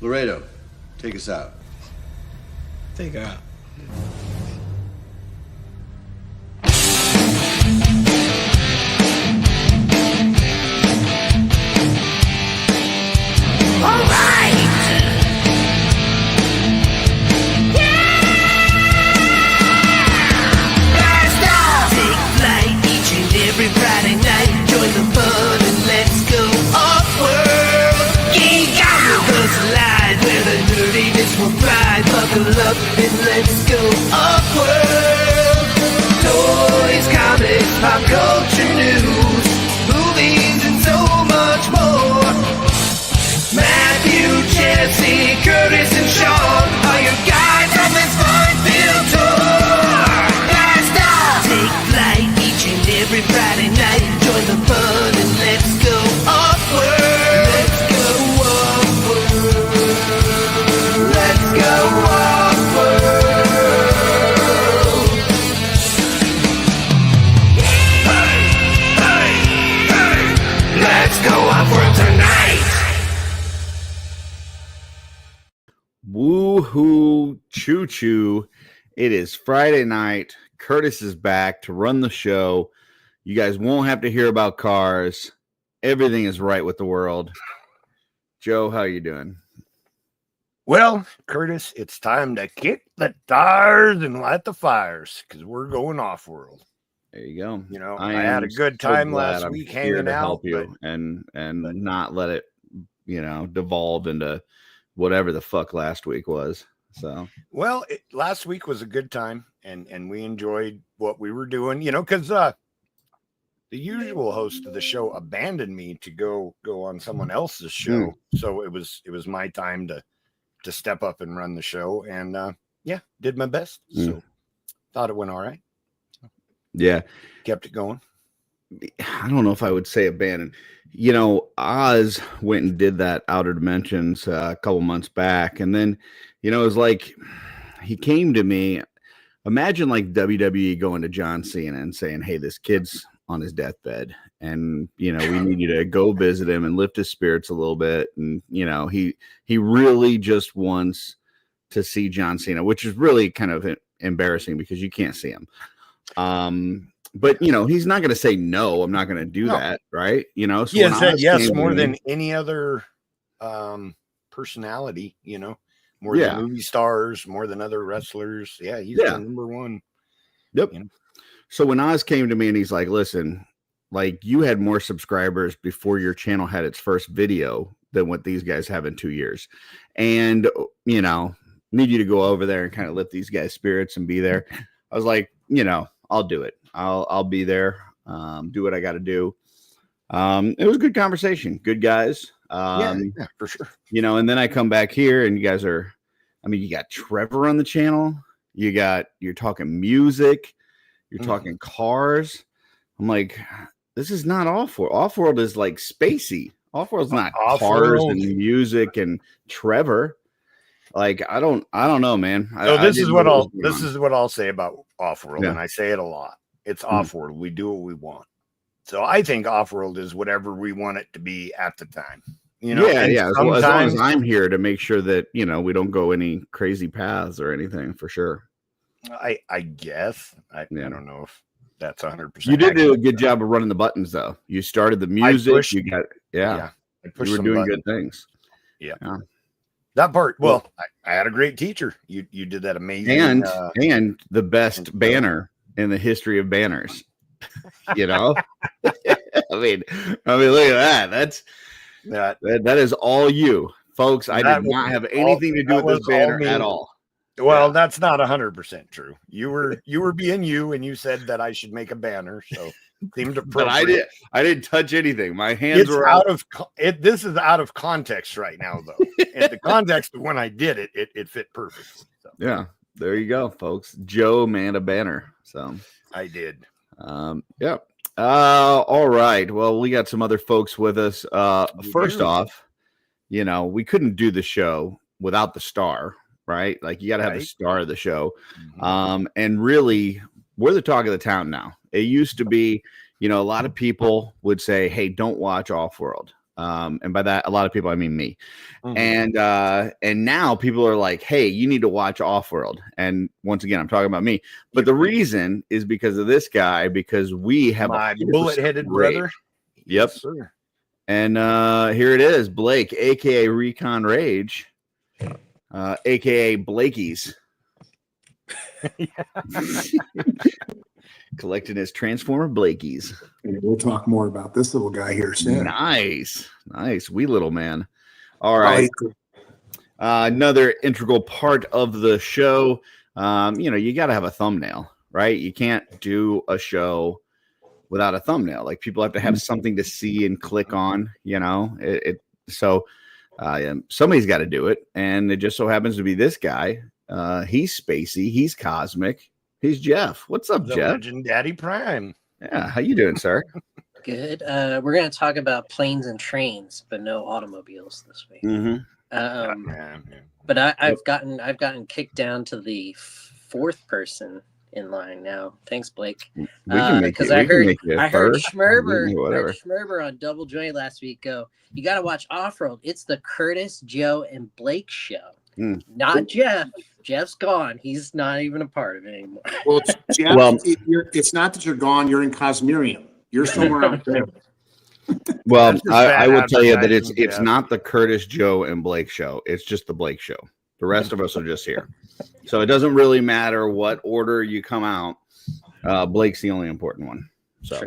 Laredo, take us out. Take her out. All right. Take flight each and every Friday night. Join the fun and let's go off-world. Geek out with us live where the nerdiness will thrive. Buckle up and let's go off-world. Toys, comics, pop culture news, movies and so much more. Matthew, Jesse, Curtis, and Sean are your guides on this fun-filled tour. Take flight each and every Friday night. Join the fun and let's go off-world. Let's go off-world. Let's go off-world. Hey, hey, hey. Let's go off-world tonight. Woohoo, choo-choo. It is Friday night. Curtis is back to run the show. You guys won't have to hear about cars. Everything is right with the world. Joe, how you doing? Well, Curtis, it's time to kick the tires and light the fires because we're going off-world. There you go. You know, I had a good time last week hanging out. Help you and not let it, devolve into whatever the fuck last week was. So, well, last week was a good time, and we enjoyed what we were doing, because the usual host of the show abandoned me to go on someone else's show. So it was my time to step up and run the show, and did my best. So thought it went all right. Yeah, kept it going. I don't know if I would say abandoned. Oz went and did that Outer Dimensions a couple months back, and then it was like he came to me. Imagine like WWE going to John Cena and saying, "Hey, this kid's on his deathbed, and we need you to go visit him and lift his spirits a little bit." And he really just wants to see John Cena, which is really kind of embarrassing because you can't see him. But he's not going to say no. I'm not going to do that, right? So he has said yes more than any other personality. More than movie stars, more than other wrestlers. Yeah, he's the number one. Yep. So when Oz came to me and he's like, "Listen, like you had more subscribers before your channel had its first video than what these guys have in 2 years, and need you to go over there and kind of lift these guys' spirits and be there." I was like, I'll do it. I'll be there. Do what I got to do. It was a good conversation. Good guys. Yeah, for sure. And then I come back here and you guys are, you got Trevor on the channel. You're talking music. You're talking cars. I'm like, this is not Offworld. Offworld is like spacey. Offworld's not cars and music and Trevor. Like, I don't know, man. This is what I'll say about Offworld, and I say it a lot. It's Offworld. We do what we want. So I think Offworld is whatever we want it to be at the time. As long as I'm here to make sure that we don't go any crazy paths or anything, for sure. I guess I don't know if that's 100%. You did do a good job of running the buttons, though. You started the music. You got you were doing good things. Yeah. That part. Well, I had a great teacher. You did that amazing, and the best banner in the history of banners. I mean, look at that. That is all you, folks. I did not have anything to do with this banner at all. Well, that's not 100% true. You were being you, and you said that I should make a banner. So seemed appropriate. But I didn't touch anything. My hands were out of it. This is out of context right now, though. In the context of when I did it, it fit perfectly. So. Yeah, there you go, folks. Joe made a banner. So I did. Yeah. All right. Well, we got some other folks with us. First off, we couldn't do the show without the star, right? Like you got to have the star of the show. And really, we're the talk of the town now. It used to be, a lot of people would say, "Hey, don't watch Offworld." And by that, a lot of people, I mean me. And now people are like, hey, you need to watch Offworld. And once again, I'm talking about me. But the reason is because of this guy, because we have my bullet-headed brother. Yep. Yes, sir. And here it is, Blake, aka Recon Rage, aka Blakey's. Collecting his Transformer Blakey's. We'll talk more about this little guy here soon. Nice. Wee little man. All right. Another integral part of the show. You got to have a thumbnail, right? You can't do a show without a thumbnail. Like, people have to have something to see and click on, So somebody's got to do it. And it just so happens to be this guy. He's spacey. He's cosmic. He's Jeff. What's up, Jeff? Legend Daddy Prime. Yeah. How you doing, sir? Good. We're going to talk about planes and trains, but no automobiles this week. But I've gotten kicked down to the fourth person in line now. Thanks, Blake. Because I heard Schmerber on Double Joint last week go, you got to watch Offworld. It's the Curtis, Joe, and Blake show. Not Jeff. Jeff's gone. He's not even a part of it anymore. Well, Jeff, it's not that you're gone. You're in Cosmerium. You're somewhere out there. Well, I will tell you that it's not the Curtis, Joe, and Blake show. It's just the Blake show. The rest of us are just here. So it doesn't really matter what order you come out. Blake's the only important one. So,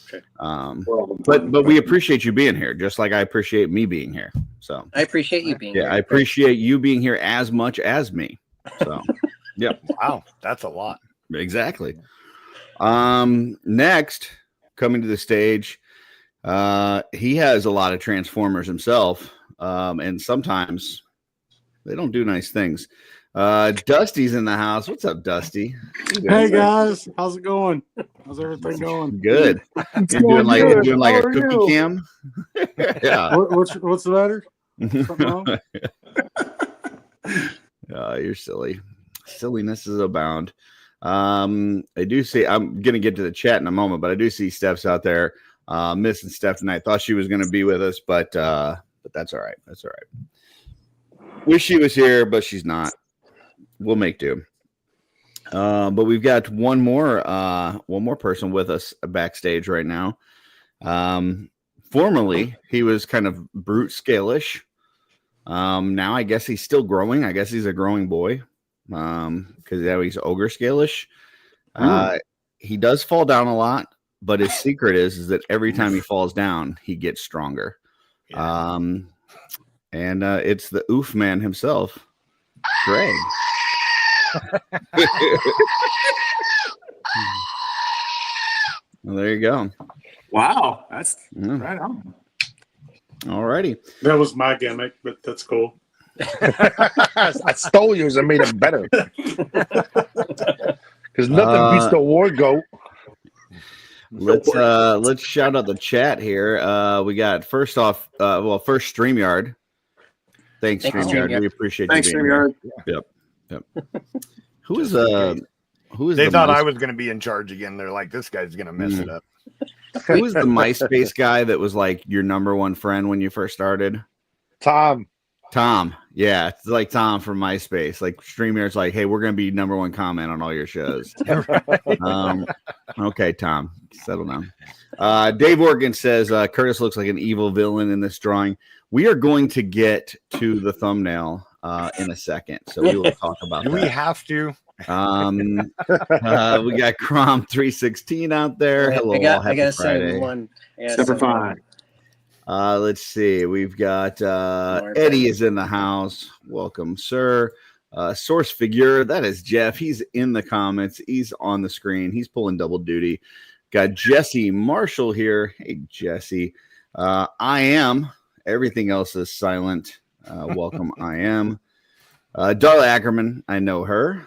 Sure. but we appreciate you being here, just like I appreciate me being here. So I appreciate you being here. Yeah, I appreciate you being here as much as me. So, yeah. Wow, that's a lot. Exactly. Next, coming to the stage, he has a lot of Transformers himself, and sometimes they don't do nice things. Dusty's in the house. What's up, Dusty? Hey guys, how's it going? How's everything going? Good. You're doing like a cookie cam. Yeah. What's the matter? Something wrong? You're silly. Silliness is abound. I do see. I'm gonna get to the chat in a moment, but I do see Steph's out there. Missing Steph tonight. Thought she was gonna be with us, but that's all right. That's all right. Wish she was here, but she's not. We'll make do. But we've got one more person with us backstage right now. Formerly, he was kind of brute scale-ish. Now I guess he's still growing. I guess he's a growing boy. Because now he's ogre scale-ish. He does fall down a lot, but his secret is that every time he falls down, he gets stronger. Yeah. And it's the oof man himself, Greg. Well, there you go. Wow, that's right on. All righty. That was my gimmick, but that's cool. I stole yours and made it better. Because nothing beats the war goat. Let's shout out the chat here. We got first StreamYard. Thanks StreamYard. We appreciate you being StreamYard. Here. Yep. Who is They thought I was going to be in charge again. They're like, this guy's going to mess it up. Who was the MySpace guy that was like your number one friend when you first started? Tom. Yeah, it's like Tom from MySpace. Like StreamYard's like, hey, we're going to be number one comment on all your shows. Okay, Tom, settle down. Dave Organ says Curtis looks like an evil villain in this drawing. We are going to get to the thumbnail in a second, so we will talk about that. Do we have to? We got Crom 316 out there. Hello, I got Friday. One. Number 5. Let's see. We've got Eddie is in the house. Welcome, sir. Source figure. That is Jeff. He's in the comments. He's on the screen. He's pulling double duty. Got Jesse Marshall here. Hey, Jesse. I am. Everything else is silent. Welcome. I am. Darla Ackerman. I know her.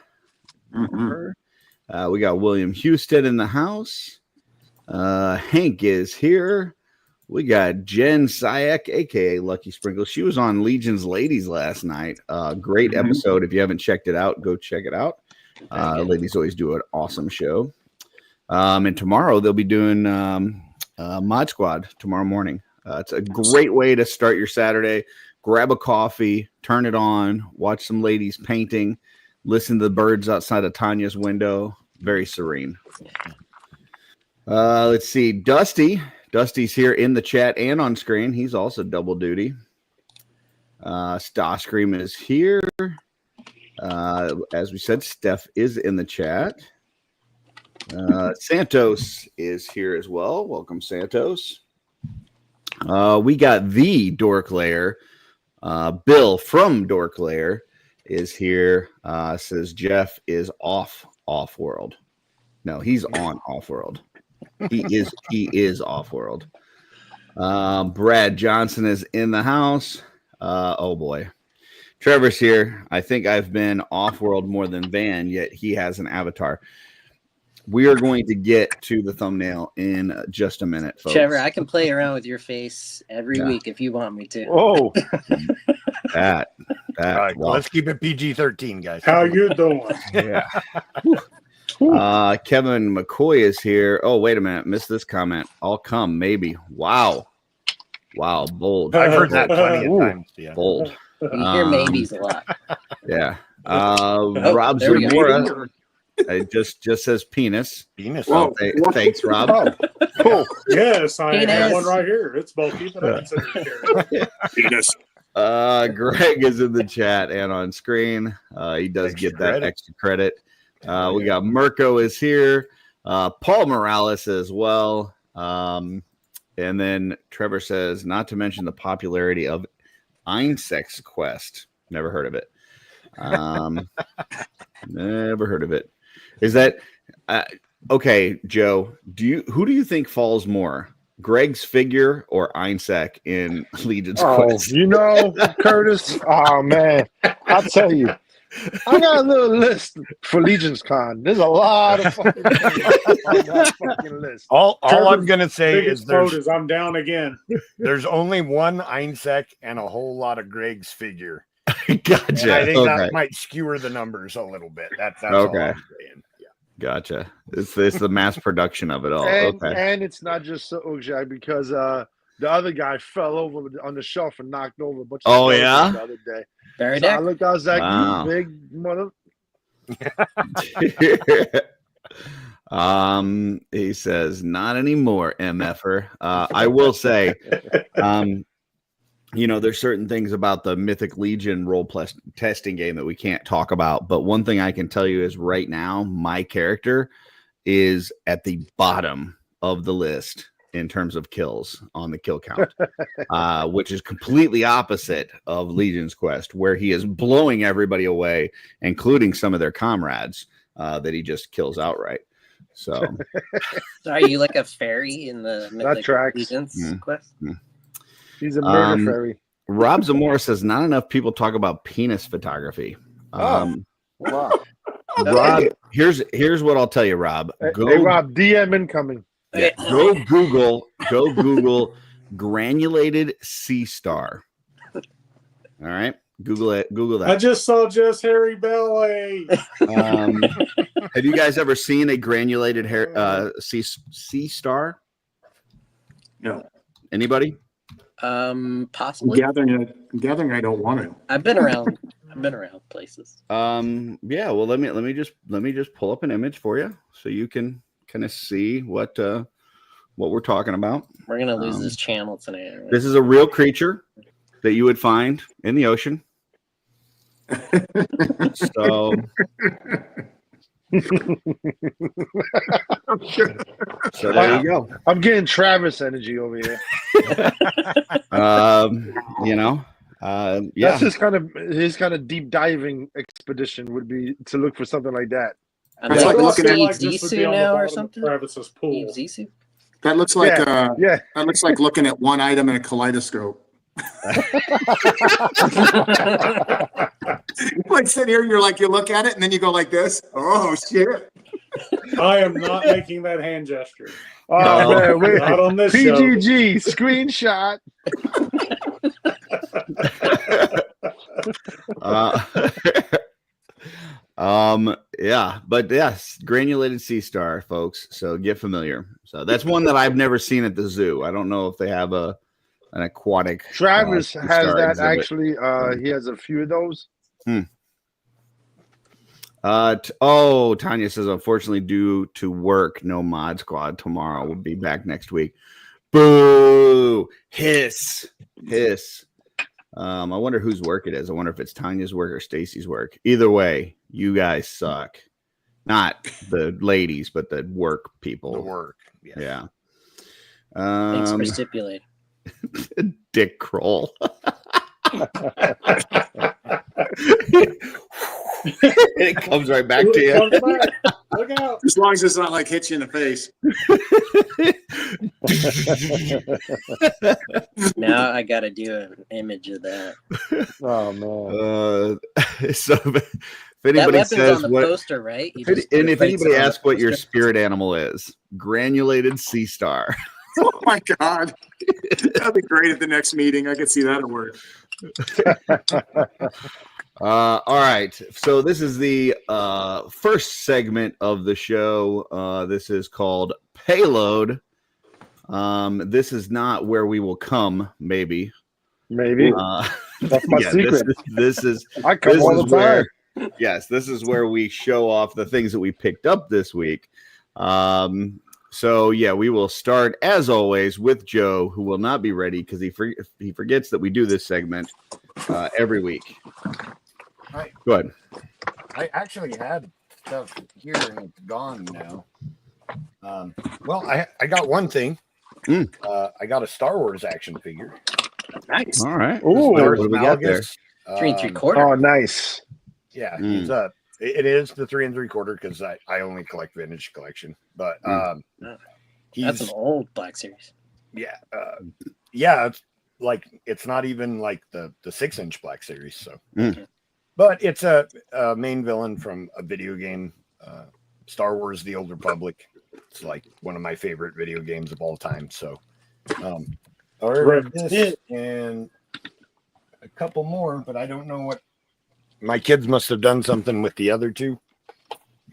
We got William Houston in the house. Hank is here. We got Jen Sayak, aka Lucky Sprinkles. She was on Legion's Ladies last night. Great episode. If you haven't checked it out, go check it out. Ladies always do an awesome show. And tomorrow they'll be doing Mod Squad tomorrow morning. It's a great way to start your Saturday. Grab a coffee, turn it on, watch some ladies painting, listen to the birds outside of Tanya's window. Very serene. Let's see. Dusty's here in the chat and on screen. He's also double duty. Starscream is here. As we said, Steph is in the chat. Santos is here as well. Welcome, Santos. We got the Dork Lair. Bill from Dork Lair is here. Says Jeff is off-world. No, he's on off-world. He is off-world. Brad Johnson is in the house. Oh boy. Trevor's here. I think I've been off-world more than Van, yet he has an avatar. We are going to get to the thumbnail in just a minute, folks. Trevor, I can play around with your face every week if you want me to. Oh, All right, well, let's keep it PG-13, guys. How you doing? Yeah. Kevin McCoy is here. Oh, wait a minute. Missed this comment. I'll come, maybe. Wow, bold. I've heard that plenty of times. Yeah. Bold. You hear maybes a lot. Yeah. Rob Zamora. It just says penis. Penis. Well, thanks, Rob. Oh, cool. Yes, I Penis. have one right here. It's bulky, but I consider it here. Penis. Greg is in the chat and on screen. He does get that extra credit. We got Mirko is here. Paul Morales as well. And then Trevor says, not to mention the popularity of Einsex Quest. Never heard of it. Never heard of it. Is that okay, Joe? Who do you think falls more, Greg's figure or Einsack in Legion's Quest? You know, Curtis. Oh man, I'll tell you. I got a little list for Legion's Con. There's a lot of fucking things on that fucking list. All I'm gonna say is I'm down again. There's only one Einsack and a whole lot of Greg's figure. Gotcha. And I think that might skewer the numbers a little bit. That's okay. All I'm saying. Yeah. Gotcha. It's the mass production of it all. And it's not just Ojai because the other guy fell over on the shelf and knocked over a bunch of the other day. Very so I looked, I was like, wow. You big mother. He says, not anymore, MFer. I will say, there's certain things about the Mythic Legion role testing game that we can't talk about. But one thing I can tell you is right now, my character is at the bottom of the list in terms of kills on the kill count, which is completely opposite of Legion's Quest, where he is blowing everybody away, including some of their comrades that he just kills outright. So, are you like a fairy in the Mythic Legion's Quest? Mm-hmm. He's a murder fairy. Rob Zamora says not enough people talk about penis photography. Wow. Rob, here's what I'll tell you, Rob. Hey, Rob, DM incoming. Yeah, go Google granulated sea star. All right, Google it. Google that. I just saw Jess Harry Belly. Have you guys ever seen a granulated sea star? No. Anybody? Possibly. Gathering. I don't want to. I've been around places. Yeah. Well, let me just pull up an image for you so you can kind of see what we're talking about. We're gonna lose this channel tonight. This is a real creature that you would find in the ocean. So there you go. I'm getting Travis energy over here. Yeah. That's his kind of deep diving expedition would be to look for something like that. It's like looking at Zisu now or something. Travis's pool. Zisu. That looks like that looks like looking at one item in a kaleidoscope. You like sit here, you look at it, and then you go like this. Oh shit! I am not making that hand gesture. Oh man, wait. Not on this PGG screenshot. Yeah, but yes, granulated sea star, folks. So get familiar. So that's one that I've never seen at the zoo. I don't know if they have a an aquatic. Travis has Star that exhibit. actually. He has a few of those. Tanya says, unfortunately, due to work, no mod squad tomorrow. We'll be back next week. Boo! Hiss. I wonder whose work it is. I wonder if it's Tanya's work or Stacy's work. Either way, you guys suck. Not the ladies, but the work people. The work. Yeah. Thanks for stipulating. Dick Kroll. It comes right back to you. Look out. As long as it's not like hits you in the face. Now I got to do an image of that. Oh man. So if That anybody weapon's says on the what, poster, right? if anybody asks what your spirit animal is, granulated sea star. Oh my God. That'd be great at the next meeting. I could see that at work. All right. So this is the first segment of the show. This is called Payload. This is not where we will come, maybe. That's my secret. This is I come this all is the time. where, yes, this is where we show off the things that we picked up this week. So yeah, we will start as always with Joe, who will not be ready because he forgets that we do this segment every week. Go ahead. I actually had stuff here and it's gone now. Well, I got one thing. I got a Star Wars action figure. Nice. All right. Ooh, what do we got there? 3 3/4. Oh, nice. Yeah, it is the 3 3/4 because I only collect vintage collection. But That's an old Black Series. Yeah, it's like it's not even like the 6-inch Black Series. So, but it's a main villain from a video game, Star Wars: The Old Republic. It's like one of my favorite video games of all time. So, this and a couple more, but I don't know what. My kids must have done something with the other two,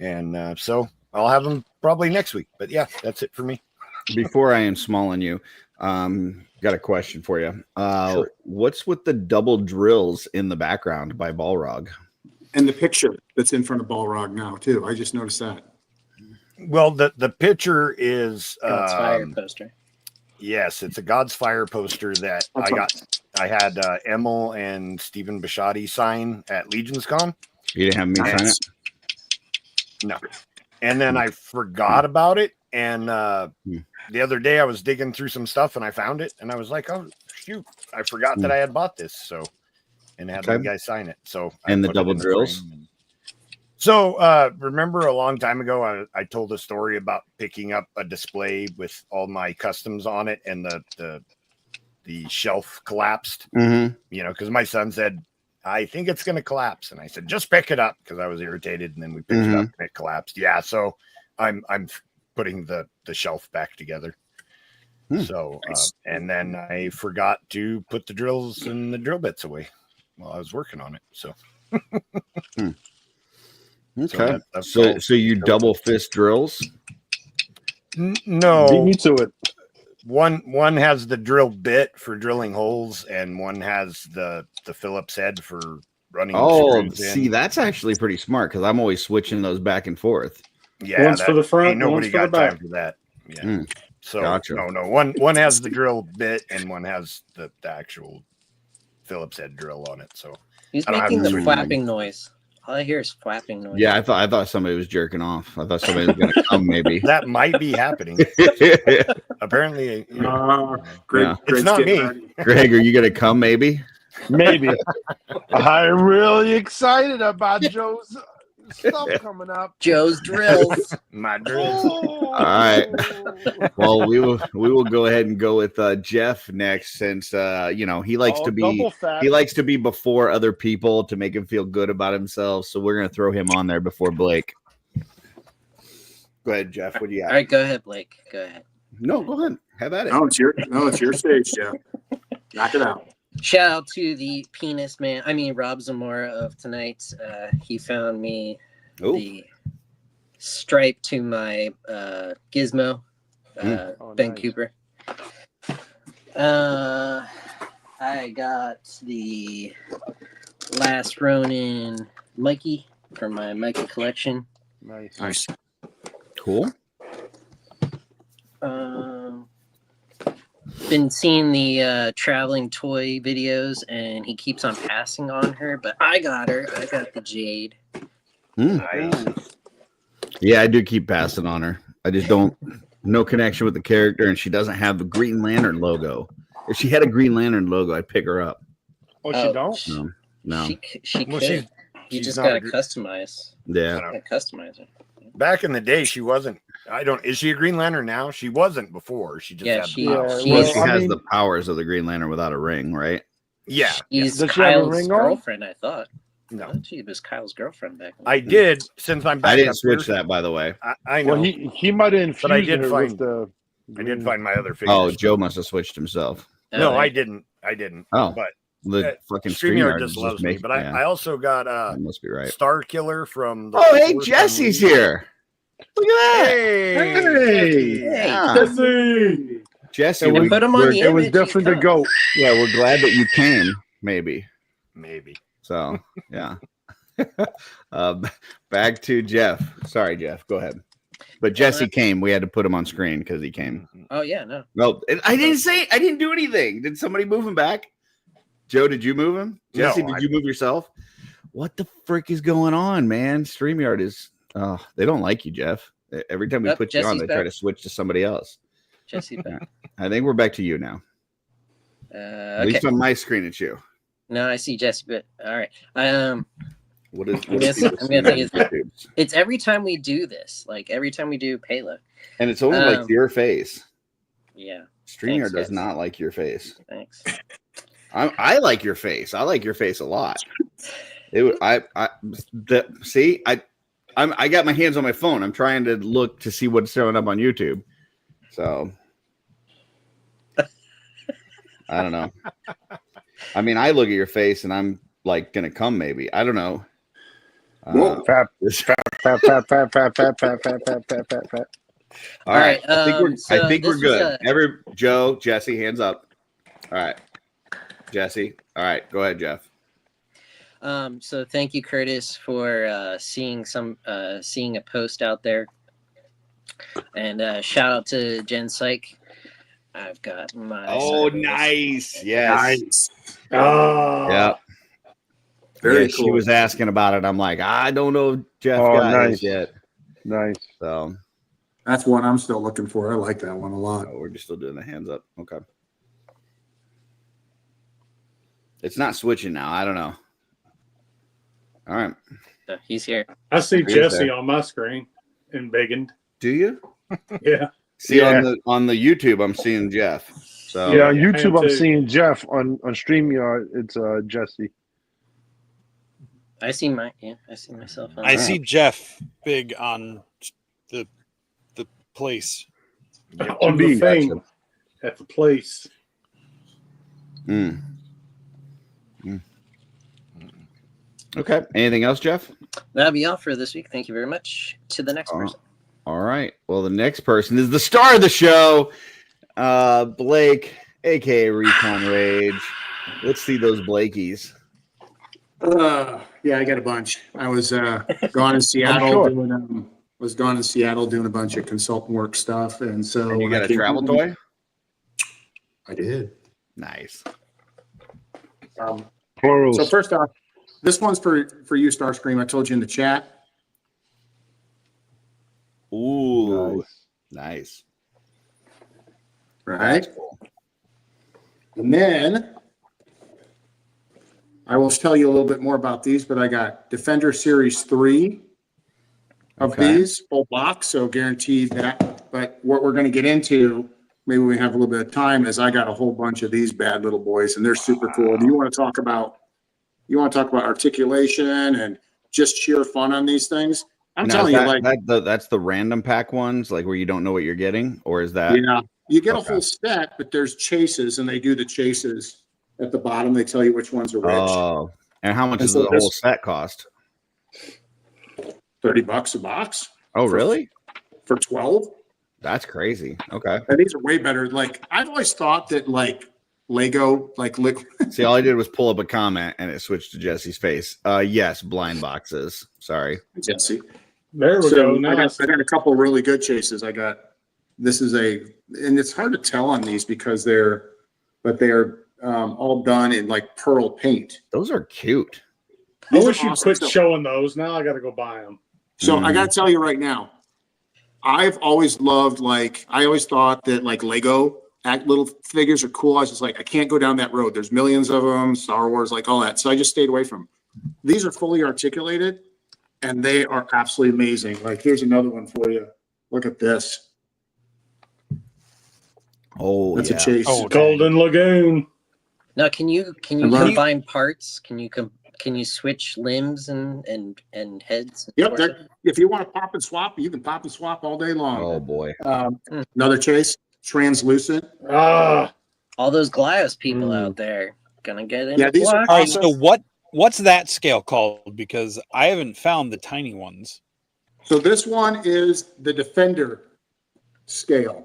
and so I'll have them probably next week. But yeah, that's it for me. Before I am smalling you, got a question for you. Sure. What's with the double drills in the background by Balrog? And the picture that's in front of Balrog now, too. I just noticed that. Well, the picture is God's Fire poster. Yes, it's a God's Fire poster that I had Emil and Stephen Bishotti sign at Legion's Con. You didn't have me sign it? No. And then I forgot about it. And the other day I was digging through some stuff and I found it. And I was like, oh, shoot, I forgot that I had bought this. So, and had the guy sign it. So, and the double drills. So, remember a long time ago, I told a story about picking up a display with all my customs on it, and the shelf collapsed. You know, because my son said, "I think it's going to collapse," and I said, "Just pick it up," because I was irritated, and then we picked it up and it collapsed. Yeah, so I'm putting the shelf back together. So, and then I forgot to put the drills and the drill bits away while I was working on it. So. Okay. So you double fist drills? No. Beat me to it. One has the drill bit for drilling holes, and one has the Phillips head for running. Oh, see, that's actually pretty smart because I'm always switching those back and forth. Yeah, one's for the front, nobody one's for got the back. time for that. Yeah. So Gotcha. no. One has the drill bit, and one has the actual Phillips head drill on it. So He's I don't making have the to- flapping noise. All I hear is flapping noise. Yeah, I thought somebody was jerking off. I thought somebody was going to come, maybe. that might be happening. Apparently, Greg, it's not me. Greg, are you going to come, maybe? Maybe. I'm really excited about Joe's stuff coming up. Joe's drills. My drills. All right. Well, we will go ahead and go with Jeff next, since he likes to be before other people to make him feel good about himself. So we're gonna throw him on there before Blake. Go ahead, Jeff. What do you got? All right, go ahead, Blake. Go ahead. No, go ahead. Have at it. No, it's your stage, Jeff. Knock it out. Shout out to the penis man. I mean, Rob Zamora of tonight. He found me the stripe to my Gizmo, Ben nice. Cooper. I got the Last Ronin Mikey from my Mikey collection. Nice. Cool. Been seeing the traveling toy videos, and he keeps on passing on her, but I got her. I got the Jade. Nice. Yeah, I do keep passing on her. I just don't. No connection with the character, and she doesn't have the Green Lantern logo. If she had a Green Lantern logo, I'd pick her up. Oh, she don't? No. She Well, could. she's You just not gotta a gr- customize. Yeah. Gotta customize it. Back in the day, she wasn't. Is she a Green Lantern now? She wasn't before. She just Yeah, had she- the powers. she- Well, She's- she I has mean- the powers of the Green Lantern without a ring, right? Yeah. She's Does she have a Kyle's ring on? girlfriend, I thought. No. She was Kyle's girlfriend back then. I did, since I'm back I didn't up switch here. that, by the way. I know. Well, he might have infused But I did her find- with the. I did find my other figures. Oh, Joe must have switched himself. No, right. I didn't. Oh, But the fucking StreamYard StreamYard just loves me. making- But I also got that must be right. Star Killer from the Oh, hey, fourth Jesse's movie. here. Look at that. Hey, Hey, Yeah. Jesse! Jesse, It was- we, put him on we're, the It was image, he's definitely the coming. goat. yeah, we're glad that you came, maybe. maybe. So, yeah. Back to Jeff. Sorry, Jeff. Go ahead. But Jesse came. We had to put him on screen because he came. Oh yeah, no. No, I didn't say. I didn't do anything. Did somebody move him back? Joe, did you move him? Jesse, No, did you move yourself? What the frick is going on, man? StreamYard is. Oh, they don't like you, Jeff. Every time we Yep, put you on, Jesse's they try back. to switch to somebody else. Jesse back. I think we're back to you now. At Okay. least on my screen, it's you. No, I see Jesse, but all right. What is? I'm gonna think YouTube's? It's every time we do this, like every time we do payload. And it's only like your face. Yeah. StreamYard Thanks, does guys. not like your face. Thanks. I like your face. I like your face a lot. I got my hands on my phone. I'm trying to look to see what's showing up on YouTube. So I don't know. I mean, I look at your face and I'm like gonna come. Maybe I don't know. Whoa. Fat. All right. I think we're so I think we're this was good. Joe, Jesse, hands up. All right. Jesse. All right. Go ahead, Jeff. So thank you, Curtis, for seeing a post out there, and shout out to Jen Syke. I've got my Nice. Yes. Nice. Oh, Yeah. Very Yeah, cool. She was asking about it. I'm like, I don't know if Jeff Oh, got nice. his yet. Nice. So That's one I'm still looking for. I like that one a lot. we're just still doing the hands up. Okay. It's not switching now. I don't know. All right. He's here. I see He's Jesse there. on my screen in Biggin. Do you Yeah. see Yeah. on the YouTube? I'm seeing Jeff. So Yeah, on YouTube, and I'm too. seeing Jeff. On StreamYard, it's Jesse. I see myself. On I there. see Jeff big on the place. On the TV. thing at the place. Mm. Okay. Anything else, Jeff? That'll be all for this week. Thank you very much. To the next person. All right. Well, the next person is the star of the show, Blake, aka Recon Rage. Let's see those Blakies. Yeah, I got a bunch. I was gone in Seattle sure. doing a bunch of consultant work stuff, and so And you got I a came travel home. toy? I did. Nice. Plurals. So first off, this one's for you, Starscream. I told you in the chat. Ooh, nice. Right. That's cool. And then I will tell you a little bit more about these, but I got Defender Series 3 of Okay. these, full box, so guaranteed that. But what we're going to get into, maybe we have a little bit of time, is I got a whole bunch of these bad little boys, and they're super cool. Do you want to talk about articulation and just sheer fun on these things? I'm Now, telling is you, that- like, that's the random pack ones, like where you don't know what you're getting, or is that? yeah, you get a Okay. whole set, but there's chases, and they do the chases at the bottom. They tell you which ones are which. Oh, and how much And does so the this- whole set cost? $30 a box Oh, really? for 12. That's crazy. Okay. And these are way better. Like I've always thought that like Lego, like See, all I did was pull up a comment and it switched to Jesse's face. Yes, blind boxes. Sorry. Jesse. There we So go. Nice. I got a couple really good chases. This is and it's hard to tell on these because they're all done in like pearl paint. Those are cute. I These are wish you'd awesome. quit So- showing those. Now I got to go buy them. So I got to tell you right now, I've always loved, like, I always thought that like Lego little figures are cool. I was just like, I can't go down that road. There's millions of them, Star Wars, like all that. So I just stayed away from them. These are fully articulated and they are absolutely amazing. Like, here's another one for you. Look at this. Oh, That's yeah. a chase. Oh, Golden Lagoon. Now, can you love- combine parts? Can you switch limbs and heads? Yep. If you want to pop and swap, you can pop and swap all day long. Oh, boy. Another chase, translucent. Ah, All those Glios people out there gonna get in. Yeah, these are All right, awesome. so what's that scale called? Because I haven't found the tiny ones. So this one is the Defender scale.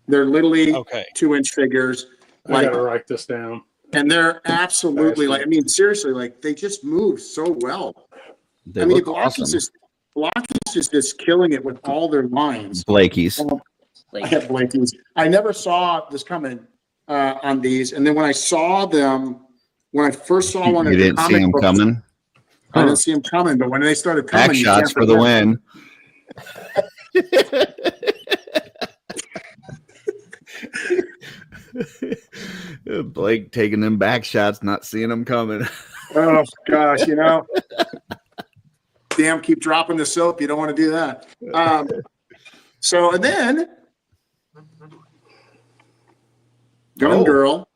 They're literally Okay. 2-inch figures. I Like, got to write this down. and they're absolutely like, I mean, seriously, like they just move so well. They I mean, look Blocky's awesome. just killing it with all their lines. Blakey's. I have Blakey's. I never saw this coming on these, and then when I saw them, when I first saw one, You at the didn't see comic him books, coming? I didn't see them coming, but when they started coming, Back you shots can't for the forget. win. Blake taking them back shots, not seeing them coming. Oh gosh, damn, keep dropping the soap. You don't want to do that. So, and then Gun Girl,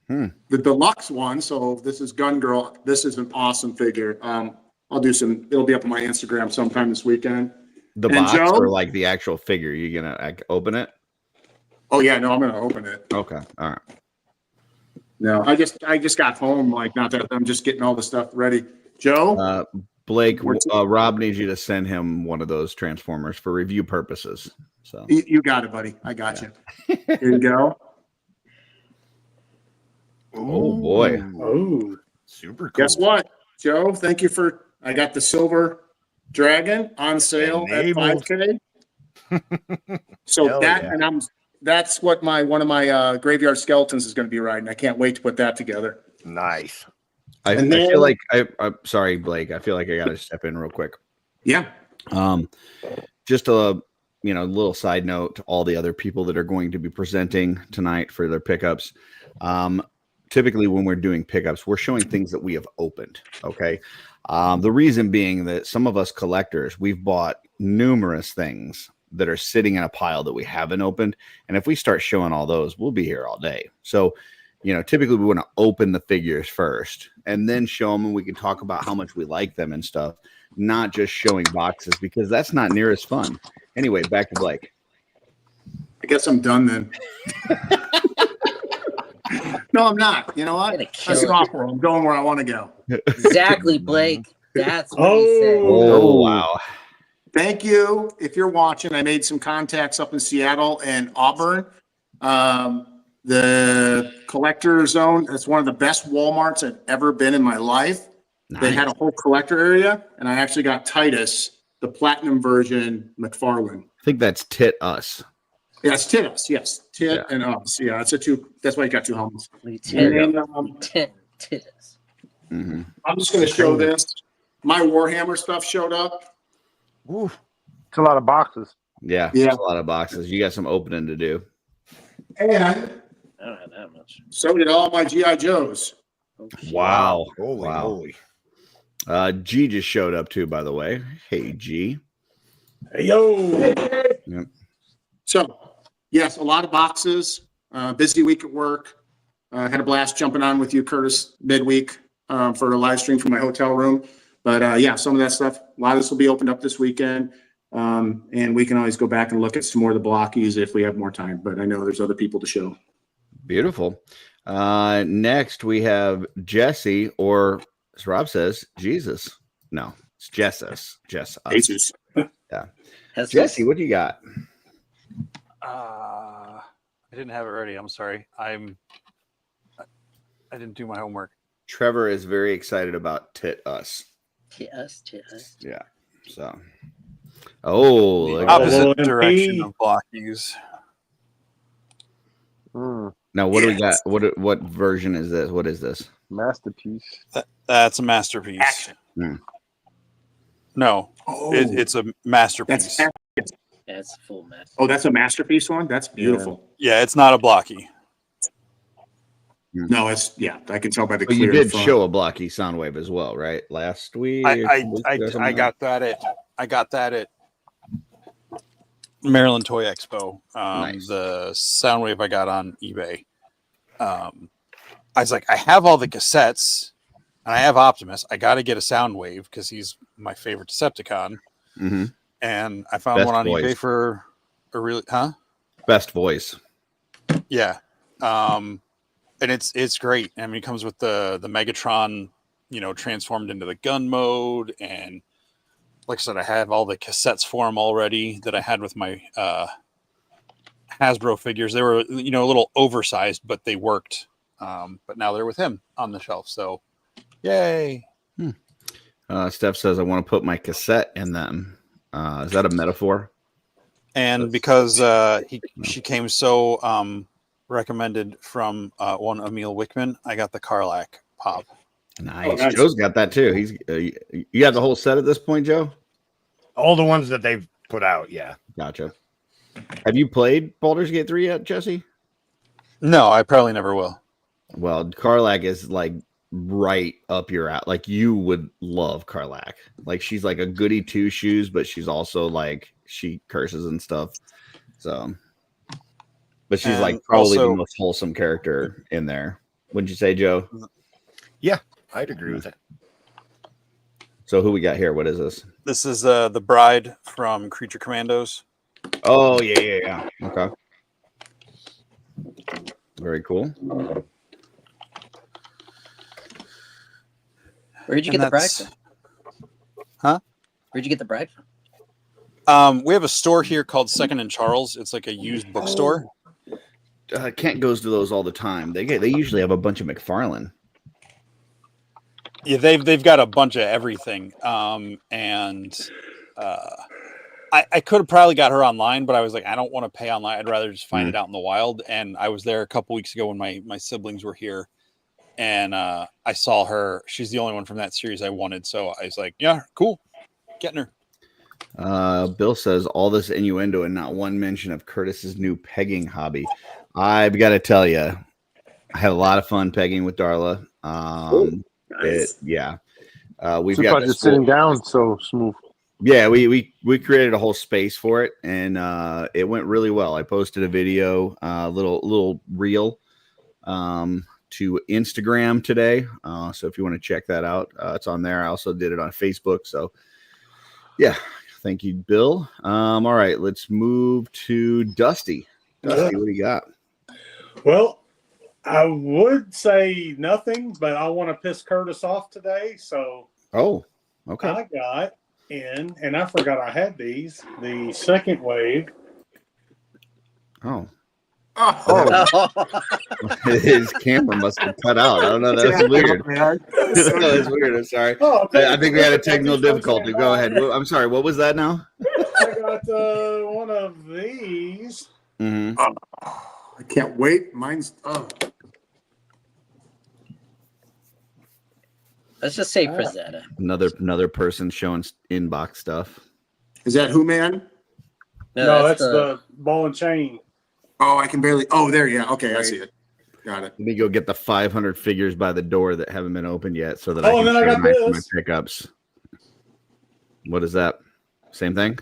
the deluxe one. So this is Gun Girl. This is an awesome figure. It'll be up on my Instagram sometime this weekend. The And box Joe? or like the actual figure? You gonna open it? Oh yeah, no, I'm gonna open it. Okay, all right. No, I just got home. Like, not that I'm just getting all the stuff ready. Joe, Blake, Rob needs you to send him one of those Transformers for review purposes. So you got it, buddy. I got you. Here you go. oh boy, Oh, Super cool. Guess what, Joe? Thank you for. I got the silver dragon on sale Enabled. at 5K. So Hell that, yeah. and that's what one of my graveyard skeletons is going to be riding. I can't wait to put that together. Nice. I And feel then- like I'm sorry, Blake. I feel like I got to step in real quick. Yeah. Just a little side note to all the other people that are going to be presenting tonight for their pickups. Typically, when we're doing pickups, we're showing things that we have opened. Okay. The reason being that some of us collectors, we've bought numerous things that are sitting in a pile that we haven't opened. And if we start showing all those, we'll be here all day. So, typically we want to open the figures first and then show them, and we can talk about how much we like them and stuff, not just showing boxes, because that's not near as fun. Anyway, back to Blake. I guess I'm done then. No, I'm not. You know what? Gonna That's kill an it. offer. I'm going where I want to go. Exactly, Blake. That's what he said. Oh, wow. Thank you. If you're watching, I made some contacts up in Seattle and Auburn. The collector zone, that's one of the best Walmarts I've ever been in my life. They had a whole collector area, and I actually got Titus, the platinum version McFarlane. I think that's Tit Us. Yeah, it's Titus, yes. Tit Yeah. and Us. Yeah, that's why you got two helmets. We And tell then, Tis. Mm-hmm. I'm just going to show this. My Warhammer stuff showed up. Ooh, it's a lot of boxes. Yeah, Yeah. there's a lot of boxes. You got some opening to do. And I don't have that much. so did all my G.I. Joes. Wow. Holy Wow. moly. G just showed up too, by the way. Hey, G. hey, yo. Yep. So, yes, a lot of boxes. Busy week at work. Had a blast jumping on with you, Curtis, midweek for a live stream from my hotel room. But yeah, some of that stuff, a lot of this will be opened up this weekend. And we can always go back and look at some more of the blockies if we have more time. But I know there's other people to show. Beautiful. Next, we have Jesse, or as Rob says, Jesus. No, it's Jesus. Jesus. Yeah. Jesse, what do you got? I didn't have it ready. I'm sorry. I didn't do my homework. Trevor is very excited about Tit Us. Tit Us. Yeah. So. Oh, The look at opposite that. direction of blockies. now what do we got? What version is this? What is this? Masterpiece. That's a masterpiece. Action. No, Oh, it's a masterpiece. That's full match. Oh, that's a masterpiece one. That's beautiful. Yeah, it's not a blocky. No, it's I can tell by the. But you clear did font. show a blocky sound wave as well, right? Last week. I got that at Maryland Toy Expo. Nice. The Soundwave I got on eBay. I was like, I have all the cassettes, and I have Optimus. I got to get a Soundwave because he's my favorite Decepticon. Mm-hmm. And I found Best one on voice. eBay for a really, Best voice. Yeah. And it's great. I mean, it comes with the Megatron, transformed into the gun mode, and like I said, I have all the cassettes for him already that I had with my Hasbro figures. They were, a little oversized, but they worked. But now they're with him on the shelf. So, yay. Steph says, I want to put my cassette in them. Is that a metaphor? And because she came so recommended from one Emil Wickman, I got the Karlak pop. Nice. Oh, nice. Joe's got that too. He's you have the whole set at this point, Joe? All the ones that they've put out, yeah. Gotcha. Have you played Baldur's Gate 3 yet, Jesse? No, I probably never will. Well, Karlak is like right up your alley. Like you would love Karlak. Like she's like a goody two shoes, but she's also like she curses and stuff. So, but she's And like probably also- the most wholesome character in there. Wouldn't you say, Joe? Yeah, I'd agree with that. So who we got here? What is this? This is the bride from Creature Commandos. Oh yeah. Okay. Very cool. Where'd you And get the bride that's- from? Huh? Where'd you get the bride from? We have a store here called Second and Charles. It's like a used bookstore. Kent goes to those all the time. They usually have a bunch of McFarlane. Yeah, they've got a bunch of everything. I could have probably got her online, but I was like, I don't want to pay online. I'd rather just find it out in the wild. And I was there a couple weeks ago when my siblings were here, and I saw her. She's the only one from that series I wanted, so I was like, yeah, cool, getting her. Bill says all this innuendo and not one mention of Curtis's new pegging hobby. I've got to tell you, I had a lot of fun pegging with Darla. Nice. We've Too got bad this just sitting down so smooth. Yeah, we created a whole space for it, and it went really well. I posted a video, little reel, to Instagram today. So if you want to check that out, it's on there. I also did it on Facebook. So yeah, thank you, Bill. All right, let's move to Dusty. Dusty, what do you got? Well, I would say nothing, but I want to piss Curtis off today. So Oh, okay. I got in, and I forgot I had these, the second wave. Oh, Oh, his camera must have cut out. I don't know. That's weird. man. That's weird. I'm sorry. Oh, I think we had a technical difficulty. Go ahead. I'm sorry. What was that now? I got one of these. Mm-hmm. I can't wait. Mine's Let's just say Frazetta. Another person showing inbox stuff. Is that who, man? No, that's the ball and chain. Oh, I can barely. Oh, there. Yeah. Okay, I see it. Got it. Let me go get the 500 figures by the door that haven't been opened yet, so that Oh, I and can then I show got my this. pickups. What is that? Same thing?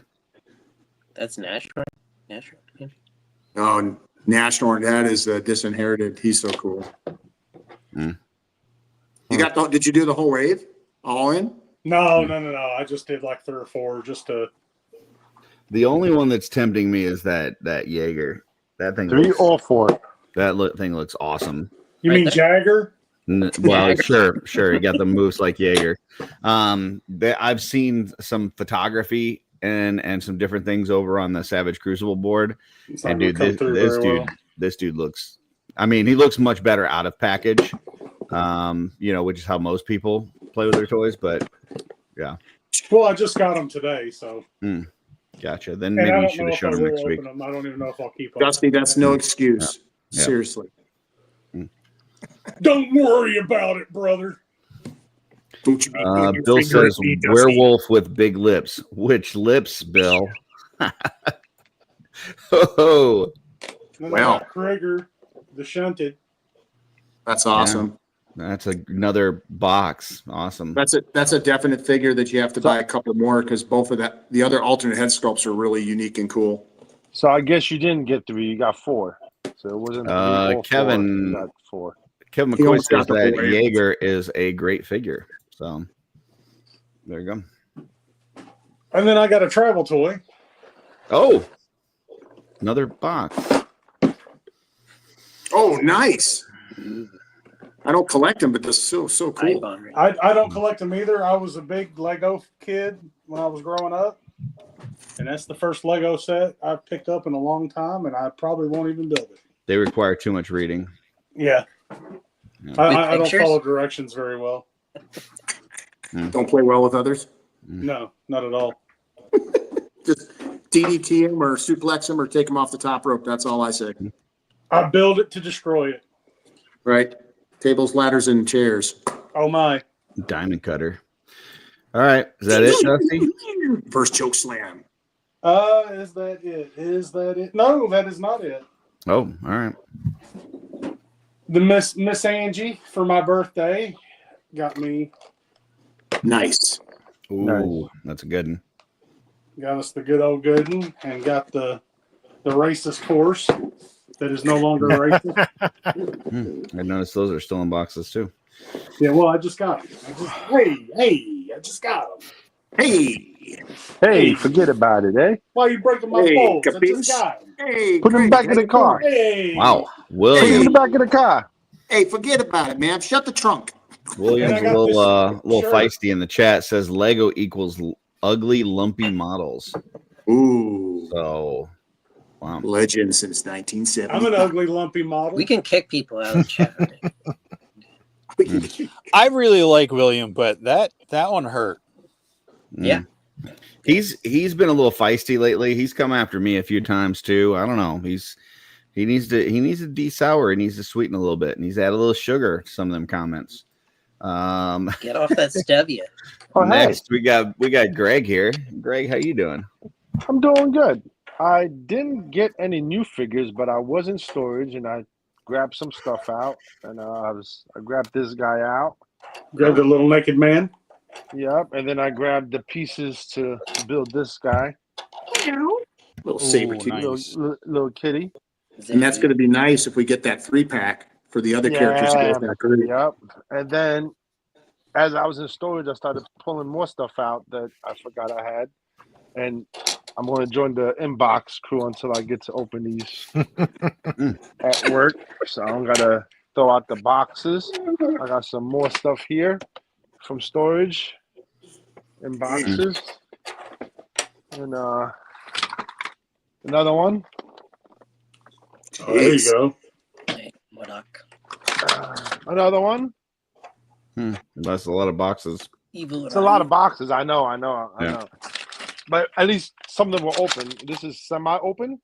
That's National. National. Oh, National. That is Disinherited. He's so cool. Mm. You got the? Did you do the whole wave? All in? No. I just did like 3 or 4 just to. The only one that's tempting me is that Jaeger. That thing. 3 or 4. Thing looks awesome. You Right mean there. Jagger? Well, sure. You got the moves like Jaeger. I've seen some photography and some different things over on the Savage Crucible board. It's not And gonna dude, come through this very dude, well. this dude looks. I mean, he looks much better out of package. Which is how most people play with their toys. But yeah. Well, I just got them today, so. Gotcha. Then And maybe I you don't should know have if I shown him will next week. open them. I don't even know if I'll keep them. Dusty, that's no excuse. Yeah. Seriously. Don't worry about it, brother. Don't you be putting your Bill finger says at me, Dusty. werewolf with big lips. Which lips, Bill? Oh, Then Well. I got Krieger, the shunted. That's awesome. that's another box. Awesome. That's a definite figure that you have to buy a couple more because both of the other alternate head sculpts are really unique and cool. So I guess you didn't get 3. You got 4. So it wasn't 3 or 4. Kevin- You got 4. Kevin He McCoy almost says got the that boy. Jaeger is a great figure. So there you go. And then I got a travel toy. Oh, another box. Oh, nice. I don't collect them, but this is so Eye cool. bond ring. I don't collect them either. I was a big Lego kid when I was growing up. And that's the first Lego set I've picked up in a long time, and I probably won't even build it. They require too much reading. Yeah. Yeah. I don't Pictures? follow directions very well. Don't play well with others. No, not at all. Just DDT him or suplex him or take him off the top rope. That's all I say. I build it to destroy it. Right? Tables, ladders, and chairs. Oh my. Diamond cutter. All right. Is that it, Dusty? First choke slam. Is that it? Is that it? No, that is not it. Oh, all right. The Miss Angie for my birthday got me Nice. Ooh, Nice. that's a good one. got us the good old good one and got the racist horse that is no longer racist. I noticed those are still in boxes too. Yeah, well, I just got them. I just got them. Hey, forget about it, eh? Why are you breaking my Hey, balls? I capiche? just got them. Hey, Put them Greg, back how in the you car. doing? Hey. Wow, Put them in William. the back of the car. Hey, forget about it, man. Shut the trunk. William's And I a got little this shirt. feisty in the chat. Says Lego equals ugly, lumpy models. Ooh. So, wow. Legend since 1970. I'm an ugly, lumpy model. We can kick people out of the chat. I really like William, but that one hurt. Yeah. He's been a little feisty lately. He's come after me a few times too. I don't know. He needs to de-sour. He needs to sweeten a little bit. And he's add a little sugar to some of them comments. Get off that stevia. Oh, hey, Next we got Greg here. Greg, how you doing? I'm doing good. I didn't get any new figures, but I was in storage and I grabbed some stuff out. And I grabbed this guy out. Grab the little naked man. Yep, and then I grabbed the pieces to build this guy, Little saber Ooh, tooth. nice. little kitty. And that's going to be nice if we get that 3-pack for the other characters. Yeah. That goes in that group. Yep, and then as I was in storage, I started pulling more stuff out that I forgot I had, and I'm going to join the inbox crew until I get to open these at work. So I'm gonna throw out the boxes. I got some more stuff here from storage in boxes, and another one. Oh, there you go. Hey, Modoc. Another one. That's a lot of boxes. Evil. It's a lot of boxes. I know. Yeah. But at least some of them were open. This is semi-open.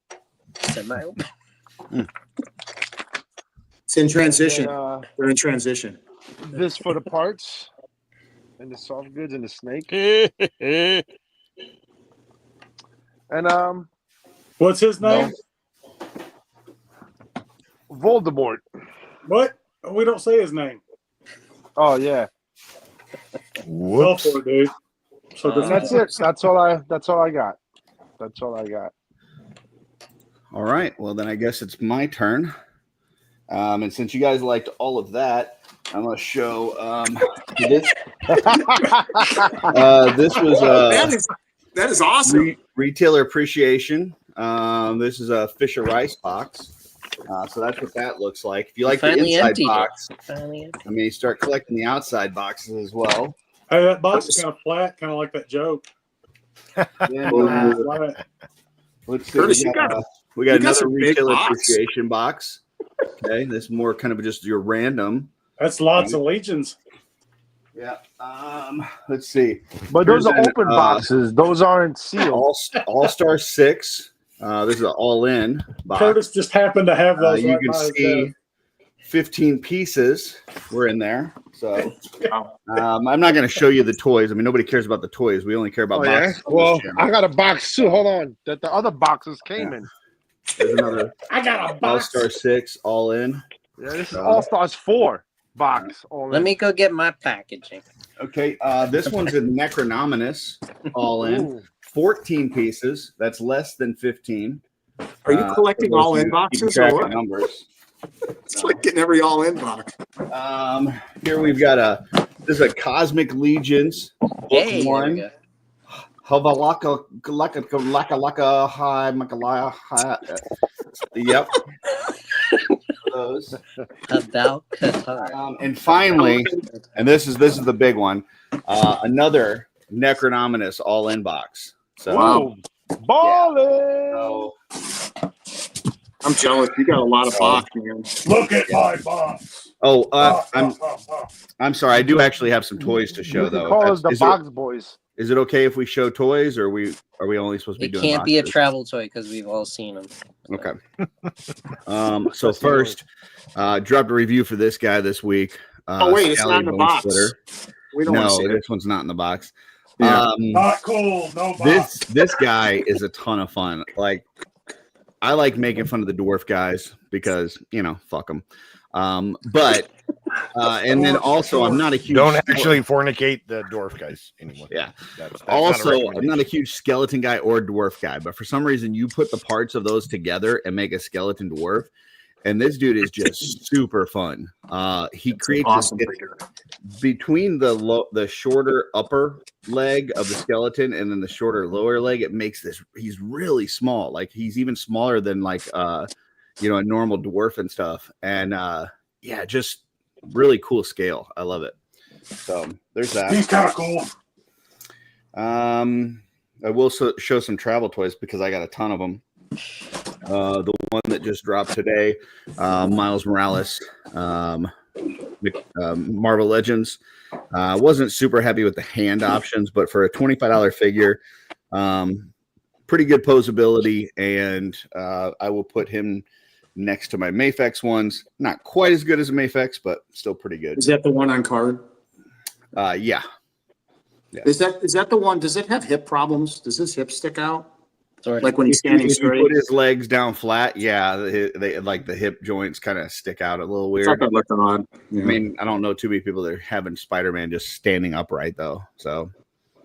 Semi-open. It's in transition. And, We're in transition. this for the parts and the soft goods and the snake. And What's his name? Voldemort. What? We don't say his name. Oh yeah. Go for it, dude. So And that's it. That's all I got. That's all I got. All right. Well, then I guess it's my turn. And since you guys liked all of that, I'm going to show this. This was That is awesome. retailer appreciation. This is a Fisher Rice box. So that's what that looks like. If you like the Finally inside emptied it. box, Finally empty. I mean, you start collecting the outside boxes as well. Hey, that box is kind of flat, kind of like that joke. Then, Love it. let's see. Curtis, We got you got another some big retail box. appreciation box. Okay, this is more kind of just your random. That's lots of legions. Yeah. Let's see. But those Here's are open boxes. Those aren't sealed. All-Star 6. This is an all-in box. Curtis just happened to have those You right can by his see desk. 15 pieces were in there. So I'm not going to show you the toys. I mean, nobody cares about the toys. We only care about Oh, yeah? boxes. on this Well, channel. I got a box too. Hold on. That the other boxes came in. There's another I got a box. All-Star 6 all in. Yeah, this is All Stars 4 box. All Let in. me go get my packaging. Okay, this one's a Necronominous all in. Ooh. 14 pieces. That's less than 15. Are you collecting for those all-in who keep boxes track or of what? numbers. It's like getting every all-in box. Here we've got this is a Cosmic Legions book Hey, there we one. go. Havalaka laka hi makalaya hi. Yep. Those. About Qatar. And finally, and this is the big one, another Necronominous all in box. So Wow. Ballin'! so I'm jealous. You got a lot of box, man. Look at my box. I'm sorry. I do actually have some toys to show You can though. call us the Is box boys. Is it okay if we show toys, or are we only supposed to be It doing? can't be a boxes? travel toy because we've all seen them. Okay. So first, dropped a review for this guy this week. Oh, wait, it's Scally not in the Bone box. Splitter. We don't want to No, see it. this one's not in the box. Yeah. Not cool. No box. This guy is a ton of fun. Like, I like making fun of the dwarf guys because fuck them. But and then also I'm not a huge Don't actually fornicate the dwarf guys anymore. Yeah. That's Also, I'm not a huge skeleton guy or dwarf guy, but for some reason you put the parts of those together and make a skeleton dwarf. And this dude is just super fun. He creates awesome this, figure. between the shorter upper leg of the skeleton and then the shorter lower leg. It makes this. He's really small. Like he's even smaller than like a normal dwarf and stuff. And yeah, just really cool scale. I love it. So there's that. He's kind of cool. I will show some travel toys because I got a ton of them. The one that just dropped today, Miles Morales, Marvel Legends. Wasn't super happy with the hand options, but for a $25 figure, pretty good posability, and I will put him next to my Mafex ones. Not quite as good as a Mafex, but still pretty good. Is that the one on card? Yeah. Is that the one? Does it have hip problems? Does his hip stick out? Sort of. Like when he's standing If you straight? put his legs down flat, yeah, they like the hip joints kind of stick out a little I weird. thought that looked odd. Yeah. I mean, I don't know too many people that are having Spider-Man just standing upright though. So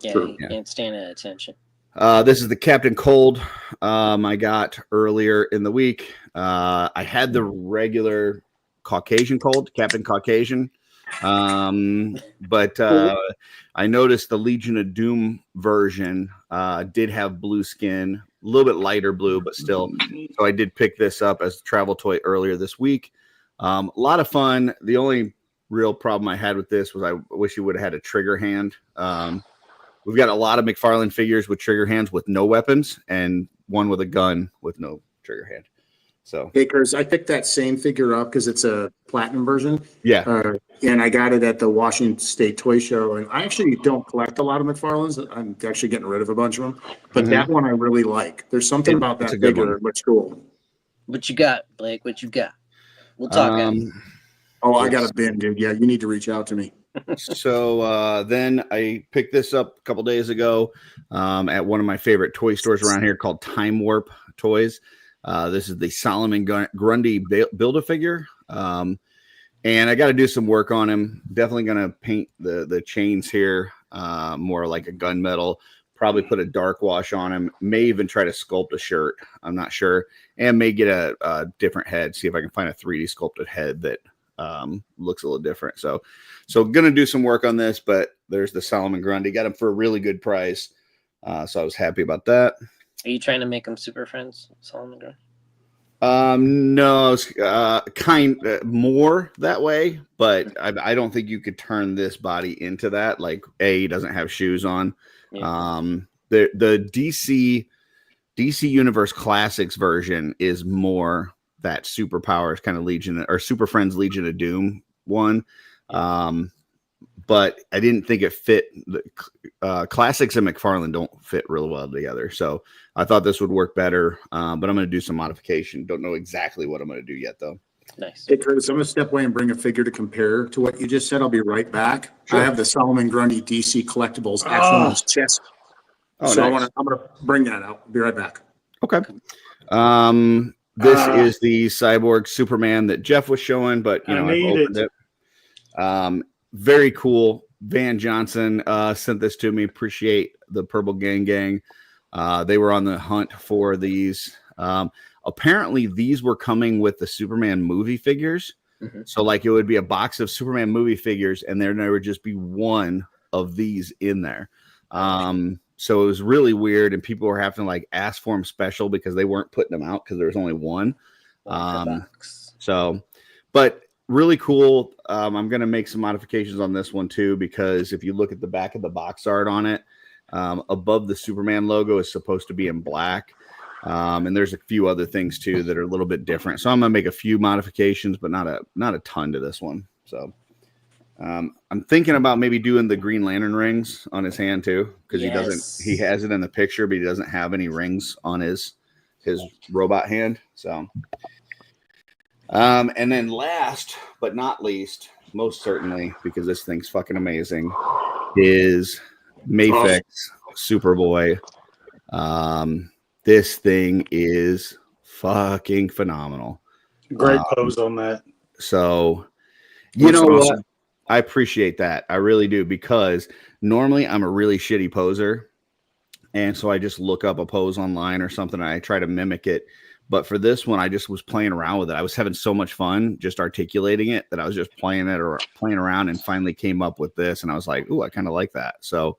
Yeah, True. you can't stand at attention. this is the Captain Cold I got earlier in the week. I had the regular Caucasian Cold, Captain Caucasian. But I noticed the Legion of Doom version did have blue skin, a little bit lighter blue, but still. So I did pick this up as a travel toy earlier this week. A lot of fun. The only real problem I had with this was I wish you would have had a trigger hand. We've got a lot of McFarlane figures with trigger hands with no weapons and one with a gun with no trigger hand. So Bakers, I picked that same figure up because it's a platinum version. yeah. And I got it at the Washington State Toy Show. And I actually don't collect a lot of McFarlane's. I'm actually getting rid of a bunch of them. But that one I really like. There's something about that It's a good figure one. that looks cool. What you got, Blake? What you got? We'll talk. Guys. Oh, I got a bin, dude. Yeah, you need to reach out to me. So then I picked this up a couple days ago at one of my favorite toy stores around here called Time Warp Toys. This is the Solomon Grundy Build-A-Figure. And I got to do some work on him. Definitely going to paint the chains here more like a gunmetal. Probably put a dark wash on him. May even try to sculpt a shirt. I'm not sure. And may get a different head. See if I can find a 3D sculpted head that looks a little different. So going to do some work on this. But there's the Solomon Grundy. Got him for a really good price. So I was happy about that. Are you trying to make them super friends, Solomon Grundy? No, more that way, but I don't think you could turn this body into that. Like he doesn't have shoes on. Yeah. the DC Universe Classics version is more that superpowers kind of Legion or Super Friends Legion of Doom one. But I didn't think it fit. The Classics and McFarlane don't fit real well together. So I thought this would work better. But I'm going to do some modification. Don't know exactly what I'm going to do yet, though. Nice. Hey, Curtis, I'm going to step away and bring a figure to compare to what you just said. I'll be right back. Sure. I have the Solomon Grundy DC Collectibles actually on his chest. So nice. I'm going to bring that out. I'll be right back. Okay. This is the Cyborg Superman that Jeff was showing, but you know, I've opened it. Very cool. Van Johnson sent this to me. Appreciate the Purple Gang. They were on the hunt for these. Apparently, these were coming with the Superman movie figures. Mm-hmm. So, like, it would be a box of Superman movie figures, and there would just be one of these in there. So it was really weird, and people were having to like ask for them special because they weren't putting them out because there was only one. But really cool. I'm going to make some modifications on this one too, because if you look at the back of the box art on it, above the Superman logo is supposed to be in black. And there's a few other things too that are a little bit different. So I'm going to make a few modifications, but not a ton to this one. So I'm thinking about maybe doing the Green Lantern rings on his hand too, because he has it in the picture, but he doesn't have any rings on his robot hand. So, and then last but not least, most certainly, because this thing's fucking amazing, is Mafex Superboy. This thing is fucking phenomenal. Great pose on that. So, you know what? I appreciate that. I really do, because normally I'm a really shitty poser. And so I just look up a pose online or something and I try to mimic it. But for this one, I just was playing around with it. I was having so much fun just articulating it that I was just playing around and finally came up with this. And I was like, ooh, I kind of like that. So,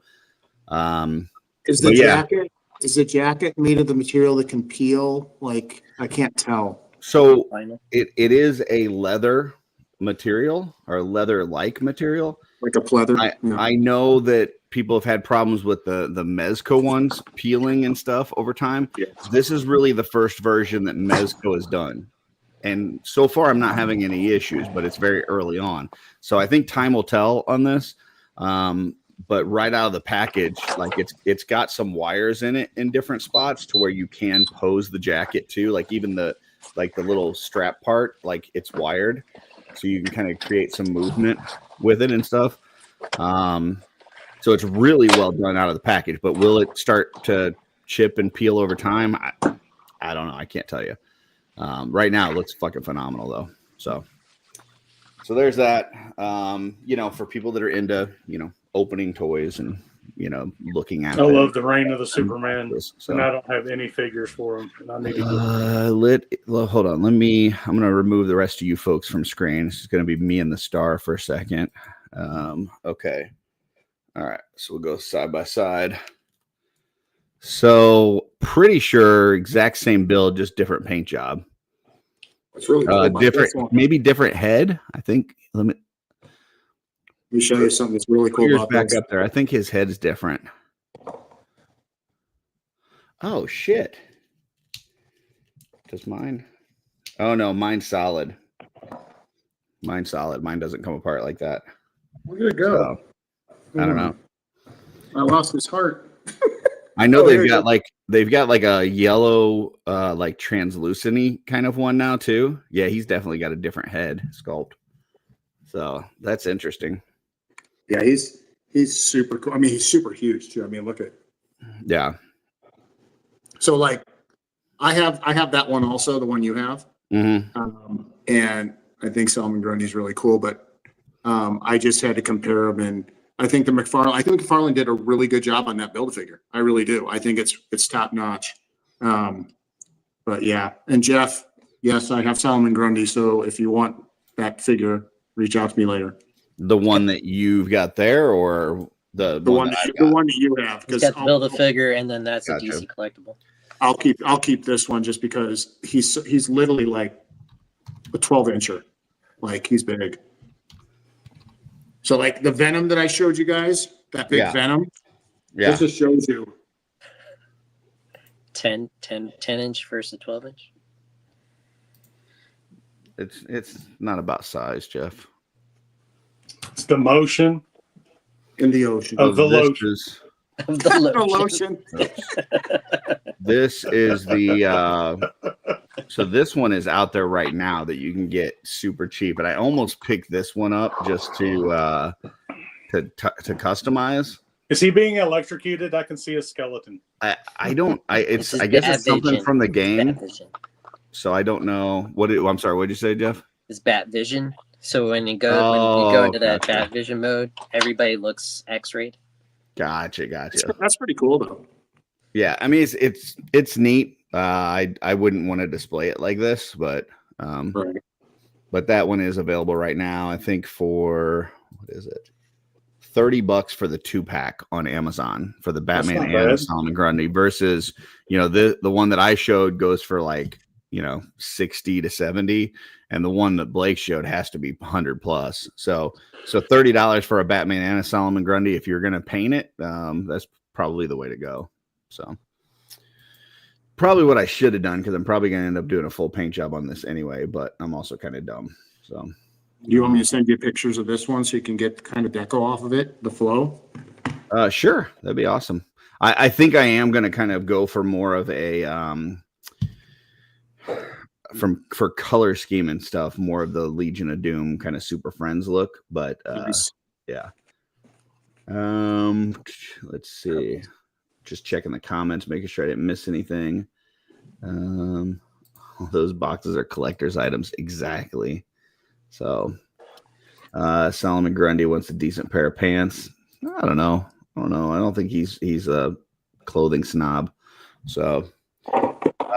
is the jacket made of the material that can peel? Like, I can't tell. So it is a leather material or leather-like material, like a pleather. I know that people have had problems with the Mezco ones peeling and stuff over time. Yes. This is really the first version that Mezco has done, and so far I'm not having any issues, but it's very early on, so I think time will tell on this. But right out of the package, like it's got some wires in it in different spots to where you can pose the jacket too, like even the little strap part, like it's wired. So you can kind of create some movement with it and stuff. So it's really well done out of the package, but will it start to chip and peel over time? I don't know. I can't tell you. Right now it looks fucking phenomenal though. So there's that. For people that are into, opening toys and, looking at I love the Reign of the Superman, and I don't have any figures for them. And I need to hold on. I'm going to remove the rest of you folks from screen. This is going to be me and the star for a second. Okay. All right. So we'll go side by side. So pretty sure exact same build, just different paint job. It's really cool. Maybe different head. I think. Let me show you something that's really cool about back up there. I think his head is different. Oh shit! Does mine? Oh no, mine's solid. Mine's solid. Mine doesn't come apart like that. Where did it go? So, I don't know. I lost his heart. I know they've got like a yellow, like translucent-y kind of one now too. Yeah, he's definitely got a different head sculpt. So that's interesting. Yeah, he's super cool. I mean, he's super huge too. I mean, look at. Yeah. So like, I have that one also, the one you have, and I think Solomon Grundy is really cool. But I just had to compare them, and I think McFarlane did a really good job on that Build-A-Figure. I really do. I think it's top notch. But yeah, and Jeff, yes, I have Solomon Grundy. So if you want that figure, reach out to me later. The one that you've got there, or the one that you have? Because Build-A-Figure, and then that's a DC collectible. I'll keep this one just because he's literally like a 12-incher, like he's big. So like the Venom that I showed you guys, that big Venom, this just shows you 10 inch versus 12 inch. It's not about size, Jeff. It's the motion In the ocean. of the This lotion. is Of the The lotion. lotion. this is the so this one is out there right now that you can get super cheap, and I almost picked this one up just to customize. Is he being electrocuted? I can see a skeleton. I This is guess bad it's something vision. from the Bad game, vision. so I don't know I'm sorry, what did you say, Jeff? It's bat vision. So when you go into that gotcha. bat vision mode, everybody looks X-rayed. Gotcha. That's pretty cool though. Yeah, I mean it's neat. I wouldn't want to display it like this, but Right. but that one is available right now. I think for what is it? $30 for the 2-pack on Amazon for the Batman not and bad. Solomon Grundy versus, the one that I showed goes for like, 60 to 70, and the one that Blake showed has to be 100 plus. So $30 for a Batman and a Solomon Grundy. If you're going to paint it, that's probably the way to go. So probably what I should have done, because I'm probably going to end up doing a full paint job on this anyway, but I'm also kind of dumb. So Do you want me to send you pictures of this one so you can get kind of deco off of it, the flow? sure, that'd be awesome. I think I am going to kind of go for more of a for color scheme and stuff, more of the Legion of Doom kind of Super Friends look. But Nice. yeah. Let's see. Just checking the comments, making sure I didn't miss anything. All those boxes are collector's items, exactly. So, Solomon Grundy wants a decent pair of pants. I don't know. I don't think he's a clothing snob. So,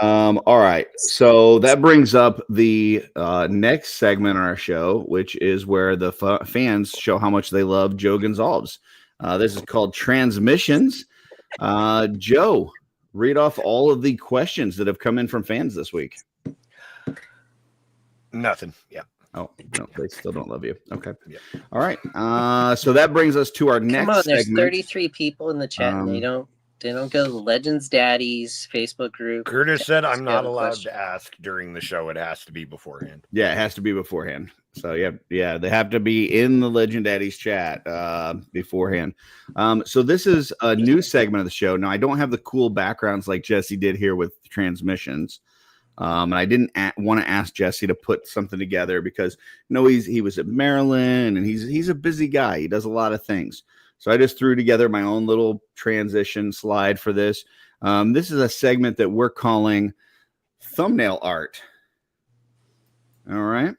all right. So that brings up the next segment on our show, which is where the fans show how much they love Joe Gonzalez. This is called Transmissions. Joe, read off all of the questions that have come in from fans this week. Nothing. Yeah. Oh, no, they still don't love you. Okay. Yeah. All right. So that brings us to our next Come on, there's segment. 33 people in the chat, and they don't go to the Legends Daddies Facebook group. Curtis said I'm not have a allowed question. to ask during the show. It has to be beforehand. Yeah, it has to be beforehand. So yeah, they have to be in the Legend Daddies chat beforehand. So this is a new segment of the show. Now I don't have the cool backgrounds like Jesse did here with Transmissions. And I didn't want to ask Jesse to put something together because he was at Maryland and he's a busy guy. He does a lot of things. So I just threw together my own little transition slide for this. This is a segment that we're calling thumbnail art. All right.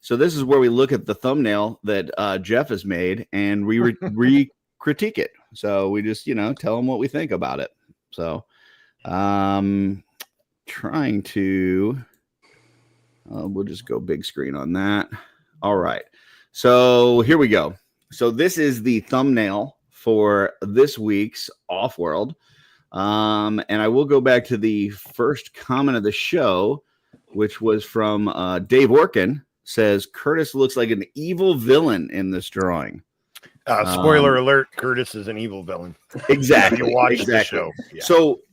So this is where we look at the thumbnail that Jeff has made and we critique it. So we just, tell him what we think about it. So, trying to we'll just go big screen on that. All right, so here we go. So this is the thumbnail for this week's OffWorld, and I will go back to the first comment of the show, which was from Dave Orkin. Says Curtis looks like an evil villain in this drawing. Spoiler alert: Curtis is an evil villain. Exactly. You watch the show. Yeah.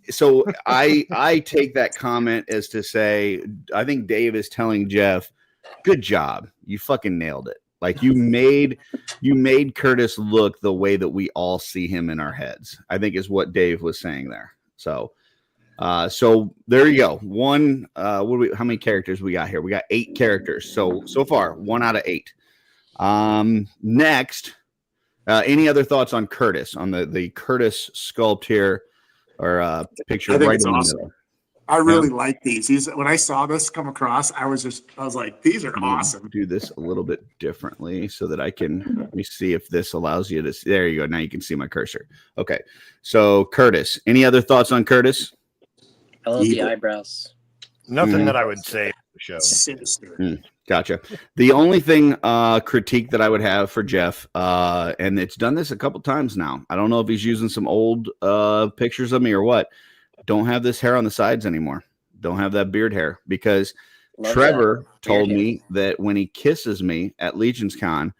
So I take that comment as to say, I think Dave is telling Jeff, good job. You fucking nailed it. Like you made Curtis look the way that we all see him in our heads, I think is what Dave was saying there. So there you go. One, how many characters we got here? We got 8 characters. So far, 1 out of 8. Next, any other thoughts on Curtis, on the Curtis sculpt here or picture? I think right it's in the awesome. middle? I really like these. When I saw this come across, I was like, these are awesome. Do this a little bit differently so that let me see if this allows you to see. There you go. Now you can see my cursor. Okay. So Curtis, any other thoughts on Curtis? I love the eyebrows. Nothing that I would say. The show. Sinister. Gotcha. The only thing critique that I would have for Jeff, and it's done this a couple times now. I don't know if he's using some old pictures of me or what. Don't have this hair on the sides anymore. Don't have that beard hair because Love Trevor that. told Beard me that when he kisses me at Legion's Con,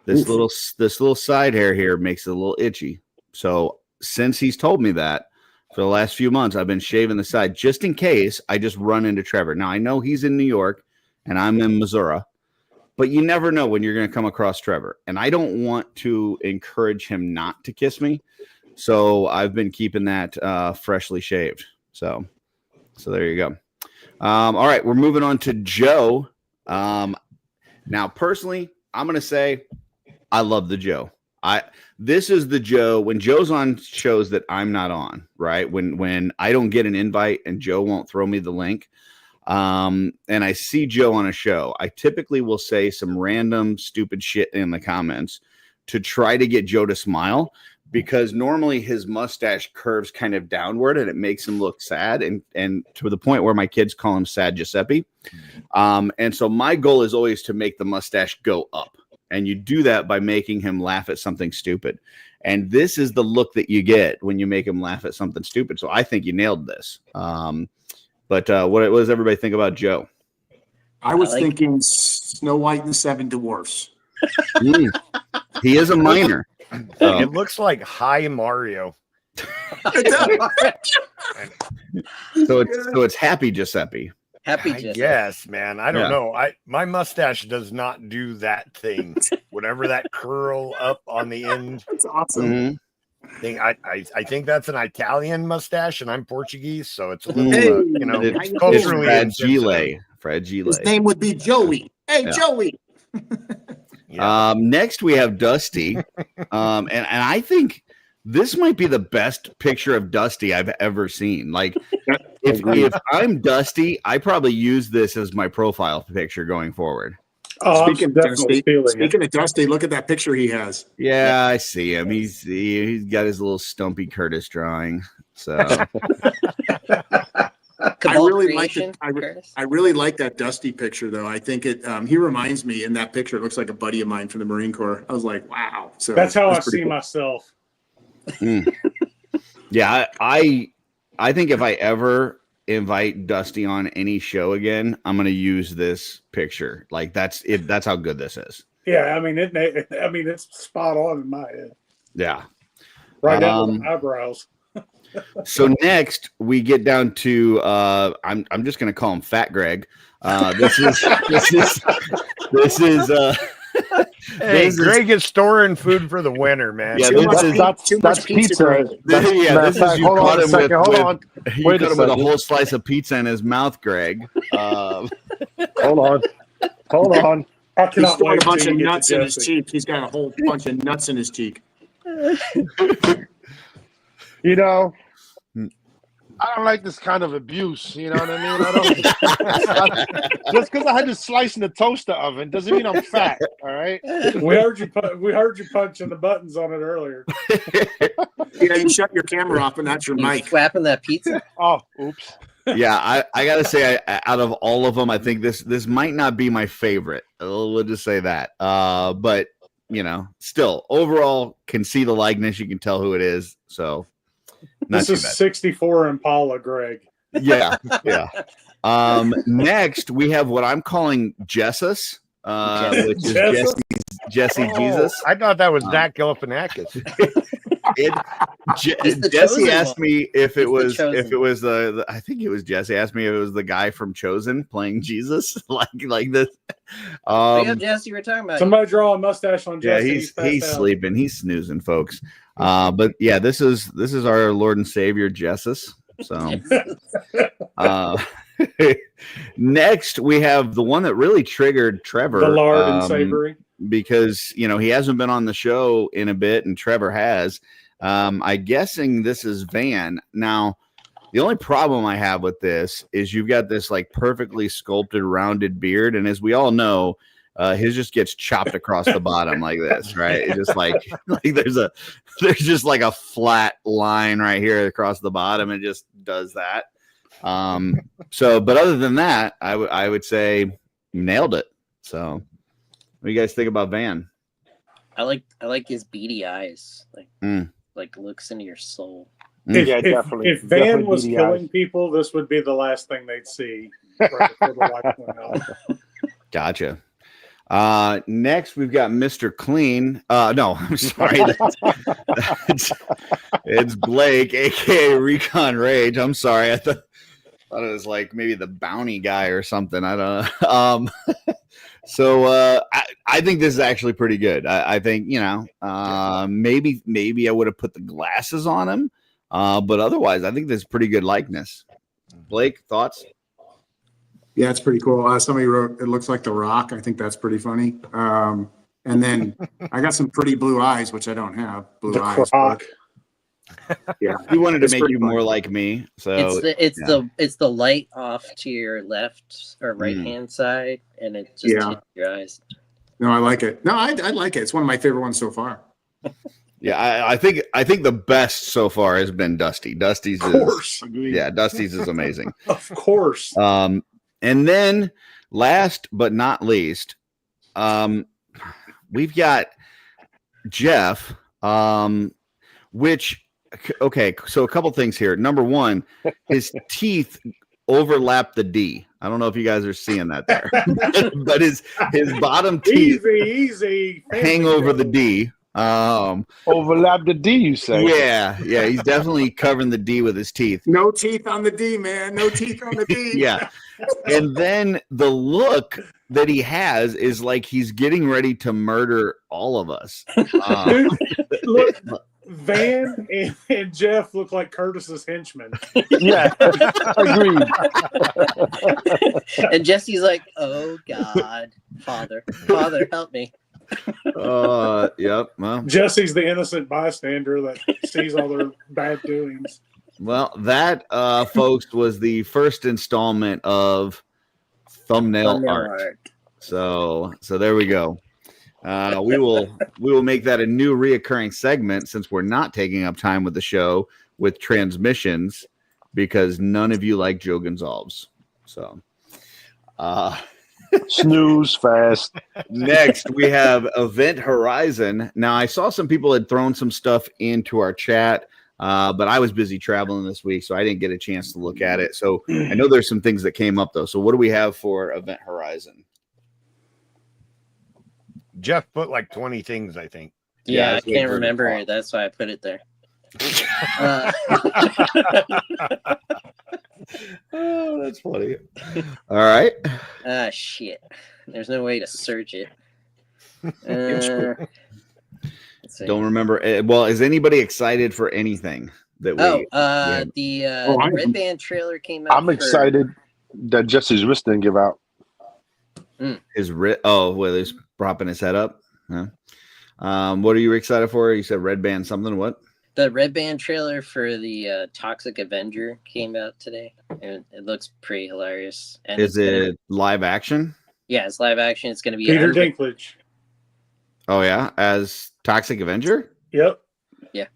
this little side hair here makes it a little itchy. So since he's told me that, For the last few months, I've been shaving the side just in case I just run into Trevor. Now, I know he's in New York and I'm in Missouri, but you never know when you're going to come across Trevor. And I don't want to encourage him not to kiss me. So I've been keeping that freshly shaved. So there you go. All right, we're moving on to Joe. Now, personally, I'm going to say I love the Joe. This is the Joe when Joe's on shows that I'm not on, right? When I don't get an invite and Joe won't throw me the link, and I see Joe on a show, I typically will say some random stupid shit in the comments to try to get Joe to smile, because normally his mustache curves kind of downward and it makes him look sad, and to the point where my kids call him Sad Giuseppe. And so my goal is always to make the mustache go up. And you do that by making him laugh at something stupid. And this is the look that you get when you make him laugh at something stupid. So I think you nailed this. But what does everybody think about Joe? I was thinking Snow White and the Seven Dwarfs. He is a minor. It looks like Hi Mario. So it's Happy Giuseppe. Happy Giuseppe. Yes, man. I don't know. My mustache does not do that thing. Whatever that curl up on the end. That's awesome. Thing. I think that's an Italian mustache, and I'm Portuguese, so it's a little It's culturally Fred Gile. His name would be Joey. Hey, Joey. Next we have Dusty. And I think this might be the best picture of Dusty I've ever seen. Like, if I'm Dusty, I probably use this as my profile picture going forward. Oh, speaking of Dusty, look at that picture he has. Yeah, I see him. He's got his little Stumpy Curtis drawing. So I really like it. I really like that Dusty picture, though. I think it. He reminds me in that picture. It looks like a buddy of mine from the Marine Corps. I was like, wow. So that's how I see myself. Yeah, I think if I ever invite Dusty on any show again, I'm going to use this picture. Like that's it. That's how good this is. Yeah, I mean it's spot on in my head. Yeah, right down to the eyebrows. So next we get down to I'm just going to call him Fat Greg. This is Hey, Greg is storing food for the winter, man. Yeah, that's pizza. This is you caught him with a second. whole slice of pizza in his mouth, Greg. Hold on. I He's cannot storing wait a bunch till of you get nuts to in his Jesse. cheek. He's got a whole bunch of nuts in his cheek. You know, I don't like this kind of abuse. You know what I mean? Just because I had to slice in the toaster oven doesn't mean I'm fat. All right. We heard you punching the buttons on it earlier. Yeah, you shut your camera off, and that's your You mic. slapping that pizza? Oh, oops. Yeah, I gotta say, out of all of them, I think this might not be my favorite. We'll just say that. But still, overall, can see the likeness. You can tell who it is. So, not This is 64 Impala, Greg. yeah. Next, we have what I'm calling Jesus, which is Jesse Jesus. I thought that was Zach Galifianakis. Jesse asked me if it was the I think it was Jesse asked me if it was the guy from Chosen playing Jesus, like this. Jesse, we're talking about. Somebody draw a mustache on Jesse. Yeah, he's sleeping, he's snoozing, folks. But yeah, this is our Lord and Savior Jesus. So next we have the one that really triggered Trevor, the lard and savory, because he hasn't been on the show in a bit, and Trevor has. I'm guessing this is Van. Now, the only problem I have with this is you've got this like perfectly sculpted, rounded beard, and as we all know, his just gets chopped across the bottom like this, right? It's just like there's just like a flat line right here across the bottom. It just does that. But other than that, I would say you nailed it. So, what do you guys think about Van? I like his beady eyes, like looks into your soul. Definitely. If Van was killing people, this would be the last thing they'd see. Right before the lights went out. Gotcha. Next we've got Mr. Clean. No, I'm sorry. It's Blake, aka Recon Rage. I'm sorry. I thought it was like maybe the bounty guy or something. I don't know. So I think this is actually pretty good. I think, maybe I would have put the glasses on him. But otherwise, I think this is pretty good likeness. Blake, thoughts? Yeah, it's pretty cool. Somebody wrote, it looks like The Rock. I think that's pretty funny. And then I got some pretty blue eyes, which I don't have. Blue eyes. Croc. Yeah. He wanted to It's make pretty you funny. more like me. So It's the light off to your left or right hand side, and it just hits your eyes. No, I like it. No, I like it. It's one of my favorite ones so far. yeah, I think the best so far has been Dusty. Dusty's Of course. Dusty's is amazing. Of course. And then last but not least, we've got Jeff, which, okay, so a couple things here. Number one, his teeth overlap the D. I don't know if you guys are seeing that there, but his bottom teeth easy hang over the D. Overlap the D, you say? Yeah, he's definitely covering the D with his teeth. No teeth on the D, man. No teeth on the D. Yeah. And then the look that he has is like he's getting ready to murder all of us. Dude, look, Van and Jeff look like Curtis's henchmen. Yeah, agreed. And Jesse's like, "Oh God, Father, help me." Yep. Well, Jesse's the innocent bystander that sees all their bad doings. Well, that, folks, was the first installment of thumbnail art. So there we go. We will make that a new reoccurring segment since we're not taking up time with the show with transmissions because none of you like Joe Gonzalez. So, snooze fast. Next, we have Event Horizon. Now, I saw some people had thrown some stuff into our chat. But I was busy traveling this week, so I didn't get a chance to look at it. So I know there's some things that came up, though. So what do we have for Event Horizon? Jeff put like 20 things, I think. Yeah, I can't remember it. That's why I put it there. Oh, that's funny. All right. Shit. There's no way to search it. Don't remember. Well, is anybody excited for anything that we? The Red Band trailer came out. I'm excited that Jesse's wrist didn't give out. His wrist? Oh, well, he's propping his head up. Huh? What are you excited for? You said Red Band something. What? The Red Band trailer for the Toxic Avenger came out today. It looks pretty hilarious. And is it live action? Yeah, it's live action. It's going to be Peter Dinklage. Oh yeah, as Toxic Avenger. Yep. Yeah.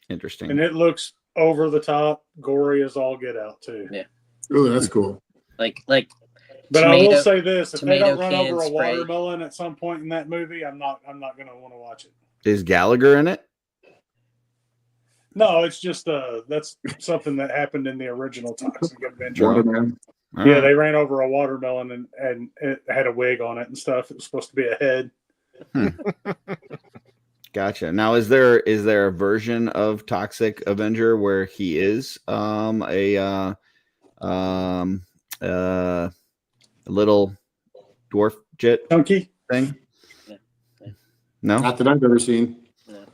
Interesting. And it looks over the top, gory as all get out too. Yeah. Oh, that's cool. Like. But I will say this: if they don't run can over a spray. watermelon at some point in that movie, I'm not going to want to watch it. Is Gallagher in it? No, it's just that's something that happened in the original Toxic Avenger. Watermelon. Yeah, they ran over a watermelon and it had a wig on it and stuff. It was supposed to be a head. Gotcha. Now, is there a version of Toxic Avenger where he is a little dwarf jet chunky thing? Yeah. No, Not that I've ever seen. No.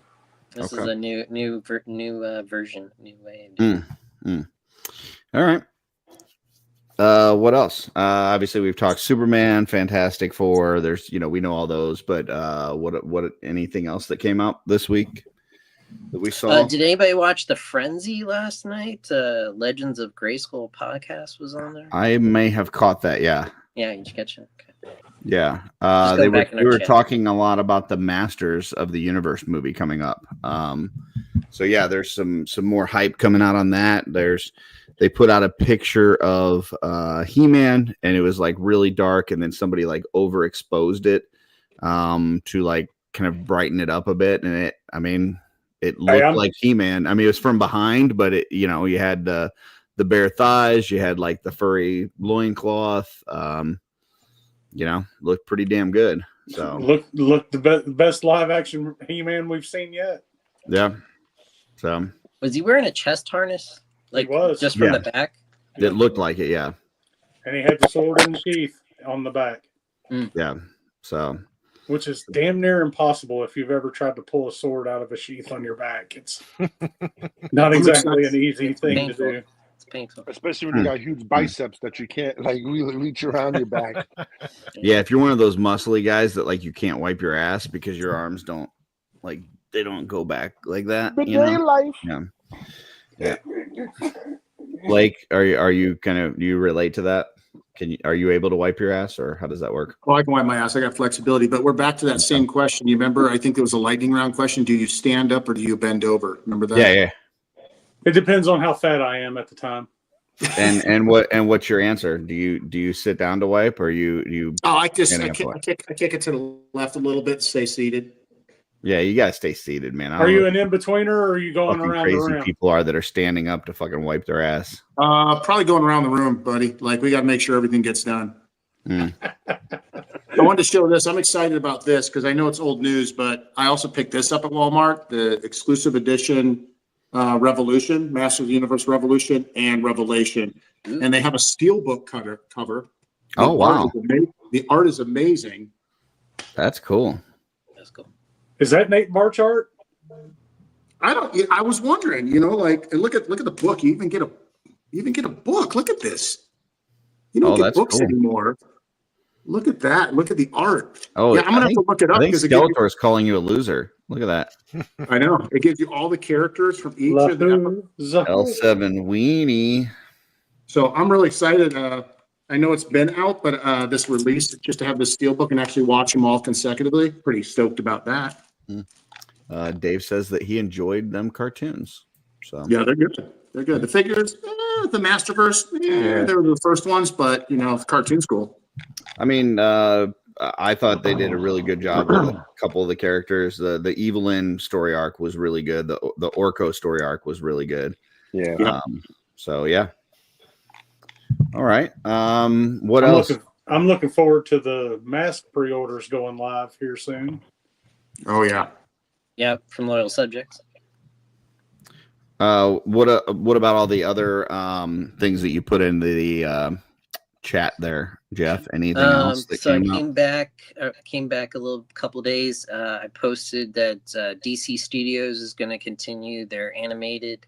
This Okay. is a new version, new way. All right. What else? Obviously we've talked Superman, Fantastic Four. There's, we know all those, but what anything else that came out this week that we saw? Did anybody watch the Frenzy last night? Legends of Grayskull podcast was on there. I may have caught that. Yeah. Yeah, did you catch it? Okay. Yeah. Just go back in our we were chat. talking a lot about the Masters of the Universe movie coming up. So yeah, there's some more hype coming out on that. They put out a picture of He-Man and it was like really dark, and then somebody like overexposed it to like kind of brighten it up a bit, and it looked like He-Man. I mean, it was from behind, but it, you had the bare thighs, you had like the furry loincloth. looked pretty damn good. So Look the best live action He-Man we've seen yet. yeah. So Was he wearing a chest harness? Like was. just from Yeah. the back? it looked like it. Yeah. And he had the sword in the sheath on the back, Yeah. So which is damn near impossible if you've ever tried to pull a sword out of a sheath on your back. It's not exactly an easy thing painful. to do. It's painful. Especially when you got huge biceps that you can't like really reach around your back. yeah, if you're one of those muscly guys that like you can't wipe your ass because your arms don't like they don't go back like that. But life. Yeah. Yeah. Blake, are you kind of do you relate to that? Are you able to wipe your ass, or how does that work? Well, I can wipe my ass. I got flexibility, but we're back to that same question. You remember? I think there was a lightning round question. Do you stand up or do you bend over? Remember that? Yeah. It depends on how fat I am at the time. And what's your answer? Do you sit down to wipe, or you? Oh, I kick it to the left a little bit. Stay seated. Yeah, you gotta stay seated, man. Are you an in-betweener, or are you going around crazy the rim? People are that are standing up to fucking wipe their ass. Probably going around the room, buddy. Like we got to make sure everything gets done. Mm. I wanted to show this. I'm excited about this because I know it's old news, but I also picked this up at Walmart, the exclusive edition Revolution, Master of the Universe Revolution, and Revelation. And they have a steelbook cover. Oh, wow. The art is amazing. That's cool. That's cool. Is that Nate Barchart? I was wondering, like, and look at the book. You even get a book. Look at this. You don't get books anymore. Look at that. Look at the art. Oh, yeah, I'm gonna have to look it up. I think Skeletor is calling you a loser. Look at that. I know. It gives you all the characters from each of the L7 weenie. So I'm really excited. I know it's been out, but this release, just to have this steelbook and actually watch them all consecutively, pretty stoked about that. Dave says that he enjoyed them cartoons. So yeah, they're good. They're good. The figures, the Masterverse, they were the first ones, but the cartoon's cool. I mean, I thought they did a really good job with a couple of the characters. The Evelyn story arc was really good. The Orko story arc was really good. Yeah. So yeah. All right. What else? I'm looking forward to the mask pre-orders going live here soon. Oh yeah. Yeah, from loyal subjects. What about all the other things that you put into the chat there, Jeff? Anything else that so came I came back a couple days. I posted that DC Studios is going to continue their animated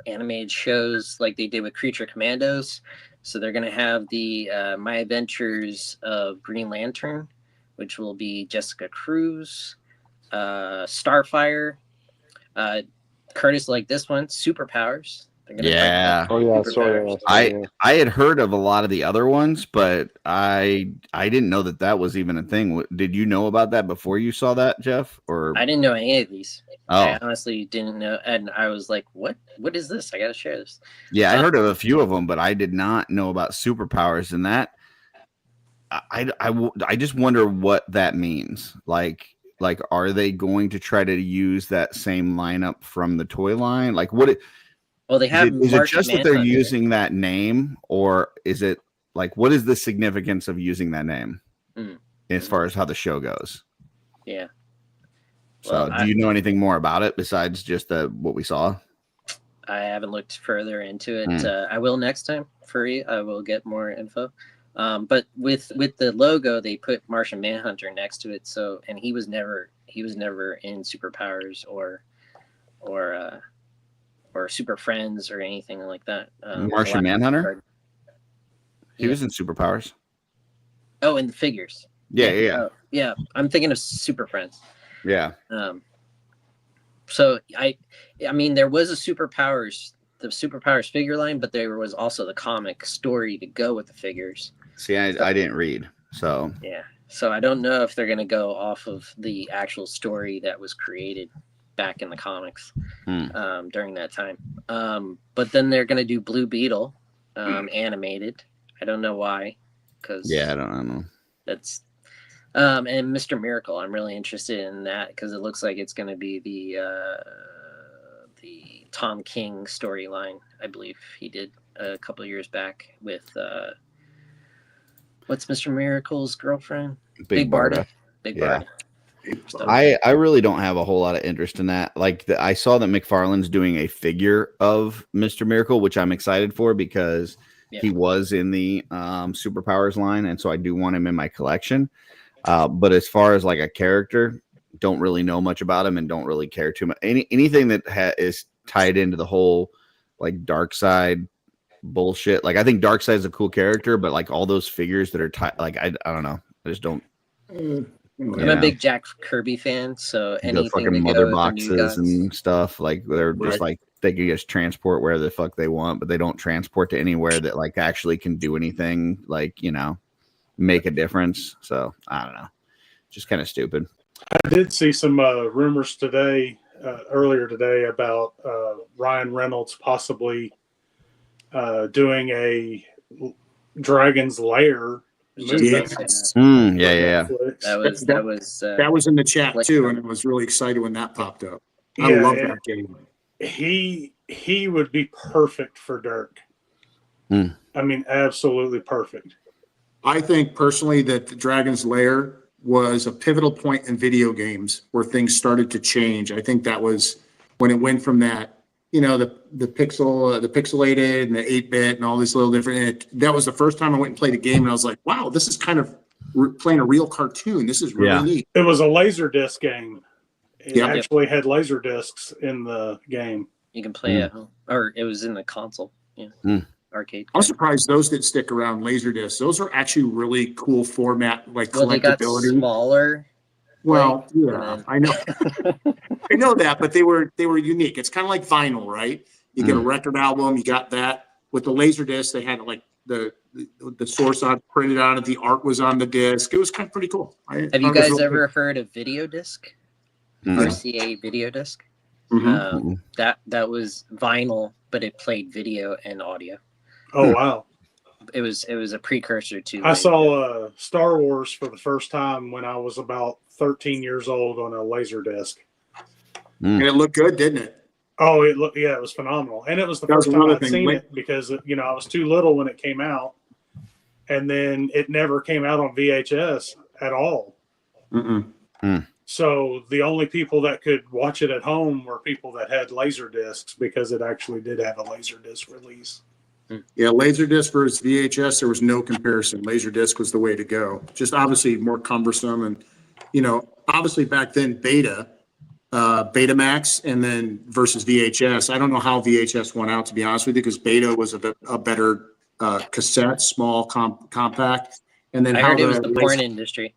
animated shows like they did with Creature Commandos. So they're going to have the My Adventures of Green Lantern, which will be Jessica Cruz, Starfire, Curtis, like this one, Superpowers. Yeah. Oh yeah, sorry. I had heard of a lot of the other ones, but I didn't know that was even a thing. Did you know about that before you saw that, Jeff? Or I didn't know any of these. Oh. I honestly didn't know, and I was like, "What is this? I got to share this." Yeah, I heard of a few of them, but I did not know about Superpowers, and that I just wonder what that means. Like, are they going to try to use that same lineup from the toy line? Like, well, they have. Is it just that they're using that name, or is it like what is the significance of using that name as far as how the show goes? Yeah. So, do you know anything more about it besides just what we saw? I haven't looked further into it. I will next time for you. I will get more info. But with the logo, they put Martian Manhunter next to it. So, and he was never in Superpowers or Super Friends or anything like that. Martian Manhunter. He was in Superpowers. Oh, in the figures. Yeah. Yeah. I'm thinking of Super Friends. Yeah. So I mean, there was the Superpowers figure line, but there was also the comic story to go with the figures. See, I didn't read, so yeah. So I don't know if they're going to go off of the actual story that was created back in the comics during that time. But then they're going to do Blue Beetle animated. I don't know why, because I don't know. That's and Mr. Miracle. I'm really interested in that because it looks like it's going to be the Tom King storyline. I believe he did a couple of years back with what's Mr. Miracle's girlfriend? Big Barda. Big Yeah. Barda. I really don't have a whole lot of interest in that. Like I saw that McFarlane's doing a figure of Mr. Miracle, which I'm excited for because he was in the Superpowers line, and so I do want him in my collection. But as far as like a character, don't really know much about him and don't really care too much. Anything that is tied into the whole like dark side bullshit. Like I think Darkseid is a cool character, but like all those figures that are like I don't know. I just don't. I'm a big Jack Kirby fan, so anything the fucking to mother go with the new boxes gods. and stuff, like they're just like they can just transport where the fuck they want, but they don't transport to anywhere that like actually can do anything, like, you know, make a difference. So I don't know, just kind of stupid. I did see some rumors today, earlier today, about Ryan Reynolds possibly doing a Dragon's Lair movie. Yeah. That was in the chat too, and I was really excited when that popped up. I love that game. He would be perfect for Dirk. I mean, absolutely perfect. I think personally that the Dragon's Lair was a pivotal point in video games where things started to change. I think that was when it went from that, you know, the pixelated and the 8-bit and all these little different. That was the first time I went and played a game, and I was like, wow, this is kind of playing a real cartoon. This is really neat. It was a Laserdisc game. It actually had laser discs in the game. You can play at home, or it was in the console. Yeah. Arcade. I'm surprised those didn't stick around. Laserdiscs. Those are actually really cool format, like collectability. They got smaller. Well, yeah, I know. I know that, but they were unique. It's kind of like vinyl, right? You get a record album, you got that. With the Laserdisc, they had like the source on printed on it. The art was on the disc. It was kind of pretty cool. Have you guys ever heard of video disc? RCA video disc? That was vinyl, but it played video and audio. Oh wow! It was a precursor to. I saw Star Wars for the first time when I was about 13 years old on a Laserdisc. And it looked good, didn't it? Oh, it was phenomenal, and it was the first time I'd seen it because I was too little when it came out, and then it never came out on VHS at all. So the only people that could watch it at home were people that had Laserdiscs, because it actually did have a Laserdisc release. Yeah, Laserdisc versus VHS, there was no comparison. Laserdisc was the way to go. Just obviously more cumbersome, and obviously back then Betamax, and then versus VHS. I don't know how VHS went out, to be honest with you, because Beta was a better cassette, small, compact. And then I heard it was the porn industry.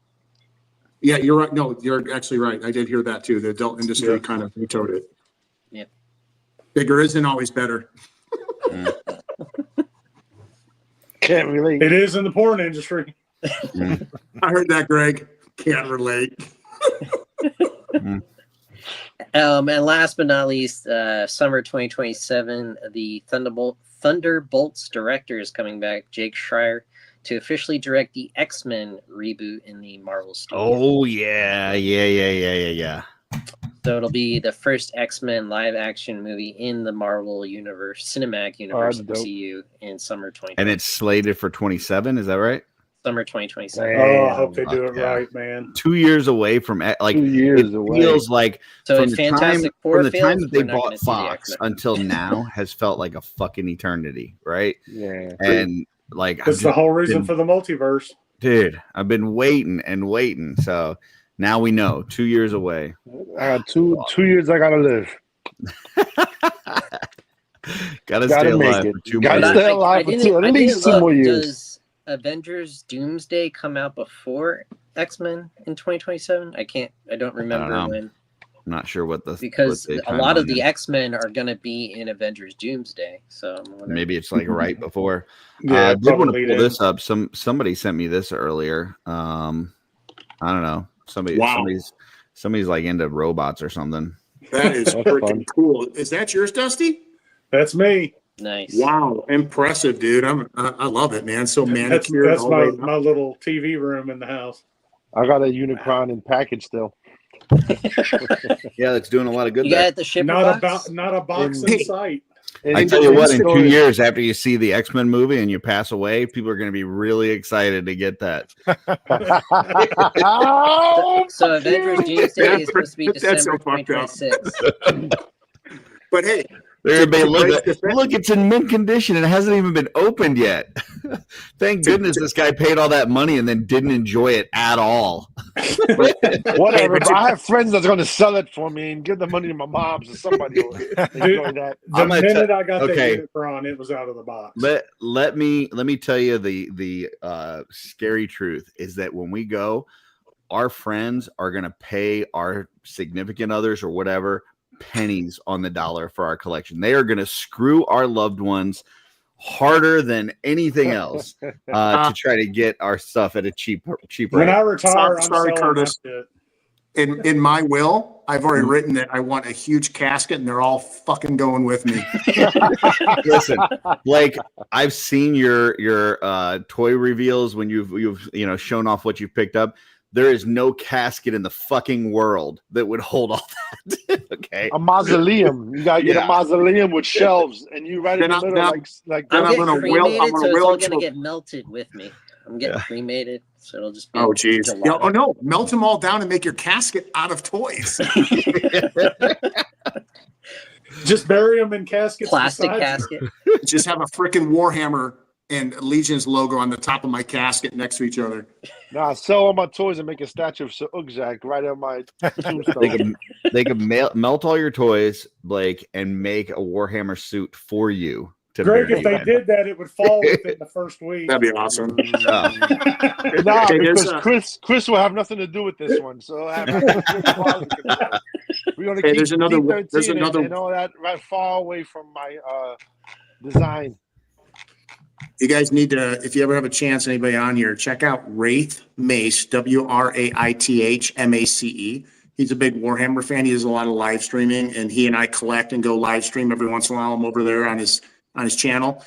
Yeah, you're right. No, you're actually right. I did hear that too. The adult industry kind of vetoed it. Yeah. Bigger isn't always better. Can't relate. It is in the porn industry. I heard that, Greg. Can't relate. And last but not least, summer 2027, the Thunderbolts director is coming back, Jake Schreier, to officially direct the X-Men reboot in the Marvel studio. Oh yeah. So it'll be the first X-Men live-action movie in the Marvel universe, cinematic universe, MCU, in summer 2020. And it's slated for 27. Is that right? Summer 2027. Oh, I hope they do it right, man. 2 years away from like 2 years away. Feels like so from in the Fantastic time, Four from the time that they we're not bought Fox until now has felt like a fucking eternity, right? Yeah. And like that's the whole reason for the multiverse. Dude, I've been waiting and waiting. So now we know 2 years away. I got two years I gotta live. Gotta stay alive for 2 more Gotta years. stay alive for at least 2 more years. Does Avengers Doomsday come out before X-Men in 2027? I don't remember when. I'm not sure what because a lot of the X-Men are going to be in Avengers Doomsday, so maybe it's like right before. Yeah, I did want to pull this up. Somebody sent me this earlier. I don't know. Somebody's like into robots or something. That is freaking cool. Is that yours, Dusty? That's me. Nice. Wow, impressive, dude. I love it, man. So manicured. That's my little TV room in the house. I got a Unicron in package still. Yeah, that's doing a lot of good. You got the shipper box? Not a box in sight. I tell you what, in 2 years after you see the X-Men movie and you pass away, people are going to be really excited to get that. So Avengers Doomsday is supposed to be That's so December fucked up. 2026. But hey, They're gonna be, brace the fit- look, it's in mint condition and it hasn't even been opened yet. Thank goodness this guy paid all that money and then didn't enjoy it at all. Whatever, but I have friends that's going to sell it for me and give the money to my mom so somebody will enjoy that. The minute I got that okay. unit on, it was out of the box. Let me tell you the scary truth is that when we go, our friends are gonna pay our significant others or whatever pennies on the dollar for our collection. They are gonna screw our loved ones harder than anything else to try to get our stuff at a cheap rate. When I retire, I'm Sorry, selling Curtis. that shit. In my will, I've already written that I want a huge casket, and they're all fucking going with me. Listen, Blake, I've seen your toy reveals when you've shown off what you've picked up. There is no casket in the fucking world that would hold all that. Okay, a mausoleum. You gotta get a mausoleum with shelves, and you right in the middle, like. I'm I'm getting gonna cremated, so it's will all it gonna to- get melted with me. I'm getting cremated, so it'll just be. Oh, geez. gelato. Oh, no. Melt them all down and make your casket out of toys. Just bury them in caskets. Plastic beside casket. Just have a freaking Warhammer and Legion's logo on the top of my casket next to each other. Nah, sell all my toys and make a statue of Sir Ugzak right on my tombstone. They can melt all your toys, Blake, and make a Warhammer suit for you. To Greg, bury if they in. did that, it would fall within the first week. That'd be awesome. Nah, Okay, because Chris will have nothing to do with this one. So we're gonna keep there's another- D13 there's another- and all that right far away from my design. You guys need to, if you ever have a chance, anybody on here, check out Wraith Mace, WRAITH MACE. He's a big Warhammer fan. He does a lot of live streaming, and he and I collect and go live stream every once in a while. I'm over there on his channel.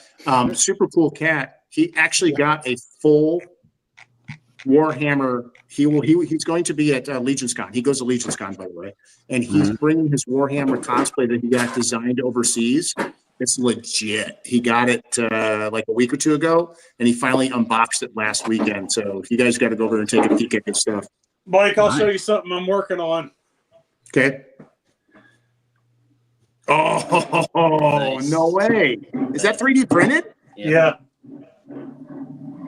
Super cool cat. He actually got a full Warhammer. He's going to be at Legion's Con. He goes to Legion's Con, by the way, and he's bringing his Warhammer cosplay that he got designed overseas. It's legit. He got it like a week or two ago, and he finally unboxed it last weekend. So you guys got to go over and take a peek at his stuff. Blake, I'll show you something I'm working on. Okay. Oh, Nice. no way. Is that 3D printed? Yeah.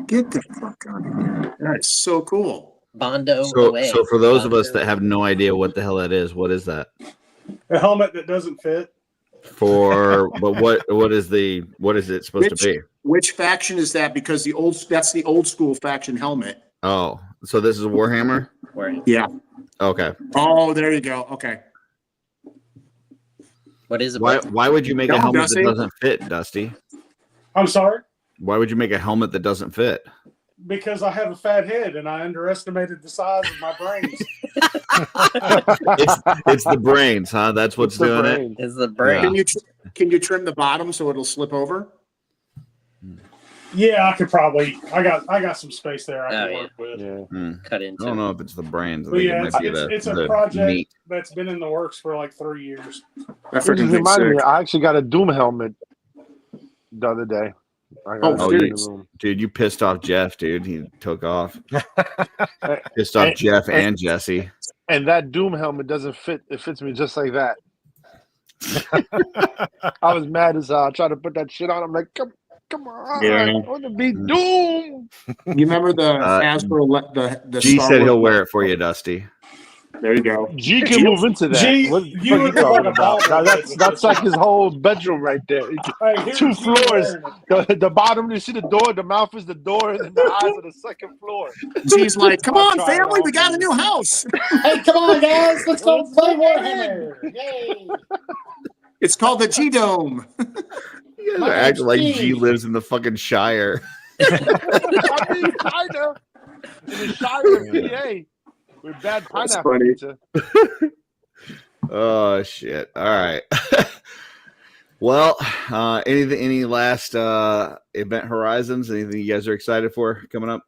Get the fuck out of here. That is so cool. Bondo So away. for those of us Bondo. that have no idea what the hell that is, what is that? A helmet that doesn't fit. But what is it supposed to be? Which faction is that? Because that's the old school faction helmet. Oh, so this is a Warhammer? Yeah. Okay. Oh, there you go. Okay. What is it? Why would you make No, a helmet Dusty. that doesn't fit, Dusty? I'm sorry? Why would you make a helmet that doesn't fit? Because I have a fat head and I underestimated the size of my brains. It's the brains, huh? That's what's doing it. Is the brain? Can you trim the bottom so it'll slip over? Yeah, I could probably. I got some space there I can Oh, work with. Yeah. Cut I into. don't know if it's the brains. I But think yeah, it might be it's a the project meat. that's been in the works for like 3 years. That It just freaking thing's reminded me, sick. I actually got a Doom helmet the other day. I got Oh, it in serious? the room. Dude, you pissed off Jeff, dude. He took off. Pissed off Jeff and Jesse. And that Doom helmet doesn't fit. It fits me just like that. I was mad as hell. I tried to put that shit on. I'm like, come on. Yeah. I want to be Doom. You remember the Hasbro the G Star said he'll Wars- wear it for you, Dusty. There you go. G can move into that. G, what the you fuck would you look talking like a about? bobblehead. That's like his whole bedroom right there. Hey, here's 2 G floors. wearing it. The bottom, you see the door. The mouth is the door, and then the eyes are the second floor. G's like, come I'll on, try it family, out we got for a you. new house. Hey, come on, guys. Let's go play Warhammer. Yay. It's called the G Dome. You guys are acting like G lives in the fucking Shire. I mean, kind of. In the Shire of PA. With bad That's pineapple funny. pizza. Oh shit! All right. Well, any last event horizons? Anything you guys are excited for coming up?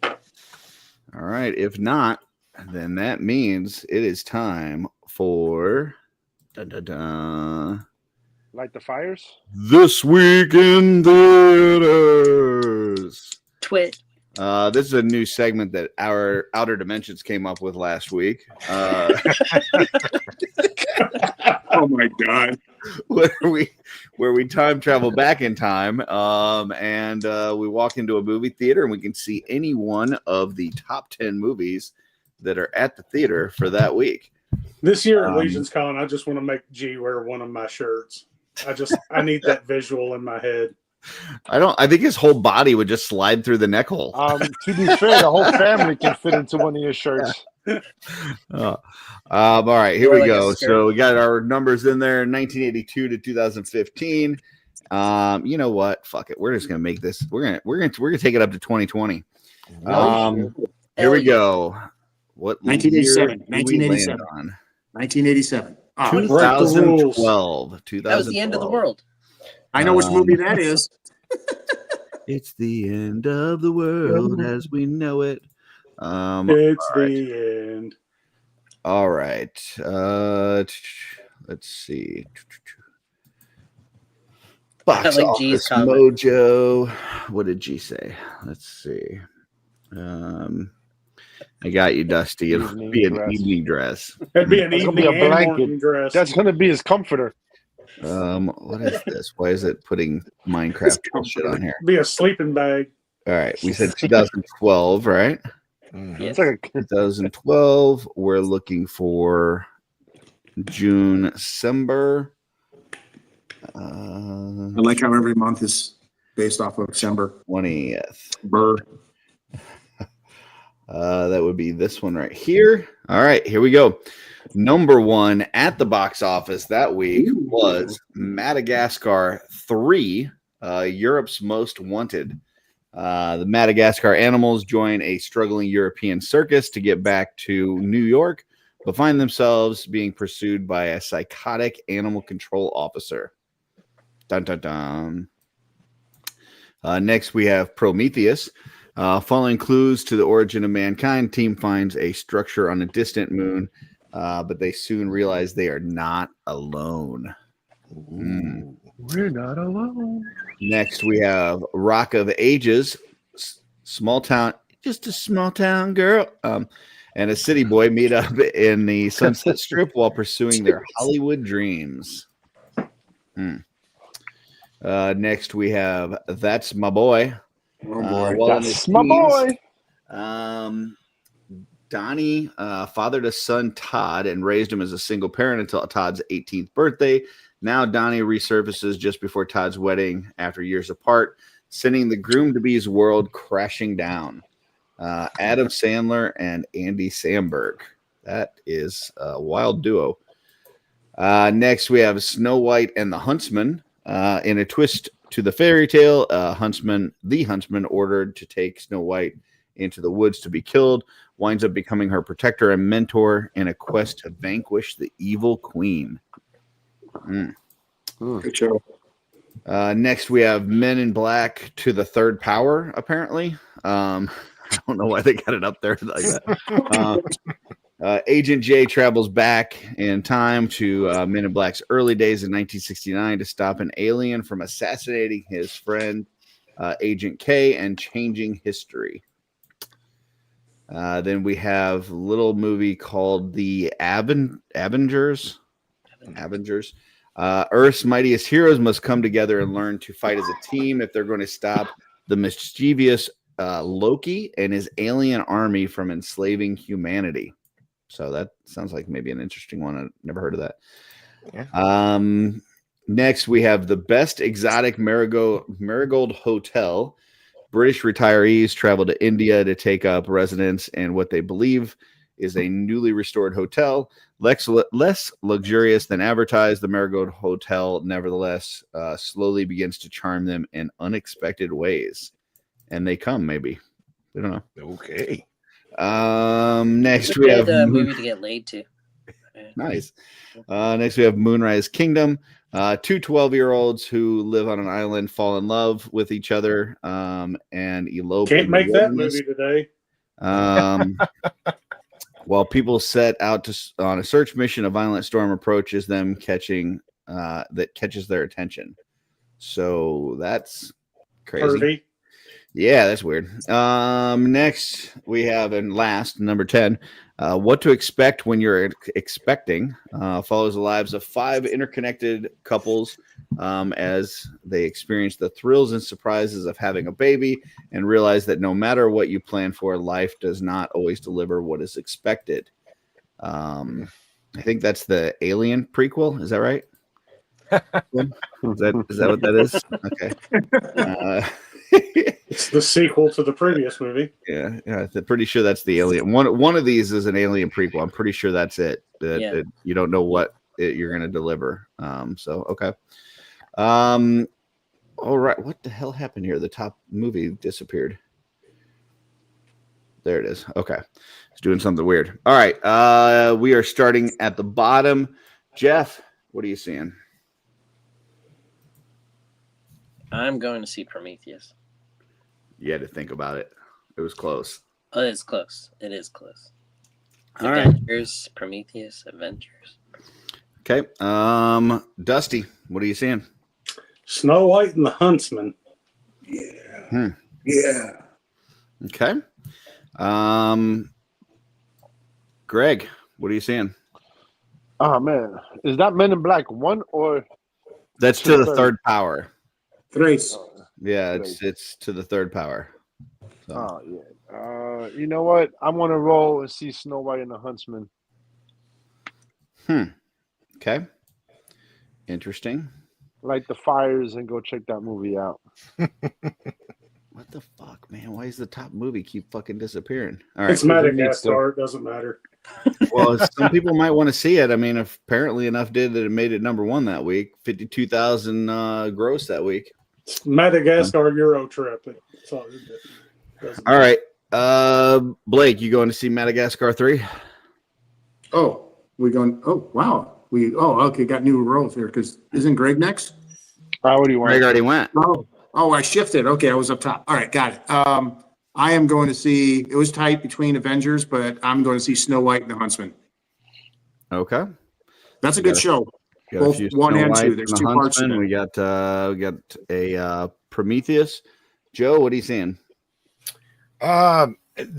All right. If not, then that means it is time for Light the fires. This week in theaters. Twit. This is a new segment that our Outer Dimensions came up with last week. Oh my God. where we time travel back in time, and we walk into a movie theater and we can see any one of the top 10 movies that are at the theater for that week. This year at Legion's Con, I just want to make G wear one of my shirts. I need that visual in my head. I think his whole body would just slide through the neck hole. To be fair, the whole family can fit into one of your shirts. All right, here Or we like a go. skirt. So we got our numbers in there, 1982 to 2015. You know what? Fuck it. We're just gonna make this. We're gonna take it up to 2020. Here we go. What 1987. year did we land 1987. on? 1987. Oh, 2012. That was the end of the world. I know which movie that is. It's the end of the world as we know it. It's all right. the end. All right. Let's see. Box like G's Office comment. Mojo. What did G say? Let's see. I got you, Dusty. It'll Evening be an dress. evening dress. That'd be an That's gonna evening be a and blanket. morning dress. That's going to be his comforter. What is this? Why is it putting Minecraft bullshit on here? be a sleeping bag. All right. We said 2012, right? Yes. It's like 2012. We're looking for June, December. I like how every month is based off of December. 20th. Burr. That would be this one right here. All right, here we go. Number one at the box office that week was Madagascar 3, Europe's Most Wanted. The Madagascar animals join a struggling European circus to get back to New York, but find themselves being pursued by a psychotic animal control officer. Dun, dun, dun. Next, we have Prometheus. Following clues to the origin of mankind, team finds a structure on a distant moon, but they soon realize they are not alone. we're not alone. Next, we have Rock of Ages, small town, just a small town girl, and a city boy meet up in the Sunset Strip while pursuing their Hollywood dreams. Next, we have That's My Boy. Oh boy. While in his That's my teens, boy. Donnie fathered a son, Todd, and raised him as a single parent until Todd's 18th birthday. Now Donnie resurfaces just before Todd's wedding after years apart, sending the groom-to-be's world crashing down. Adam Sandler and Andy Samberg. That is a wild duo. Next, we have Snow White and the Huntsman. In a twist to the fairy tale, the huntsman ordered to take Snow White into the woods to be killed, winds up becoming her protector and mentor in a quest to vanquish the evil queen. Good show. Next, we have Men in Black to the Third Power, apparently. I don't know why they got it up there like that. Agent J travels back in time to Men in Black's early days in 1969 to stop an alien from assassinating his friend, Agent K, and changing history. Then we have a little movie called The Avengers. Earth's mightiest heroes must come together and learn to fight as a team if they're going to stop the mischievous Loki and his alien army from enslaving humanity. So that sounds like maybe an interesting one. I've never heard of that. Yeah. Next, we have The Best Exotic Marigold Hotel. British retirees travel to India to take up residence in what they believe is a newly restored hotel. Less luxurious than advertised, the Marigold Hotel, nevertheless, slowly begins to charm them in unexpected ways. And they come, maybe. We don't know. Okay. Next, It's a we have good movie to get laid to. Nice. Next, we have Moonrise Kingdom. Two 12-year-olds who live on an island fall in love with each other and elope. Can't make that movie today. While people set out on a search mission, a violent storm approaches them, catching that catches their attention. So that's crazy. Pervy. Yeah, that's weird. Next we have, and last, number 10, what to expect when you're expecting, follows the lives of 5 interconnected couples as they experience the thrills and surprises of having a baby and realize that no matter what you plan for, life does not always deliver what is expected. I think that's the Alien prequel. Is that right? Is that what that is? Okay. It's the sequel to the previous movie. Yeah, I'm pretty sure that's the Alien. One of these is an Alien prequel. I'm pretty sure that's it. That you don't know what you're going to deliver. So okay. All right. What the hell happened here? The top movie disappeared. There it is. Okay, it's doing something weird. All right. We are starting at the bottom. Jeff, what are you seeing? I'm going to see Prometheus. You had to think about it. It was close. Oh, it's close. It is close. All right. Avengers, Prometheus, Avengers. Okay. Dusty, what are you seeing? Snow White and the Huntsman. Yeah. Yeah. Okay. Greg, what are you seeing? Oh man, is that Men in Black 1 or? That's to the third power. Thrace. Yeah, it's to the third power. So. Oh yeah. You know what? I want to roll and see Snow White and the Huntsman. Okay. Interesting. Light the fires and go check that movie out. What the fuck, man? Why does the top movie keep fucking disappearing? All right. It's Madagascar. It doesn't matter. Well, some people might want to see it. I mean, apparently enough did that it made it number 1 that week. 52,000 gross that week. Madagascar Euro trip. All right. Blake, you going to see Madagascar 3? Oh, we going? Oh, wow. Okay. Got new roles here because isn't Greg next? I already went. Greg already went. Oh, I shifted. Okay, I was up top. All right, got it. I am going to see. It was tight between Avengers, but I'm going to see Snow White and the Huntsman. Okay, that's a good show. Both 1 and 2. There's 2 parts. We got a Prometheus. Joe, what are you seeing? The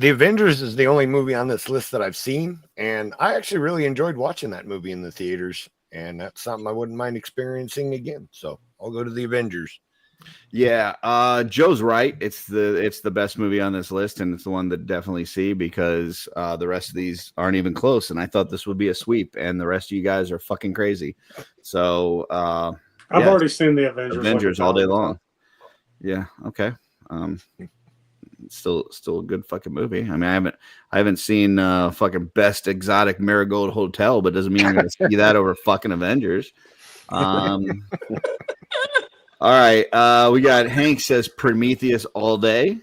Avengers is the only movie on this list that I've seen, and I actually really enjoyed watching that movie in the theaters, and that's something I wouldn't mind experiencing again. So I'll go to the Avengers. Yeah, Joe's right. It's the best movie on this list, and it's the one that definitely see because the rest of these aren't even close. And I thought this would be a sweep, and the rest of you guys are fucking crazy. So I've already seen the Avengers. Avengers all day long. Yeah. Okay. Still a good fucking movie. I mean, I haven't seen fucking Best Exotic Marigold Hotel, but doesn't mean I'm going to see that over fucking Avengers. All right, we got Hank says Prometheus all day.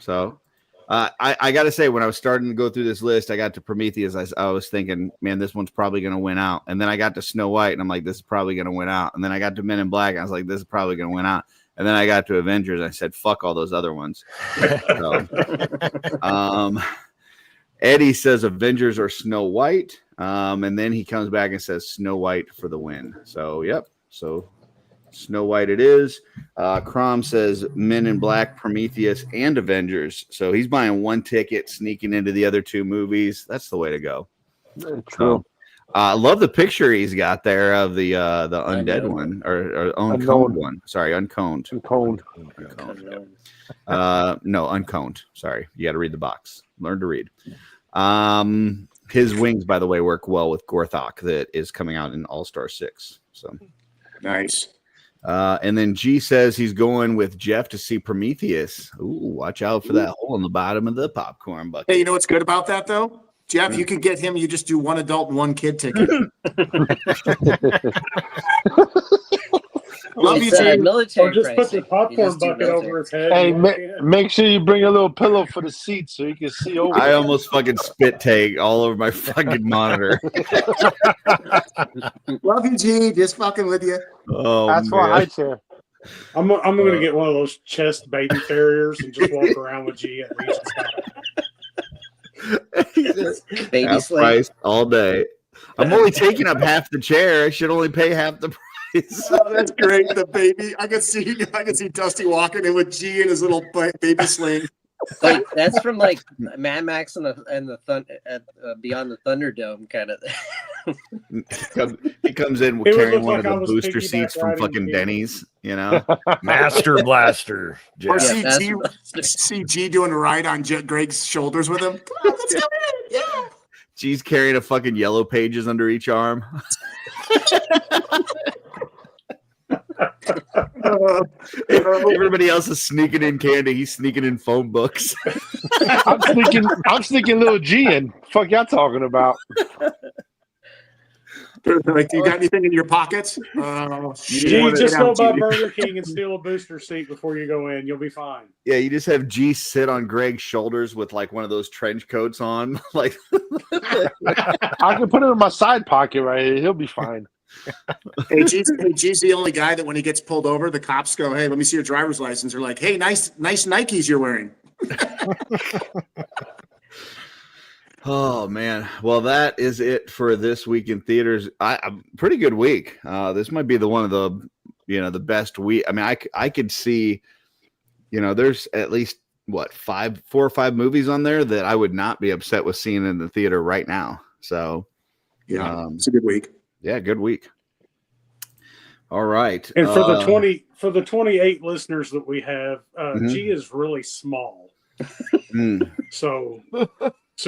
So I got to say, when I was starting to go through this list, I got to Prometheus. I was thinking, man, this one's probably going to win out. And then I got to Snow White, and I'm like, this is probably going to win out. And then I got to Men in Black, and I was like, this is probably going to win out. And then I got to Avengers, and I said, fuck all those other ones. So, Eddie says Avengers or Snow White. And then he comes back and says Snow White for the win. So, yep. So Snow White it is. Crom says Men in Black, Prometheus, and Avengers. So he's buying 1 ticket, sneaking into the other 2 movies. That's the way to go. True. I love the picture he's got there of the undead one or unconed one. Sorry, unconed. Unconed. No, unconed. Sorry, you got to read the box. Learn to read. His wings, by the way, work well with Gorthok that is coming out in All-Star 6. So nice. And then G says he's going with Jeff to see Prometheus. Ooh, watch out for that hole in the bottom of the popcorn bucket. Hey, you know what's good about that though? Jeff, you can get him. You just do 1 adult and 1 kid ticket. Love you, G. Or just put the popcorn bucket over his head. Hey, make sure you bring a little pillow for the seat so you can see over. I almost fucking spit take all over my fucking monitor. Love you, G. Just fucking with you. Oh, that's why I chair. I'm going to get one of those chest baby carriers and just walk around with G at least. Baby half price all day. I'm only taking up half the chair. I should only pay half the price. Oh, that's great. The baby. I could see Dusty walking in with G in his little baby sling. Like that's from like Mad Max and Beyond the Thunderdome kind of. He comes in It would carrying look one like of I the was booster piggyback seats from riding fucking the- Denny's, you know? Master Blaster. Or Jeff. see G doing a ride on Greg's shoulders with him. Come on, let's go in. Yeah. G's carrying a fucking Yellow Pages under each arm. Everybody else is sneaking in candy. He's sneaking in phone books. I'm sneaking little G in. Fuck y'all talking about? Like, do you got anything in your pockets? G, just go by Burger King and steal a booster seat before you go in. You'll be fine. Yeah, you just have G sit on Greg's shoulders with like one of those trench coats on. Like I can put it in my side pocket right here. He'll be fine. Hey, G's the only guy that when he gets pulled over, the cops go, "Hey, let me see your driver's license." They're like, "Hey, nice Nikes you're wearing." Oh man, well that is it for this week in theaters. A pretty good week. This might be one of the the best week. I mean, I could see, there's at least 4 or 5 movies on there that I would not be upset with seeing in the theater right now. So yeah, it's a good week. Yeah, good week. All right, and for the 28 listeners that we have, G is really small. So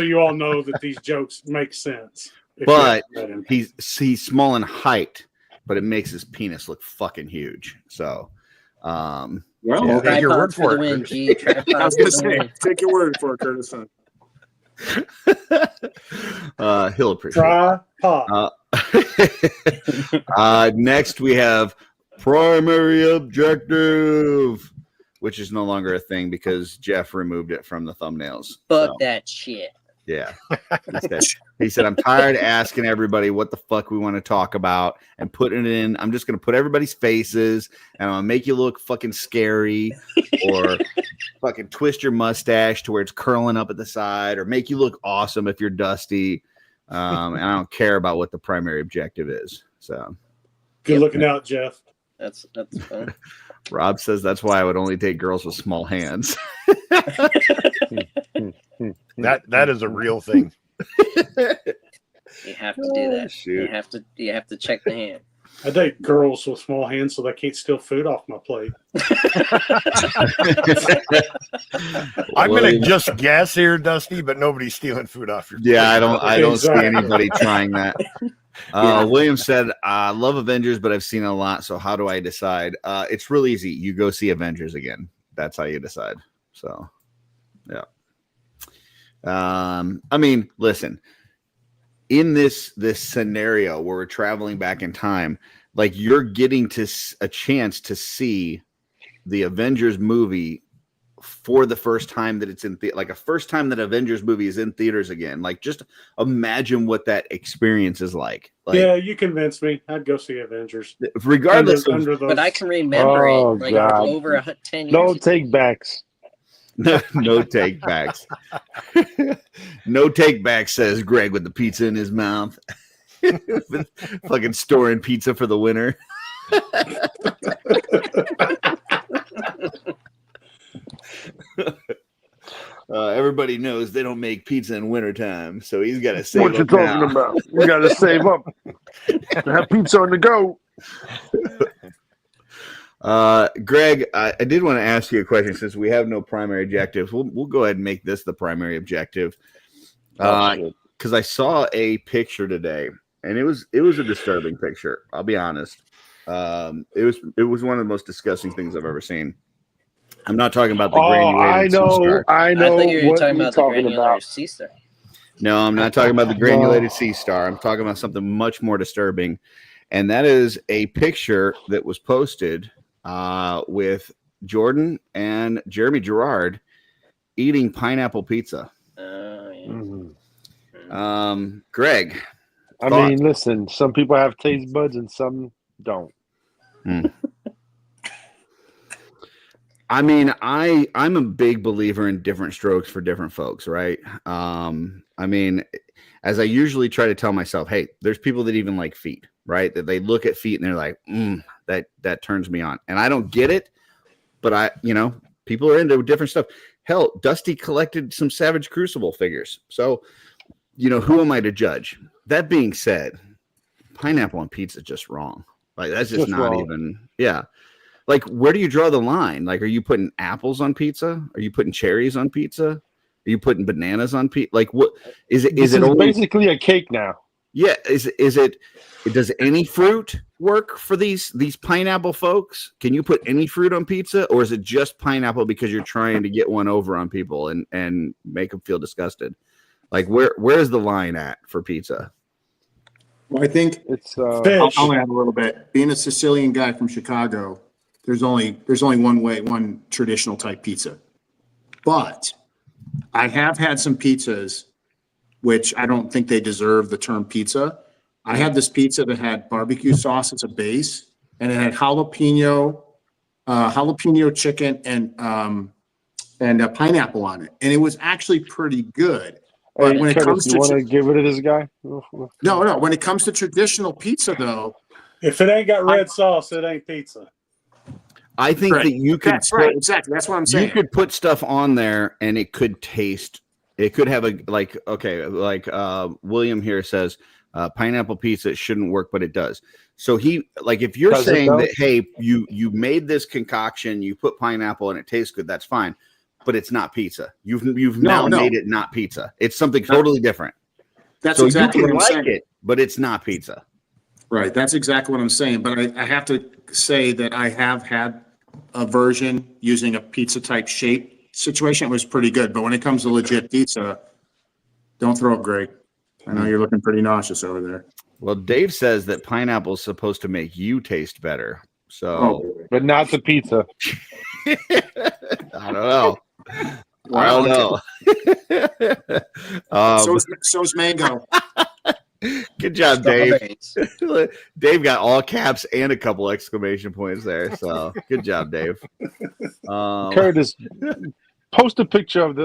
you all know that these jokes make sense. But he's small in height, but it makes his penis look fucking huge. So, take your word for it. Win, G. I was gonna say, take your word for it, Curtis. He'll appreciate it. Next, we have primary objective, which is no longer a thing because Jeff removed it from the thumbnails. Fuck that shit. Yeah. He said, I'm tired of asking everybody what the fuck we want to talk about and putting it in. I'm just going to put everybody's faces and I'm going to make you look fucking scary or fucking twist your mustache to where it's curling up at the side or make you look awesome if you're Dusty. And I don't care about what the primary objective is. So good looking out, Jeff. That's fun. Rob says that's why I would only date girls with small hands. That is a real thing. You have to do that. Shoot. You have to check the hand. I date girls with small hands so they can't steal food off my plate. I'm gonna just guess here, Dusty, but nobody's stealing food off your plate. Yeah, I don't see anybody trying that. William said, I love Avengers, but I've seen a lot. So how do I decide? It's real easy. You go see Avengers again. That's how you decide. So, yeah. I mean, listen, in this scenario where we're traveling back in time, like you're getting a chance to see the Avengers movie for the first time that it's in like a first time that Avengers movie is in theaters again. Like just imagine what that experience is like. Yeah, you convinced me. I'd go see Avengers. Regardless but I can remember it like over 10 years. No take backs. No take backs. No take backs, says Greg with the pizza in his mouth. Fucking storing pizza for the winter. Everybody knows they don't make pizza in wintertime, so he's got to save what you talking now. about? We got to save up. Have pizza on the go. Greg, I did want to ask you a question since we have no primary objectives. We'll go ahead and make this the primary objective. Because I saw a picture today, and it was a disturbing picture. I'll be honest. It was one of the most disgusting things I've ever seen. I'm not talking about the granulated sea star. I know. I thought you were talking about the granular sea star. No, I'm not talking about the granulated sea star. I'm talking about something much more disturbing, and that is a picture that was posted with Jordan and Jeremy Gerard eating pineapple pizza. Greg, I mean, listen, some people have taste buds and some don't. I mean, I'm a big believer in different strokes for different folks, right? I mean, as I usually try to tell myself, hey, there's people that even like feet, right? That they look at feet and they're like, that turns me on. And I don't get it, but people are into different stuff. Hell, Dusty collected some Savage Crucible figures. So, who am I to judge? That being said, pineapple on pizza is just wrong. Like, that's just not wrong. even, yeah. Like, where do you draw the line? Like, are you putting apples on pizza? Are you putting cherries on pizza? Are you putting bananas on pizza? Like, what is it? Is it only basically a cake now? Yeah. Is it? Does any fruit work for these pineapple folks? Can you put any fruit on pizza, or is it just pineapple because you're trying to get one over on people and make them feel disgusted? Like, where's the line at for pizza? Well, I think It's I'll add a little bit. Being a Sicilian guy from Chicago, there's only one traditional type pizza. But I have had some pizzas which I don't think they deserve the term pizza. I had this pizza that had barbecue sauce as a base, and it had jalapeno chicken and pineapple on it, and it was actually pretty good. But when it comes you want to get rid of this guy? no, when it comes to traditional pizza, though, if it ain't got red sauce, it ain't pizza. I think that you could. That's right, exactly. That's what I'm saying. You could put stuff on there, and it could taste. It could have William here says pineapple pizza shouldn't work, but it does. So if you're saying that, hey, you made this concoction, you put pineapple and it tastes good, that's fine, but it's not pizza. You've now made it not pizza. It's something totally different. That's exactly what I'm saying. It, but it's not pizza. Right. That's exactly what I'm saying. But I have to say that I have had a version using a pizza type shape situation. It was pretty good. But when it comes to legit pizza, don't throw up, Greg. I know you're looking pretty nauseous over there. Well, Dave says that pineapple is supposed to make you taste better. So, but not the pizza. I don't know. I don't know. So's mango. Good job, Dave. Dave got all caps and a couple exclamation points there. So good job, Dave. Curtis, post a picture of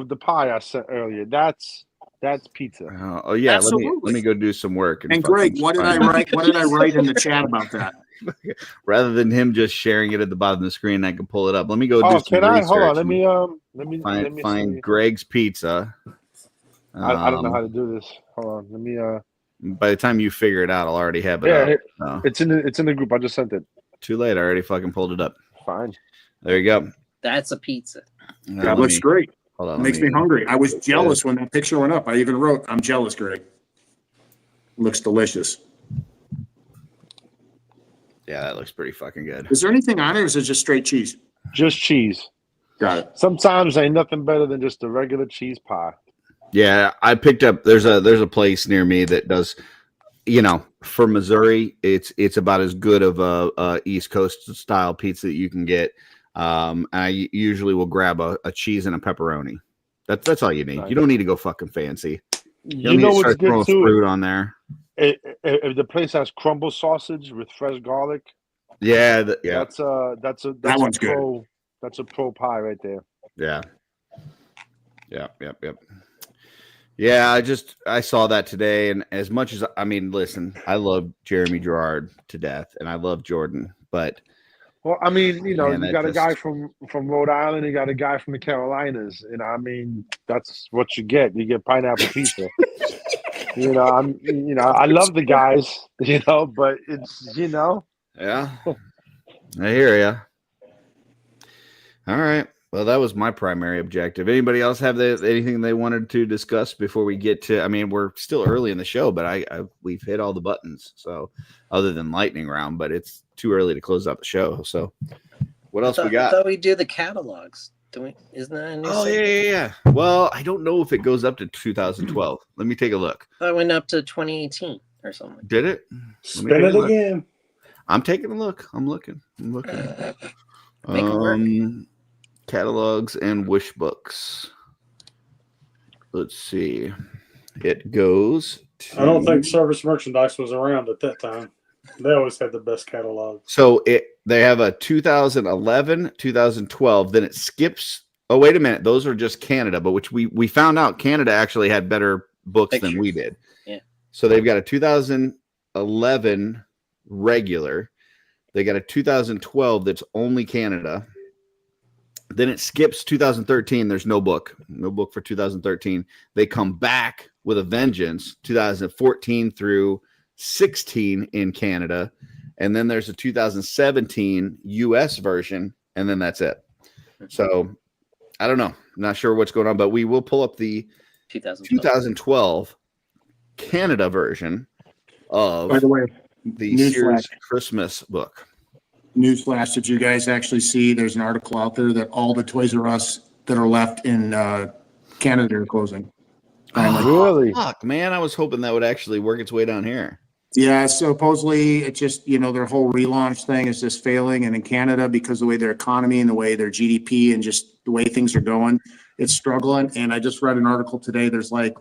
the pie I sent earlier. That's pizza. Oh yeah, Absolutely. let me go do some work. And Greg, what did I write? What did I write in the chat about that? Rather than him just sharing it at the bottom of the screen, I can pull it up. Let me go do some research. Hold on. Let me find Greg's Pizza. I don't know how to do this. Hold on. Let me. By the time you figure it out, I'll already have it up. It's in the group. I just sent it. Too late. I already fucking pulled it up. Fine. There you go. That's a pizza. That looks great. Hold on. Makes me hungry. I was jealous when that picture went up. I even wrote, "I'm jealous, Greg." Looks delicious. Yeah, that looks pretty fucking good. Is there anything on it, or is it just straight cheese? Just cheese. Got it. Sometimes ain't nothing better than just a regular cheese pie. Yeah, I picked up. There's a place near me that does. For Missouri, it's about as good of a East Coast style pizza that you can get. And I usually will grab a cheese and a pepperoni. That's all you need. Nice. You don't need to go fucking fancy. You know what's good too? Fruit on there. If the place has crumble sausage with fresh garlic, yeah. That's that one's good. That's a pro pie right there. Yeah. Yep. Yeah, I saw that today, and as much as listen, I love Jeremy Gerard to death, and I love Jordan, but well, you got a guy from Rhode Island, you got a guy from the Carolinas, and that's what you get. You get pineapple pizza. I love the guys, but it's Yeah, I hear ya. All right. Well, that was my primary objective. Anybody else have anything they wanted to discuss before we get to? We're still early in the show, but we've hit all the buttons. So, other than lightning round, but it's too early to close out the show. So, what else we got? I thought we do the catalogs. Isn't that a new segment? Yeah. Well, I don't know if it goes up to 2012. Let me take a look. I thought it went up to 2018 or something. Did it? Spin it again. I'm taking a look. I'm looking. Make it work. Catalogs and wish books. Let's see. It goes to... I don't think service merchandise was around at that time. They always had the best catalog. So they have a 2011, 2012, then it skips. Oh, wait a minute. Those are just Canada, but which we found out Canada actually had better books than we did. Yeah. So they've got a 2011 regular. They got a 2012 that's only Canada. Then it skips 2013. There's no book for 2013. They come back with a vengeance, 2014 through 16 in Canada. And then there's a 2017 US version. And then that's it. So I don't know. I'm not sure what's going on, but we will pull up the 2012 Canada version of, by the way, the Sears Christmas book. Newsflash, did you guys actually see there's an article out there that all the Toys R Us that are left in Canada are closing? Really? Fuck, man. I was hoping that would actually work its way down here. Yeah, supposedly it just, their whole relaunch thing is just failing. And in Canada, because the way their economy and the way their GDP and just the way things are going, it's struggling. And I just read an article today. There's like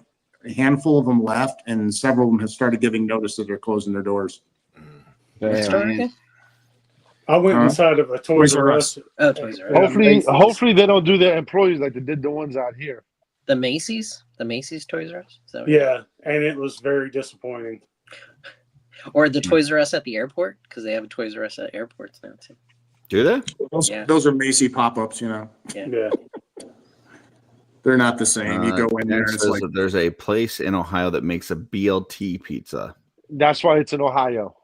a handful of them left, and several of them have started giving notice that they're closing their doors. I went inside of a Toys R Us. Oh, Toys R Us. Hopefully they don't do their employees like they did the ones out here. The Macy's Toys R Us. Is that what Yeah, and it was very disappointing. Or the Toys R Us at the airport, because they have a Toys R Us at airports now too. Do they? Those are Macy pop-ups, Yeah. They're not the same. You go in there and it's like, there's a place in Ohio that makes a BLT pizza. That's why it's in Ohio.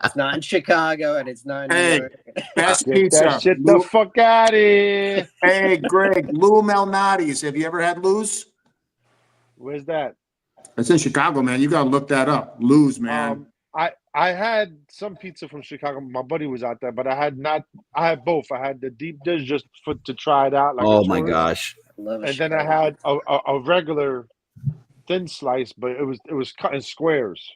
It's not in Chicago, and it's not in New York. Best Get pizza. that shit the fuck out of here. Hey, Greg, Lou Malnati's. Have you ever had Lou's? Where's that? It's in Chicago, man. You gotta look that up. Lou's, man. I had some pizza from Chicago. My buddy was out there, but I had both. I had the deep dish just to try it out. Like oh my gosh! Love and then I had a regular thin slice, but it was cut in squares.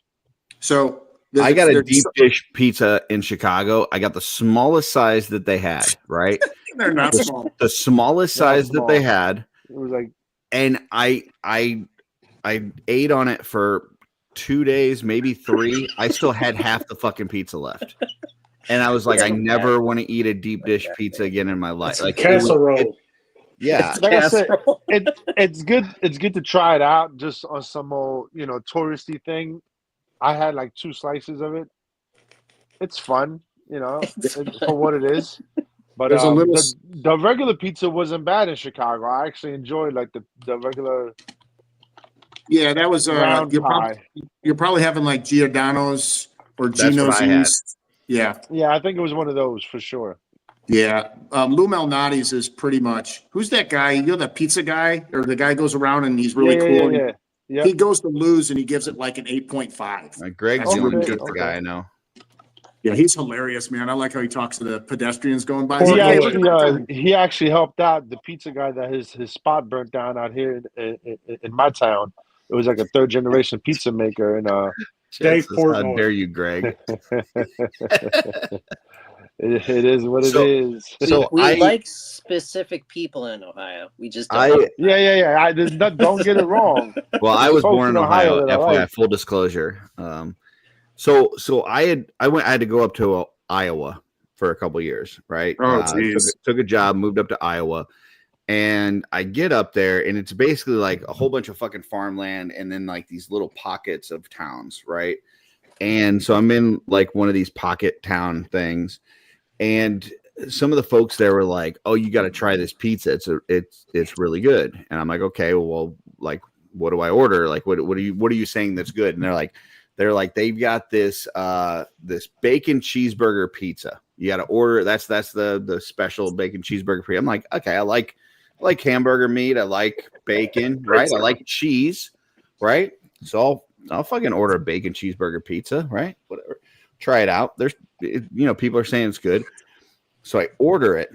So I got a deep dish pizza in Chicago. I got the smallest size that they had. Right? They're not small. The smallest size that they had. It was like, and I ate on it for 2 days, maybe 3. I still had half the fucking pizza left. And I was like, I never want to eat a deep dish pizza again in my life. Like casserole. Yeah. Like I said, it's good. It's good to try it out just on some more, touristy thing. I had like 2 slices of it. It's fun, for what it is. But the regular pizza wasn't bad in Chicago. I actually enjoyed like the regular. Yeah, that was you're probably having like Giordano's or Gino's. Yeah, I think it was one of those for sure. Yeah, Lou Malnati's is pretty much. Who's that guy? That pizza guy, or the guy goes around and he's really cool. Yeah. He goes to Lou's and he gives it like an 8.5. Greg's the guy I know. Yeah, he's hilarious, man. I like how he talks to the pedestrians going by. He actually helped out the pizza guy that his spot burnt down out here in my town. It was like a 3rd generation pizza maker, and Dave Portnoy. How dare you, Greg? It is what it is. So we like specific people in Ohio. We just don't. Don't get it wrong. Well, I was born in Ohio. FYI, full disclosure. So I had to go up to Iowa for a couple years, right? Took a job, moved up to Iowa, and I get up there, and it's basically like a whole bunch of fucking farmland, and then like these little pockets of towns, right? And so I'm in like one of these pocket town things, and some of the folks there were like, "Oh, you got to try this pizza. It's really good." And I'm like, "Okay, well, like, what do I order? Like, what are you saying that's good?" And they're like, they've got this this bacon cheeseburger pizza. You got to order. That's the special bacon cheeseburger pizza. I'm like, okay, I like hamburger meat. I like bacon, right? I like cheese, right? So I'll fucking order a bacon cheeseburger pizza, right? Whatever. Try it out. People are saying it's good. So I order it,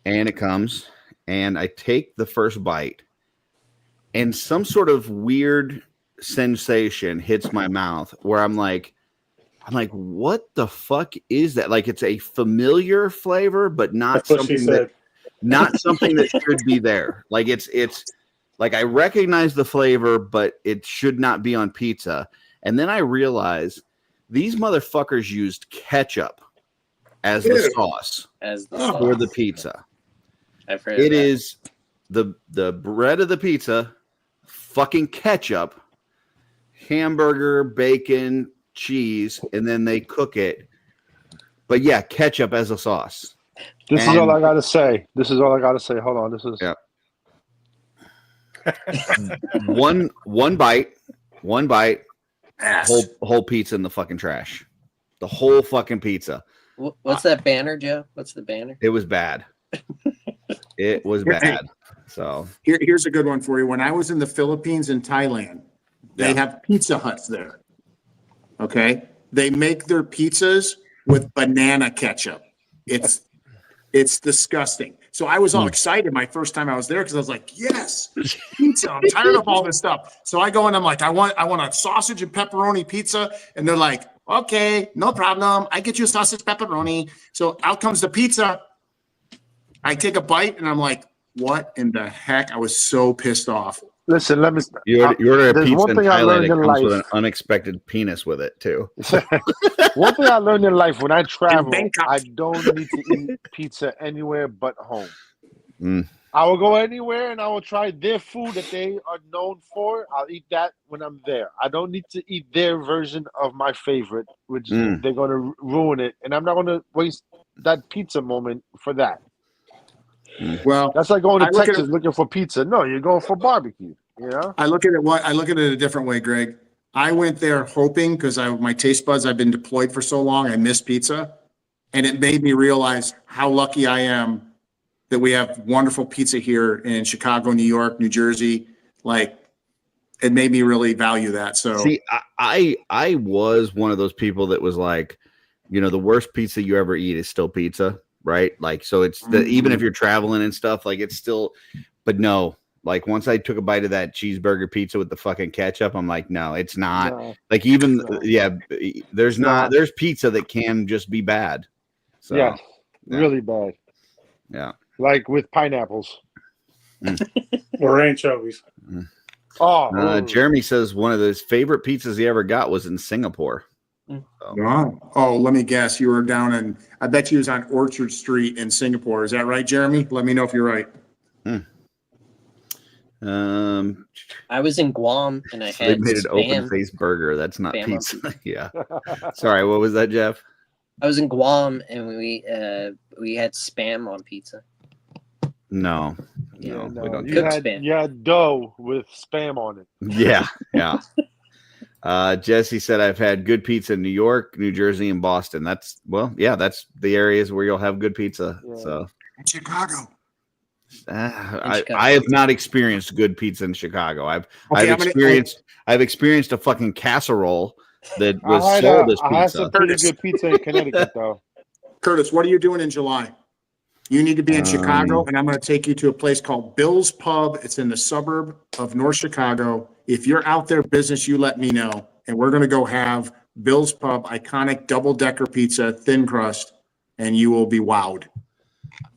and it comes, and I take the first bite, and some sort of weird sensation hits my mouth where I'm like, what the fuck is that? Like, it's a familiar flavor, but not something that should be there. Like it's like I recognize the flavor, but it should not be on pizza. And then I realize these motherfuckers used ketchup as the sauce for the pizza. I've heard it is the bread of the pizza, fucking ketchup, hamburger, bacon, cheese, and then they cook it. But yeah, ketchup as a sauce. This is all I gotta say. Hold on. This is one bite, whole pizza in the fucking trash. The whole fucking pizza. What's that banner, Joe? What's the banner? It was bad. It was bad. So here's a good one for you. When I was in the Philippines and Thailand, they have Pizza Huts there. Okay, they make their pizzas with banana ketchup. It's disgusting. So I was all excited my first time I was there because I was like, yes, pizza. I'm tired of all this stuff. So I go and I'm like, I want a sausage and pepperoni pizza. And they're like, okay, no problem. I get you a sausage pepperoni. So out comes the pizza. I take a bite and I'm like, what in the heck? I was so pissed off. Listen, let me. You order a there's pizza one in thing I Thailand, learned it in comes with life. an unexpected penis with it too. One thing I learned in life: when I travel, Bangkok. I don't need to eat pizza anywhere but home. Mm. I will go anywhere and I will try their food that they are known for. I'll eat that when I'm there. I don't need to eat their version of my favorite, which they're going to ruin it, and I'm not going to waste that pizza moment for that. Well, That's like going to I look at Texas looking for pizza. No, you're going for barbecue. You know. I look at it a different way, Greg. I went there hoping because my taste buds, I've been deployed for so long, I miss pizza. And it made me realize how lucky I am that we have wonderful pizza here in Chicago, New York, New Jersey. Like, it made me really value that. So see, I was one of those people that was like, the worst pizza you ever eat is still pizza, right? Like, so it's even if you're traveling and stuff, like it's still, but no. Like once I took a bite of that cheeseburger pizza with the fucking ketchup, I'm like, no, it's not. No. Like even there's pizza that can just be bad. So, yeah, really bad. Yeah. Like with pineapples. Or anchovies. Oh, Jeremy says one of his favorite pizzas he ever got was in Singapore. So. Oh, let me guess. You were down in, I bet you was on Orchard Street in Singapore. Is that right, Jeremy? Let me know if you're right. I was in Guam and I So had they made an Spam. open face burger. That's not Spam pizza. Yeah. Sorry, what was that, Jeff? I was in Guam and we had Spam on pizza. No, Yeah, no, no, we don't do you that. had, you had dough with Spam on it. Yeah, yeah. Jesse said I've had good pizza in New York, New Jersey, and Boston. That's that's the areas where you'll have good pizza. Yeah. So In Chicago. I have not experienced good pizza in Chicago. I've experienced a fucking casserole that was sold as I had some pizza. pretty good pizza in Connecticut, though. Curtis, what are you doing in July? You need to be in Chicago, and I'm going to take you to a place called Bill's Pub. It's in the suburb of North Chicago. If you're out there business, you let me know, and we're going to go have Bill's Pub iconic double-decker pizza, thin crust, and you will be wowed.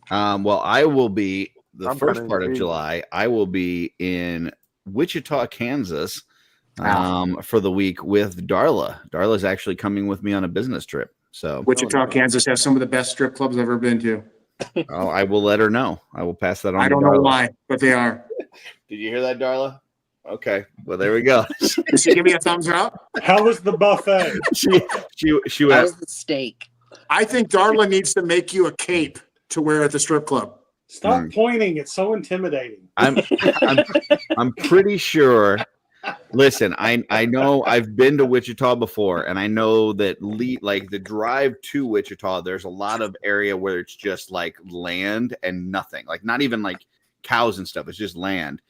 Well, I will be I'm first kinda part of intrigued. July. I will be in Wichita, Kansas, for the week with Darla. Darla's actually coming with me on a business trip. So Wichita, Kansas has some of the best strip clubs I've ever been to. I will let her know. I will pass that on. I don't know why, but they are. Did you hear that, Darla? Okay. Well, there we go. Did she give me a thumbs up? How was the buffet? she How went. was the steak? I think Darla needs to make you a cape to wear at the strip club. Stop pointing. It's so intimidating. I'm pretty sure. Listen, I know I've been to Wichita before, and I know that like the drive to Wichita, there's a lot of area where it's just like land and nothing, like not even like cows and stuff. It's just land.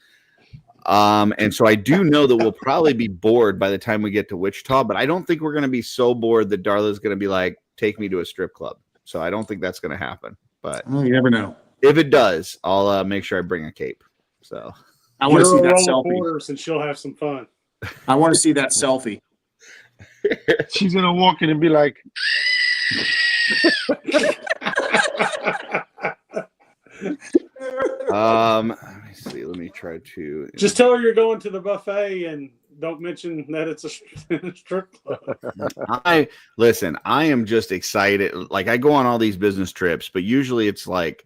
And so I do know that we'll probably be bored by the time we get to Wichita, but I don't think we're going to be so bored that Darla's going to be like, take me to a strip club. So I don't think that's going to happen. But you never know. If it does, I'll make sure I bring a cape. So I want to see that roll selfie. quarters and she'll have some fun. I want to see that selfie. She's gonna walk in and be like, let me see. Let me try to Just tell her you're going to the buffet and don't mention that it's a strip club. I am just excited. Like I go on all these business trips, but usually it's like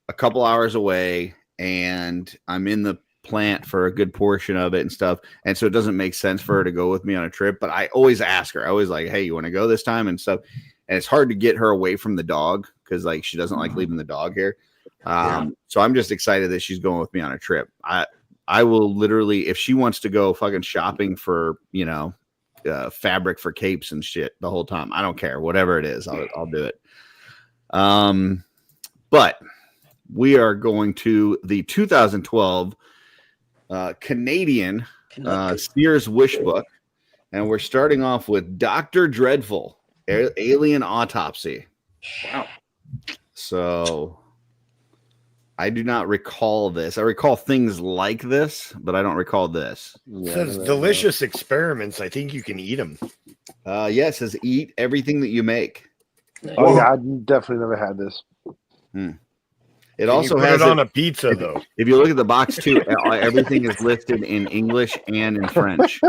a couple hours away and I'm in the plant for a good portion of it and stuff. And so it doesn't make sense for her to go with me on a trip. But I always ask her, I always like, hey, you want to go this time and stuff. And it's hard to get her away from the dog because like she doesn't like leaving the dog here. So I'm just excited that she's going with me on a trip. I will literally, if she wants to go fucking shopping for, you know, fabric for capes and shit the whole time, I don't care, whatever it is, I'll do it. But we are going to the 2012 Canadian Sears Wish Book, and we're starting off with Dr. Dreadful, Alien Autopsy. Wow. So I do not recall this. I recall things like this, but I don't recall this. It says delicious experiments. I think you can eat them. Yeah, it says eat everything that you make. Oh yeah, I definitely never had this. It also has it on a pizza, though. If you look at the box too, everything is listed in English and in French.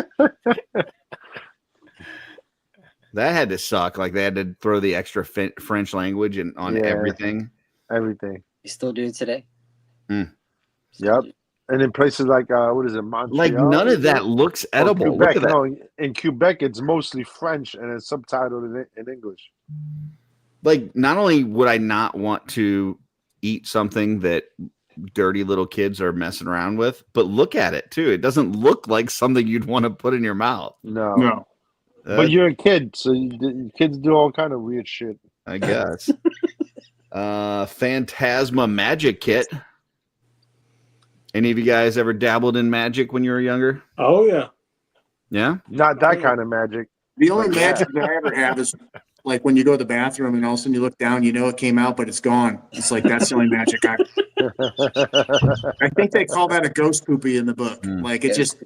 That had to suck. Like they had to throw the extra French language on everything. Everything. You still do it today? Yep. And in places like what is it, Montreal? Like none of that looks edible. Quebec, Look at that. no, in Quebec, it's mostly French and it's subtitled in English. Like, not only would I not want to eat something that dirty little kids are messing around with, but look at it too. It doesn't look like something you'd want to put in your mouth. No. But you're a kid, so kids do all kind of weird shit. I guess. Phantasma Magic Kit. Any of you guys ever dabbled in magic when you were younger? Oh yeah. Yeah? Not that kind of magic. The only magic that I ever have is like when you go to the bathroom and all of a sudden you look down, you know it came out, but it's gone. It's like that's the only magic I think they call that a ghost poopy in the book. Like it's just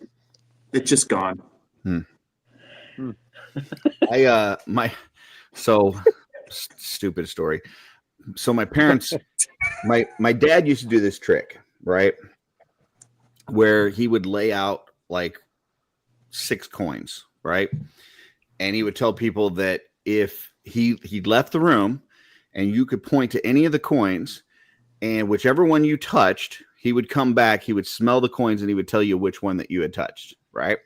gone. Stupid story. So my parents, my dad used to do this trick, right? Where he would lay out like 6 coins, right? And he would tell people that if he left the room and you could point to any of the coins and whichever one you touched, he would come back, he would smell the coins and he would tell you which one that you had touched, right?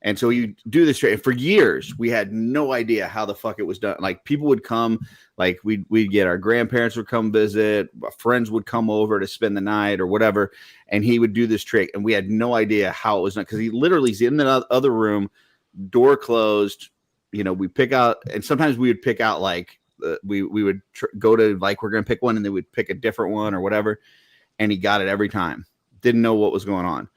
And so you do this trick. For years, we had no idea how the fuck it was done. Like people would come, like we'd get our grandparents would come visit, friends would come over to spend the night or whatever, and he would do this trick, and we had no idea how it was done because he literally is in the other room, door closed. You know, we pick out, and sometimes we would pick out like we would go to like we're gonna pick one, and then we'd pick a different one or whatever, and he got it every time. Didn't know what was going on.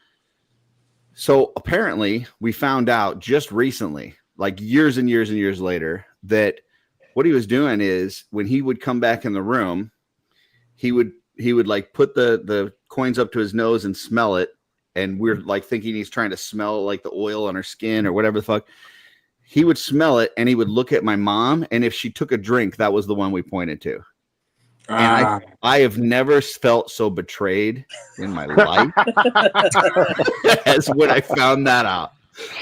So apparently we found out just recently, like years and years and years later, that what he was doing is when he would come back in the room, he would like put the coins up to his nose and smell it. And we're like thinking he's trying to smell like the oil on her skin or whatever the fuck. He would smell it and he would look at my mom. And if she took a drink, that was the one we pointed to. And I have never felt so betrayed in my life as when I found that out.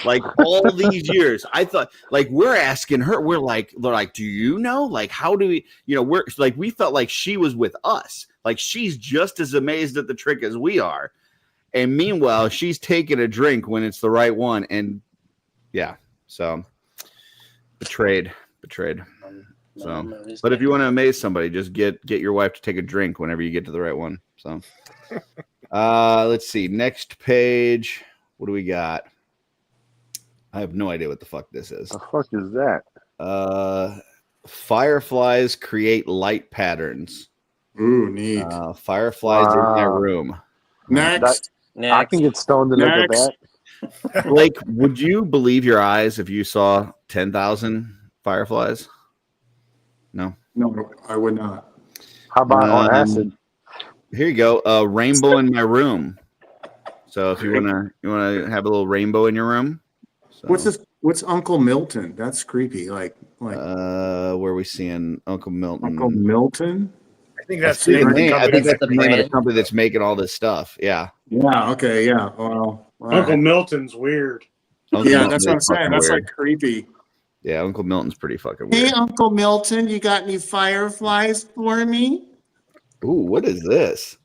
Like all these years, I thought like we're asking her, they're like, do you know? Like, how do we, we're like, we felt like she was with us. Like she's just as amazed at the trick as we are. And meanwhile, she's taking a drink when it's the right one. And yeah, so betrayed. So, but if you want to amaze somebody, just get your wife to take a drink whenever you get to the right one. So, let's see. Next page. What do we got? I have no idea what the fuck this is. The fuck is that? Fireflies create light patterns. Ooh, neat. Fireflies in their room. Next. I can get stoned to look at that. Like, would you believe your eyes if you saw 10,000 fireflies? No, I would not. How about on acid? Here you go. A rainbow in my room. So if you wanna have a little rainbow in your room. So. What's this? What's Uncle Milton? That's creepy. Like where are we seeing Uncle Milton? Uncle Milton? I think that's the name. I think that's the name of the company that's making all this stuff. Yeah. Yeah. Okay. Yeah. Well, Uncle Milton's weird. That's what I'm saying. That's like creepy. Yeah, Uncle Milton's pretty fucking weird. Hey, Uncle Milton, you got any fireflies for me? Ooh, what is this?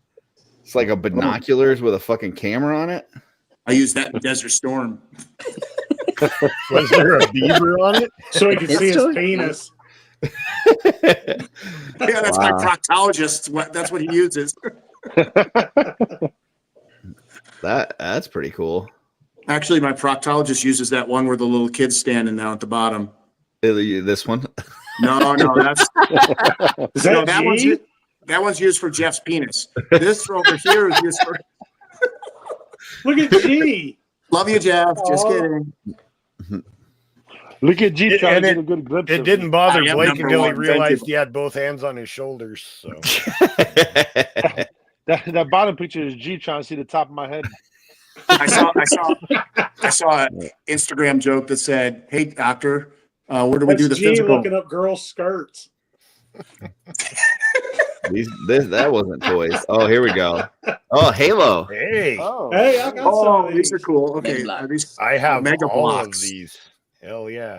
It's like a binoculars with a fucking camera on it. I use that in Desert Storm. Was there a beaver on it? So he can It's see his so- penis. Yeah, that's my Wow. proctologist. That's what he uses. That's pretty cool. Actually, my proctologist uses that one where the little kid's standing down at the bottom. This one. No, that's Is no, that that G? one's used for Jeff's penis. This over here is used for. Look at G. Love you, Jeff. Just Oh. kidding. Look at G trying to and get a good glimpse. It of didn't bother I am Blake number until he one. Thank realized you. he had both hands on his shoulders. So That bottom picture is G trying to see the top of my head. I saw an Instagram joke that said, "Hey, doctor, where do we do the That's G physical?" looking up girls' skirts. That wasn't toys. Oh, here we go. Oh, Halo. hey, Oh, Hey, I got some Oh, of these are these. cool. Okay, Mega are these? I have Mega all blocks. of these. Hell yeah!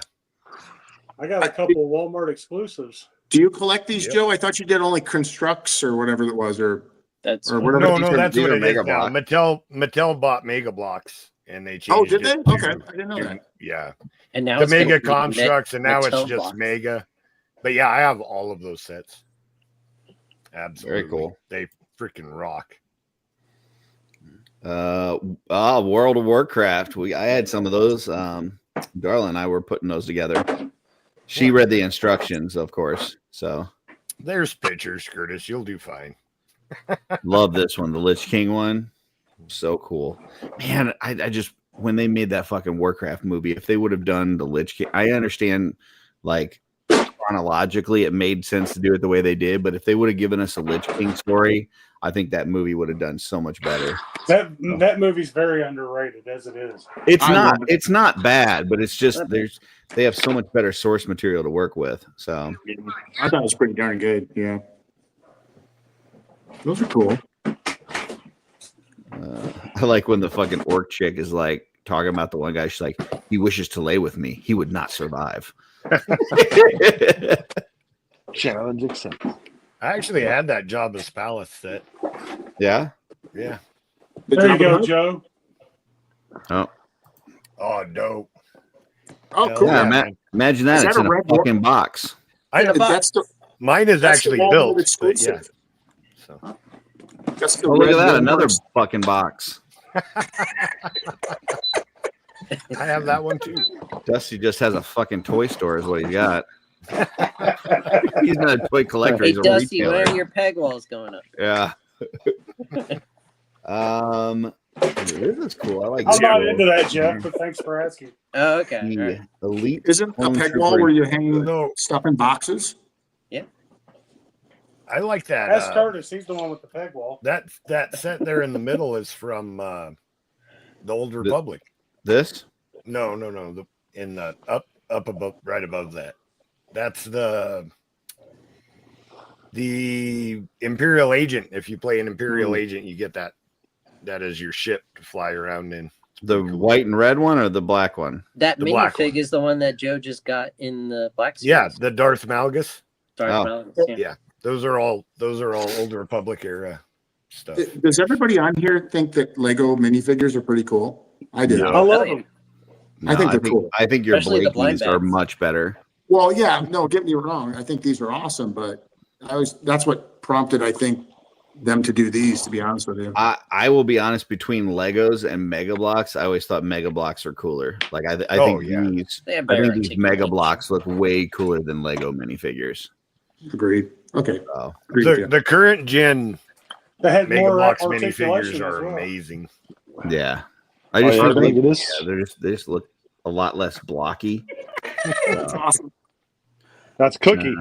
I got a couple of Walmart exclusives. Do you collect these, Yep. Joe? I thought you did only constructs or whatever it was, or That's whatever. No, these are- that's these what are it is Mega now. Mattel bought Mega Blocks, and they changed. Oh, did they? it to- Okay, I didn't know that. Yeah, and now the it's gonna Mega be constructs, and now it's Mattel just blocks. Mega. But yeah, I have all of those sets. Absolutely, Very cool. They freaking rock. World of Warcraft. I had some of those. Darla and I were putting those together. She read the instructions, of course. So There's pictures, Curtis. You'll do fine. love this one, the Lich King one. So cool. Man, I just when they made that fucking Warcraft movie, if they would have done the Lich King, I understand like chronologically it made sense to do it the way they did, but if they would have given us a Lich King story, I think that movie would have done so much better. That movie's very underrated as it is. It's not bad, but it's just they have so much better source material to work with. So I thought it was pretty darn good. Yeah, those are cool. I like when the fucking orc chick is like talking about the one guy. She's like, he wishes to lay with me. He would not survive. challenge accepted. I actually had that Jabba's Palace set. Yeah. Yeah. There you go, Joe. Oh. Oh, dope. Oh, Hell cool. Yeah, yeah, man. imagine that. Is It's that in a a red fucking box. That's the Mine is that's the actually Walmart built. But exclusive. yeah. So That's the Oh, look red at that. Walmart Another fucking box. I have that one too. Dusty just has a fucking toy store, is what he's got. He's not a toy collector. Hey He's a Dusty, when retailer. are your peg walls going up? Yeah. This is cool. I like I'm not this. into that, Jeff, but thanks for asking. Oh, okay. All The right. Elite. Isn't a Clone peg Trooper. wall where you hang No, stuff in boxes? I like that. Ask Curtis. He's the one with the peg wall. That set there in the middle is from the Old Republic. This? No. In the up above, right above that. That's the Imperial Agent. If you play an Imperial Agent, you get that. That is your ship to fly around in. The white and red one or the black one? That The black minifig one. is the one that Joe just got in the black. Yeah, Series. the Darth Malgus. Darth Oh. Malgus, yeah. Yeah, those are all Old Republic era stuff. Does everybody on here think that Lego minifigures are pretty cool? I do. No. I love Oh, yeah. them. I think they're cool. I think your Especially the blind Blakeys are bags. much better. Well, yeah, no, get me wrong. I think these are awesome, but that's what prompted, I think, them to do these, to be honest with you. I will be honest, between Legos and Mega Blocks, I always thought Mega Blocks are cooler. Like I Oh, think yeah. these They have I better think these Mega articulation. Blocks look way cooler than Lego minifigures. Agreed. Okay. So, Agreed with you. The current gen They had Mega more Blocks articulation minifigures are as well. amazing. yeah. I just yeah, feel look like at this. they just look a lot less blocky. That's awesome. That's Cookie.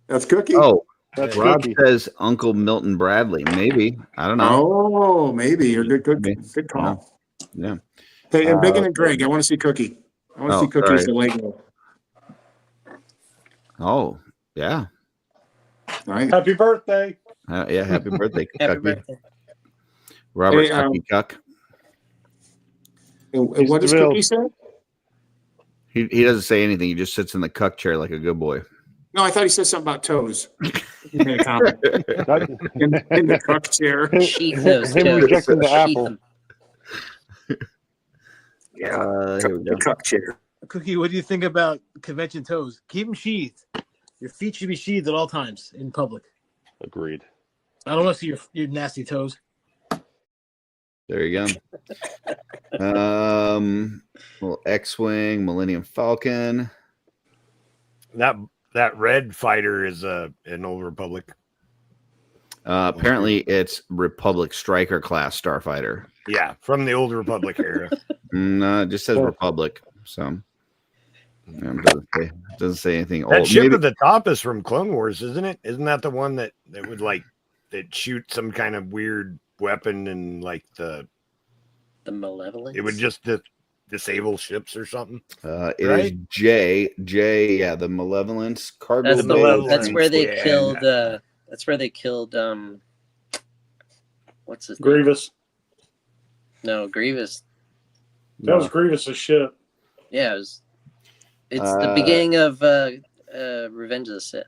That's Cookie. Oh, That's Rob Cookie. says Uncle Milton Bradley. Maybe. I don't know. Oh, maybe. You're good Maybe. call. Yeah. Hey, and Biggin and Greg, I want to see Cookie. I want to see Cookie's the Lego. Oh, yeah. All right. Happy birthday. Yeah. Happy birthday, Happy Cucky. birthday. Robert Hey, Cucky Cuck. And what does Real. Cookie say? He doesn't say anything. He just sits in the cuck chair like a good boy. No, I thought he said something about toes. He made a comment. in the truck chair. Sheath those Him toes. rejecting the Sheath apple. them. Yeah, Here we the go. truck chair. Cookie, what do you think about convention toes? Keep them sheathed. Your feet should be sheathed at all times in public. Agreed. I don't want to see your nasty toes. There you go. Little X-wing, Millennium Falcon. That red fighter is an Old Republic. Apparently, it's Republic Striker class starfighter. Yeah, from the Old Republic era. No, it just says Republic. So doesn't say anything That old. ship Maybe, at the top is from Clone Wars, isn't it? Isn't that the one that would that shoot some kind of weird weapon and the Malevolence. it would just disable ships or something? it right? is J. Yeah, the Malevolence cargo. That's, The Malevolence, that's where they yeah. killed. That's where they killed. What's his name? Grievous. No, Grievous. That was Grievous's ship. Yeah, it's the beginning of Revenge of the Sith.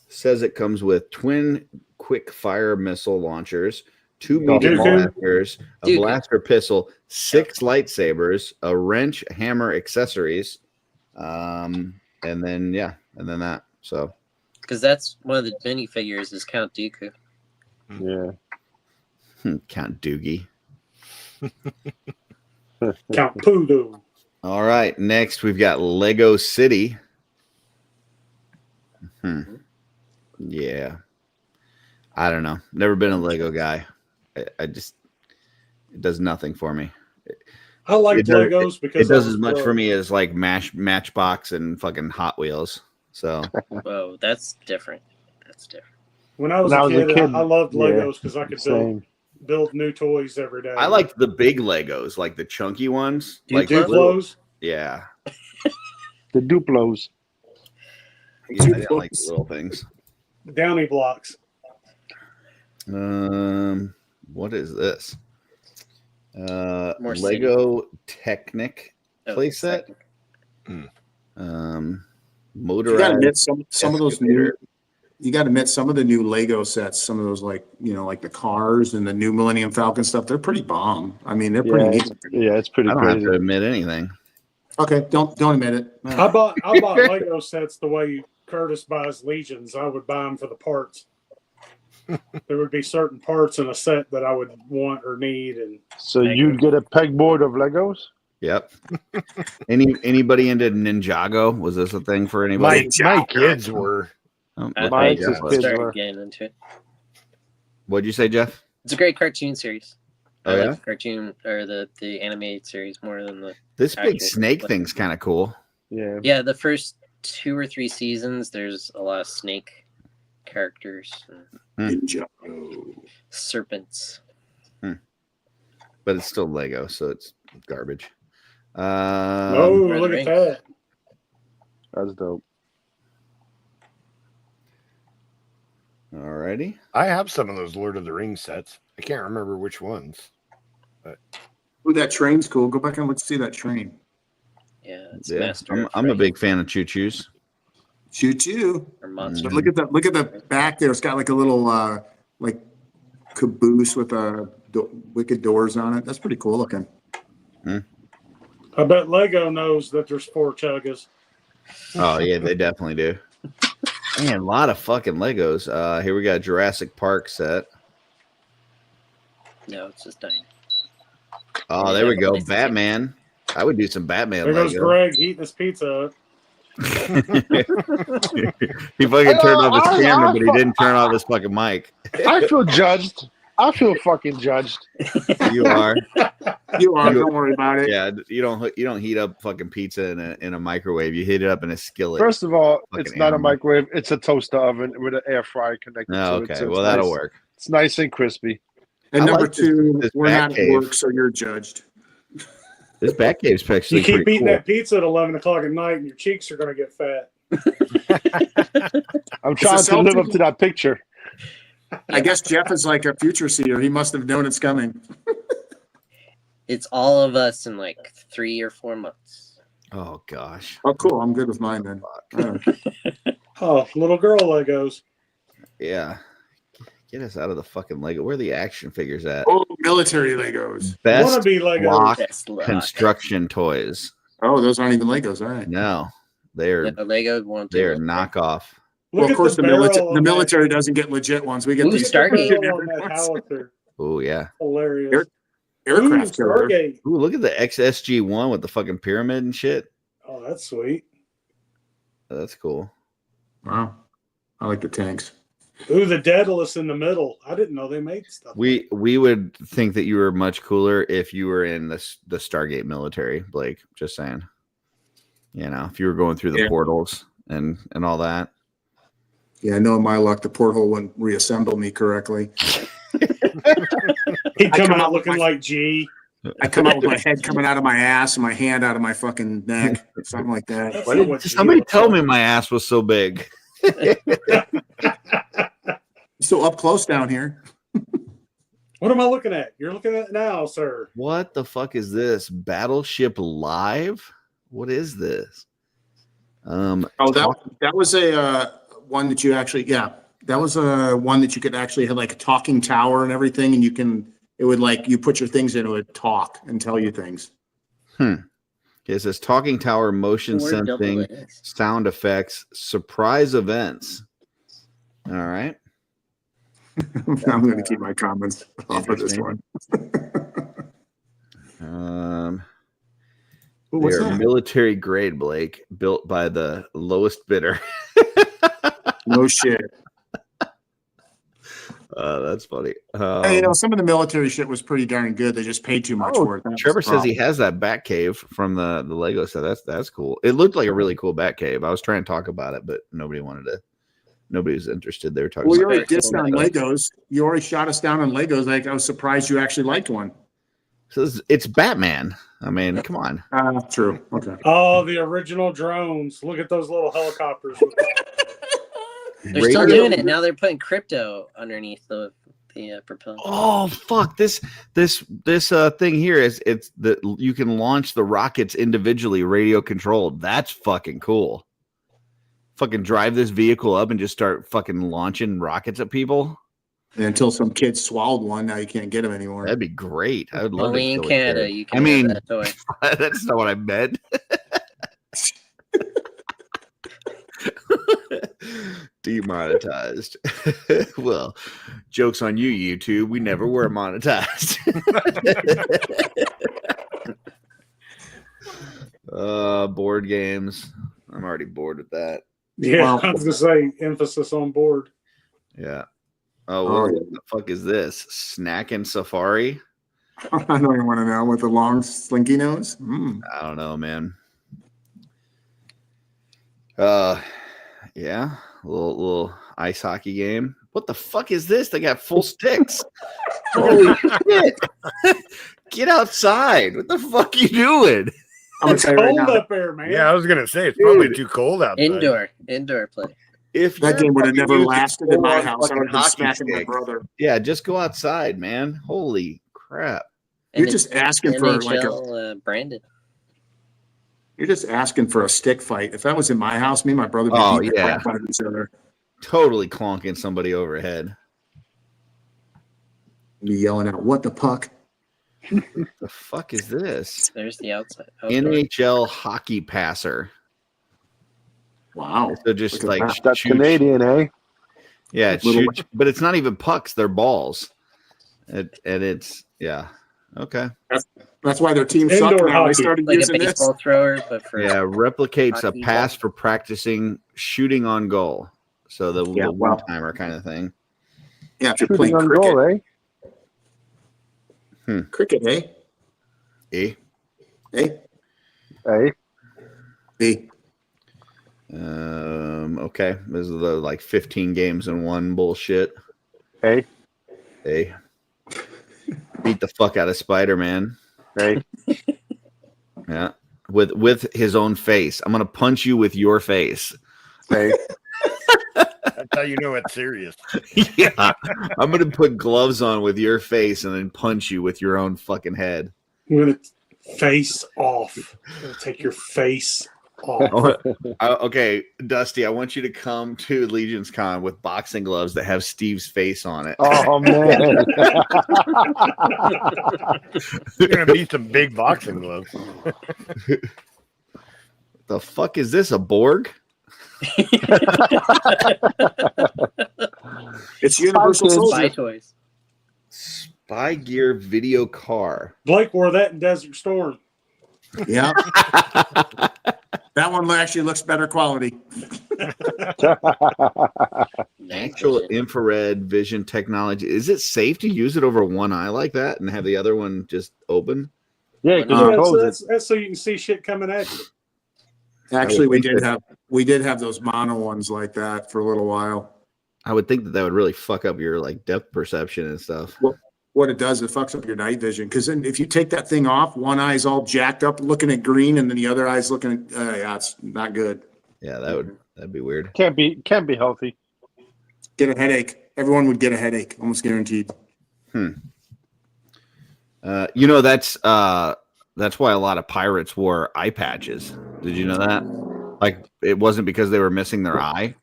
Says it comes with twin quick fire missile launchers, 2 medium Dooku. blasters, a Dooku. blaster pistol, 6 lightsabers, a wrench, hammer, accessories, and then that. So Because that's one of the minifigures is Count Dooku. Yeah. Count Doogie. Count Poodoo. All right, next we've got Lego City. Yeah, I don't know. Never been a Lego guy. I just it does nothing for me. I like It does- Legos because It does I was as much broke. for me as like Matchbox and fucking Hot Wheels. So Whoa, that's different. That's different. When I was, When a, kid, I loved yeah, Legos because I could Same. build new toys every day. I liked the big Legos, like the chunky ones. Duplo? Like Duplos. yeah. The Duplos. Yeah, I didn't like the little things. Downy blocks. What is this? More Lego Technic Oh, playset. second. Motorized. You got to admit some of those new. excavator. You got to admit some of the new Lego sets, some of those like the cars and the new Millennium Falcon stuff. They're pretty bomb. I mean, they're pretty neat. It's pretty I don't have crazy. to admit anything. Okay, don't admit it. I bought Lego sets the way Curtis buys Legions. I would buy them for the parts. There would be certain parts in a set that I would want or need, and So you'd get a pegboard of Legos? Yep. Anybody into Ninjago? Was this a thing for anybody? My kids were. Oh, I what Mine page says was kids it? started were. getting into it. What'd you say, Jeff? It's a great cartoon series. Oh, I yeah? like the cartoon or the animated series more than the This big actual snake flip. thing's kind of cool. Yeah. Yeah, the first 2 or 3 seasons, there's a lot of snake characters and Ninjago. serpents. But it's still Lego, so it's garbage. oh, Lord of look the at that! That's dope. Alrighty. I have some of those Lord of the Rings sets. I can't remember which ones. Ooh, that train's cool. Go back and let's see that train. Yeah, it's Yeah, Master. I'm a big fan of choo-choos. Choo choo. or monster. But look at the back there. It's got like a little like caboose with wicked doors on it. That's pretty cool looking. I bet Lego knows that there's 4 Chuggas. Oh yeah, they definitely do. Man, a lot of fucking Legos. Here we got a Jurassic Park set. No, it's just dying. Oh, there we go. Batman. I would do some Batman There goes Lego. Greg eating his pizza. He fucking turned off his camera, but he didn't turn off his fucking mic. I feel judged. I feel fucking judged. You are. You are. Don't worry about it. Yeah, you don't heat up fucking pizza in a microwave. You heat it up in a skillet. First of all, Fucking it's not animal. a microwave. It's a toaster oven with an air fryer connected Oh, to it. okay. So it's Well, that'll nice. work. It's nice and crispy. And I number like this- 2, this we're not at Batcave. work, so you're judged. This Batcave's actually You keep pretty eating cool. that pizza at 11 o'clock at night, and your cheeks are going to get fat. I'm trying to live up to that picture. I guess Jeff is like a future seer. He must have known it's coming. It's all of us in like 3 or 4 months. Oh gosh. Oh, cool. I'm good with mine then. Oh, little girl Legos. Yeah. Get us out of the fucking Lego. Where are the action figures at? Oh, military Legos. Best Wannabe Legos. block Best luck. construction toys. Oh, those aren't even Legos. All right. No, they're No, Lego won't do they're it. knockoff. Look Well, of at course, the barrel on military doesn't get legit ones. We get Ooh, these Stargate. That barrel on that howitzer. Oh yeah. Hilarious. aircraft Ooh, carrier. Stargate. Ooh, look at the XSG-1 with the fucking pyramid and shit. Oh, that's sweet. Oh, that's cool. Wow. I like the tanks. Ooh, the Daedalus in the middle. I didn't know they made stuff. We would think that you were much cooler if you were in the Stargate military, Blake. Just saying. You know, if you were going through the portals and all that. Yeah, I know in my luck the porthole wouldn't reassemble me correctly. He'd come out looking like G. I come out with my head coming out of my ass and my hand out of my fucking neck, something like that. That's Why not didn't what G somebody looks tell like. me my ass was so big? So up close down here. What am I looking at? You're looking at it now, sir. What the fuck is this? Battleship Live? What is this? Oh, that was a one that you actually, that was a one that you could actually have like a talking tower and everything, and it would like you put your things in, it would talk and tell you things. Okay, it says talking tower, motion Word double sensing, S. sound effects, surprise events. All right. I'm going to keep my comments off of this one. What's They're that? military grade, Blake, built by the lowest bidder. No shit. That's funny. Hey, some of the military shit was pretty darn good. They just paid too much for it. That was Trevor the says he problem. has that bat cave from the Lego set. That's cool. It looked like a really cool bat cave. I was trying to talk about it, but nobody was interested. They were talking Well, you about already dissed on Legos. You already shot us down on Legos. Like, I was surprised you actually liked one. So it's Batman. I mean, come on. True. Okay. Oh, the original drones. Look at those little helicopters. They're still doing it. Now they're putting crypto underneath the propeller. Oh fuck! This thing here it's that you can launch the rockets individually, radio controlled. That's fucking cool. Fucking drive this vehicle up and just start fucking launching rockets at people. And until some kid swallowed one, now you can't get them anymore. That'd be great. I would love Only to in kill a Canada kid. you can. I mean, have that toy. that's not what I meant. Demonetized. Well, joke's on you, YouTube. We never were monetized. Board games. I'm already bored with that. Yeah, Well, I was gonna say emphasis on board. Yeah. Oh, Oh, what yeah. the fuck is this? Snack and Safari? I don't even want to know with the long slinky nose. I don't know, man. Yeah, a little ice hockey game. What the fuck is this? They got full sticks. Holy shit! Get outside! What the fuck are you doing? I'm It's gonna tell you right cold now, up there, man. Yeah, I was gonna say it's probably Dude. too cold outside. Indoor play. If that you're game would have fucking never using lasted in my full-on house. I fucking would have been hockey smacking my sticks, brother. yeah, just go outside, man. Holy crap! You're And just it's asking for like a. NHL branded. You're just asking for a stick fight. If that was in my house, me and my brother would be Oh, beating the yeah. crap out of each other. Totally clonking somebody overhead. Be yelling out, "What the puck?" The fuck is this? There's the outside. NHL hockey passer. Wow. So just Look at like that. That's shoot- Canadian, eh? Yeah, it Little- shoots, but it's not even pucks; they're balls. And it's okay. That's why their team sucked Indoor now. They hockey. started Like a using this. baseball thrower, but for Yeah, replicates a hockey pass ball. for practicing shooting on goal. So the Yeah, one well- timer kind of thing. Yeah, if you're Shooting playing on cricket. goal, eh? Cricket, eh? Eh? Eh? Eh? Eh? Okay. This is the like 15 games in one bullshit. Eh? Eh? Beat the fuck out of Spider-Man. Eh? Yeah. With his own face. I'm gonna punch you with your face. Eh? That's how you know it's serious. Yeah. I'm gonna put gloves on with your face and then punch you with your own fucking head. I'm gonna face off. I'm gonna take your face Okay, Dusty, I want you to come to Legion's Con with boxing gloves that have Steve's face on it. Oh man. You're gonna need some big boxing gloves. The fuck is this? A Borg? It's Universal Spy Spy Soldier. toys. Spy Gear video car. Blake wore that in Desert Storm. Yeah. That one actually looks better quality. Actual infrared vision technology. Is it safe to use it over one eye like that and have the other one just open? Yeah, Yeah, because that's so you can see shit coming at you. Actually, we did have those mono ones like that for a little while. I would think that would really fuck up your like depth perception and stuff. Well, what it does, it fucks up your night vision. Because then if you take that thing off, one eye's all jacked up looking at green, and then the other eye's looking at yeah, it's not good. Yeah, that'd be weird. can't be healthy. Get a headache. Everyone would get a headache, almost guaranteed. You know, that's why a lot of pirates wore eye patches. Did you know that? Like, it wasn't because they were missing their eye.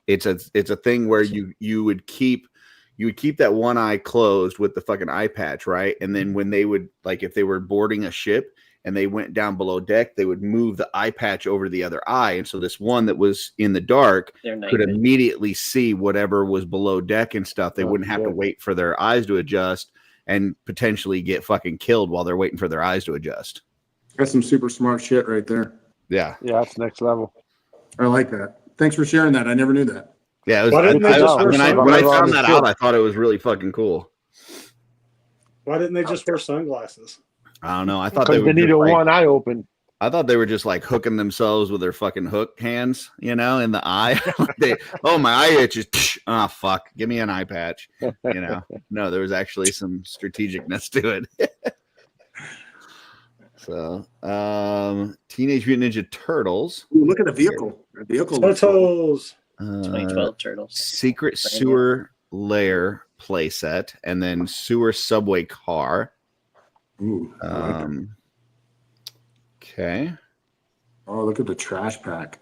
It's a thing where you would keep that one eye closed with the fucking eye patch, right? And then when they would, like, if they were boarding a ship and they went down below deck, they would move the eye patch over the other eye, and so this one that was in the dark could immediately see whatever was below deck and stuff. They wouldn't have to wait for their eyes to adjust and potentially get fucking killed while they're waiting for their eyes to adjust. That's some super smart shit right there. Yeah, that's next level. I like that. Thanks for sharing that. I never knew that. Yeah, it was, Why didn't they just wear when I found that out, I thought it was really fucking cool. Why didn't they just wear sunglasses? I don't know. I thought they needed one eye open. I thought they were just like hooking themselves with their fucking hook hands, you know, in the eye. My eye itches. Oh, fuck. Give me an eye patch. You know, no, there was actually some strategicness to it. So, Teenage Mutant Ninja Turtles. Ooh, look at the vehicle. The vehicle. Turtles. 2012 Turtles. Secret Sewer Lair playset, and then Sewer Subway Car. Ooh. Okay. Oh, look at the trash pack.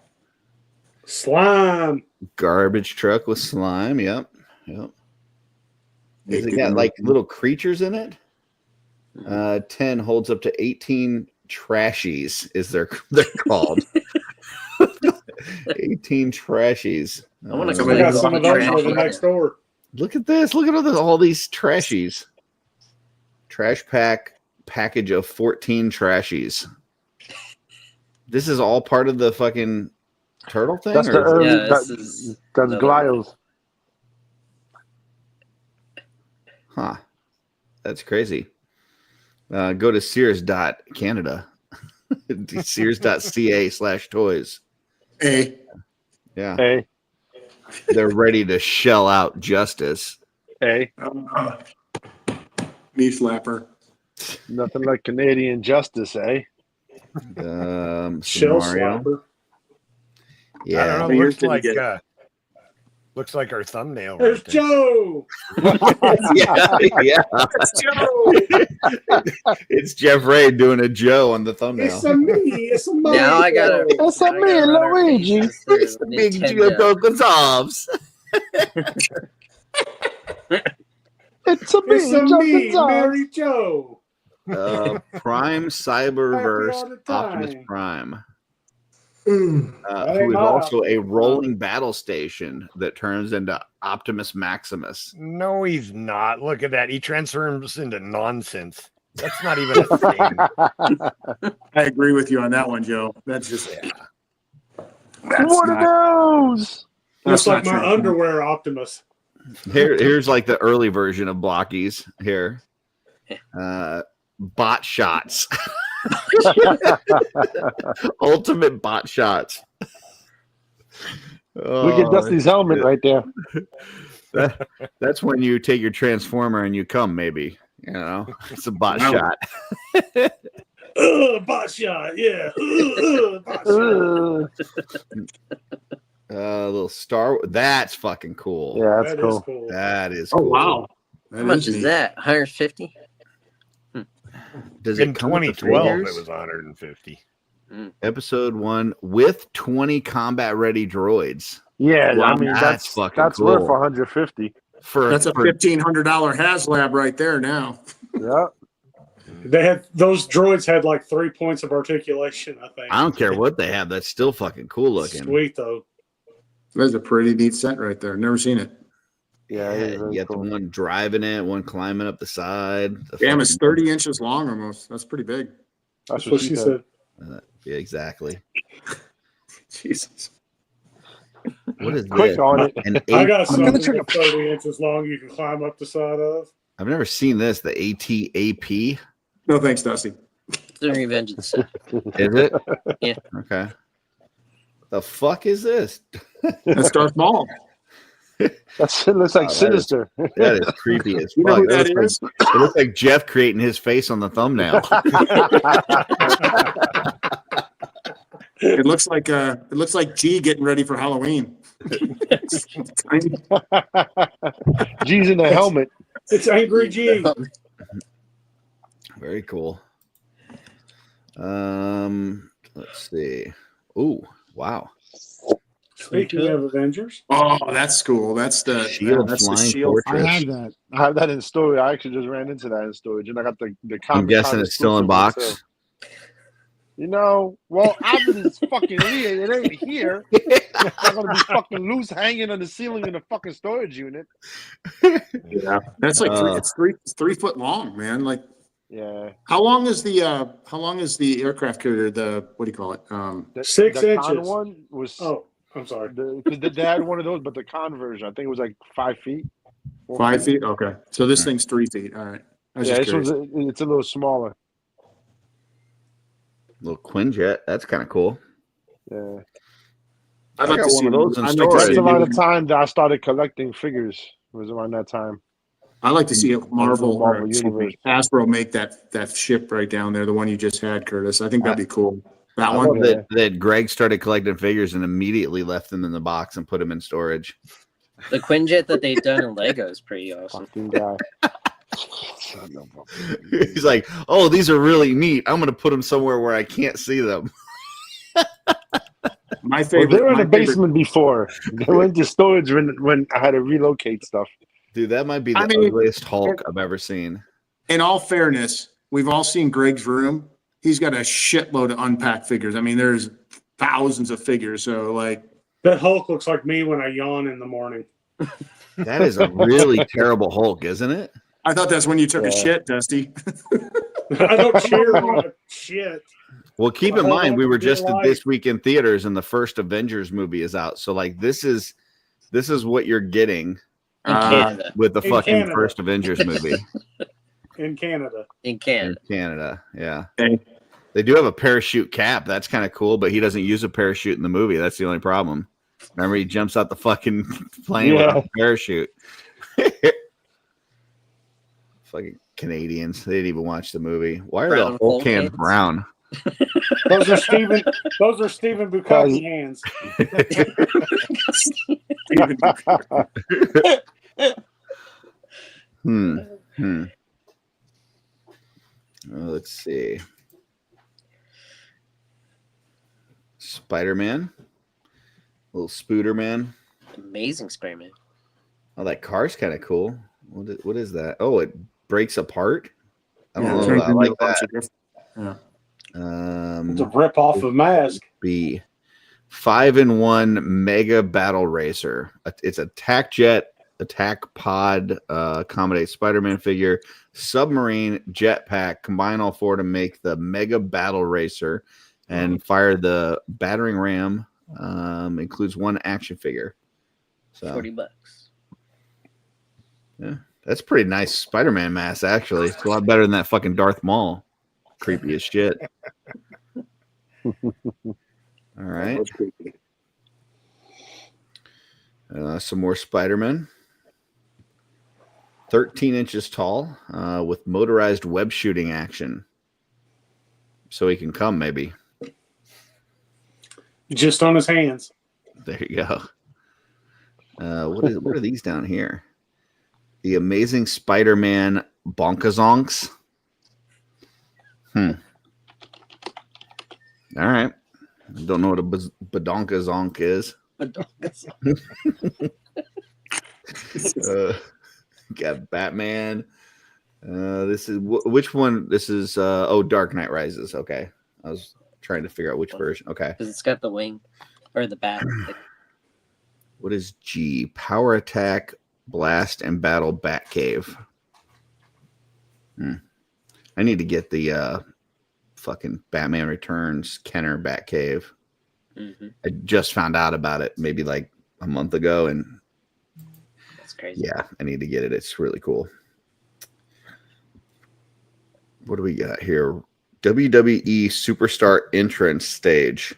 Slime. Garbage truck with slime. Yep. Has it got like little creatures in it? 10 holds up to 18 trashies, is they're called. 18 trashies. I want to got some of those over next door. Look at this. Look at all these trashies. Trash package of 14 trashies. This is all part of the fucking turtle thing? That's the early. this That's Glios. Huh. That's crazy. Go to Sears.Canada. Sears.ca/toys. Hey. Yeah. Hey. They're ready to shell out justice. Hey. Knee slapper. Nothing like Canadian justice, eh? Shell Mario. slapper. Yeah. I don't know. Looks like our thumbnail. There's right there. Joe. yeah. That's Joe. It's Jeff Ray doing a Joe on the thumbnail. It's a me. It's a Mario. Now I got it. It's a me, Luigi. It's the big Joe Gonzalez. It's a me, It's a me, Joe. Mary Joe. Prime Cyberverse Happy all the time. Optimus Prime. Mm. Who is also a rolling battle station that turns into Optimus Maximus. No, he's not. Look at that. He transforms into nonsense. That's not even a thing. I agree with you on that one, Joe. That's just What are those? Looks like not my true. underwear Optimus. Here's like the early version of Blockies here. Bot shots. Ultimate bot shots. Look at Dusty's helmet right there. That's when you take your transformer and you come, maybe. You know, it's a bot shot. Bot shot, yeah. Bot shot. Little Star. That's fucking cool. Yeah, that's That cool. is cool. That is Oh cool. wow. How much is that? 150? Does In it come with the 2012, figures? it was 150. Episode 1 with 20 combat-ready droids. Yeah, Wow, I mean that's fucking that's cool. worth 150. That's a $1,500 HasLab right there now. Yeah. They had those droids had like 3 points of articulation, I think. I don't care what they have. That's still fucking cool looking. Sweet though. That's a pretty neat set right there. Never seen it. Yeah, it is very you got cool. the one driving it, one climbing up the side. Damn, it's 30 inches long almost. That's pretty big. That's what she said. Yeah, exactly. Jesus. What is Quick this? on it. I got something gonna check that's 30 inches long you can climb up the side of. I've never seen this. The ATAP. No thanks, Dusty. The Revengeance set. Is it? Yeah. Okay. The fuck is this? That's Darth Maul. It looks like Sinister. That is creepy as You know fuck. who that is? It looks like Jeff creating his face on the thumbnail. It looks like G getting ready for Halloween. G's in the helmet. It's Angry G. Very cool. Let's see. Ooh, wow. Speaking of Avengers. Oh, that's cool. That's the Shield that's the Flying shield. Fortress. I have that. I have that in storage. I actually just ran into that in storage, and I got the I'm guessing it's still in box. You know, well, after it's fucking here, it ain't here. It's not gonna be fucking loose hanging on the ceiling in the fucking storage unit. Yeah, that's like it's 3 foot long, man. Like, yeah. how long is the aircraft carrier? The what do you call it? The, 6 the con inches. one was. Oh, I'm sorry. Because they had one of those, but the con version, I think it was like 5 feet. 5 feet. Okay, so this thing's 3 feet. All right. I was Yeah, just this curious. one's it's a little smaller. Little Quinjet. That's kind of cool. Yeah. I'd like got to one see of those in I'd like to storage. That's see around a the time that I started collecting figures. Was around that time. I'd like to see a Marvel Universe. Hasbro make that ship right down there, the one you just had, Curtis. I think that'd be cool. That I one. love that Greg started collecting figures and immediately left them in the box and put them in storage. The Quinjet that they've done in Lego is pretty awesome. Fucking guy. He's like, "Oh, these are really neat. I'm going to put them somewhere where I can't see them." My Well, favorite. they were in my the favorite- basement before. They went to storage when I had to relocate stuff. Dude, that might be the ugliest Hulk I've ever seen. In all fairness, we've all seen Greg's room. He's got a shitload of unpacked figures. I mean, there's thousands of figures. So, like, That Hulk looks like me when I yawn in the morning. That is a really terrible Hulk, isn't it? I thought that's when you took a shit, Dusty. I don't cheer when I shit. Well, keep My in whole mind, we life were has been just at life. this week in theaters, and the first Avengers movie is out. So, like, this is what you're getting In Canada. with the In fucking Canada. first Avengers movie In Canada. In in Canada. Canada. Yeah, Hey, they do have a parachute cap. That's kind of cool, but he doesn't use a parachute in the movie. That's the only problem. Remember, he jumps out the fucking plane without a parachute. Fucking Canadians. They didn't even watch the movie. Why are Brown the whole Hulk cans hands. brown? Those are Stephen Bukaki hands. Let's see. Spider-Man. Little Spooder-Man. Amazing Spider-Man. Oh, that car's kind of cool. What is that? Oh, it breaks apart. I don't Yeah, know. turns I into like a bunch that. of different- Yeah. It's a rip off of Mask. B 5-in-1 Mega Battle Racer. It's attack jet, attack pod, accommodate Spider-Man figure, submarine, jetpack. Combine all four to make the Mega Battle Racer, and fire the battering ram. Includes one action figure. So $40. yeah, that's pretty nice Spider-Man mask. Actually, it's a lot better than that fucking Darth Maul. Creepy as shit. All right. Some more Spider-Man. 13 inches tall with motorized web shooting action. So he can come, maybe. Just on his hands. There you go. What are these down here? The Amazing Spider-Man Bonkazonks. All right. I don't know what a badonkazonk is. Got Batman. This is which one? This is Dark Knight Rises. Okay, I was trying to figure out which version. Okay, because it's got the wing or the bat. What is G? Power Attack, Blast, and Battle Batcave. I need to get the fucking Batman Returns Kenner Batcave. I just found out about it maybe like a month ago, and that's crazy. Yeah, I need to get it. It's really cool. What do we got here? WWE Superstar Entrance Stage.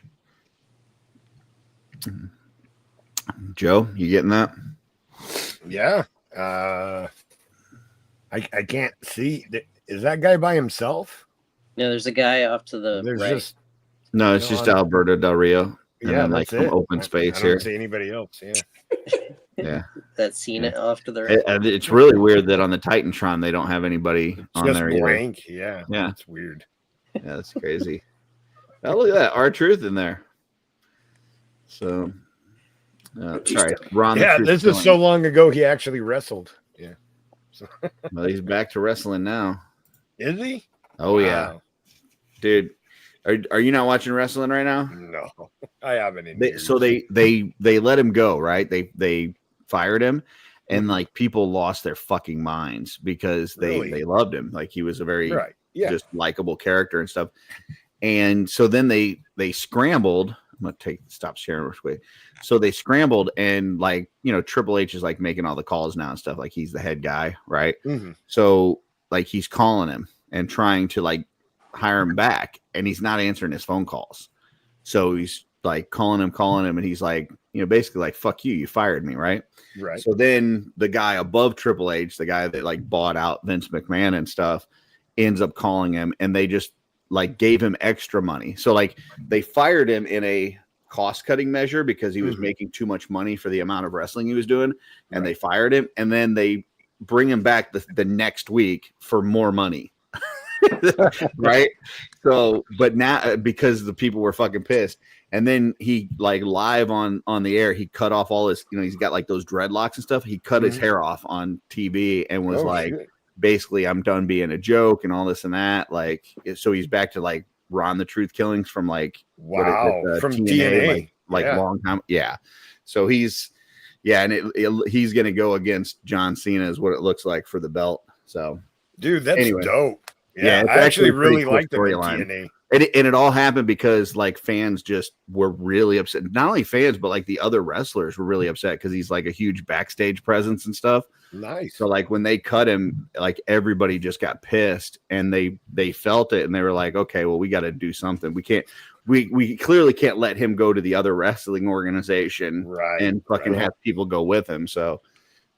Joe, you getting that? Yeah. I can't see. Is that guy by himself? No, there's a guy off to the right. No, it's just Alberto Del Rio. And Yeah, then like some open space I here. don't see anybody else. Yeah. Yeah. That's Cena off to the right. It's really weird that on the Titantron they don't have anybody on just there blank. either. Yeah. That's weird. Yeah, that's crazy. Oh, look at that. R-Truth in there. So sorry. Ron. Yeah, this is so long ago he actually wrestled. Yeah. So. Well, he's back to wrestling now. Is he? Oh yeah. Dude. Are you not watching wrestling right now? No, I haven't. So they let him go, right? They fired him, and like people lost their fucking minds because they loved him. Like he was a very just likable character and stuff. And so then they scrambled. I'm gonna stop sharing real quick. So they scrambled, and like Triple H is like making all the calls now and stuff. Like he's the head guy, right? So like he's calling him and trying to like hire him back, and he's not answering his phone calls. So he's like calling him, and he's like, basically like, fuck you, you fired me, right? Right. So then the guy above Triple H, the guy that like bought out Vince McMahon and stuff, ends up calling him, and they just like gave him extra money. So like they fired him in a cost-cutting measure because he was making too much money for the amount of wrestling he was doing, and they fired him, and then they bring him back the next week for more money. Right. So but now because the people were fucking pissed, and then he like live on the air, he cut off all his, he's got like those dreadlocks and stuff, he cut his hair off on TV and was basically, I'm done being a joke and all this and that. Like, so he's back to like Ron the Truth Killings from like from TNA like long time. Yeah. So he's and he's gonna go against John Cena is what it looks like for the belt. So dude, that's dope. Yeah, I actually really liked the TNA. And it all happened because like fans just were really upset. Not only fans, but like the other wrestlers were really upset because he's like a huge backstage presence and stuff. Nice. So like when they cut him, like everybody just got pissed, and they felt it, and they were like, okay, well, we got to do something. We clearly can't let him go to the other wrestling organization and fucking have people go with him. So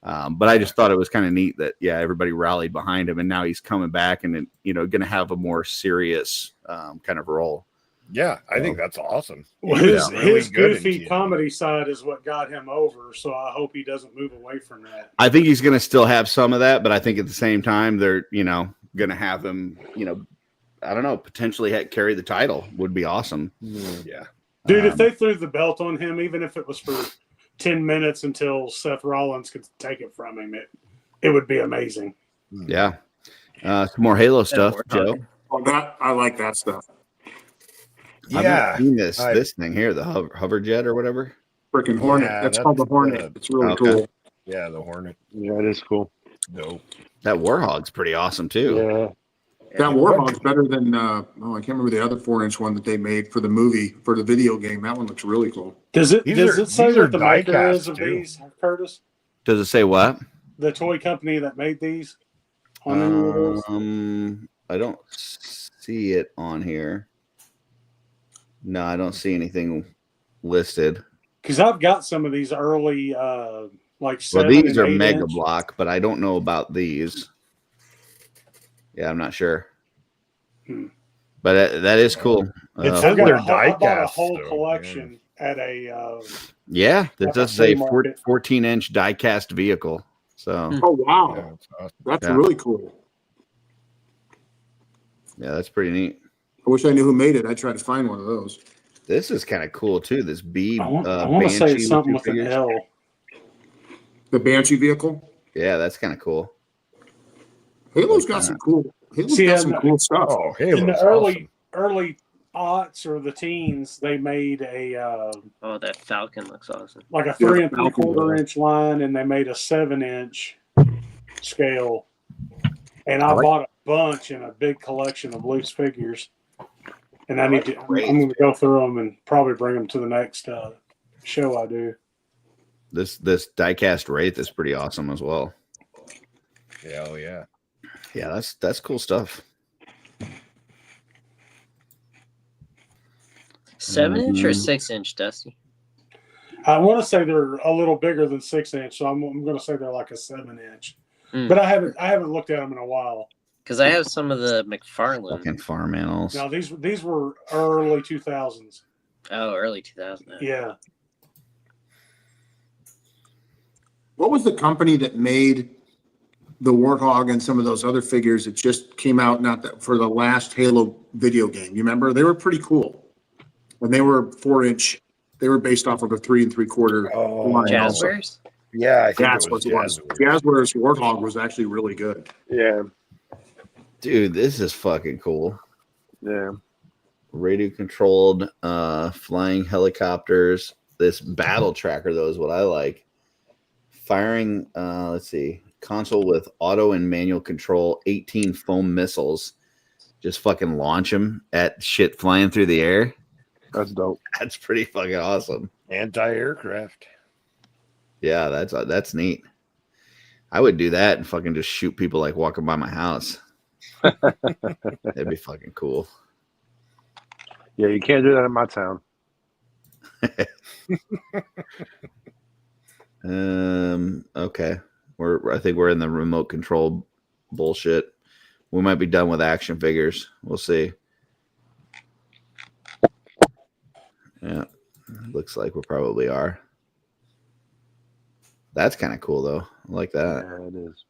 but I just thought it was kind of neat that everybody rallied behind him, and now he's coming back and going to have a more serious kind of role. Yeah, I think that's awesome. Well, his goofy comedy side is what got him over, so I hope he doesn't move away from that. I think he's going to still have some of that, but I think at the same time they're going to have him I don't know, potentially carry the title would be awesome. Yeah, dude, if they threw the belt on him, even if it was for 10 minutes until Seth Rollins could take it from him, it would be amazing. Yeah. Some more Halo stuff, Joe. I like that stuff. Yeah. I've seen this thing here, the hover jet or whatever. Freaking Hornet. That's called the Hornet. It's really cool. Yeah, the Hornet. Yeah, it is cool. Dope. That Warhog's pretty awesome too. Yeah. That Warhog's better than I can't remember the other 4-inch one that they made for the movie, for the video game. That one looks really cool. Does it say what the maker is of these, Curtis? Does it say what? The toy company that made these? I don't see it on here. No, I don't see anything listed. Because I've got some of these early like 7 these are and 8 Mega inch. Block, but I don't know about these. Yeah, I'm not sure. But that is cool. It's I their bought a diecast whole collection at a that does say 14-inch diecast vehicle. So oh wow, that's really cool. Yeah, that's pretty neat. I wish I knew who made it. I'd try to find one of those. This is kind of cool too. This B I want to say Banshee it's something two with an figures. L. The Banshee vehicle. Yeah, that's kind of cool. Halo's got some cool. Halo's See, got some cool stuff. Oh, In the Halo's early awesome. aughts or the teens, they made a Oh, that Falcon looks awesome. like a Yeah, 3 Falcon, 3/4 yeah. inch line, and they made a 7-inch scale. And I like- bought a bunch in a big collection of loose figures. And I need to. I'm Great. going to go through them and probably bring them to the next show I do. This diecast Wraith is pretty awesome as well. Yeah, oh yeah. Yeah, that's cool stuff. 7-inch or Mhm. 6-inch, Dusty? I want to say they're a little bigger than 6-inch, so I'm going to say they're like a 7-inch. Mm. But I haven't looked at them in a while. Because I have some of the McFarlane. Fucking farm animals. Now these were early 2000s. Oh, early 2000. Yeah, What was the company that made the Warthog and some of those other figures that just came out for the last Halo video game? You remember? They were pretty cool. When they were 4-inch, they were based off of a 3 3/4 Oh, line also. Jazzwares? Yeah, I think That's it what was it was. Jazzwares. Jazzwares Warthog was actually really good. Yeah, Dude, this is fucking cool. yeah. Radio controlled flying helicopters. This battle tracker though is what I like. Firing let's see, console with auto and manual control, 18 foam missiles. Just fucking launch them at shit flying through the air. That's dope. That's pretty fucking awesome. Anti-aircraft. Yeah, that's neat. I would do that and fucking just shoot people like walking by my house. That'd be fucking cool. Yeah, you can't do that in my town. Okay. I think we're in the remote control bullshit. We might be done with action figures. We'll see. Yeah. Looks like we probably are. That's kind of cool though. I like that. Yeah, it is.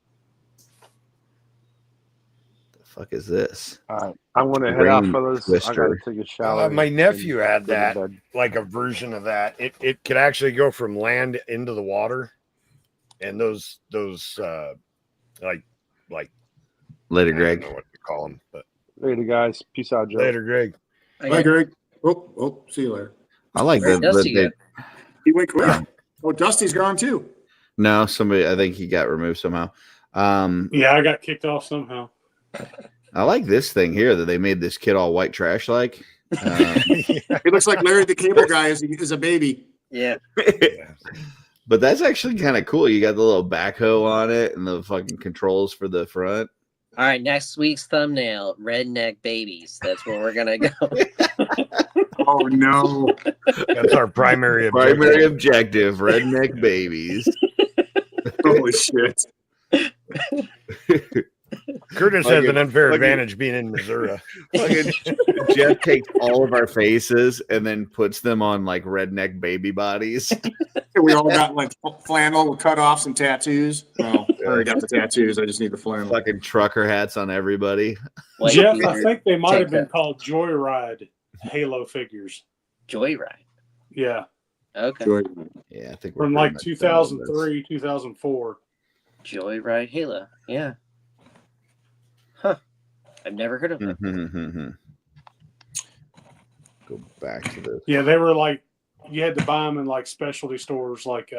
The fuck is this? All right, I'm gonna head out, Rain fellas. I Twister. gotta take a shower. My nephew and had go to that, bed. like a version of that. It could actually go from land into the water, and those like Later, I Greg. don't know what to call them, but Later, guys. Peace out, Joe. later, Greg. Bye, Greg. Oh, see you later. I like Where'd Dusty go? He went quick. Oh, Dusty's gone too. No, somebody. I think he got removed somehow. yeah, I got kicked off somehow. I like this thing here that they made this kid all white trash like. He looks like Larry the Cable Guy is a baby. Yeah. But that's actually kind of cool. You got the little backhoe on it and the fucking controls for the front. All right, next week's thumbnail, redneck babies. That's where we're gonna go. Oh no! That's our primary objective. Primary objective: redneck babies. Holy shit! Curtis has an unfair advantage being in Missouri. Fucking Jeff takes all of our faces and then puts them on like redneck baby bodies. We all got like flannel with cutoffs and tattoos. Oh, I already got the tattoos. I just need the flannel. Fucking trucker hats on everybody. White Jeff, beard, I think they might have been tank called Joyride Halo figures. Joyride. Yeah, Okay. Yeah, I think we're from pretty like much done with this. 2003, 2004. Joyride Halo. Yeah. Huh. I've never heard of it. Go back to this. Yeah, they were like you had to buy them in like specialty stores, like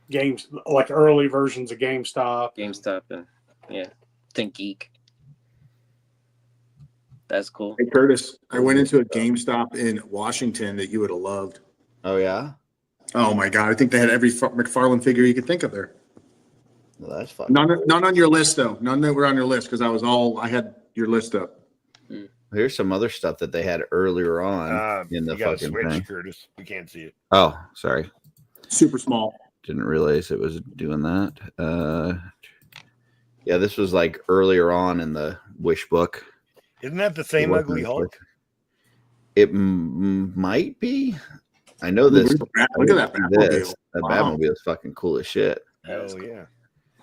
games, like early versions of GameStop. GameStop and yeah, Think Geek. That's cool. Hey Curtis, I went into a GameStop in Washington that you would have loved. Oh yeah, Oh my god, I think they had every McFarlane figure you could think of there. well, that's fun. None on your list though. None that were on your list because I had your list up. Here's some other stuff that they had earlier on in the you gotta fucking switch, thing. Curtis. We can't see it. Oh, sorry, Super small. didn't realize it was doing that. Yeah, this was like earlier on in the wish book. Isn't that the same It wasn't ugly as Hulk? quick. It might be. I know this. Look at that Batmobile. That Wow. Batmobile is fucking cool as shit. Hell yeah.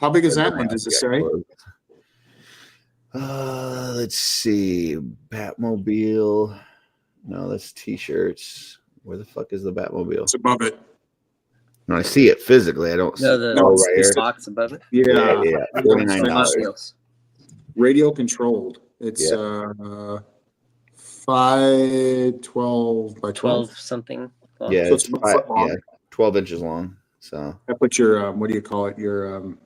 How big is that one? Does it say? Let's see. Batmobile. No, that's t-shirts. Where the fuck is the Batmobile? It's above it. No, I see it physically. I don't see No, the it right here. box above it. Yeah. $49. Radio controlled. It's 512 by 12. 12 something. long. Yeah, So it's it's about a foot long. 12 inches long. So I put your what do you call it? Your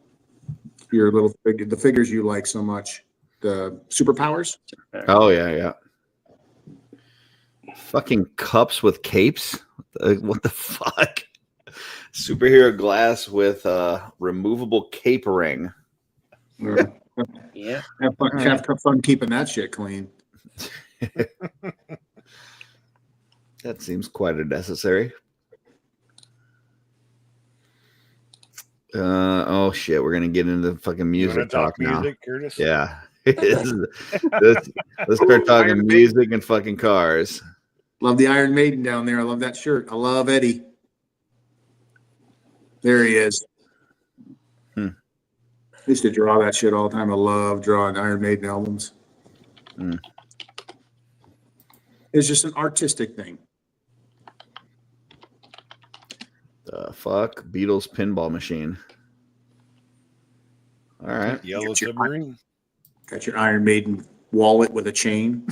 little the figures you like so much. The superpowers. oh yeah. Fucking cups with capes. What the fuck? Superhero glass with removable cape ring. Yeah. Have fun keeping that shit clean. That seems quite unnecessary. Oh shit, we're gonna get into fucking music talk now. Music, Curtis? Yeah. let's start talking music and fucking cars. Love the Iron Maiden down there. I love that shirt. I love Eddie. There he is. I used to draw that shit all the time. I love drawing Iron Maiden albums. It's just an artistic thing. The fuck? Beatles pinball machine. All right. Yellow Submarine. Got your Iron Maiden wallet with a chain.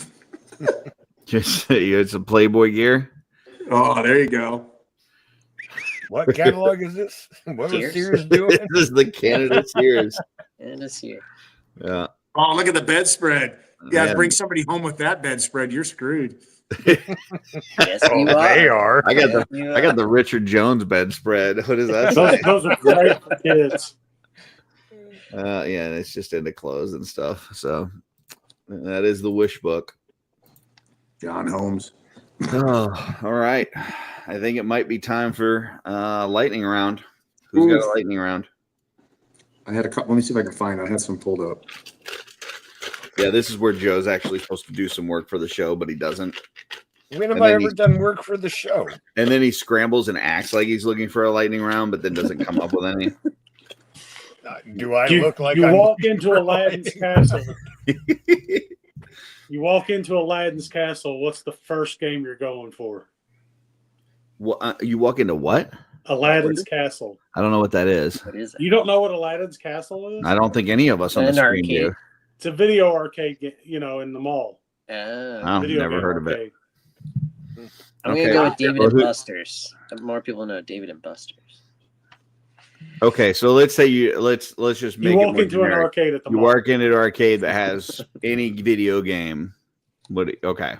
Just you had some Playboy gear. Oh, there you go. What catalog is this? What was Sears doing? This is the Canada Sears. Canada Sears. Yeah. Oh, look at the bedspread. Yeah, bring somebody home with that bedspread. You're screwed. Yes, you are. They are. I got the Richard Jones bedspread. What is that? Those are great for kids. Yeah, it's just into clothes and stuff. So that is the wish book. John Holmes. Oh, all right. I think it might be time for lightning round. Who's got a lightning round? I had a couple. Let me see if I can find it. I had some pulled up. Yeah, this is where Joe's actually supposed to do some work for the show, but he doesn't. When have I ever done work for the show? And then he scrambles and acts like he's looking for a lightning round, but then doesn't come up with any. Do I look like you I'm walk into Aladdin's castle? You walk into Aladdin's castle. What's the first game you're going for? What you walk into what? Aladdin's castle. I don't know what that is. What is it? You don't know what Aladdin's castle is? I don't think any of us on the screen do. It's a video arcade, in the mall. I've never heard of it. I'm gonna go with David and Buster's. More people know David and Buster's. Okay, so let's say let's just make you it walk more into an generic. arcade at the You mall. walk into an arcade that has any video game. Okay,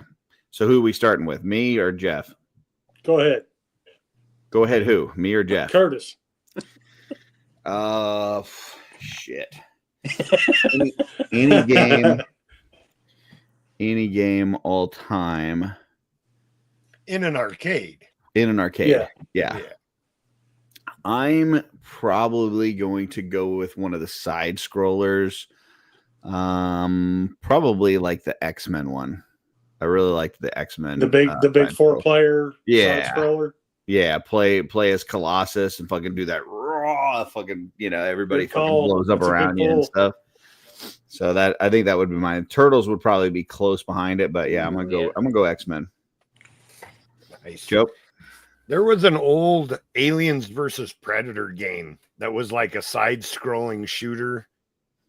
so who are we starting with? Me or Jeff? Go ahead. Go ahead. Who? Me or Jeff? Curtis. Shit. Any game all time in an arcade. Yeah. I'm probably going to go with one of the side scrollers. Probably like the X-Men one. I really liked the X-Men. The big 4-player side scroller. Yeah, play as Colossus and fucking do that raw fucking, everybody fucking blows up around you and stuff. So I think that would be mine. Turtles would probably be close behind it, but yeah, I'm gonna go X-Men. Nice. Joe? There was an old Aliens versus Predator game that was like a side-scrolling shooter,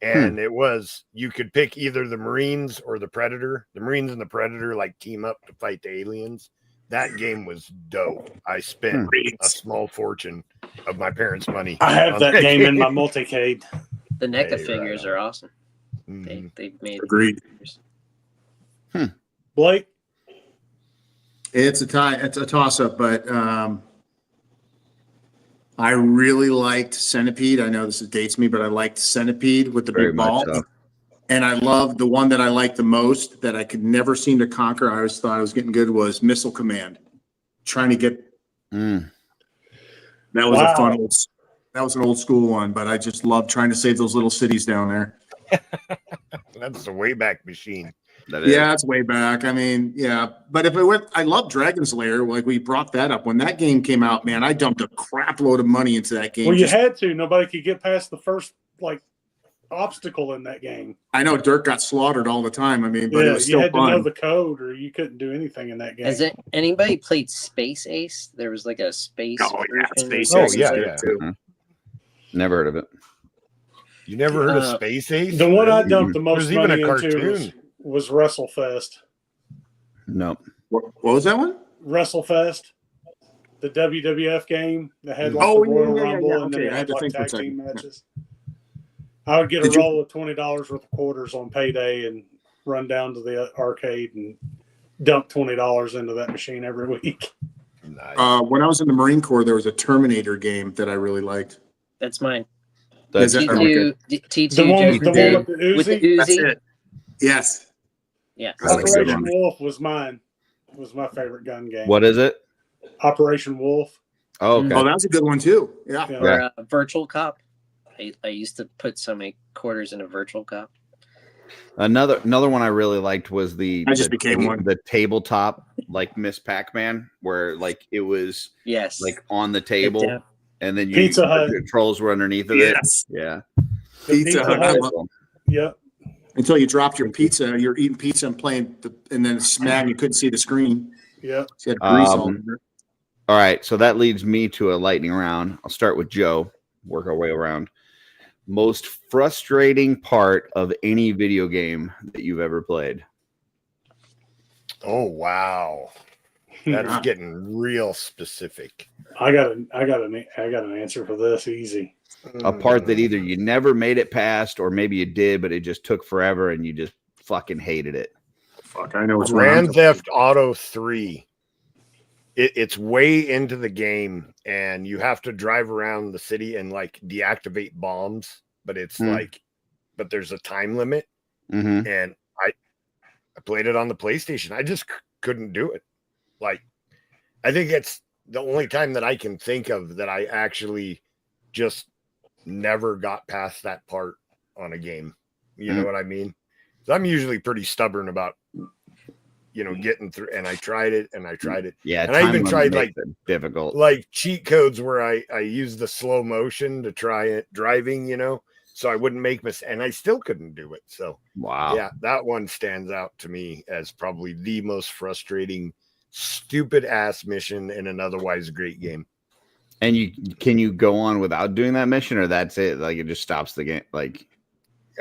and it was you could pick either the Marines or the Predator. The Marines and the Predator like team up to fight the aliens. That game was dope. I spent a small fortune of my parents' money. I have that game in my multicade. The NECA figures are awesome. They've made agreed. Blake? It's a tie. It's a toss-up, but I really liked Centipede. I know this dates me, but I liked Centipede with the big ball. So. And I loved the one that I liked the most that I could never seem to conquer. I always thought I was getting good was Missile Command. Trying to get that was a fun old. That was an old school one, but I just loved trying to save those little cities down there. That's the Wayback Machine. Yeah, it's way back. I mean, yeah, but if it went, I love Dragon's Lair. Like we brought that up when that game came out. Man, I dumped a crap load of money into that game. Well, you had to. Nobody could get past the first obstacle in that game. I know Dirk got slaughtered all the time. I mean, but it Yeah, was you still had to know fun. the code, or you couldn't do anything in that game. Has anybody played Space Ace? There was like a space. Oh yeah, version. Space Oh, Ace is yeah, good, yeah. too. Never heard of it. You never heard of Uh, Space Ace? The one I Really? dumped the most There's even money a into cartoon. was WrestleFest. No. What was that one? WrestleFest, the WWF game that had like Oh, the Royal yeah. Rumble, and then Okay, it I had had to like think for a tag team second. matches. I would get a Did you- roll of $20 worth of quarters on payday and run down to the arcade and dump $20 into that machine every week. Nice. When I was in the Marine Corps, there was a Terminator game that I really liked. That's mine. Is that- T2, T2 The one just with the Uzi. with the That's Uzi. it. Yes. Yeah. That's a good Operation one. Wolf was mine. Was my favorite gun game. What is it? Operation Wolf. Oh, okay. Oh, that's a good one too. Yeah. Yeah. Or Virtual Cop. I used to put so many quarters in a Virtual Cop. Another one I really liked was the I just became one. the tabletop like Miss Pac-Man, where like it was Yes. like on the table, Yeah. and then Pizza the Hut. controls were underneath of Yes. it. Yeah. The Pizza Hut. I love- Yep. Until you dropped your pizza, you're eating pizza and playing, and then smack, you couldn't see the screen. Yep. So you had grease all over it. All right, so that leads me to a lightning round. I'll start with Joe. Work our way around. Most frustrating part of any video game that you've ever played. Oh, wow. That's getting real specific. I got an answer for this. Easy. A part that either you never made it past, or maybe you did, but it just took forever and you just fucking hated it. Fuck, I know it's Grand Theft Auto 3. It's way into the game, and you have to drive around the city and like deactivate bombs, but it's but there's a time limit. Mm-hmm. And I played it on the PlayStation. I just couldn't do it. Like, I think it's the only time that I can think of that I actually just never got past that part on a game. You know what I mean? So I'm usually pretty stubborn about, getting through, and I tried it. Yeah. And I even tried like difficult, cheat codes where I used the slow motion to try it driving, so I wouldn't make mistakes, and I still couldn't do it. So wow. yeah, that one stands out to me as probably the most frustrating, stupid ass mission in an otherwise great game. And can you go on without doing that mission, or that's it? Like it just stops the game. Like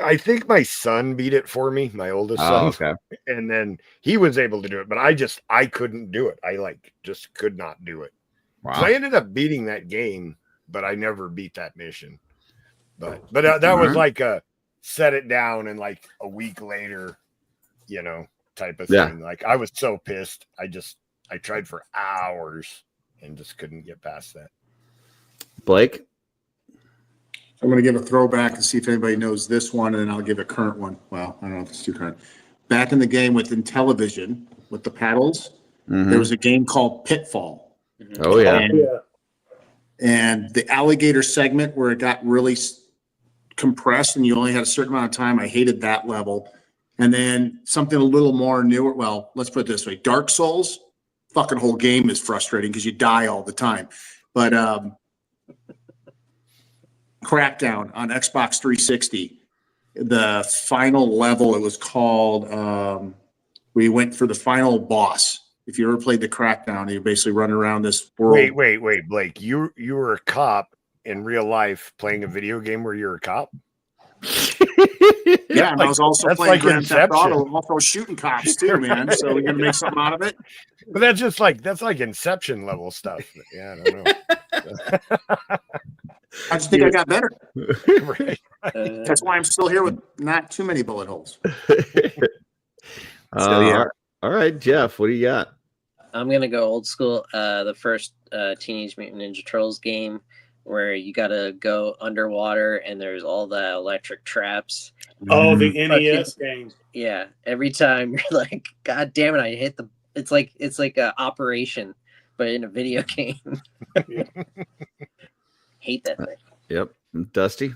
I think my son beat it for me, my oldest son. Okay. And then he was able to do it, but I couldn't do it. I just could not do it. Wow. So I ended up beating that game, but I never beat that mission. But that was like a set it down and like a week later, type of thing. Yeah. Like I was so pissed. I tried for hours and just couldn't get past that. Blake? I'm going to give a throwback and see if anybody knows this one, and then I'll give a current one. Well, I don't know if it's too current. Back in the game with Intellivision, with the paddles, there was a game called Pitfall. Oh, yeah. And the alligator segment where it got really compressed and you only had a certain amount of time, I hated that level. And then something a little more newer. Well, let's put it this way. Dark Souls, fucking whole game is frustrating because you die all the time. But Crackdown on Xbox 360, the final level, it was called, we went for the final boss. If you ever played the Crackdown, you basically run around this world. Wait, Blake, you were a cop in real life playing a video game where you're a cop? Yeah, and I was also that's playing like Grand Theft Inception. Auto, also shooting cops too, man. So we're gonna make something out of it. But that's like Inception level stuff. Yeah, I don't know. I just think I got better. Right. That's why I'm still here with not too many bullet holes. Yeah. All right, Jeff, what do you got? I'm gonna go old school. The first Teenage Mutant Ninja Turtles game, where you gotta go underwater and there's all the electric traps. Oh, the NES game. Yeah, every time you're like, God damn it! I hit the. It's like a operation, but in a video game. Hate that thing. Yep. Dusty?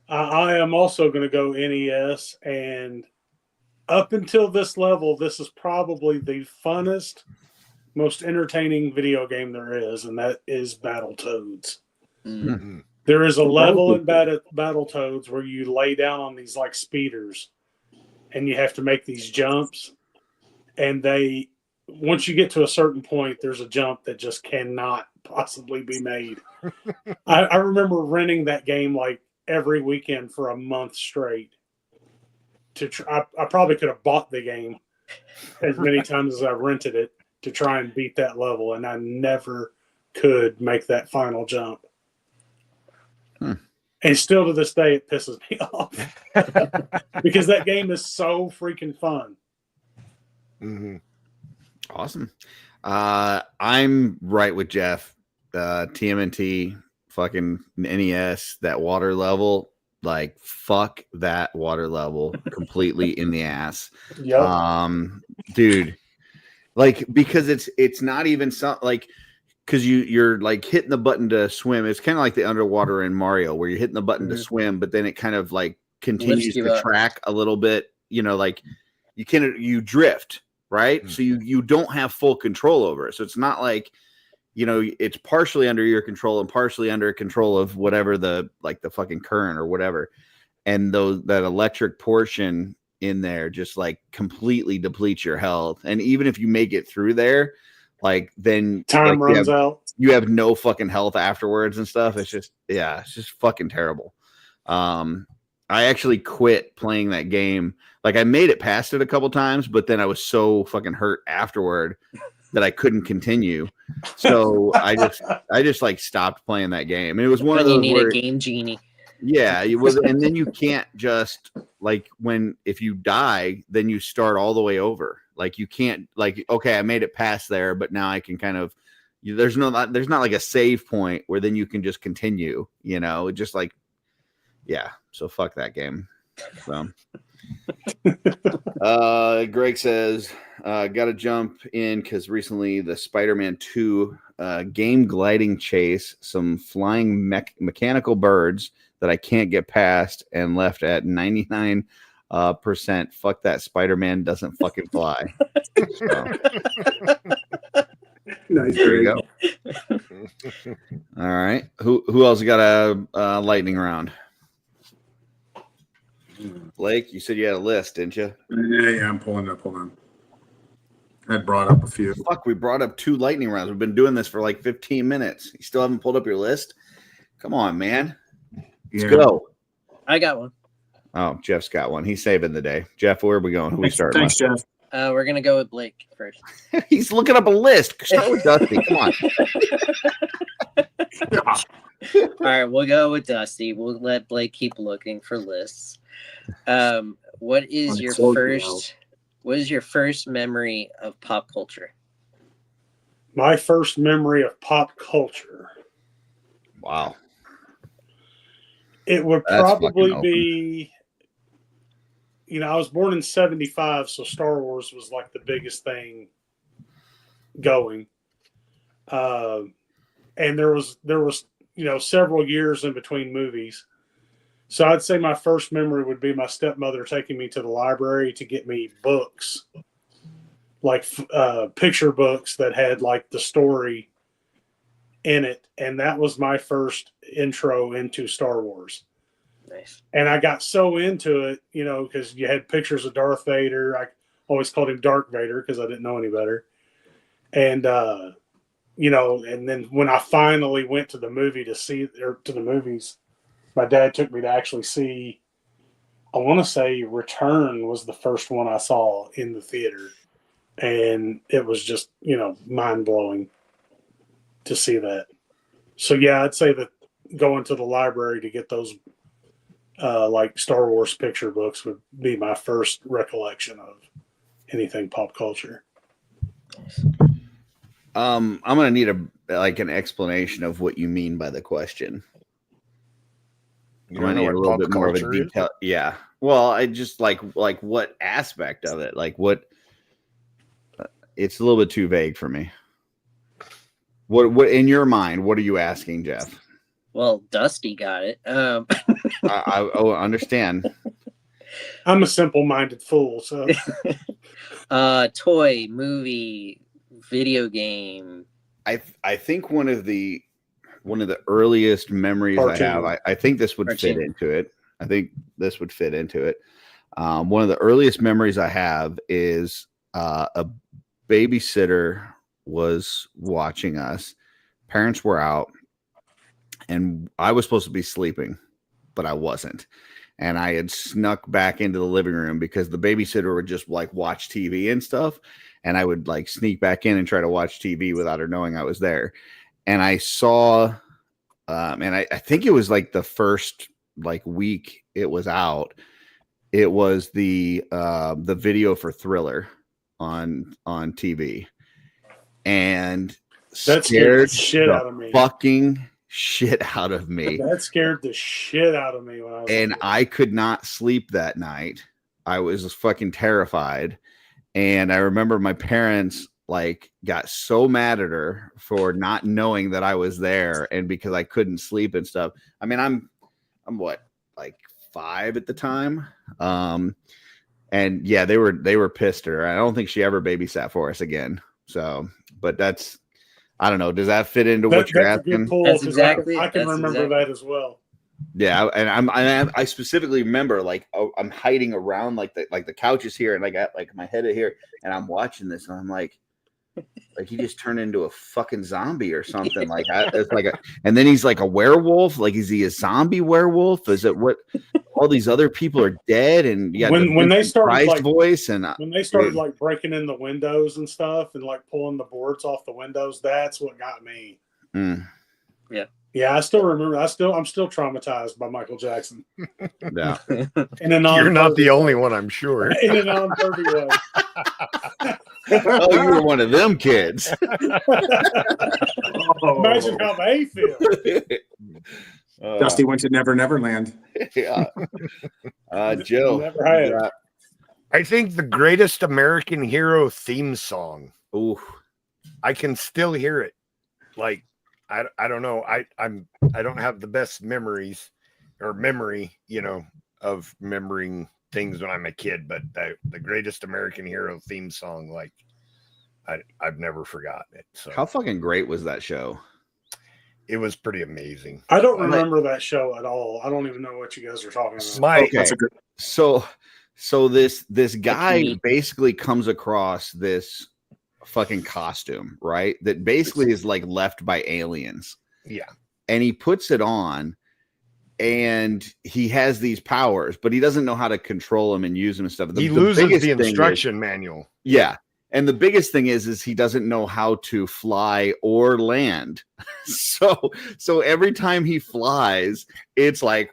I am also going to go NES, and up until this level, this is probably the funnest, most entertaining video game there is, and that is Battletoads. Mm. There is a level in Battletoads where you lay down on these like speeders, and you have to make these jumps. And once you get to a certain point, there's a jump that just cannot possibly be made. I remember renting that game like every weekend for a month straight. I probably could have bought the game as many times as I rented it to try and beat that level, and I never could make that final jump. And still to this day, it pisses me off because that game is so freaking fun. Mm-hmm. Awesome. I'm right with Jeff. TMNT, fucking NES, that water level, like fuck that water level completely in the ass. Yep. Dude, like because it's not even something like. Because you're like hitting the button to swim. It's kind of like the underwater in Mario where you're hitting the button to swim, but then it kind of like continues to track a little bit, like you drift, right? So you don't have full control over it. So it's not like, it's partially under your control and partially under control of whatever the fucking current or whatever. And that electric portion in there just like completely depletes your health. And even if you make it through there, like then time runs out. You have no fucking health afterwards and stuff. It's just fucking terrible. I actually quit playing that game. Like I made it past it a couple times, but then I was so fucking hurt afterward that I couldn't continue. So I just like stopped playing that game. And it was one of those you need a game genie. Yeah, it was, and then you can't just like if you die, then you start all the way over. Like you can't okay, I made it past there, but now I can kind of there's not like a save point where then you can just continue, just like so fuck that game. So Greg says gotta jump in because recently the Spider-Man 2 game gliding chase, some flying mechanical birds that I can't get past and left at 99%. Fuck that Spider-Man doesn't fucking fly. So. Nice. There you go. All right. Who else got a lightning round? Blake, you said you had a list, didn't you? Yeah, I'm pulling it up. Hold on. I brought up a few. Fuck, we brought up 2 lightning rounds. We've been doing this for like 15 minutes. You still haven't pulled up your list? Come on, man. Let's go. I got one. Oh, Jeff's got one. He's saving the day. Jeff, where are we going? Who we starting with? Thanks, Jeff. We're gonna go with Blake first. He's looking up a list. Start with Dusty. Come on. All right, we'll go with Dusty. We'll let Blake keep looking for lists. What is your first memory of pop culture? My first memory of pop culture. Wow. It would probably be, I was born in 75, so Star Wars was like the biggest thing going. And there was, several years in between movies. So I'd say my first memory would be my stepmother taking me to the library to get me books, like picture books that had like the story in it. And that was my first intro into Star Wars. Nice. And I got so into it, because you had pictures of Darth Vader. I always called him Dark Vader because I didn't know any better. And, and then when I finally went to the movies, my dad took me to actually see, I want to say Return was the first one I saw in the theater. And it was just, mind blowing to see that. So yeah, I'd say that going to the library to get those like Star Wars picture books would be my first recollection of anything pop culture. I'm gonna need an explanation of what you mean by the question. You don't know what a little bit more of a detail. Is? Yeah. Well, I just like what aspect of it, like what. It's a little bit too vague for me. What in your mind? What are you asking, Jeff? Well, Dusty got it. I understand. I'm a simple-minded fool, so. Toy, movie, video game. I think one of the one of the earliest memories I have. Cartoon. I think this would fit Cartoon. into it. I think this would fit into it. One of the earliest memories I have is a babysitter was watching us. Parents were out, and I was supposed to be sleeping, but I wasn't. And I had snuck back into the living room because the babysitter would just like watch TV and stuff. And I would like sneak back in and try to watch TV without her knowing I was there. And I saw, and I think it was like the first like week it was out. It was the video for Thriller on TV, and That scared the shit out of me. Fucking shit out of me. That scared the shit out of me when I was. And I could not sleep that night. I was fucking terrified. And I remember my parents like got so mad at her for not knowing that I was there, and because I couldn't sleep and stuff. I mean, I'm what, like 5 at the time. And yeah, they were pissed at her. I don't think she ever babysat for us again. So, but that's, I don't know. Does that fit into what you're that's asking? a good pull, That's 'cause exactly- I can that's remember exactly- that as well. Yeah, and I specifically remember like I'm hiding around like the couch is here, and I got like my head here, and I'm watching this, and I'm like he just turned into a fucking zombie or something. Like it's like and then he's like a werewolf. Like, is he a zombie werewolf? Is it what? All these other people are dead, and yeah, When they started Price like voice and when they started like breaking in the windows and stuff and like pulling the boards off the windows, that's what got me. Yeah, I still remember. I'm still traumatized by Michael Jackson. Yeah, And then You're not the only one, I'm sure. in a non-30 way. oh, you were one of them kids. Imagine how they feel. Dusty went to Never Never Land. Yeah. Joe. Never had. I think the greatest American hero theme song. Ooh. I can still hear it. Like, I don't know. I don't have the best memory, of remembering things when I'm a kid, but the greatest American hero theme song, like I've never forgotten it. So How fucking great was that show? it was pretty amazing. I don't remember that show at all. I don't even know what you guys are talking about. Mike, Okay. So this guy basically comes across this fucking costume, right? That basically is like left by aliens. Yeah. And he puts it on, and he has these powers, but he doesn't know how to control them and use them and stuff. He loses biggest the thing instruction manual. Yeah. And the biggest thing is he doesn't know how to fly or land. So every time he flies, it's like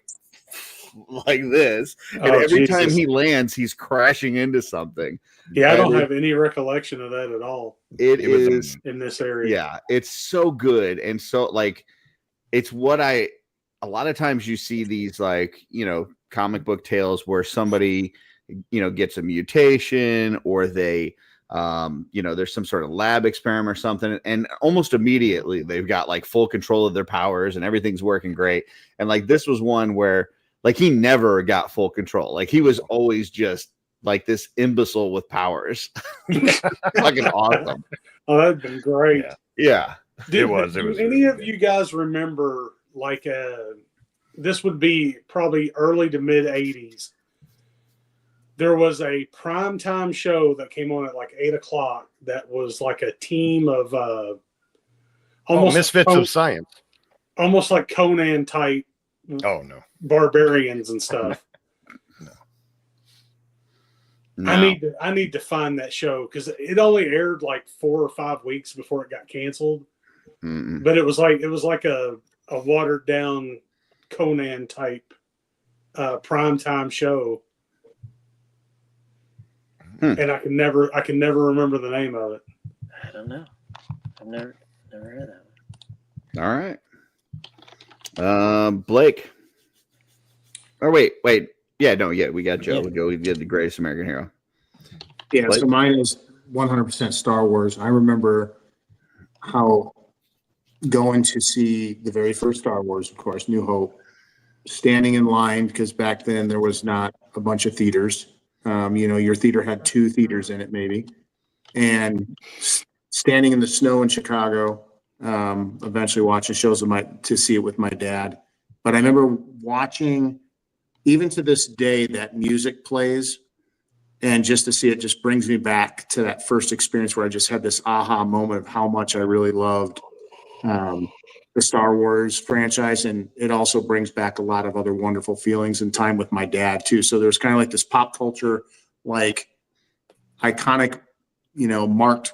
this. And every time he lands, he's crashing into something. Yeah, I don't have any recollection of that at all. It is in this area. Yeah, it's so good. And so like it's what a lot of times you see these like, comic book tales where somebody, gets a mutation, or they there's some sort of lab experiment or something, and almost immediately they've got like full control of their powers and everything's working great. And like this was one where like he never got full control. Like he was always just like this imbecile with powers. Fucking awesome. Oh, that'd been great. Yeah. Do any of you guys remember like this would be probably early to mid 80s? There was a primetime show that came on at like 8:00 that was like a team of almost Misfits of Science. Almost like Conan type. Oh no. Barbarians and stuff. No. I need to find that show because it only aired like 4 or 5 weeks before it got canceled. Mm-mm. But it was like a watered down Conan type primetime show. And I can never remember the name of it. I don't know. I've never heard of that All right. Blake. Or wait. Yeah, we got Joe. We did the greatest American hero. Yeah, Blake? so mine is 100% Star Wars. I remember how going to see the very first Star Wars, of course, New Hope, standing in line, because back then there was not a bunch of theaters. Your theater had 2 theaters in it maybe. And standing in the snow in Chicago, eventually watching shows to see it with my dad. But I remember watching, even to this day, that music plays, and just to see it just brings me back to that first experience where I just had this aha moment of how much I really loved the Star Wars franchise. And it also brings back a lot of other wonderful feelings and time with my dad too. So there's kind of like this pop culture, like iconic, marked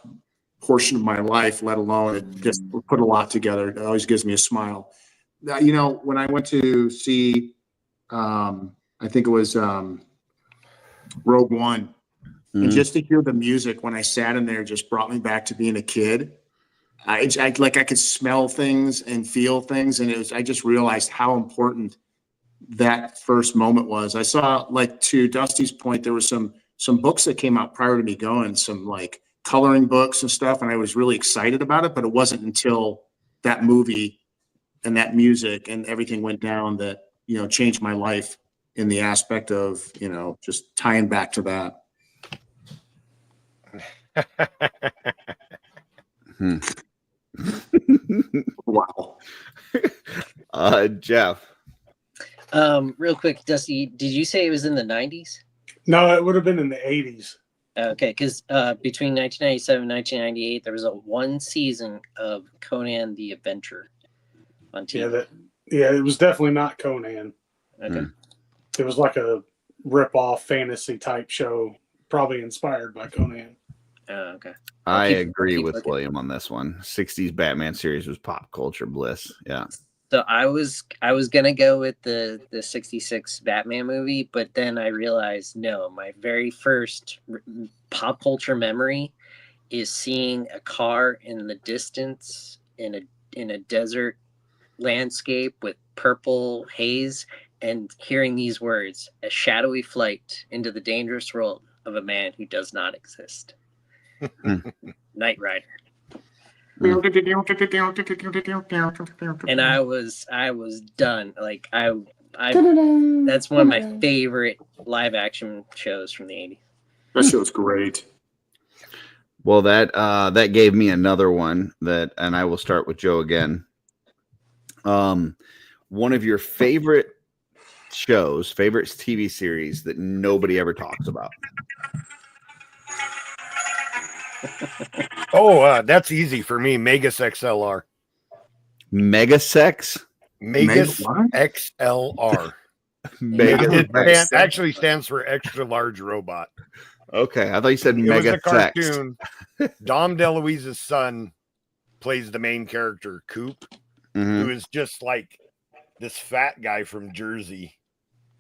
portion of my life, let alone it just put a lot together. It always gives me a smile. When I went to see, I think it was Rogue One, and just to hear the music when I sat in there just brought me back to being a kid. I could smell things and feel things, and I just realized how important that first moment was. I saw, like, to Dusty's point, there was some books that came out prior to me going, some like coloring books and stuff, and I was really excited about it, but it wasn't until that movie and that music and everything went down that, changed my life in the aspect of, just tying back to that. Wow. Jeff. Real quick, Dusty, did you say it was in the 90s? No, it would have been in the 80s. Okay, because between 1997 and 1998, there was one season of Conan the Adventurer on TV. Yeah, it was definitely not Conan. Okay. It was like a rip-off fantasy type show, probably inspired by Conan. Okay. I agree with William on this one. 60s Batman series was pop culture bliss. Yeah. So I was gonna go with the 66 Batman movie, but then I realized no, my very first pop culture memory is seeing a car in the distance in a desert landscape with purple haze and hearing these words: a shadowy flight into the dangerous world of a man who does not exist. Knight Rider. And I was done. Like I that's one of my favorite live action shows from the 80s. That show's great. Well, that gave me another one and I will start with Joe again. One of your favorite shows, favorite TV series that nobody ever talks about. Oh, that's easy for me. Megas XLR. Megasex? Megas XLR. It actually stands for extra large robot. Okay, I thought you said It was a Megasex. cartoon. Dom DeLuise's son plays the main character, Coop, who is just like this fat guy from Jersey.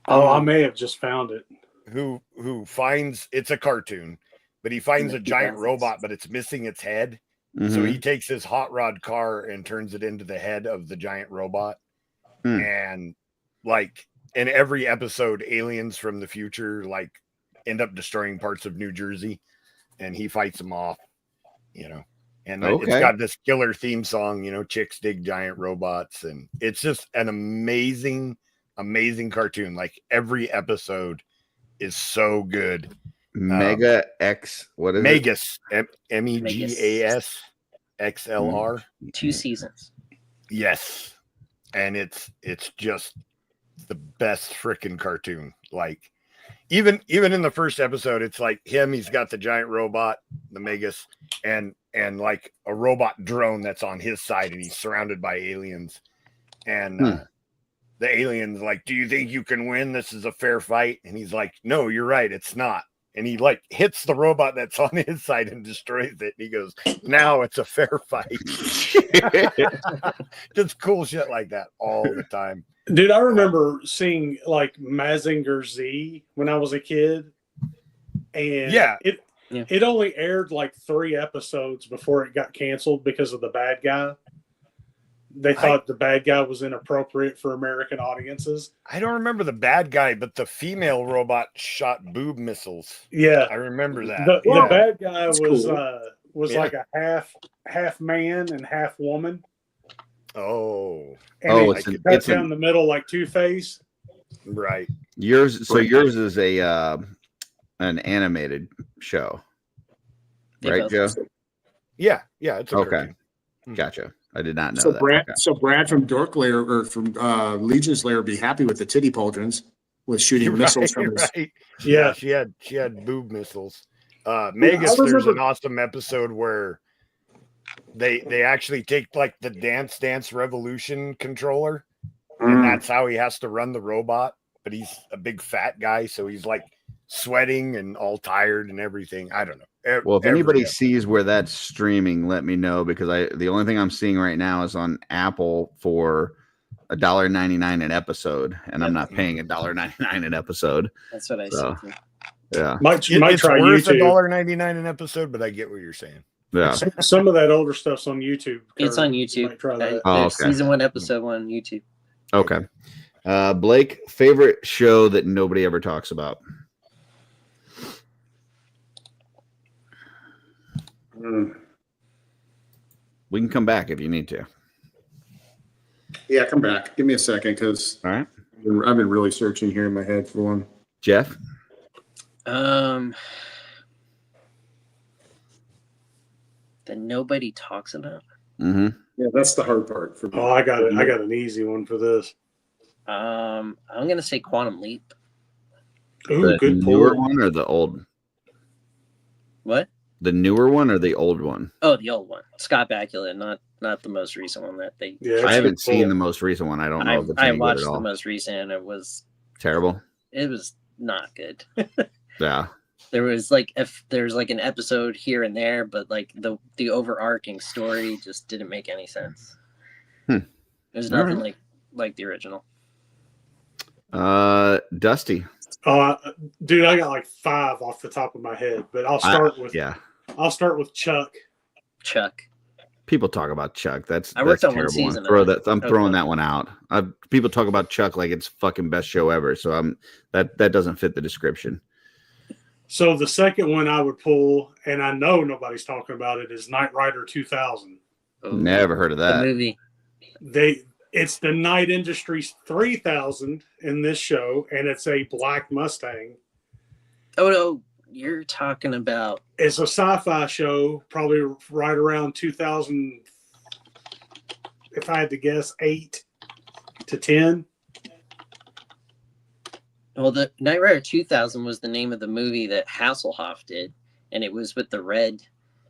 Oh, I may have just found it. Who finds, it's a cartoon, but he finds a giant robot, but it's missing its head. So he takes his hot rod car and turns it into the head of the giant robot. And like in every episode, aliens from the future like end up destroying parts of New Jersey, and he fights them off, and it's got this killer theme song, chicks dig giant robots, and it's just an amazing cartoon. Like every episode is so good. Mega X, what is Megas, Megas XLR. 2 seasons. Yes. And it's just the best freaking cartoon. Like even in the first episode, it's like he's got the giant robot, the Megas, and like a robot drone that's on his side, and he's surrounded by aliens. And the aliens like, do you think you can win? This is a fair fight. And he's like, no, you're right, it's not. And he like hits the robot that's on his side and destroys it. And he goes, now it's a fair fight. Just cool shit like that all the time. Dude, I remember seeing like Mazinger Z when I was a kid. And it only aired like 3 episodes before it got canceled because of the bad guy. They thought the bad guy was inappropriate for American audiences. I don't remember the bad guy, but the female robot shot boob missiles. Yeah, I remember that. The bad guy was cool. like a half man and half woman. Oh, and it's down the middle like Two-Face. Right. Yours is an animated show, right, Joe? Yeah, it's a okay. cartoon. Gotcha. I did not know So that. Brad, Okay. so Brad from Dork Lair or from Legion's Lair would be happy with the titty pauldrons with shooting missiles from his. Right. Yeah. She had boob missiles. Megas, I there's remember- an awesome episode where they actually take like the Dance Revolution controller, and that's how he has to run the robot. But he's a big fat guy, so he's like sweating and all tired and everything. I don't know. Well, if anybody sees where that's streaming, let me know, because the only thing I'm seeing right now is on Apple for $1.99 an episode, and I'm not paying $1.99 an episode. That's what I So, said. yeah, Might it's try worth YouTube. $1.99 an episode, but I get what you're saying. yeah. Some of that older stuff's on YouTube. It's on Kurt. You YouTube. might try that. Oh, There's okay. Season 1, Episode 1 on YouTube. Okay. Blake, favorite show that nobody ever talks about? We can come back if you need to. Yeah, come back. Give me a second, because All right, I've been really searching here in my head for one. Jeff. That nobody talks about. Mm-hmm. Yeah, that's the hard part for me. Oh, I got it. I got an easy one for this. I'm gonna say Quantum Leap. Ooh, The good newer pull. one or the old? What? The newer one or the old one? Oh, the old one. Scott Bakula, not the most recent one that they. Yeah, I it's a haven't good seen pull. the most recent one. I don't know if it's I any good watched at the all. most recent, and it was Terrible. not good. Yeah. There was like an episode here and there, but like the overarching story just didn't make any sense. There's nothing like the original. Dusty. Dude, I got like 5 off the top of my head, but I'll start with Yeah. I'll start with Chuck. Chuck. People talk about Chuck. That's I worked that's on one terrible. season Throw of that. it. I'm That was throwing fun. that one out. People talk about Chuck like it's fucking best show ever. So that doesn't fit the description. So the second one I would pull, and I know nobody's talking about it, is Knight Rider 2000. Oh, Never heard of the that. movie. It's the Knight Industries 3000 in this show, and it's a black Mustang. Oh no, you're talking about. It's a sci-fi show, probably right around 2000. If I had to guess, 8 to 10. Well, the Knight Rider 2000 was the name of the movie that Hasselhoff did, and it was with the red.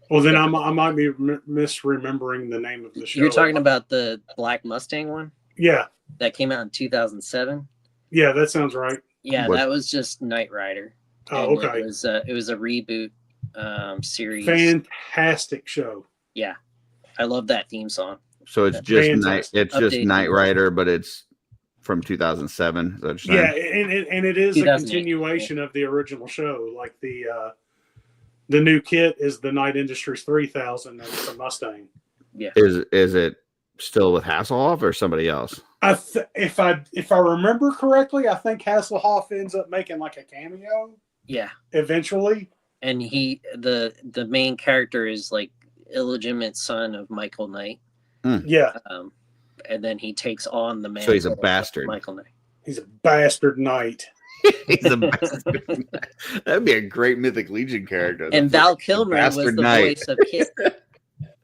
Well, then I might be misremembering the name of the show. You're talking about the Black Mustang one Yeah, that came out in 2007. yeah, that sounds right. Yeah, What- that was just Knight Rider. Oh, And okay. It was a reboot series. Fantastic show. Yeah, I love that theme song. So it's just Fantastic. It's just Updated. Knight Rider, but it's from 2007. Is that what you're Yeah, saying? and it is a 2008, continuation of the original show. Like the new kit is the Knight Industries 3000, and it's a Mustang. Is it still with Hasselhoff or somebody else? If I remember correctly, I think Hasselhoff ends up making like a cameo Yeah, eventually. and the main character is like illegitimate son of Michael Knight. Yeah, And then he takes on the man. So he's a bastard. Michael Knight. he's a bastard knight. He's a bastard. That'd be a great Mythic Legion character. And Val Kilmer was bastard the knight. voice of Kit.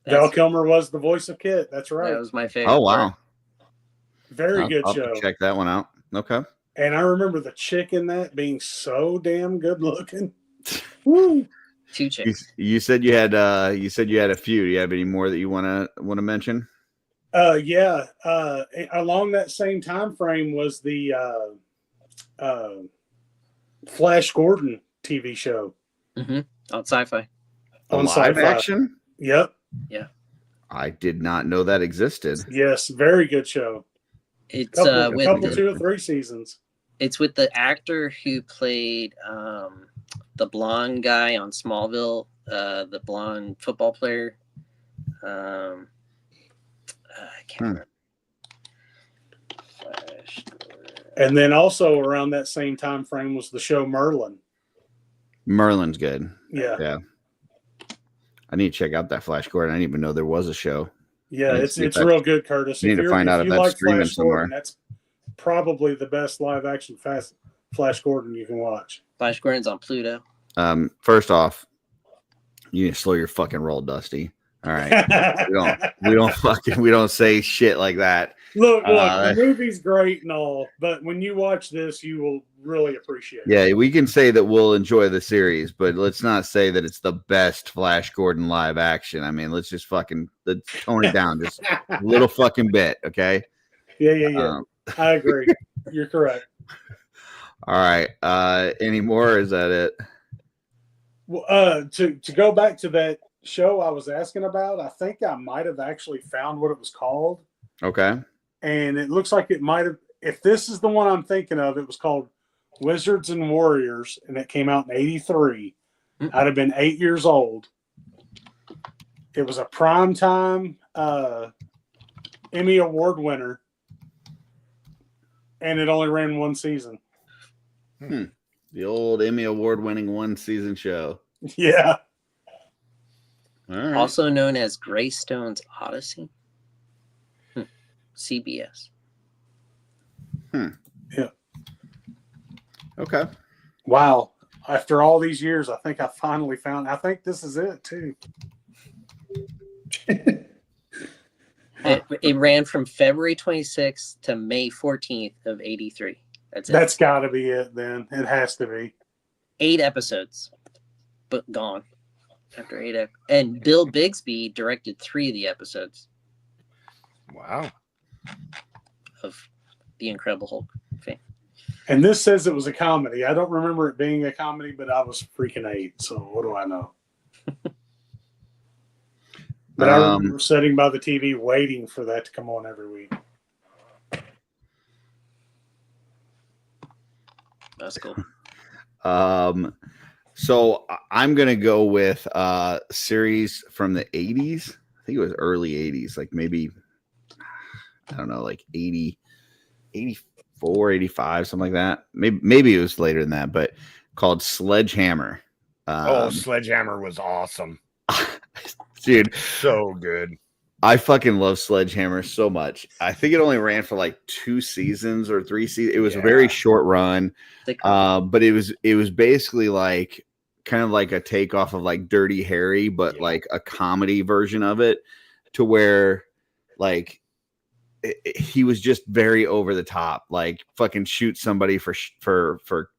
Val Kilmer was the voice of Kit. That's right. That was my favorite. Oh wow. Very good I'll have show. to check that one out. Okay. And I remember the chick in that being so damn good looking. Woo. Two chicks. You said you had a few. Do you have any more that you want to mention? Yeah. Along that same time frame was the Flash Gordon TV show On Sci-Fi. on Live Sci-Fi. action? Yep. I did not know that existed. Yes. Very good show. It's Couple with 2 or 3 seasons. it's with the actor who played the blonde guy on Smallville, the blonde football player. I can't remember. Flash Gordon. And then also around that same time frame was the show Merlin. Merlin's good. Yeah. Yeah. I need to check out that Flash Gordon. I didn't even know there was a show. Yeah, Need to it's see if it's that- real good, Curtis. need to find out if that's streaming somewhere. That's probably the best live action Flash Gordon you can watch. Flash Gordon's on Pluto. First off, you need to slow your fucking roll, Dusty. All right. We don't say shit like that. Look, the movie's great and all, but when you watch this, you will really appreciate it. Yeah, we can say that we'll enjoy the series, but let's not say that it's the best Flash Gordon live action. I mean, let's tone it down just a little fucking bit, okay? Yeah. I agree. You're correct. All right. Any more? Is that it? Well, to go back to that show I was asking about, I think I might have actually found what it was called. Okay. And it looks like it might have, if this is the one I'm thinking of, it was called Wizards and Warriors, and it came out in 83. I'd have been 8 years old. It was a primetime Emmy Award winner, and it only ran one season. The old Emmy Award winning one season show. Yeah. All right. Also known as Greystone's Odyssey. CBS. Yeah. Okay. Wow. After all these years, I think I finally found. I think this is it too. It ran from February 26th to May 14th of 83. That's it. That's got to be it then. It has to be. 8 episodes, but gone after 8. And Bill Bixby directed 3 of the episodes. Wow. Of The Incredible Hulk fame. And this says it was a comedy. I don't remember it being a comedy, but I was freaking 8. So what do I know? But I remember sitting by the TV waiting for that to come on every week. That's cool. So I'm gonna go with series from the 80s. I think it was early 80s, like maybe I don't know, like 80, 84, 85, something like that. Maybe it was later than that, but called Sledgehammer. Sledgehammer was awesome. Dude, so good. I fucking love Sledgehammer so much. I think it only ran for like 2 seasons or 3 seasons. It was a very short run. But it was basically like kind of like a takeoff of like Dirty Harry, but like a comedy version of it, to where like he was just very over the top, like fucking shoot somebody for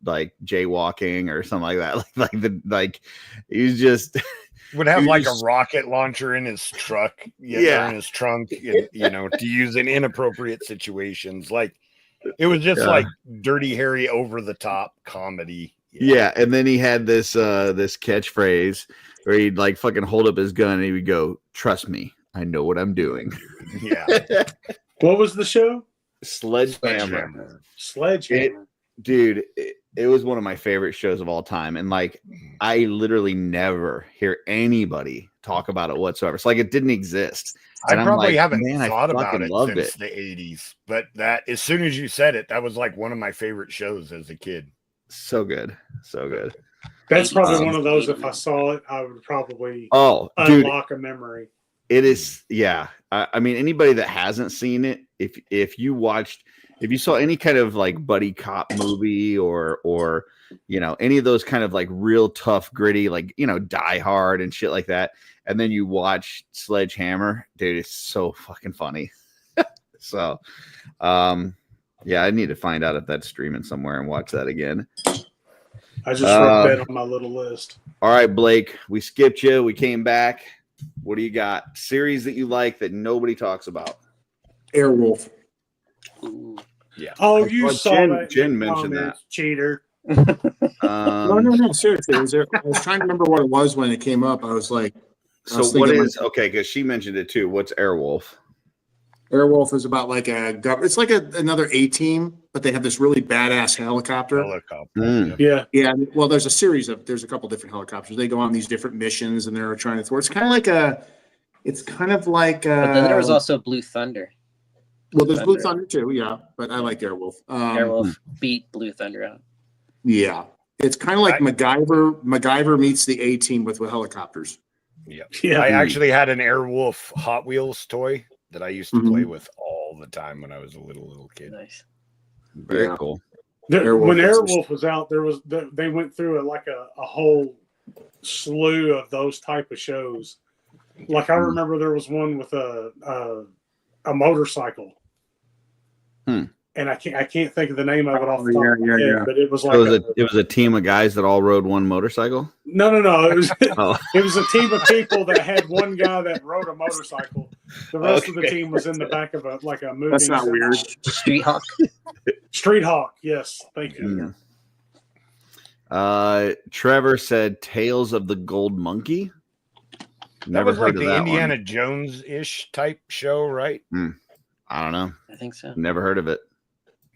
like jaywalking or something like that. He was just would have like a rocket launcher in his truck, in his trunk, to use in inappropriate situations. Like it was just like Dirty Harry over the top comedy. Yeah, and then he had this this catchphrase where he'd like fucking hold up his gun and he would go, "Trust me, I know what I'm doing." Yeah. What was the show? Sledgehammer. Dude, it was one of my favorite shows of all time. And like, I literally never hear anybody talk about it whatsoever. It's like it didn't exist. And I probably haven't thought about it since the 80s, but that as soon as you said it, that was like one of my favorite shows as a kid. So good. So good. That's probably one of those, if I saw it, I would probably unlock a memory. It is, yeah. I mean, anybody that hasn't seen it, if you saw any kind of like buddy cop movie or any of those kind of like real tough, gritty, like Die Hard and shit like that, and then you watch Sledgehammer, dude, it's so fucking funny. So, yeah, I need to find out if that's streaming somewhere and watch that again. I just wrote that on my little list. All right, Blake, we skipped you. We came back. What do you got? Series that you like that nobody talks about? Airwolf. Yeah. Oh, you saw that. Jen mentioned that. Cheater. No. Seriously, I was trying to remember what it was when it came up. I was like, okay? Because she mentioned it too. What's Airwolf? Airwolf is about like it's like another A-team, but they have this really badass helicopter. Yeah. Well, there's a couple different helicopters. They go on these different missions and they're trying to thwart. It's kind of like but then there was also Blue Thunder. Well, there's Blue Thunder too, yeah. But I like Airwolf. Airwolf beat Blue Thunder out. Yeah. It's kind of like MacGyver. MacGyver meets the A-team with helicopters. Yeah. I actually had an Airwolf Hot Wheels toy that I used to play with all the time when I was a little kid. Nice. Very cool. When Airwolf was out, they went through a whole slew of those type of shows. Like I remember there was one with a motorcycle. And I can't think of the name of it off the top of my head, but it was like it was a team of guys that all rode one motorcycle. No. It was it was a team of people that had one guy that rode a motorcycle. The rest of the team was in the back of a moving. That's not weird. Street Hawk. Street Hawk. Yes, thank you. Trevor said Tales of the Gold Monkey. That was like the Indiana Jones-ish type show, right? I don't know. I think so. Never heard of it.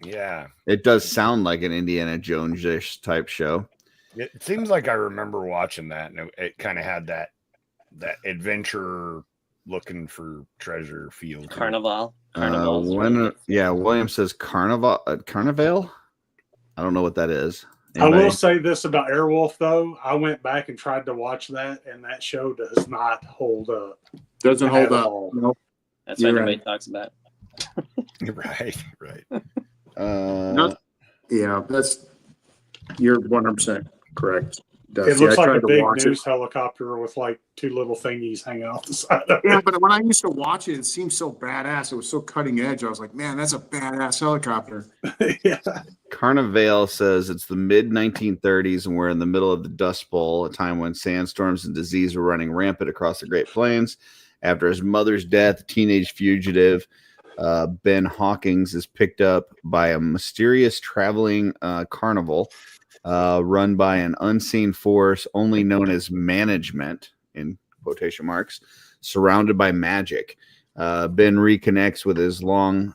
Yeah. It does sound like an Indiana Jones-ish type show. It seems like I remember watching that, and it kind of had that adventure looking for treasure feel. Carnival. William says Carnival. I don't know what that is. Anybody? I will say this about Airwolf, though. I went back and tried to watch that, and that show does not hold up. Doesn't hold up. Nope. That's what everybody talks about. Right. You're 100% correct. It looks like a big news helicopter with like two little thingies hanging off the side of it. Yeah, but when I used to watch it, it seemed so badass. It was so cutting edge. I was like, man, that's a badass helicopter. Yeah. Carnival says it's the mid 1930s and we're in the middle of the Dust Bowl, a time when sandstorms and disease were running rampant across the Great Plains. After his mother's death, a teenage fugitive, Ben Hawkins, is picked up by a mysterious traveling carnival run by an unseen force only known as management, in quotation marks, surrounded by magic. Ben reconnects with his long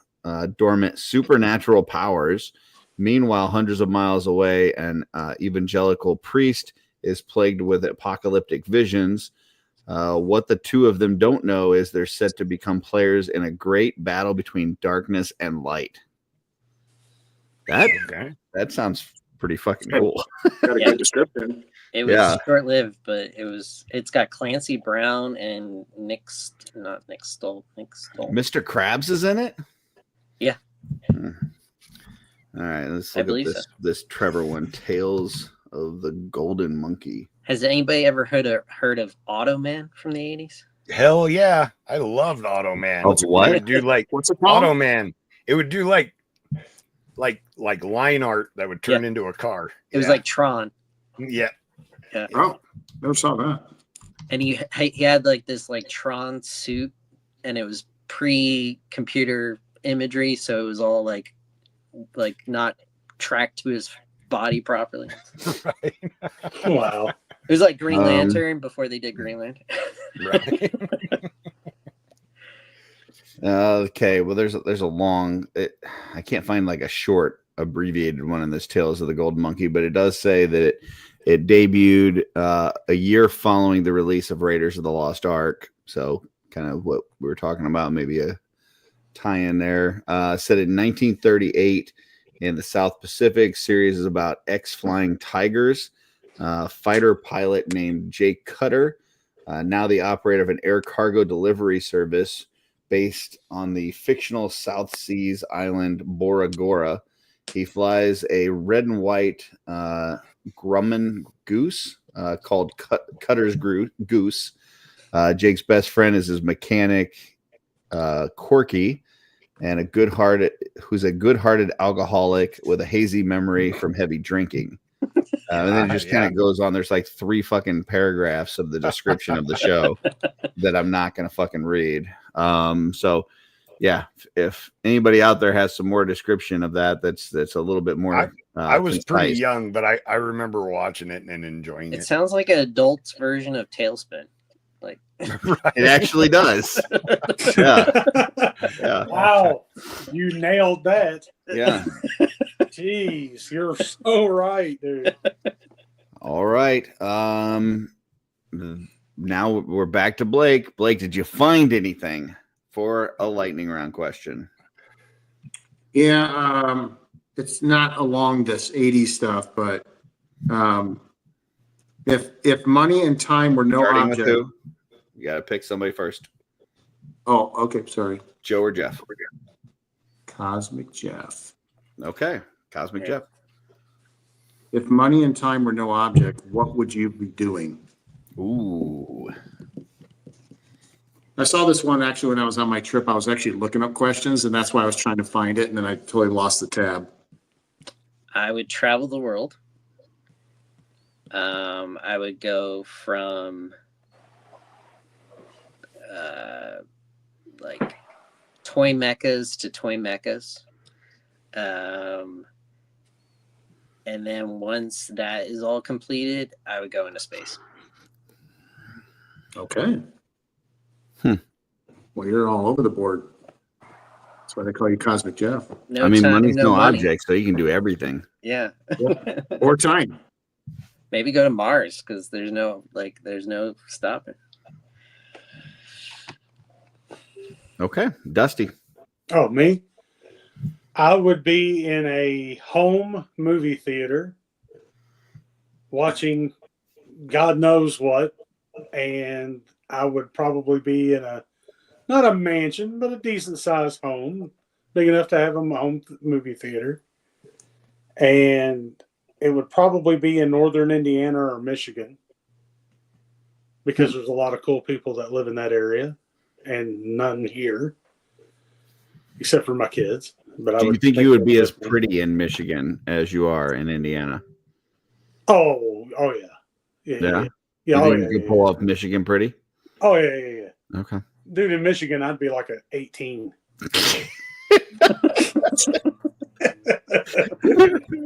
dormant supernatural powers. Meanwhile, hundreds of miles away, an evangelical priest is plagued with apocalyptic visions. What the two of them don't know is they're set to become players in a great battle between darkness and light. That sounds pretty fucking cool. Got a good description. It was short-lived, but it's got Clancy Brown and Nick Stoll. Mr. Krabs is in it? Yeah. All right, let's look at this Trevor one, Tales of the Golden Monkey. Has anybody ever heard of Automan from the 80s? Hell yeah. I loved Automan. Oh, what? It would do like what's it called? Automan. It would do like line art that would turn into a car. It was like Tron. Yeah. Oh, never saw that. And he had like this like Tron suit, and it was pre-computer imagery, so it was all like not tracked to his body properly. Right. Wow. It was like Green Lantern before they did Green Lantern. Right. Okay, well, there's a long. I can't find like a short abbreviated one in this Tales of the Golden Monkey, but it does say that it debuted a year following the release of Raiders of the Lost Ark. So kind of what we were talking about, maybe a tie-in there. Set in 1938 in the South Pacific. Series is about ex-flying tigers. Fighter pilot named Jake Cutter, now the operator of an air cargo delivery service based on the fictional South Seas island Bora Bora. He flies a red and white Grumman goose called Cutter's Goose. Jake's best friend is his mechanic, Corky, and who's a good-hearted alcoholic with a hazy memory from heavy drinking. And then it just kind of goes on. There's like 3 fucking paragraphs of the description of the show that I'm not going to fucking read. So yeah, if anybody out there has some more description of that's a little bit more. I was pretty young, but I remember watching it and enjoying it. It sounds like an adult's version of Tailspin. Like right. It actually does. Yeah. Wow, you nailed that. Yeah. Jeez, you're so right, dude. All right. Now we're back to Blake. Blake, did you find anything for a lightning round question? Yeah, it's not along this 80s stuff, but if money and time were no Starting object. with who? You got to pick somebody first. Oh, okay. Sorry. Joe or Jeff? Cosmic Jeff. Okay. Cosmic Jeff. If money and time were no object, what would you be doing? Ooh. I saw this one actually when I was on my trip. I was actually looking up questions, and that's why I was trying to find it, and then I totally lost the tab. I would travel the world. I would go from like toy meccas to toy meccas. And then once that is all completed, I would go into space. Okay. Well, you're all over the board. That's why they call you Cosmic Jeff. No I mean, time, money's no money. object, so you can do everything. Yeah. Or time. Maybe go to Mars because there's no stopping. Okay, Dusty. Oh, me? I would be in a home movie theater watching God knows what, and I would probably be in not a mansion, but a decent sized home, big enough to have a home movie theater. And it would probably be in northern Indiana or Michigan because there's a lot of cool people that live in that area and none here except for my kids. But Do you think you would be as pretty in Michigan as you are in Indiana? Oh yeah. Yeah. You could pull off Michigan pretty? Oh, yeah. Okay. Dude, in Michigan, I'd be like an 18.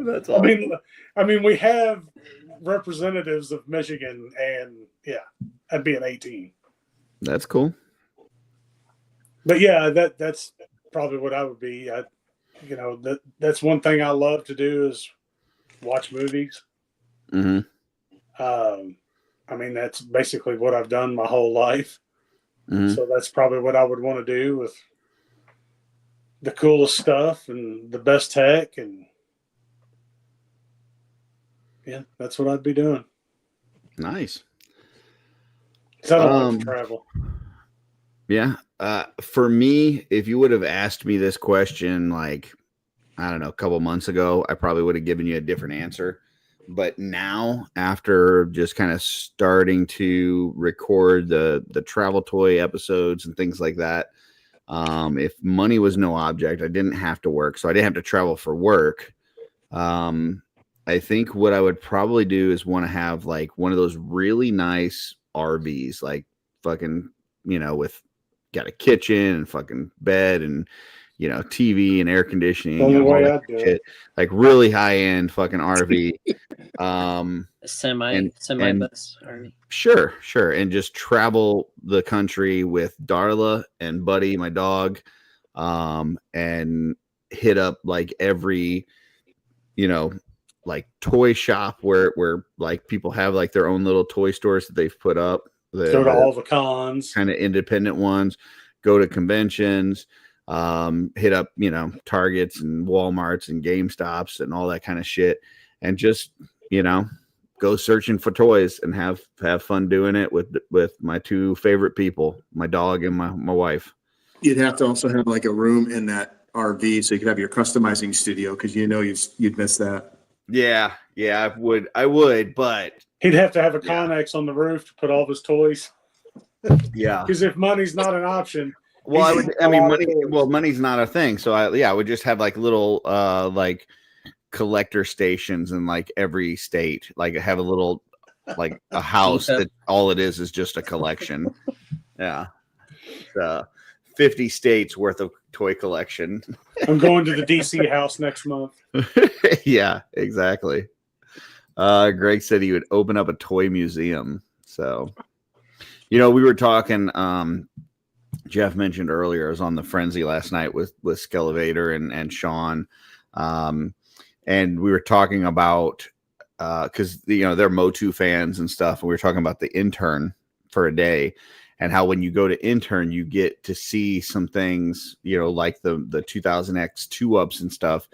That's awesome. I mean, we have representatives of Michigan, and yeah, I'd be an 18. That's cool. But yeah, that's probably what I would be. That's one thing I love to do is watch movies. Mm-hmm. I mean, that's basically what I've done my whole life. Mm-hmm. So that's probably what I would want to do with the coolest stuff and the best tech. And yeah, that's what I'd be doing. Nice. Because I don't like to travel. Yeah. For me, if you would have asked me this question, like, I don't know, a couple months ago, I probably would have given you a different answer. But now, after just kind of starting to record the travel toy episodes and things like that, if money was no object, I didn't have to work. So I didn't have to travel for work. I think what I would probably do is want to have like one of those really nice RVs, like fucking, with got a kitchen and fucking bed and TV and air conditioning. Only way I'd do it. Like really high end fucking RV. Semi bus RV. Sure. And just travel the country with Darla and Buddy, my dog, and hit up like every, like toy shop where like people have like their own little toy stores that they've put up. Go to all the cons, kind of independent ones, go to conventions, hit up, Targets and Walmarts and GameStops and all that kind of shit. And just, go searching for toys and have fun doing it with my two favorite people, my dog and my wife. You'd have to also have like a room in that RV so you could have your customizing studio because you'd miss that. Yeah, I would, but he'd have to have a Connex on the roof to put all of his toys. Yeah, because if money's not an option, well, money's not a thing. So I would just have like little like collector stations in like every state. Like have a little like a house that all it is just a collection. Yeah, 50 states worth of toy collection. I'm going to the DC house next month. Yeah, exactly. Greg said he would open up a toy museum. So, we were talking. Jeff mentioned earlier, I was on the Frenzy last night with Skelevator and Sean, and we were talking about because they're Motu fans and stuff, and we were talking about the intern for a day. And how when you go to intern, you get to see some things, like the 2000X 2-ups and stuff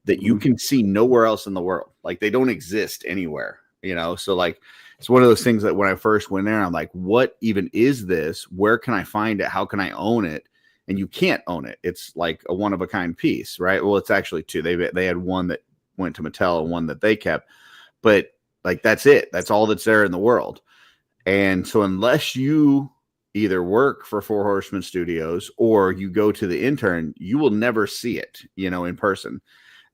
that you can see nowhere else in the world. Like they don't exist anywhere, So like it's one of those things that when I first went there, I'm like, what even is this? Where can I find it? How can I own it? And you can't own it. It's like a one of a kind piece, right? Well, it's actually two. They had one that went to Mattel and one that they kept, but like that's it. That's all that's there in the world. And so unless you either work for Four Horsemen Studios or you go to the intern, you will never see it, in person.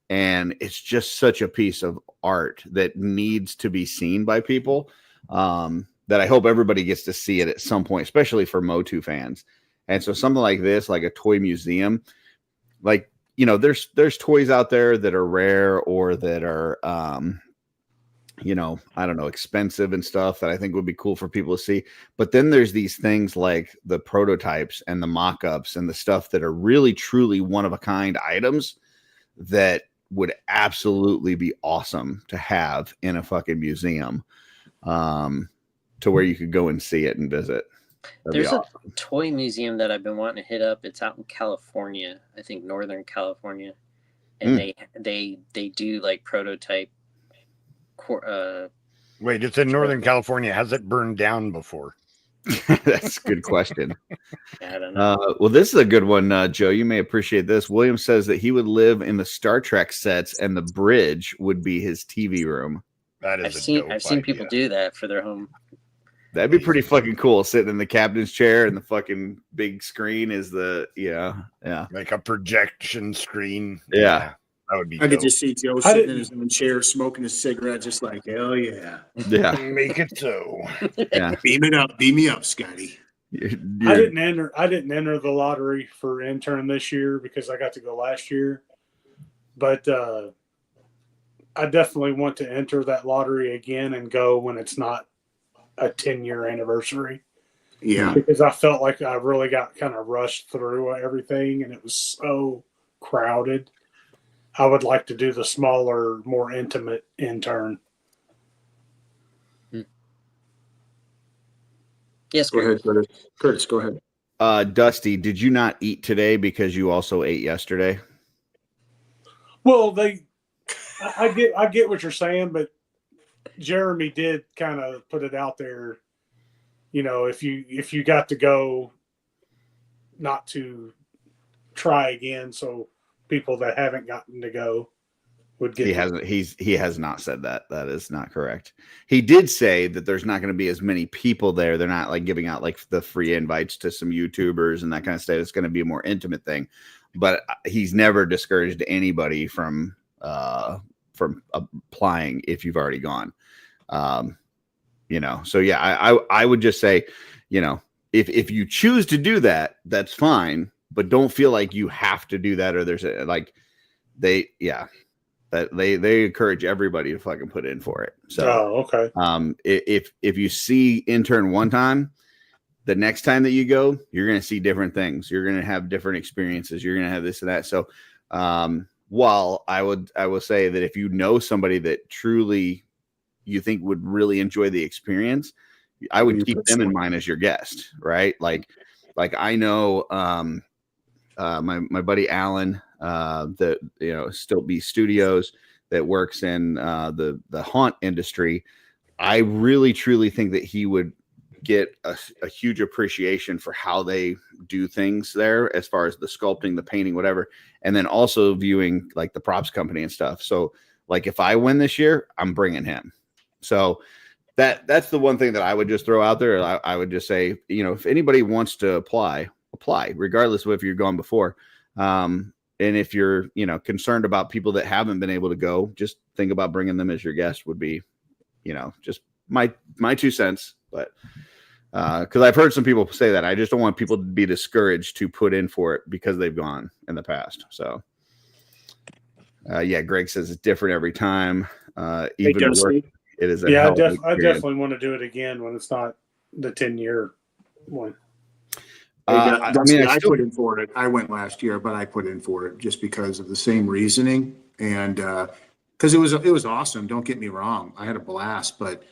And it's just such a piece of art that needs to be seen by people, that I hope everybody gets to see it at some point, especially for Motu fans. And so something like this, like a toy museum, like, there's toys out there that are rare or that are, I don't know, expensive and stuff that I think would be cool for people to see. But then there's these things like the prototypes and the mock-ups and the stuff that are really, truly one-of-a-kind items that would absolutely be awesome to have in a fucking museum, to where you could go and see it and visit. There's a toy museum that I've been wanting to hit up. It's out in California, I think Northern California, and they do like prototype. Wait, it's in Northern California. Has it burned down before? That's a good question. I don't know. Well, this is a good one, Joe. You may appreciate this. William says that he would live in the Star Trek sets, and the bridge would be his TV room. That is I've seen people do that for their home. That'd be pretty fucking cool. Sitting in the captain's chair, and the fucking big screen is like a projection screen. Yeah. That would be. I could just see Joe sitting in his own chair, smoking a cigarette, just like, hell yeah. Yeah. Make it so. Yeah. Beam me up, Scotty. I didn't enter the lottery for intern this year because I got to go last year. But I definitely want to enter that lottery again and go when it's not a 10-year anniversary. Yeah. Because I felt like I really got kind of rushed through everything and it was so crowded. I would like to do the smaller, more intimate intern. Yes, go ahead, Curtis. Curtis, go ahead. Dusty, did you not eat today because you also ate yesterday? Well, I get what you're saying, but Jeremy did kind of put it out there. If you got to go, not to try again, so people that haven't gotten to go would get. He has not said that. That is not correct. He did say that there's not going to be as many people there. They're not like giving out like the free invites to some YouTubers and that kind of stuff. It's going to be a more intimate thing. But he's never discouraged anybody from applying if you've already gone. So yeah, I would just say, if you choose to do that, that's fine, but don't feel like you have to do that, or there's they encourage everybody to fucking put in for it. So, okay. If you see intern one time, the next time that you go, you're going to see different things. You're going to have different experiences. You're going to have this and that. So, while I will say that if you know somebody that truly you think would really enjoy the experience, I would keep them in mind as your guest, right? Like I know, my buddy Alan, that Still Be Studios, that works in the haunt industry. I really truly think that he would get a huge appreciation for how they do things there, as far as the sculpting, the painting, whatever, and then also viewing like the props company and stuff. So like if I win this year, I'm bringing him. So that's the one thing that I would just throw out there. I would just say, if anybody wants to apply, regardless of if you've gone before. And if you're, concerned about people that haven't been able to go, just think about bringing them as your guest would be, just my 2 cents. But because I've heard some people say that, I just don't want people to be discouraged to put in for it because they've gone in the past. So, yeah, Greg says it's different every time. Even work, it is. I definitely want to do it again when it's not the 10-year one. I put in for it. I went last year, but I put in for it just because of the same reasoning, and because it was awesome. Don't get me wrong, I had a blast, but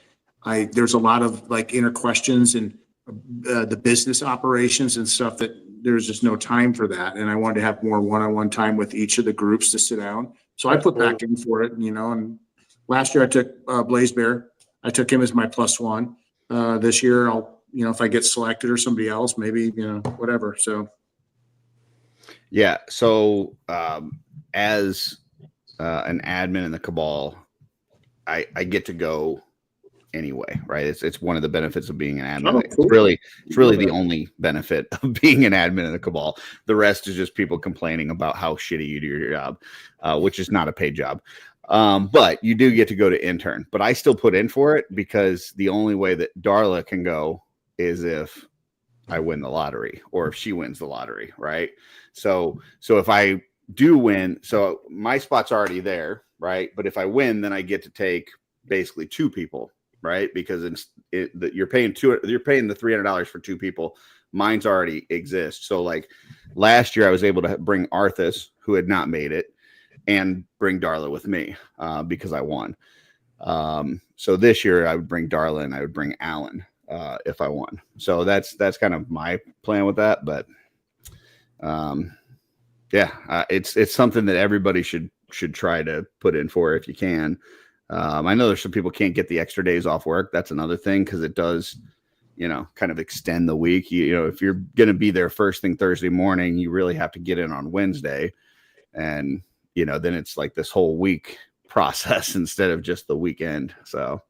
there's a lot of like inner questions and the business operations and stuff that there's just no time for that, and I wanted to have more one-on-one time with each of the groups to sit down. So I put back in for it, and last year I took Blaze Bear. I took him as my +1. This year I'll. If I get selected or somebody else, maybe, whatever. So. Yeah. So, as an admin in the Cabal, I get to go anyway, right? It's one of the benefits of being an admin. Oh, cool. It's really the only benefit of being an admin in the Cabal. The rest is just people complaining about how shitty you do your job, which is not a paid job. But you do get to go to intern. But I still put in for it because the only way that Darla can go is if I win the lottery or if she wins the lottery, right? So if I do win, so my spot's already there, right? But if I win, then I get to take basically 2 people, right? Because you're paying the $300 for 2 people. Mine's already exists. So like last year, I was able to bring Arthas, who had not made it, and bring Darla with me because I won. So this year, I would bring Darla and I would bring Alan if I won. So that's kind of my plan with that. But it's something that everybody should try to put in for if you can. I know there's some people can't get the extra days off work. That's another thing because it does, kind of extend the week. If you're going to be there first thing Thursday morning, you really have to get in on Wednesday, and then it's like this whole week process instead of just the weekend. So,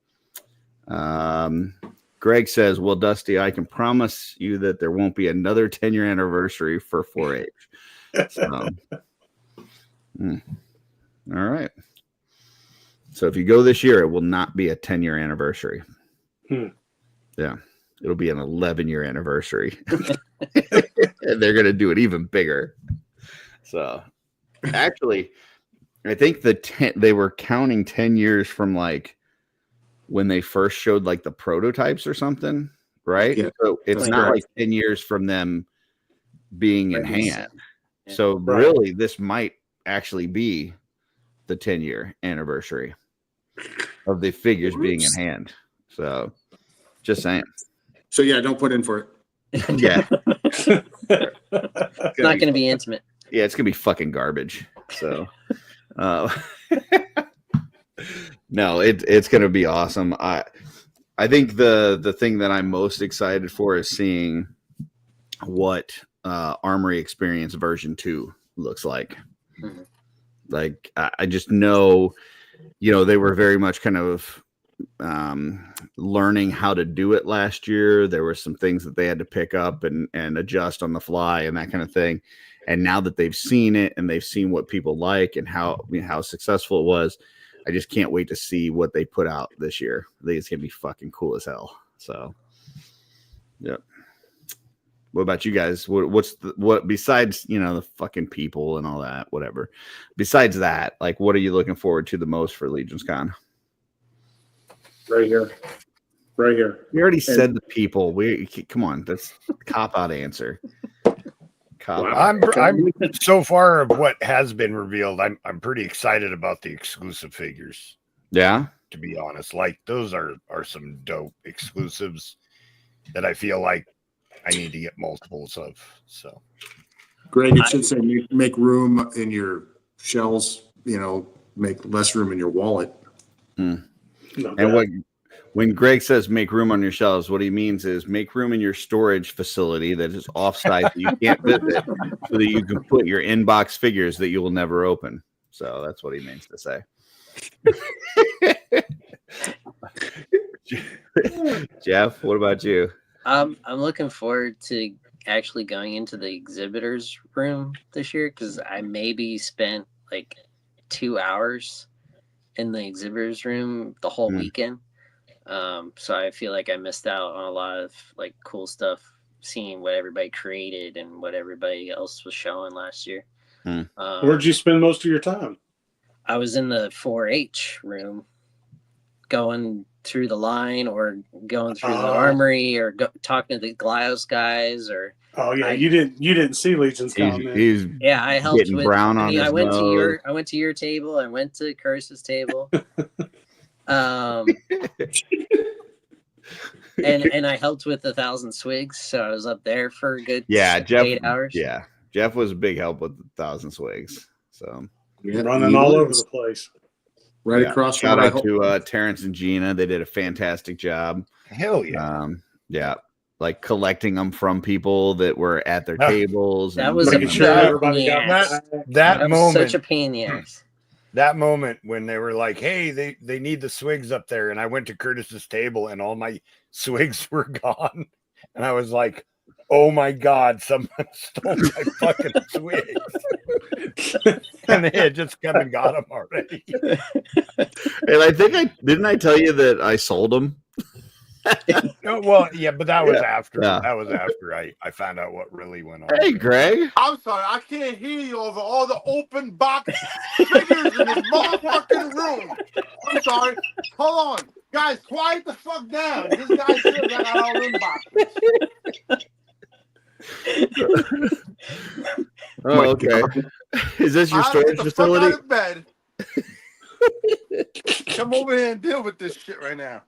Greg says, "Well, Dusty, I can promise you that there won't be another 10-year anniversary for 4-H." So, all right. So if you go this year, it will not be a 10-year anniversary. Yeah. It'll be an 11-year anniversary. And they're going to do it even bigger. So actually, I think they were counting 10 years from like when they first showed like the prototypes or something, right? Yeah. So it's not like 10 years from them being in hand. So really, this might actually be the 10-year anniversary of the figures being in hand. So just saying. So yeah, don't put in for it. Yeah. It's not going to be intimate. Yeah, it's going to be fucking garbage. So no, it's going to be awesome. I think the thing that I'm most excited for is seeing what Armory Experience version 2 looks like. Mm-hmm. Like I just know, they were very much kind of learning how to do it last year. There were some things that they had to pick up and adjust on the fly and that kind of thing. And now that they've seen it and they've seen what people like and how successful it was, I just can't wait to see what they put out this year. I think it's gonna be fucking cool as hell. So, yep. What about you guys? What besides, the fucking people and all that, whatever. Besides that, like, what are you looking forward to the most for Legion's Con? Right here. We already said the people. Come on, that's a cop-out answer. I'm so far of what has been revealed. I'm pretty excited about the exclusive figures. Yeah, to be honest, like those are some dope exclusives that I feel like I need to get multiples of. So, Greg, it should say make room in your shells. Make less room in your wallet. And when Greg says make room on your shelves, what he means is make room in your storage facility that is offsite that you can't visit, so that you can put your inbox figures that you will never open. So that's what he means to say. Jeff, what about you? I'm looking forward to actually going into the exhibitors room this year because I maybe spent like 2 hours in the exhibitors room the whole weekend. So I feel like I missed out on a lot of like cool stuff, seeing what everybody created and what everybody else was showing last year. Where'd you spend most of your time? I was in the 4-H room, going through the line or going through the armory or talking to the Glyos guys or. Oh yeah, you didn't see Legion's Con. Yeah, I helped with. Brown on I went to your table. I went to Curse's table. And I helped with 1,000 swigs, so I was up there for a good 8 hours. Yeah, Jeff was a big help with 1,000 swigs. So running all over the place. Across. Shout out to Terrence and Gina. They did a fantastic job. Hell yeah. Yeah. Like collecting them from people that were at their tables. That was that moment. such a pain in the ass. that moment when they were like, hey, they need the swigs up there. And I went to Curtis's table and all my swigs were gone. And I was like, oh my God, someone stole my fucking swigs. And they had just come and got them already. And I think I tell you that I sold them. Well, yeah, but that was after. Yeah. That was after I found out what really went on. Hey, Greg. I'm sorry, I can't hear you over all the open box figures in this motherfucking room. I'm sorry. Hold on. Guys, quiet the fuck down. This guy said I got all them boxes. Oh, okay. Is this your storage facility? Fuck out of bed. Come over here and deal with this shit right now.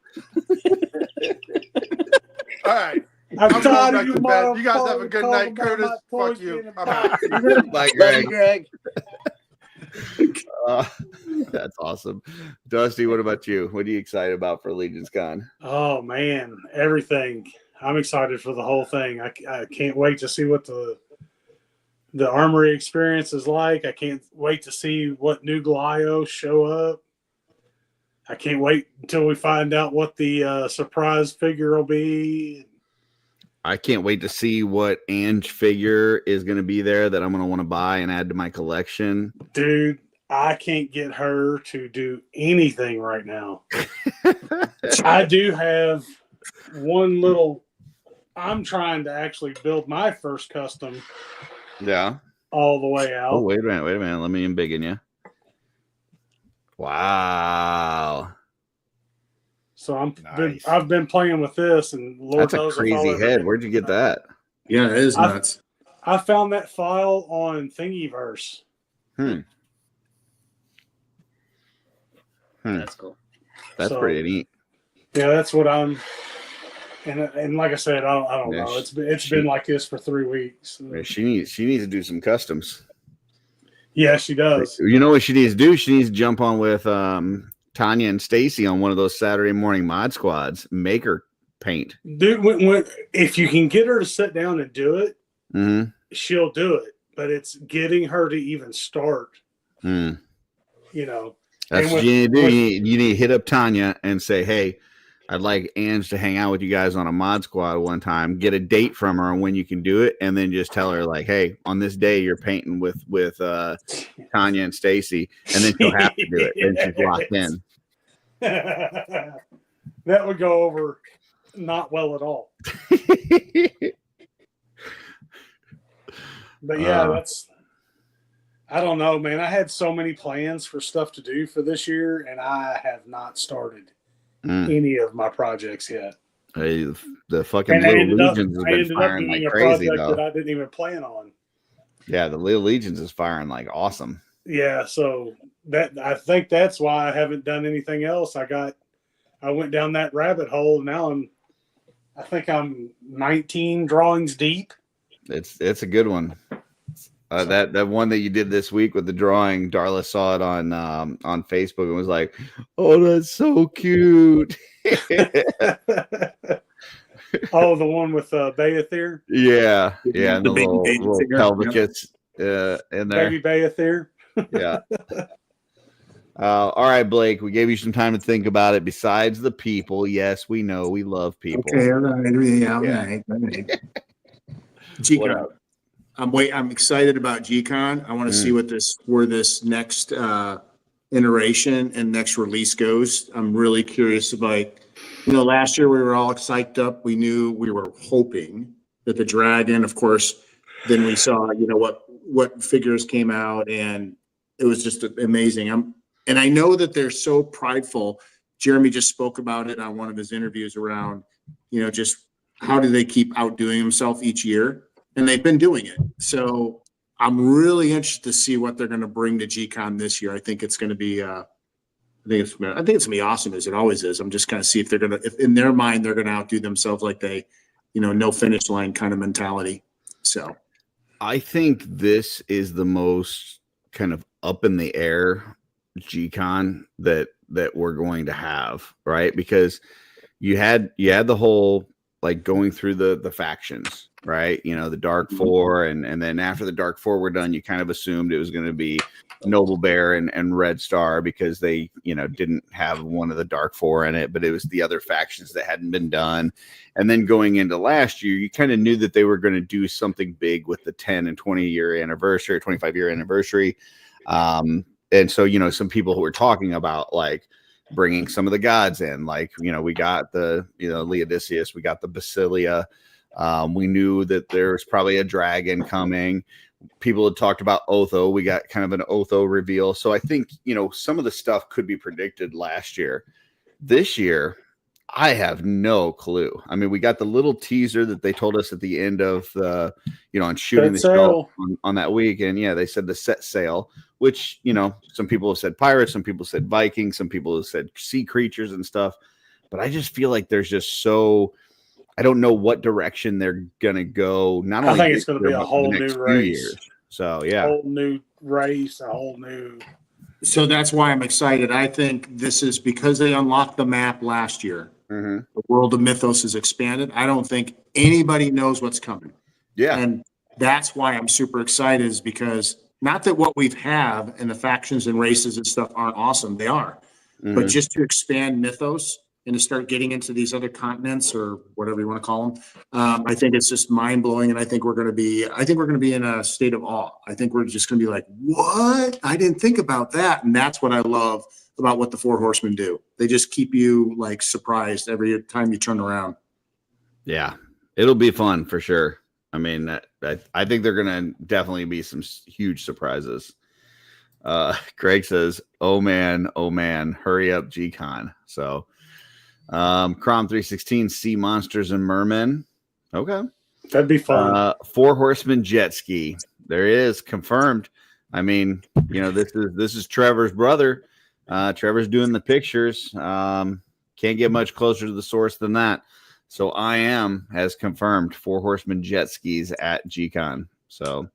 All right. I'm going back to bed. You guys have a good night, Curtis. Fuck you. I'm out. Bye, Love you, Greg. Greg. That's awesome. Dusty, what about you? What are you excited about for Legion's Con? Oh man, everything. I'm excited for the whole thing. I can't wait to see what the armory experience is like. I can't wait to see what new Goliaths show up. I can't wait until we find out what the surprise figure will be. I can't wait to see what Ange figure is going to be there that I'm going to want to buy and add to my collection. Dude, I can't get her to do anything right now. I do have one little. I'm trying to actually build my first custom. Yeah. All the way out. Oh, wait a minute. Let me embiggen you. Wow. So Nice. I've been playing with this, and Lord That's a knows if I'll crazy ever- head. Where'd you get that? Yeah, it is nuts. I found that file on Thingiverse. That's cool. That's So- pretty neat. Yeah, that's what I'm. And like I said, I don't Yeah, know. It's been like this for 3 weeks. Yeah, she needs to do some customs. Yeah, she does. You know what she needs to do? She needs to jump on with Tanya and Stacy on one of those Saturday morning mod squads. Make her paint. Dude, if you can get her to sit down and do it, Mm-hmm. she'll do it. But it's getting her to even start. Mm. You know, That's And what with- you need to do. with- You need to hit up Tanya and say, "Hey, I'd like Ange to hang out with you guys on a mod squad one time. Get a date from her on when you can do it, and then just tell her like, hey, on this day you're painting with Tanya and Stacy, and then she'll have to do it. Then she's locked in." that would go over not well at all. But yeah, I don't know, man. I had so many plans for stuff to do for this year, and I have not started any of my projects yet. Hey, the fucking And I Little ended up Legions has been firing doing like a crazy, project though. that I didn't even plan on. Yeah, the Little Legions is firing like awesome. Yeah, so I think that's why I haven't done anything else. I went down that rabbit hole. Now I think I'm 19 drawings deep. It's a good one. That one that you did this week with the drawing, Darla saw it on Facebook and was like, "Oh, that's so cute." Oh, the one with Beathir? Yeah, and the baby little figure, pelvicus in there. Baby Beathir. Yeah. All right, Blake, we gave you some time to think about it. Besides the people, yes, we know we love people. Okay, all right. Yeah, all Yeah. right. G-Con. I'm excited about G-Con. I want to see where this next iteration and next release goes. I'm really curious about, last year we were all psyched up. We were hoping that the dragon, of course, then we saw, what figures came out, and it was just amazing. And I know that they're so prideful. Jeremy just spoke about it on one of his interviews around, just how do they keep outdoing themselves each year? And they've been doing it. So I'm really interested to see what they're going to bring to G-Con this year. I think it's going to be, I think it's going to be awesome, as it always is. I'm just going to see if in their mind, they're going to outdo themselves, like they, no finish line kind of mentality. So I think this is the most kind of up in the air G-Con that we're going to have, right? Because you had the whole like going through the factions, right? You know, the Dark Four, and then after the Dark Four were done, you kind of assumed it was going to be Noble Bear and Red Star because they, you know, didn't have one of the Dark Four in it, but it was the other factions that hadn't been done. And then going into last year, you kind of knew that they were going to do something big with the 10 and 20-year anniversary, 25-year anniversary. And so, you know, some people who were talking about like bringing some of the gods in, like, you know, we got the, you know, Leodicius, we got the Basilia. We knew that there was probably a dragon coming. People had talked about Otho. We got kind of an Otho reveal. So I think, you know, some of the stuff could be predicted last year. This year, I have no clue. I mean, we got the little teaser that they told us at the end of the, you know, on shooting the show on that week. And yeah, they said the set sail, which, you know, some people have said pirates, some people said Vikings, some people have said sea creatures and stuff. But I just feel like there's just so, I don't know what direction they're gonna go. Not only I think it's going to be a whole new race. So yeah, a whole new race, a whole new. So that's why I'm excited. I think this is because they unlocked the map last year. Mm-hmm. The world of Mythos is expanded. I don't think anybody knows what's coming. Yeah, and that's why I'm super excited. Is because not that what we've have and the factions and races and stuff aren't awesome. They are, but just to expand Mythos and to start getting into these other continents or whatever you want to call them, I think it's just mind blowing. And I think we're going to be in a state of awe. I think we're just going to be like, what? I didn't think about that. And that's what I love about what the Four Horsemen do. They just keep you like surprised every time you turn around. Yeah, it'll be fun for sure. I mean, I think they're going to definitely be some huge surprises. Greg says, oh man, hurry up, G-Con. So, Crom 316, Sea Monsters and Mermen. Okay. That'd be fun. Four Horsemen jet ski. There it is, confirmed. I mean, you know, this is Trevor's brother. Trevor's doing the pictures. Can't get much closer to the source than that. So I has confirmed Four Horsemen jet skis at G-Con. So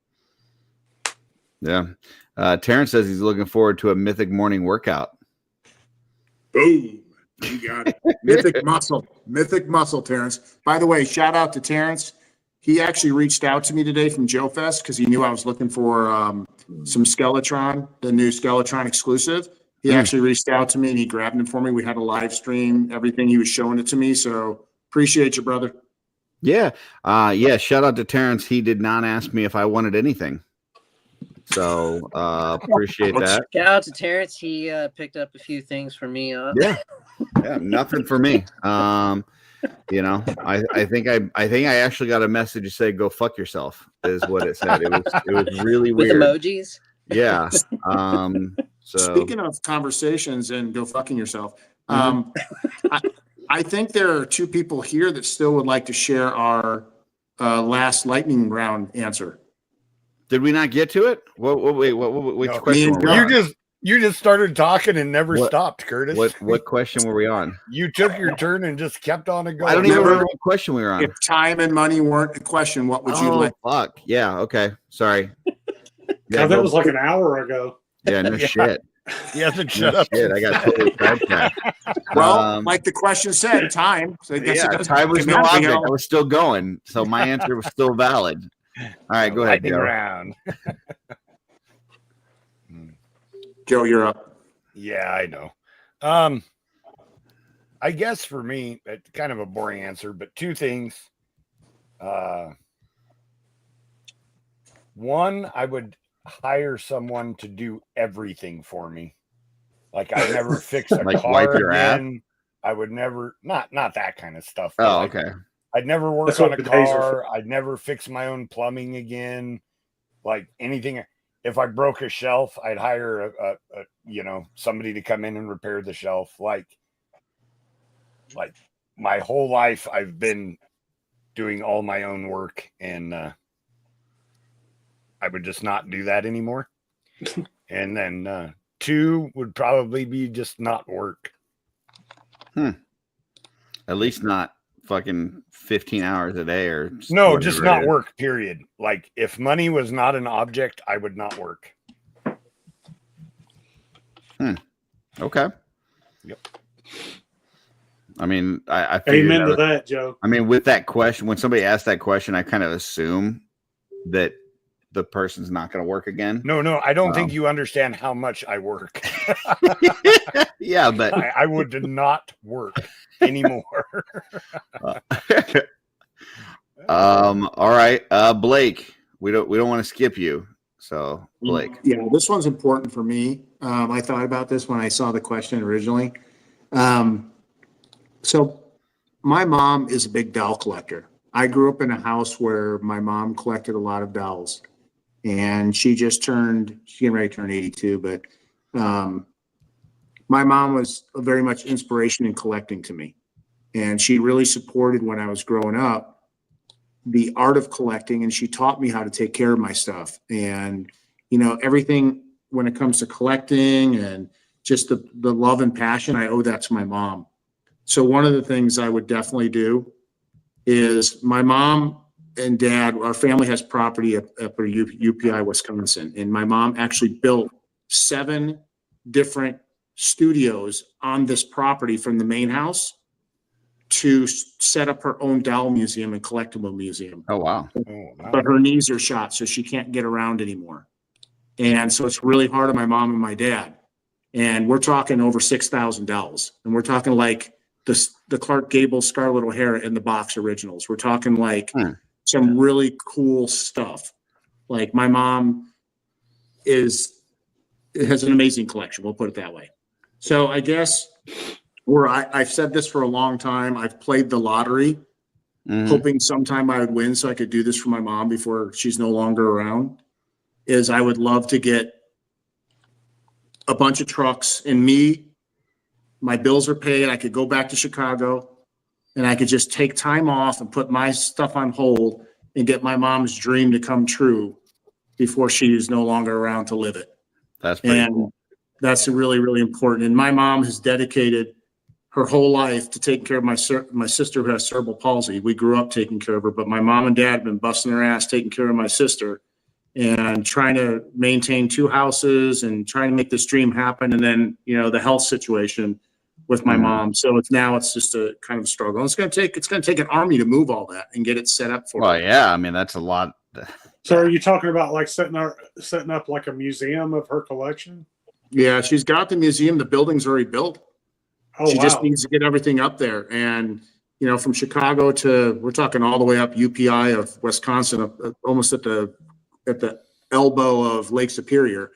yeah. Terrence says he's looking forward to a Mythic morning workout. Boom. You got it. Mythic muscle, Terrence. By the way, shout out to Terrence. He actually reached out to me today from Joe Fest because he knew I was looking for some Skeletron, the new Skeletron exclusive. He actually reached out to me and he grabbed it for me. We had a live stream, everything. He was showing it to me. So appreciate you, brother. Yeah. Yeah. Shout out to Terrence. He did not ask me if I wanted anything. So appreciate that. Shout out to Terrence. He picked up a few things for me. Yeah. Nothing for me. You know, I think I actually got a message to say go fuck yourself is what it said. It was really with weird. emojis. Yeah. So speaking of conversations and go fucking yourself, I think there are two people here that still would like to share our last lightning round answer. Did we not get to it? Which No, question? You just started talking and never stopped, Curtis. What question were we on? You took your turn and just kept on and going. I don't even remember what question we were on. If time and money weren't a question, what would you like? Fuck. Yeah. Okay. Sorry. Yeah, that was like an hour ago. Yeah. No shit. He hasn't shut up. Shit. I got totally sidetracked. Well, like the question said, time. So I guess time was no object. I was still going, so my answer was still valid. All right, go ahead, Joe. Round. Joe, you're up. Yeah, I know. I guess for me, it's kind of a boring answer, but two things. One, I would hire someone to do everything for me. Like I never fix a like car wipe your again. I would never not that kind of stuff. Oh, okay. I'd never work on a car. I'd never fix my own plumbing again. Like anything. If I broke a shelf, I'd hire a somebody to come in and repair the shelf. Like my whole life, I've been doing all my own work, and I would just not do that anymore. And then two would probably be just not work. At least not fucking 15 hours a day or no, just not work, period. Like if money was not an object, I would not work. Okay. Yep. I mean, I figured Amen to out, that, Joe. I mean, with that question, when somebody asks that question, I kind of assume that the person's not going to work again. No, I don't think you understand how much I work. Yeah, but I would not work anymore. All right, Blake, we don't want to skip you, so Blake. Yeah, this one's important for me. I thought about this when I saw the question originally. So my mom is a big doll collector. I grew up in a house where my mom collected a lot of dolls, and she's getting ready to turn 82, but my mom was very much inspiration in collecting to me. And she really supported when I was growing up the art of collecting, and she taught me how to take care of my stuff. And, everything when it comes to collecting and just the love and passion, I owe that to my mom. So one of the things I would definitely do is my mom and dad, our family has property up at UPI, Wisconsin. And my mom actually built 7 different studios on this property from the main house to set up her own doll museum and collectible museum. Oh, wow. But her knees are shot, so she can't get around anymore. And so it's really hard on my mom and my dad. And we're talking over $6,000. And we're talking like the Clark Gable Scarlet O'Hara in the box originals. We're talking like some really cool stuff. Like my mom has an amazing collection. We'll put it that way. So I guess I've said this for a long time. I've played the lottery, hoping sometime I would win so I could do this for my mom before she's no longer around. Is I would love to get a bunch of trucks and my bills are paid. I could go back to Chicago and I could just take time off and put my stuff on hold and get my mom's dream to come true before she is no longer around to live it. That's pretty cool. That's really, really important. And my mom has dedicated her whole life to taking care of my sister who has cerebral palsy. We grew up taking care of her, but my mom and dad have been busting their ass taking care of my sister and trying to maintain 2 houses and trying to make this dream happen. And then, the health situation with my mom. So it's just a kind of struggle. And it's going to take an army to move all that and get it set up for Well, her. yeah, I mean, that's a lot. So are you talking about like setting up like a museum of her collection? Yeah, she's got the museum. The building's already built. Oh, She wow. just needs to get everything up there. And, from Chicago we're talking all the way up UPI of Wisconsin, almost at the elbow of Lake Superior.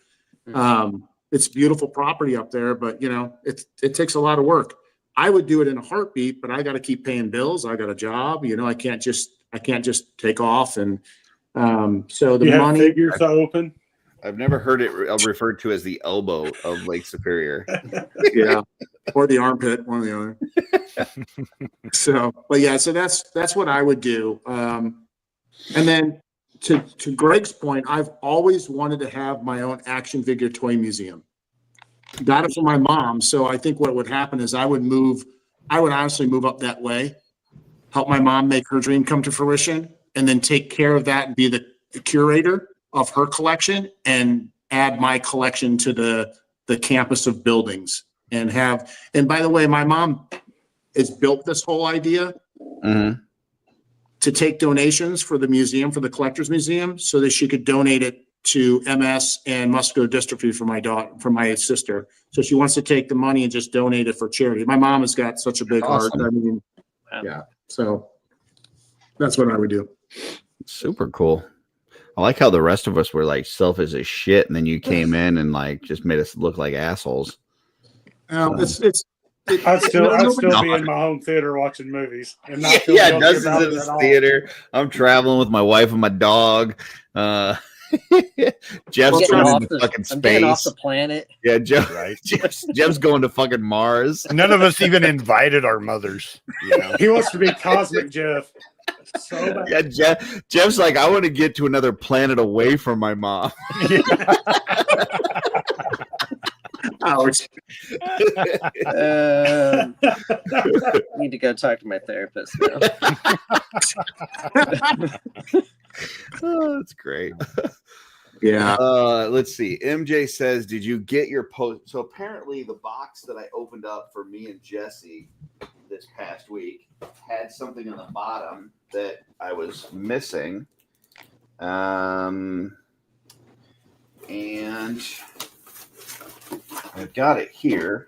It's beautiful property up there, but it takes a lot of work. I would do it in a heartbeat, but I got to keep paying bills. I got a job, I can't just take off. And so the You have money figures to open? I've never heard it referred to as the elbow of Lake Superior. Yeah, or the armpit, one or the other. So that's what I would do. And then to Greg's point, I've always wanted to have my own action figure toy museum. Got it from my mom. So I think what would happen is I would honestly move up that way, help my mom make her dream come to fruition, and then take care of that and be the curator of her collection and add my collection to the campus of buildings and by the way, my mom has built this whole idea to take donations for the museum, for the collector's museum, so that she could donate it to MS and muscular dystrophy for my sister. So she wants to take the money and just donate it for charity. My mom has got such a big heart. I mean, yeah. So that's what I would do. Super cool. I like how the rest of us were like selfish as shit, and then you came in and like just made us look like assholes. I'd still be in my home theater watching movies and not feel yeah, guilty Dustin's about in it the at all. theater. I'm traveling with my wife and my dog. Jeff's getting going off into the- fucking I'm getting off space. the planet. Yeah, Jeff, Right. Jeff's going to fucking Mars. None of us even invited our mothers. He wants to be Cosmic Jeff. So bad. Yeah, Jeff's like, I want to get to another planet away from my mom. Ouch. Need to go talk to my therapist now. Oh, that's great. Yeah. Let's see. MJ says, did you get your post? So apparently the box that I opened up for me and Jesse, the this past week had something in the bottom that I was missing. And I've got it here.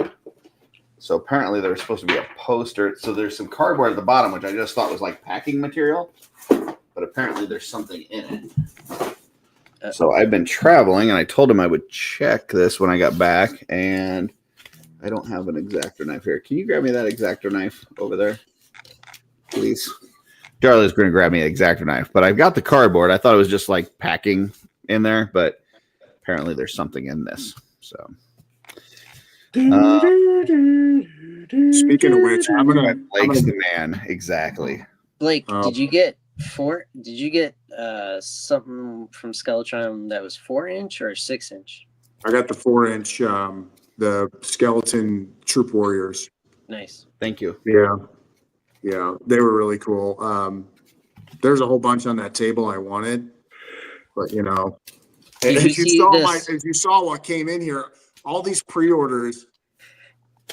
So apparently there was supposed to be a poster. So there's some cardboard at the bottom, which I just thought was like packing material, but apparently there's something in it. So I've been traveling, and I told him I would check this when I got back, and I don't have an X-Acto knife here. Can you grab me that X-Acto knife over there, please? Darla's going to grab me an X-Acto knife, but I've got the cardboard. I thought it was just like packing in there, but apparently there's something in this. So, Speaking of which, Blake's the man. Exactly. Blake, did you get something from Skeletron that was 4-inch or 6-inch? I got the 4-inch, the skeleton troop warriors. Nice. Thank you. Yeah, they were really cool. There's a whole bunch on that table I wanted, but as you saw what came in here, all these pre-orders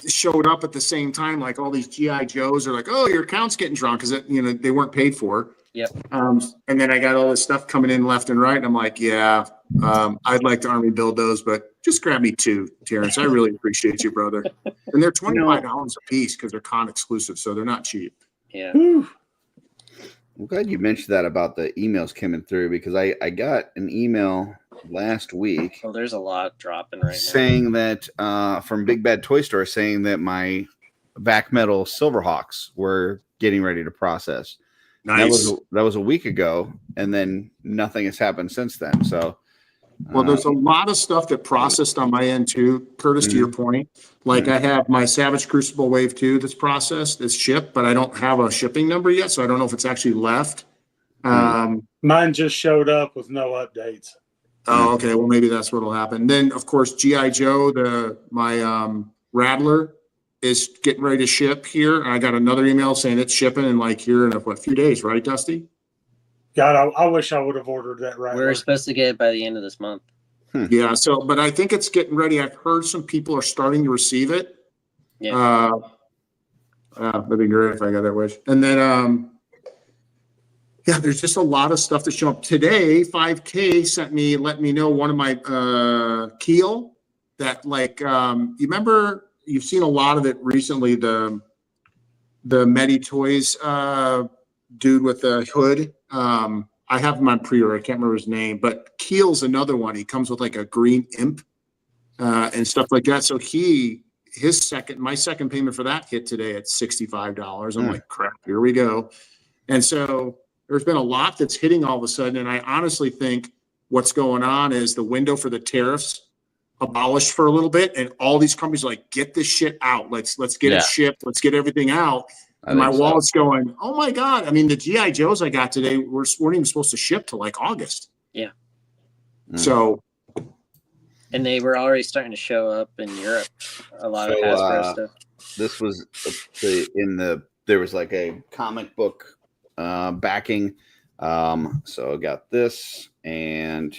showed up at the same time. Like all these GI Joes are like, "Oh, your account's getting drawn," because they weren't paid for. Yep. And then I got all this stuff coming in left and right, and I'm like, "Yeah, I'd like to army build those, but just grab me 2, Terrence. I really appreciate you, brother." And they're $25 a piece because they're con exclusive, so they're not cheap. Yeah. I'm glad you mentioned that about the emails coming through, because I got an email last week. Oh, there's a lot dropping right now. Saying that from Big Bad Toy Store, saying that my Vac Metal Silverhawks were getting ready to process. Nice. That was a week ago, and then nothing has happened since then. So, well, there's a lot of stuff that processed on my end too, Curtis. To your point, like I have my Savage Crucible Wave 2 that's processed, it's shipped, but I don't have a shipping number yet, so I don't know if it's actually left. Mine just showed up with no updates. Oh, okay. Well, maybe that's what'll happen. Then, of course, GI Joe, my Rattler is getting ready to ship here. And I got another email saying it's shipping in a few days, right, Dusty? God, I wish I would have ordered that right. We're supposed to get it by the end of this month. Yeah. So, but I think it's getting ready. I've heard some people are starting to receive it. Yeah. That'd be great if I got that wish. And then, yeah, there's just a lot of stuff that show up today. 5K let me know one of my keel that you remember, you've seen a lot of it recently, the Medi Toys dude with the hood. I have him on pre-order. I can't remember his name, but Keel's another one. He comes with like a green imp and stuff like that. So my second payment for that hit today at $65. I'm like, crap, here we go. And so there's been a lot that's hitting all of a sudden. And I honestly think what's going on is the window for the tariffs abolished for a little bit. And all these companies are like, get this shit out. Let's get it shipped. Let's get everything out. And my wallet's going, oh my God. I mean, the GI Joes I got today weren't even supposed to ship till like August. Yeah. So. And they were already starting to show up in Europe. A lot of Hasbro stuff. This was there was like a comic book backing. So I got this, and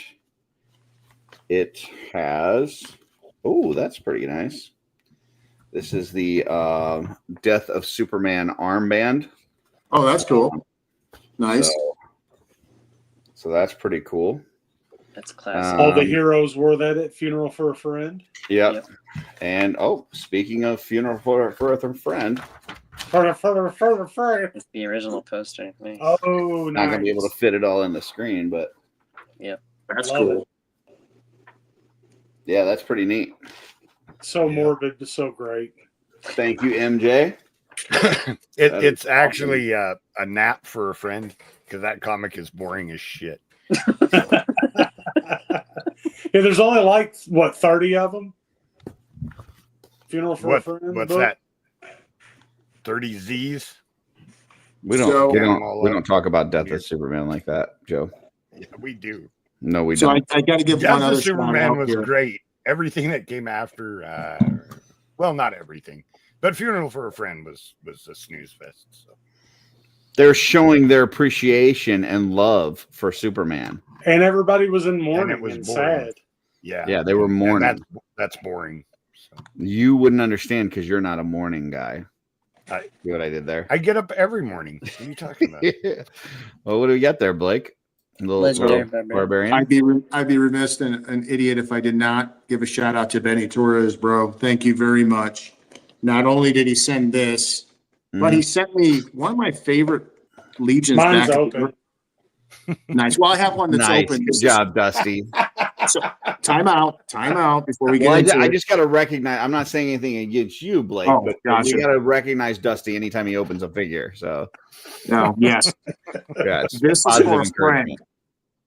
it has, that's pretty nice. This is the Death of Superman armband. Oh, that's cool. Nice. So that's pretty cool. That's classic. All the heroes wore that at Funeral for a Friend. Yep. And speaking of Funeral for a Friend. It's the original poster. Nice. Oh, nice. Not gonna be able to fit it all in the screen, but that's cool. Yeah, that's pretty neat. So morbid, but so great. Thank you, MJ. It's actually a nap for a friend, because that comic is boring as shit. Yeah, there's only 30 of them. Funeral for a Friend. What's that? 30 Z's? We don't talk about Death of Superman like that, Joe. Yeah, we do. No, we don't. I got to give one other. Superman was great. Everything that came after, well, not everything, but Funeral for a Friend was a snooze fest. So they're showing their appreciation and love for Superman, and everybody was in mourning. And it was and boring. sad. Yeah, they were mourning. That's boring. So. You wouldn't understand because you're not a mourning guy. See what I did there? I get up every morning. What are you talking about? Well, what do we got there, Blake? Legendary Barbarian. I'd be remiss and an idiot if I did not give a shout out to Benny Torres, bro. Thank you very much. Not only did he send this, but he sent me one of my favorite Legions. Mine's back open. Nice. Well, I have one that's Nice. open. Good job, Dusty. So, time out before we get Well, into I it. just got to recognize. I'm not saying anything against you, Blake, Oh, but gotcha. you got to recognize Dusty anytime he opens a figure. So, No, yes. yeah, it's This is positive for a friend. encouragement.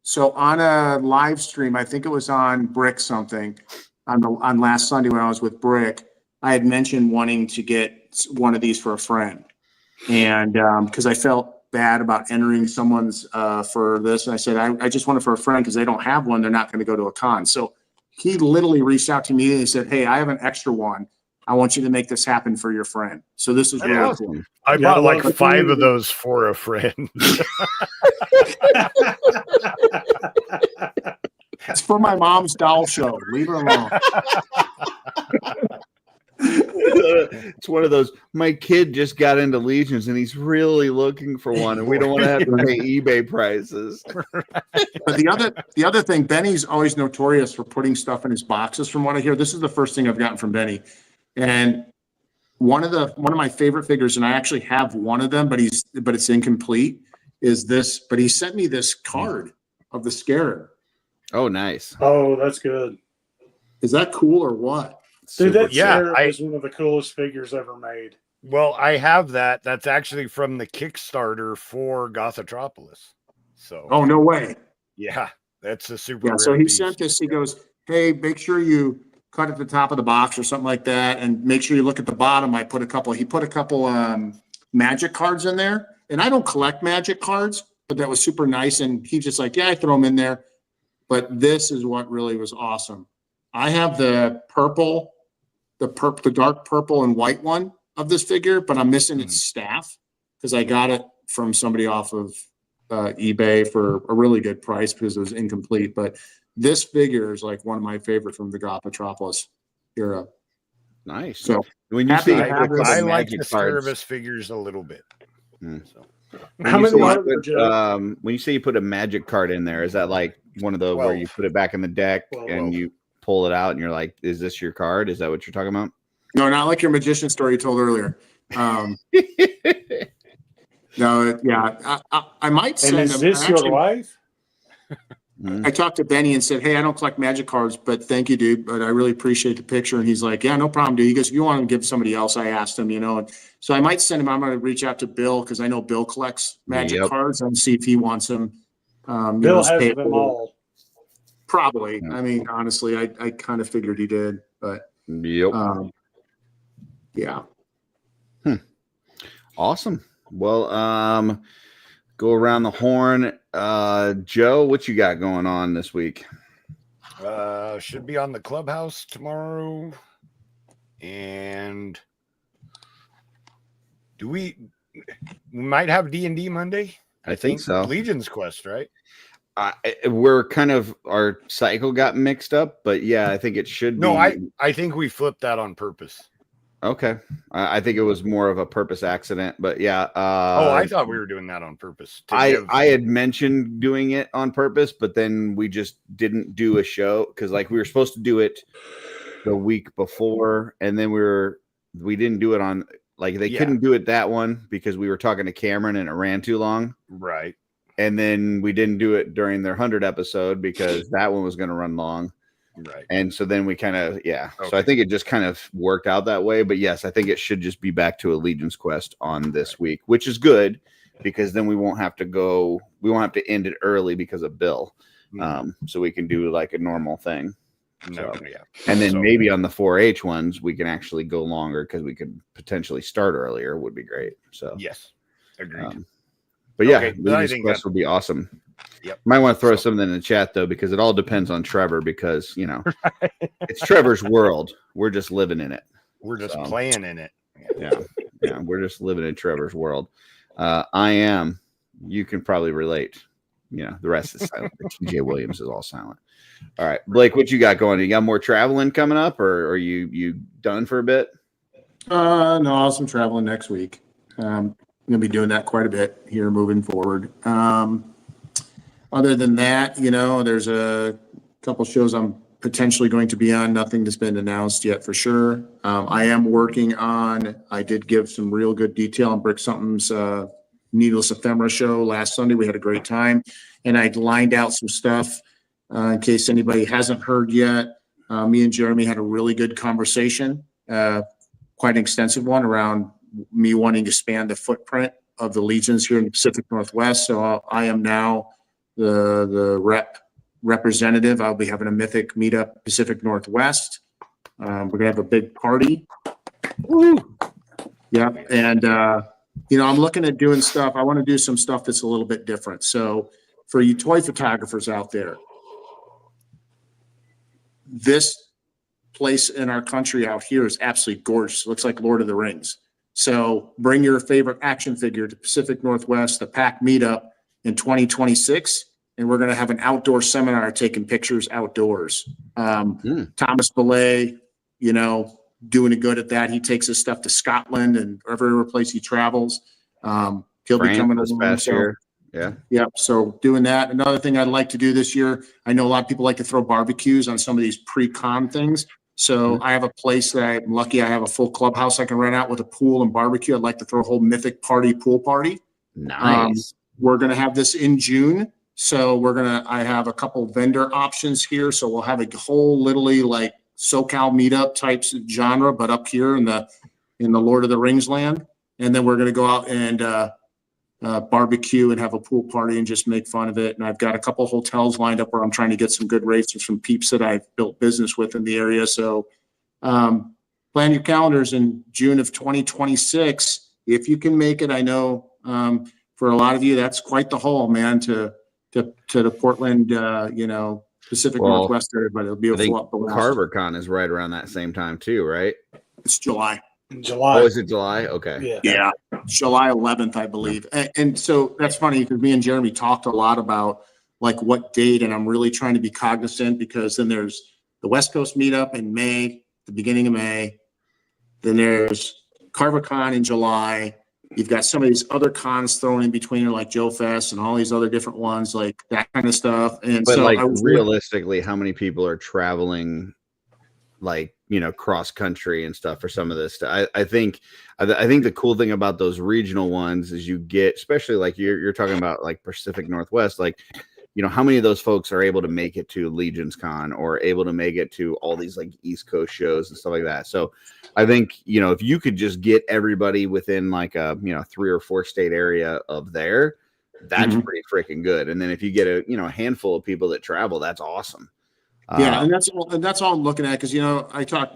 So on a live stream, I think it was on Brick something, on last Sunday when I was with Brick, I had mentioned wanting to get one of these for a friend. And because I felt bad about entering someone's for this. And I said, I just want it for a friend because they don't have one. They're not going to go to a con. So he literally reached out to me and he said, hey, I have an extra one. I want you to make this happen for your friend. So this is really cool. I Yeah, bought like well, 5 of those for a friend. It's for my mom's doll show. Leave her alone. It's one of those. My kid just got into Legions and he's really looking for one, and we don't want to have to pay eBay prices. But the other thing, Benny's always notorious for putting stuff in his boxes. From what I hear, this is the first thing I've gotten from Benny, and one of my favorite figures, and I actually have one of them, but it's incomplete. Is this? But he sent me this card of the Scarab. Oh, nice. Oh, that's good. Is that cool or what? Dude, that Yeah, Scarab is one of the coolest figures ever made. Well, I have that. That's actually from the Kickstarter for Gothotropolis. So, Oh, no way. yeah, that's a super. Yeah. So rare he piece. sent this. He goes, hey, make sure you cut at the top of the box or something like that, and make sure you look at the bottom. He put a couple magic cards in there, and I don't collect magic cards, but that was super nice. And he just like, yeah, I throw them in there. But this is what really was awesome. I have the purple, the dark purple and white one of this figure, but I'm missing its staff because I got it from somebody off of eBay for a really good price because it was incomplete. But this figure is like one of my favorite from the Gothotropolis era. Nice. So when you happy see to have this. I like magic the cards, Scarabeus figures a little bit. So, How when you many say are there, you Joe? put, when you say you put a magic card in there, is that like one of those where you put it back in the deck and you pull it out and you're like, is this your card? Is that what you're talking about? No, not like your magician story you told earlier. No, yeah, I might send And is them. this your wife? I talked to Benny and said, hey, I don't collect magic cards, but thank you, dude. But I really appreciate the picture. And he's like, yeah, no problem, dude. He goes, if you want to give somebody else, I asked him, and so I might send him. I'm going to reach out to Bill because I know Bill collects magic cards and see if he wants them. Bill has them all. Probably. I mean, honestly, I kind of figured he did, but yeah. Awesome. Well, go around the horn. Joe, what you got going on this week? Should be on the clubhouse tomorrow. And we might have D&D Monday? I think so. Legion's Quest, right? We're kind of, our cycle got mixed up, but yeah, I think it should be. No, I think we flipped that on purpose. Okay. I think it was more of a purpose accident, but yeah. I thought we were doing that on purpose. I had mentioned doing it on purpose, but then we just didn't do a show because like we were supposed to do it the week before, and then we didn't do it on, like they couldn't do it that one because we were talking to Cameron and it ran too long. Right. And then we didn't do it during their 100 episode because that one was going to run long. Right. And so then we kind of, So I think it just kind of worked out that way. But yes, I think it should just be back to Legion's Quest on this week, which is good because then we won't have to end it early because of Bill. So we can do like a normal thing. And then maybe on the 4-H ones, we can actually go longer because we could potentially start earlier. Would be great. So yes, agreed. But yeah, Legion's Quest would be awesome. Yep. Might want to throw something in the chat though, because it all depends on Trevor. Because it's Trevor's world. We're just living in it. We're just playing in it. Yeah, we're just living in Trevor's world. I am. You can probably relate. The rest is silent. TJ Williams is all silent. All right, Blake, what you got going? You got more traveling coming up, or are you done for a bit? No, I'm traveling next week. I'm gonna be doing that quite a bit here moving forward. Other than that, there's a couple shows I'm potentially going to be on. Nothing that's been announced yet for sure. I am working on. I did give some real good detail on Brick Something's Needless Ephemera show last Sunday. We had a great time, and I lined out some stuff in case anybody hasn't heard yet. Me and Jeremy had a really good conversation, quite an extensive one around me wanting to expand the footprint of the Legions here in the Pacific Northwest. So I am now the representative. I'll be having a Mythic meetup Pacific Northwest. We're gonna have a big party. Woo! Yeah, and I'm looking at doing stuff. I want to do some stuff that's a little bit different. So for you toy photographers out there, this place in our country out here is absolutely gorgeous. It looks like Lord of the Rings. So bring your favorite action figure to Pacific Northwest, the PAC meetup in 2026. And we're going to have an outdoor seminar taking pictures outdoors. Thomas Belay, doing it good at that. He takes his stuff to Scotland and every place he travels. He'll be coming this past year. Yeah. Yep. So doing that. Another thing I'd like to do this year, I know a lot of people like to throw barbecues on some of these pre-con things. So I have a place that I'm lucky I have a full clubhouse I can rent out with a pool and barbecue. I'd like to throw a whole Mythic pool party. Nice. We're going to have this in June. So I have a couple vendor options here. So we'll have a whole literally like SoCal meetup types of genre, but up here in the Lord of the Rings land. And then we're going to go out and barbecue and have a pool party and just make fun of it. And I've got a couple hotels lined up where I'm trying to get some good rates from peeps that I've built business with in the area. So plan your calendars in June of 2026. If you can make it, I know for a lot of you, that's quite the haul, man, to the Portland, Pacific Northwest area, but it'll be a full up. CarverCon is right around that same time too, right? It's July. Oh, is it July? Okay. Yeah. July 11th, I believe. And so that's funny because me and Jeremy talked a lot about like what date, and I'm really trying to be cognizant because then there's the West Coast meetup in May, the beginning of May. Then there's CarverCon in July. You've got some of these other cons thrown in between, like Joe Fest and all these other different ones, like that kind of stuff. And but so like realistically, how many people are traveling like, cross country and stuff for some of this stuff? I think the cool thing about those regional ones is you get, especially like you're talking about like Pacific Northwest, like, how many of those folks are able to make it to Legions Con or able to make it to all these like East Coast shows and stuff like that. So I think, if you could just get everybody within like a, 3 or 4 state area of there, that's pretty freaking good. And then if you get a handful of people that travel, that's awesome. Yeah, and that's all I'm looking at because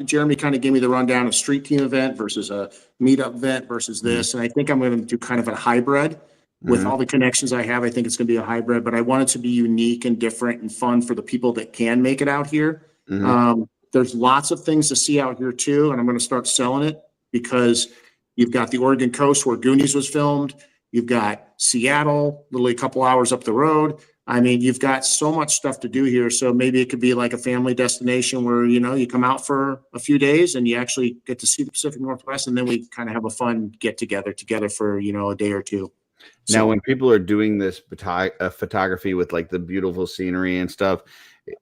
Jeremy kind of gave me the rundown of street team event versus a meetup event versus this, and I think I'm going to do kind of a hybrid with all the connections I have. I think it's going to be a hybrid, but I want it to be unique and different and fun for the people that can make it out here. There's lots of things to see out here too, and I'm going to start selling it because you've got the Oregon coast where Goonies was filmed. You've got Seattle, literally a couple hours up the road. I mean, you've got so much stuff to do here. So maybe it could be like a family destination where, you come out for a few days and you actually get to see the Pacific Northwest. And then we kind of have a fun get together for, a day or two. Now, when people are doing this photography with like the beautiful scenery and stuff,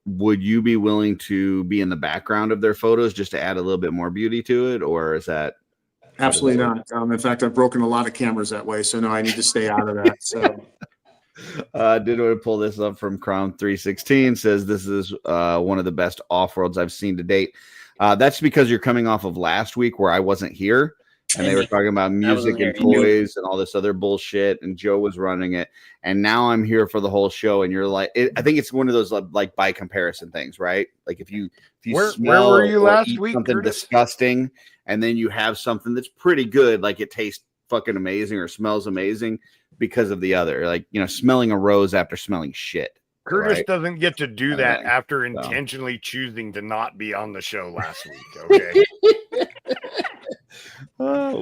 would you be willing to be in the background of their photos just to add a little bit more beauty to it? Or is that? Absolutely not. In fact, I've broken a lot of cameras that way. So no, I need to stay out of that. So. Did want to pull this up from Crown 316. Says this is one of the best off-worlds I've seen to date. That's because you're coming off of last week where I wasn't here and they were talking about music and toys and all this other bullshit, and Joe was running it, and now I'm here for the whole show, and you're like, I think it's one of those like by comparison things, right? Like if you where were you last week? Something disgusting, and then you have something that's pretty good, like it tastes fucking amazing or smells amazing because of the other, like smelling a rose after smelling shit. Curtis doesn't get to do that after intentionally choosing to not be on the show last week. Okay.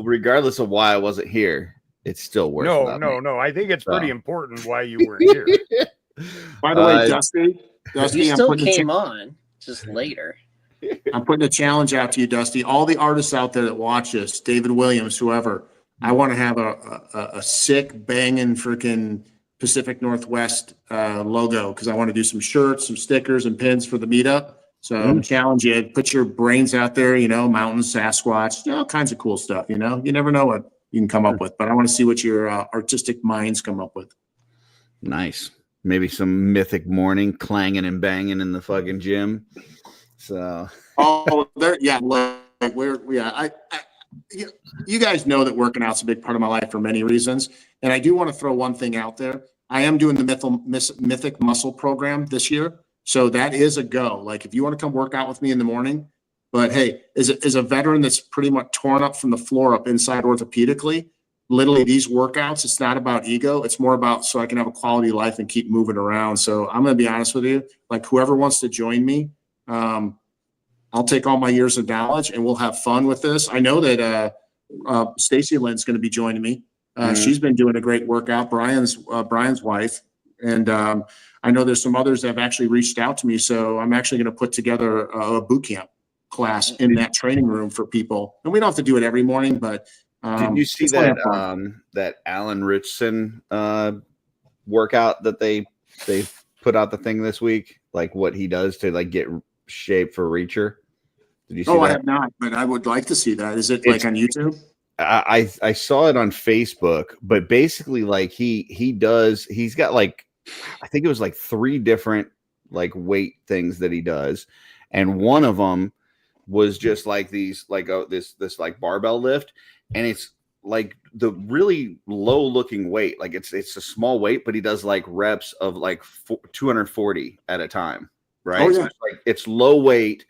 Regardless of why I wasn't here, it's still worth it. No. I think it's pretty important why you weren't here. By the way, Dusty, you still came on just later. I'm putting a challenge out to you, Dusty. All the artists out there that watch this, David Williams, whoever, I want to have a sick, banging freaking Pacific Northwest logo because I want to do some shirts, some stickers, and pins for the meetup. So I'm challenging you. Put your brains out there, mountains, Sasquatch, all kinds of cool stuff, You never know what you can come up with, but I want to see what your artistic minds come up with. Nice. Maybe some mythic morning clanging and banging in the fucking gym. So. Oh, there, yeah. You guys know that working out's a big part of my life for many reasons. And I do want to throw one thing out there. I am doing the Mythic Muscle program this year. So that is a go. Like if you want to come work out with me in the morning, but hey, as a veteran that's pretty much torn up from the floor up inside orthopedically, literally these workouts, it's not about ego. It's more about so I can have a quality life and keep moving around. So I'm going to be honest with you, like whoever wants to join me, I'll take all my years of knowledge and we'll have fun with this. I know that Stacy Lynn's going to be joining me. She's been doing a great workout. Brian's wife. And I know there's some others that have actually reached out to me. So I'm actually going to put together a boot camp class in that training room for people. And we don't have to do it every morning, but did you see that Alan Richson workout that they put out the thing this week? Like what he does to like get shape for Reacher? Did you see that? I have not, but I would like to see that. Is it like on YouTube? I saw it on Facebook, but basically like he's got like, I think it was like 3 different like weight things that he does. And one of them was just like these, like this like barbell lift. And it's like the really low looking weight. Like it's a small weight, but he does like reps of like 240 at a time. Right. Oh, yeah. So it's low weight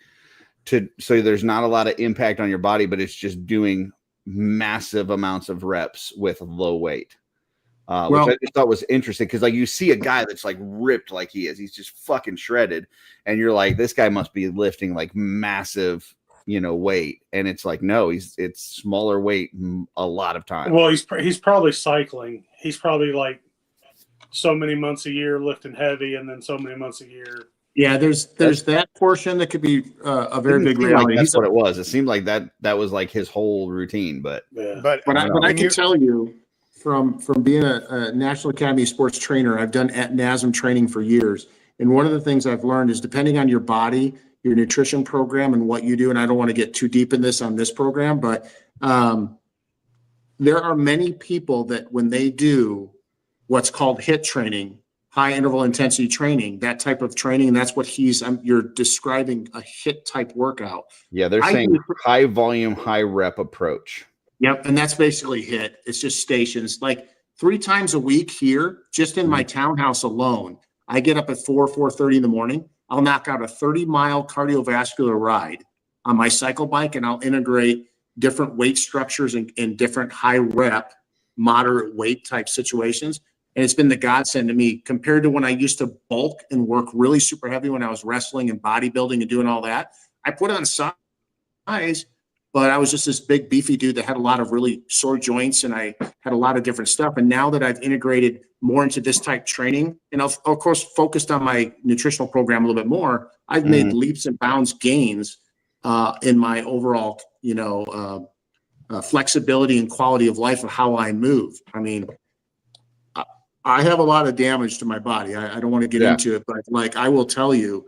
so there's not a lot of impact on your body, but it's just doing massive amounts of reps with low weight. Which I just thought was interesting because like you see a guy that's like ripped like he is, he's just fucking shredded, and you're like, this guy must be lifting like massive, weight, and it's like no, it's smaller weight a lot of times. Well, he's probably cycling. He's probably like so many months a year lifting heavy, and then so many months a year. Yeah, there's that portion that could be a very big reality. Like that's what it was. It seemed like that was like his whole routine, but but I can tell you from being a National Academy of Sports trainer, I've done at NASM training for years, and one of the things I've learned is depending on your body, your nutrition program, and what you do. And I don't want to get too deep in this on this program, but there are many people that when they do what's called HIIT training, high interval intensity training, that type of training. That's what you're describing a HIIT type workout. Yeah. They're saying high volume, high rep approach. Yep. And that's basically HIIT. It's just stations like 3 times a week here, just in my townhouse alone. I get up at 4:30 in the morning. I'll knock out a 30-mile cardiovascular ride on my cycle bike, and I'll integrate different weight structures in different high rep, moderate weight type situations. And it's been the godsend to me compared to when I used to bulk and work really super heavy when I was wrestling and bodybuilding and doing all that. I put on size, but I was just this big beefy dude that had a lot of really sore joints, and I had a lot of different stuff. And now that I've integrated more into this type training, and of course focused on my nutritional program a little bit more, I've made leaps and bounds gains in my overall, flexibility and quality of life of how I move. I mean, I have a lot of damage to my body. I don't want to get into it, but like I will tell you,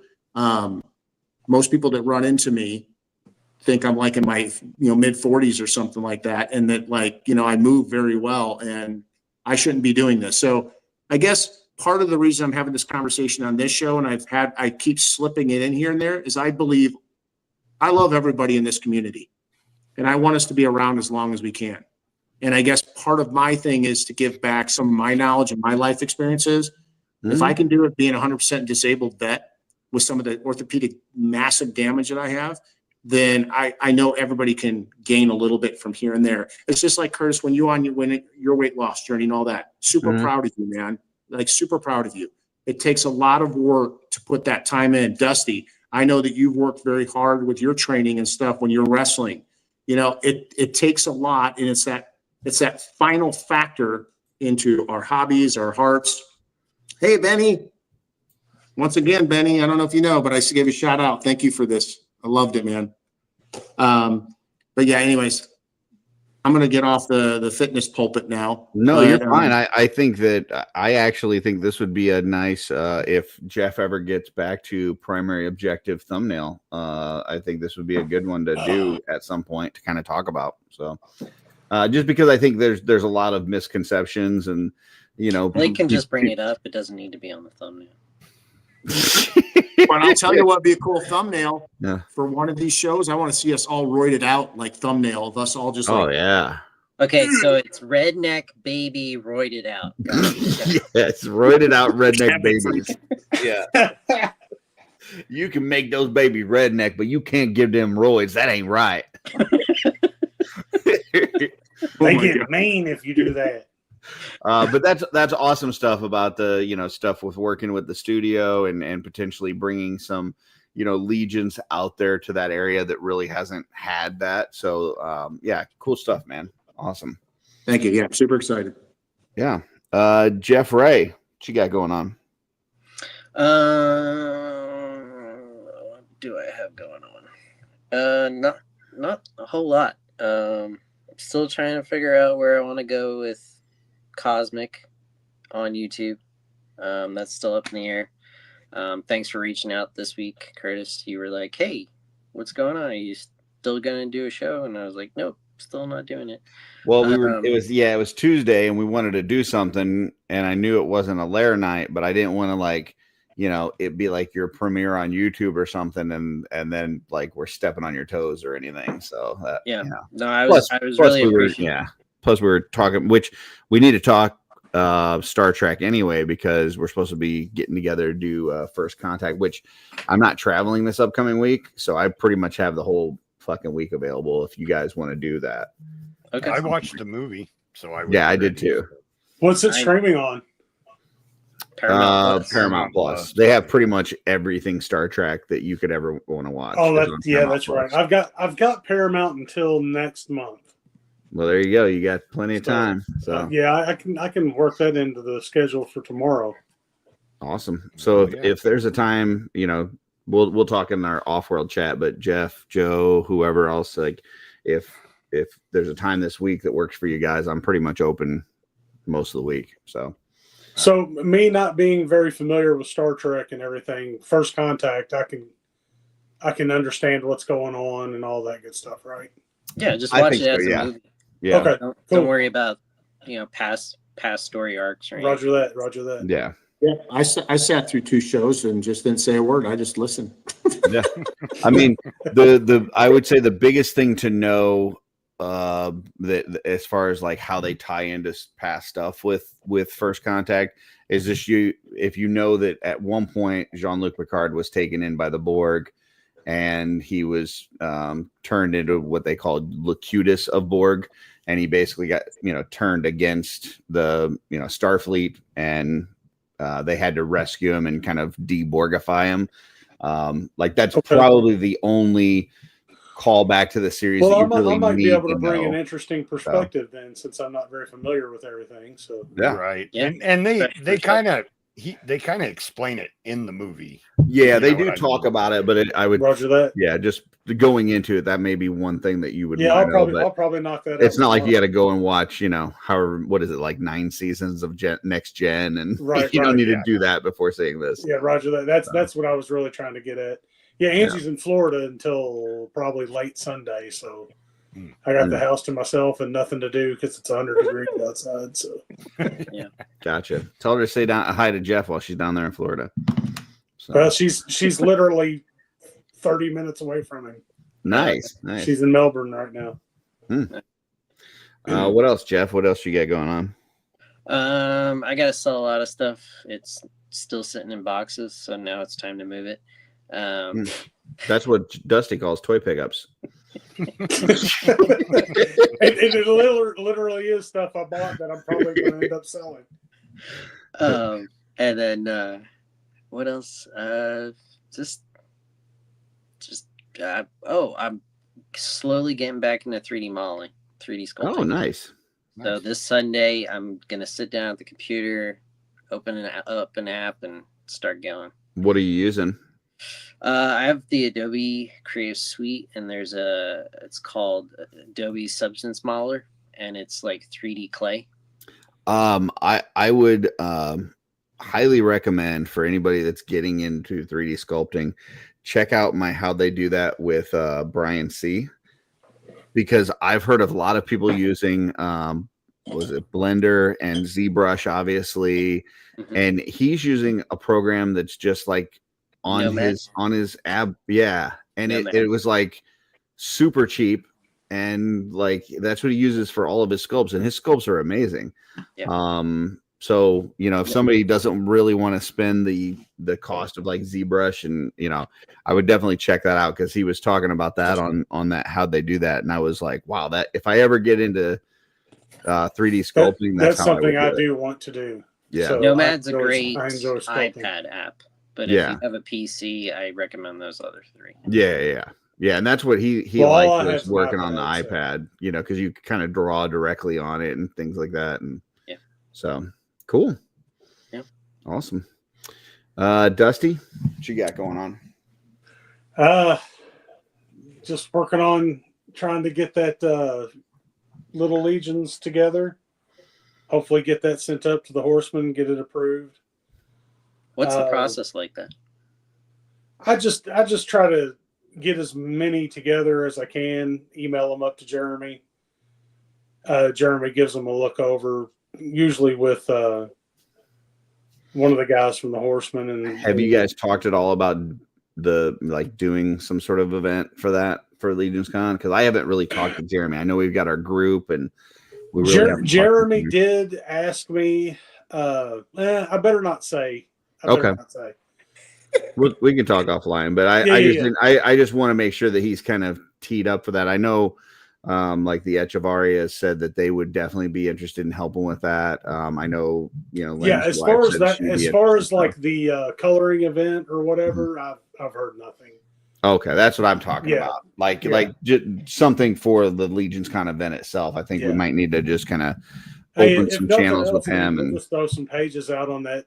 most people that run into me think I'm like in my mid 40s or something like that, and that I move very well, and I shouldn't be doing this. So I guess part of the reason I'm having this conversation on this show, and I keep slipping it in here and there, is I believe I love everybody in this community, and I want us to be around as long as we can. And I guess part of my thing is to give back some of my knowledge and my life experiences. If I can do it being 100% disabled vet with some of the orthopedic massive damage that I have, then I know everybody can gain a little bit from here and there. It's just like Curtis, when your weight loss journey and all that, super proud of you, man. Like super proud of you. It takes a lot of work to put that time in. Dusty, I know that you've worked very hard with your training and stuff when you're wrestling. It takes a lot, and it's that final factor into our hobbies, our hearts. Hey, Benny. Once again, Benny, I don't know if you know, but I gave you a shout out. Thank you for this. I loved it, man. But yeah, anyways, I'm going to get off the fitness pulpit now. No, but, you're fine. I think that I actually think this would be a nice if Jeff ever gets back to primary objective thumbnail. I think this would be a good one to do at some point to kind of talk about. So just because I think there's a lot of misconceptions and They can just bring it up. It doesn't need to be on the thumbnail. But I'll tell you what would be a cool thumbnail Yeah. for one of these shows. I want to see us all roided out like thumbnail of us all just Oh like, yeah. Okay, so it's redneck baby roided out. Yes, roided out redneck babies. Yeah. You can make those baby redneck, but you can't give them roids. That ain't right. They get mean if you do that. But that's awesome stuff about the stuff with working with the studio and potentially bringing some legions out there to that area that really hasn't had that. So yeah, cool stuff, man. Awesome. Thank you. Yeah, super excited. Yeah. Jeff Ray, what you got going on? What do I have going on? Not a whole lot. I'm still trying to figure out where I want to go with Cosmic on YouTube. That's still up in the air. Thanks for reaching out this week, Curtis. You were like, "Hey, what's going on? Are you still gonna do a show?" And I was like, "Nope, still not doing it." Well, it was Tuesday and we wanted to do something and I knew it wasn't a lair night, but I didn't want to it be like your premiere on YouTube or something and then like we're stepping on your toes or anything. So no, I was really appreciative. Yeah. Plus we were talking, which we need to talk Star Trek anyway, because we're supposed to be getting together to do First Contact, which I'm not traveling this upcoming week. So I pretty much have the whole fucking week available if you guys want to do that. Okay. I watched the movie, so I did too. What's it streaming on? Paramount Plus. They have pretty much everything Star Trek that you could ever want to watch. Oh, that's right. I've got Paramount until next month. Well, there you go. You got plenty of time. So yeah, I can work that into the schedule for tomorrow. Awesome. So if there's a time, we'll talk in our off-world chat. But Jeff, Joe, whoever else, like if there's a time this week that works for you guys, I'm pretty much open most of the week. So me not being very familiar with Star Trek and everything, First Contact, I can understand what's going on and all that good stuff, right? Yeah, just watch it as a movie. Yeah. Okay. Don't worry about past story arcs or anything. Roger that. Yeah. Yeah, I sat through 2 shows and just didn't say a word. I just listened. Yeah. I mean, I would say the biggest thing to know that as far as like how they tie into past stuff with First Contact is just if you know that at one point Jean-Luc Picard was taken in by the Borg and he was turned into what they called Locutus of Borg, and he basically got turned against the Starfleet, and they had to rescue him and kind of de-Borgify him. That's probably the only call back to the series. Well, I might be able to bring an interesting perspective then, since I'm not very familiar with everything. So yeah, right. Yeah. And they kind of explain it in the movie. Yeah, they do talk about it, but I would Roger that. Yeah, just going into it, that may be one thing that you would. Yeah, I'll probably knock that out. It's not like you got to go and watch, what is it, like 9 seasons of Next Gen, and you don't need to do that before seeing this. Yeah, Roger that. That's what I was really trying to get at. Yeah, Angie's in Florida until probably late Sunday, so I got the house to myself and nothing to do because it's 100 degrees outside. So yeah, gotcha. Tell her to say hi to Jeff while she's down there in Florida. So. Well, she's literally 30 minutes away from him. Nice. She's in Melbourne right now. What else, Jeff? What else you got going on? I gotta sell a lot of stuff. It's still sitting in boxes, so now it's time to move it. That's what Dusty calls toy pickups. it literally is stuff I bought that I'm probably going to end up selling. And then what else? I'm slowly getting back into 3D modeling, 3D sculpting. Oh, nice. So this Sunday, I'm gonna sit down at the computer, open up an app, and start going. What are you using? I have the Adobe Creative Suite, and it's called Adobe Substance Modeler, and it's like 3D clay. I would highly recommend for anybody that's getting into 3D sculpting, check out how they do that with Brian C. Because I've heard of a lot of people using was it Blender and ZBrush, obviously, and he's using a program that's just like on his app, yeah, and it was like super cheap, and like that's what he uses for all of his sculpts, and his sculpts are amazing. So if somebody doesn't really want to spend the cost of like ZBrush, and I would definitely check that out, because he was talking about that on that, how they do that, and I was like, wow, that if I ever get into 3D sculpting, that's something I do want to do. Yeah, so Nomad's a great iPad app, but if you have a PC, I recommend those other three. Yeah, and that's what he liked, was working on the iPad, because you kind of draw directly on it and things like that, and so cool. Yeah, awesome. Dusty, what you got going on? Just working on trying to get that Little Legions together. Hopefully get that sent up to the Horsemen, get it approved. What's the process like that? I just try to get as many together as I can, email them up to Jeremy. Jeremy gives them a look over, usually with one of the guys from the Horsemen. And have you guys talked at all about doing some sort of event for that, for Legions Con? Because I haven't really talked to Jeremy. I know we've got our group, and we really Jeremy did ask me. I better not say. We can talk offline, but I just want to make sure that he's kind of teed up for that. I know, like the Echevarria said that they would definitely be interested in helping with that. I know, as far as like the coloring event or whatever, I've heard nothing. Okay, that's what I'm talking about. Like just something for the Legions Con event itself. I think we might need to just kind of open some channels with him, and just throw some pages out on that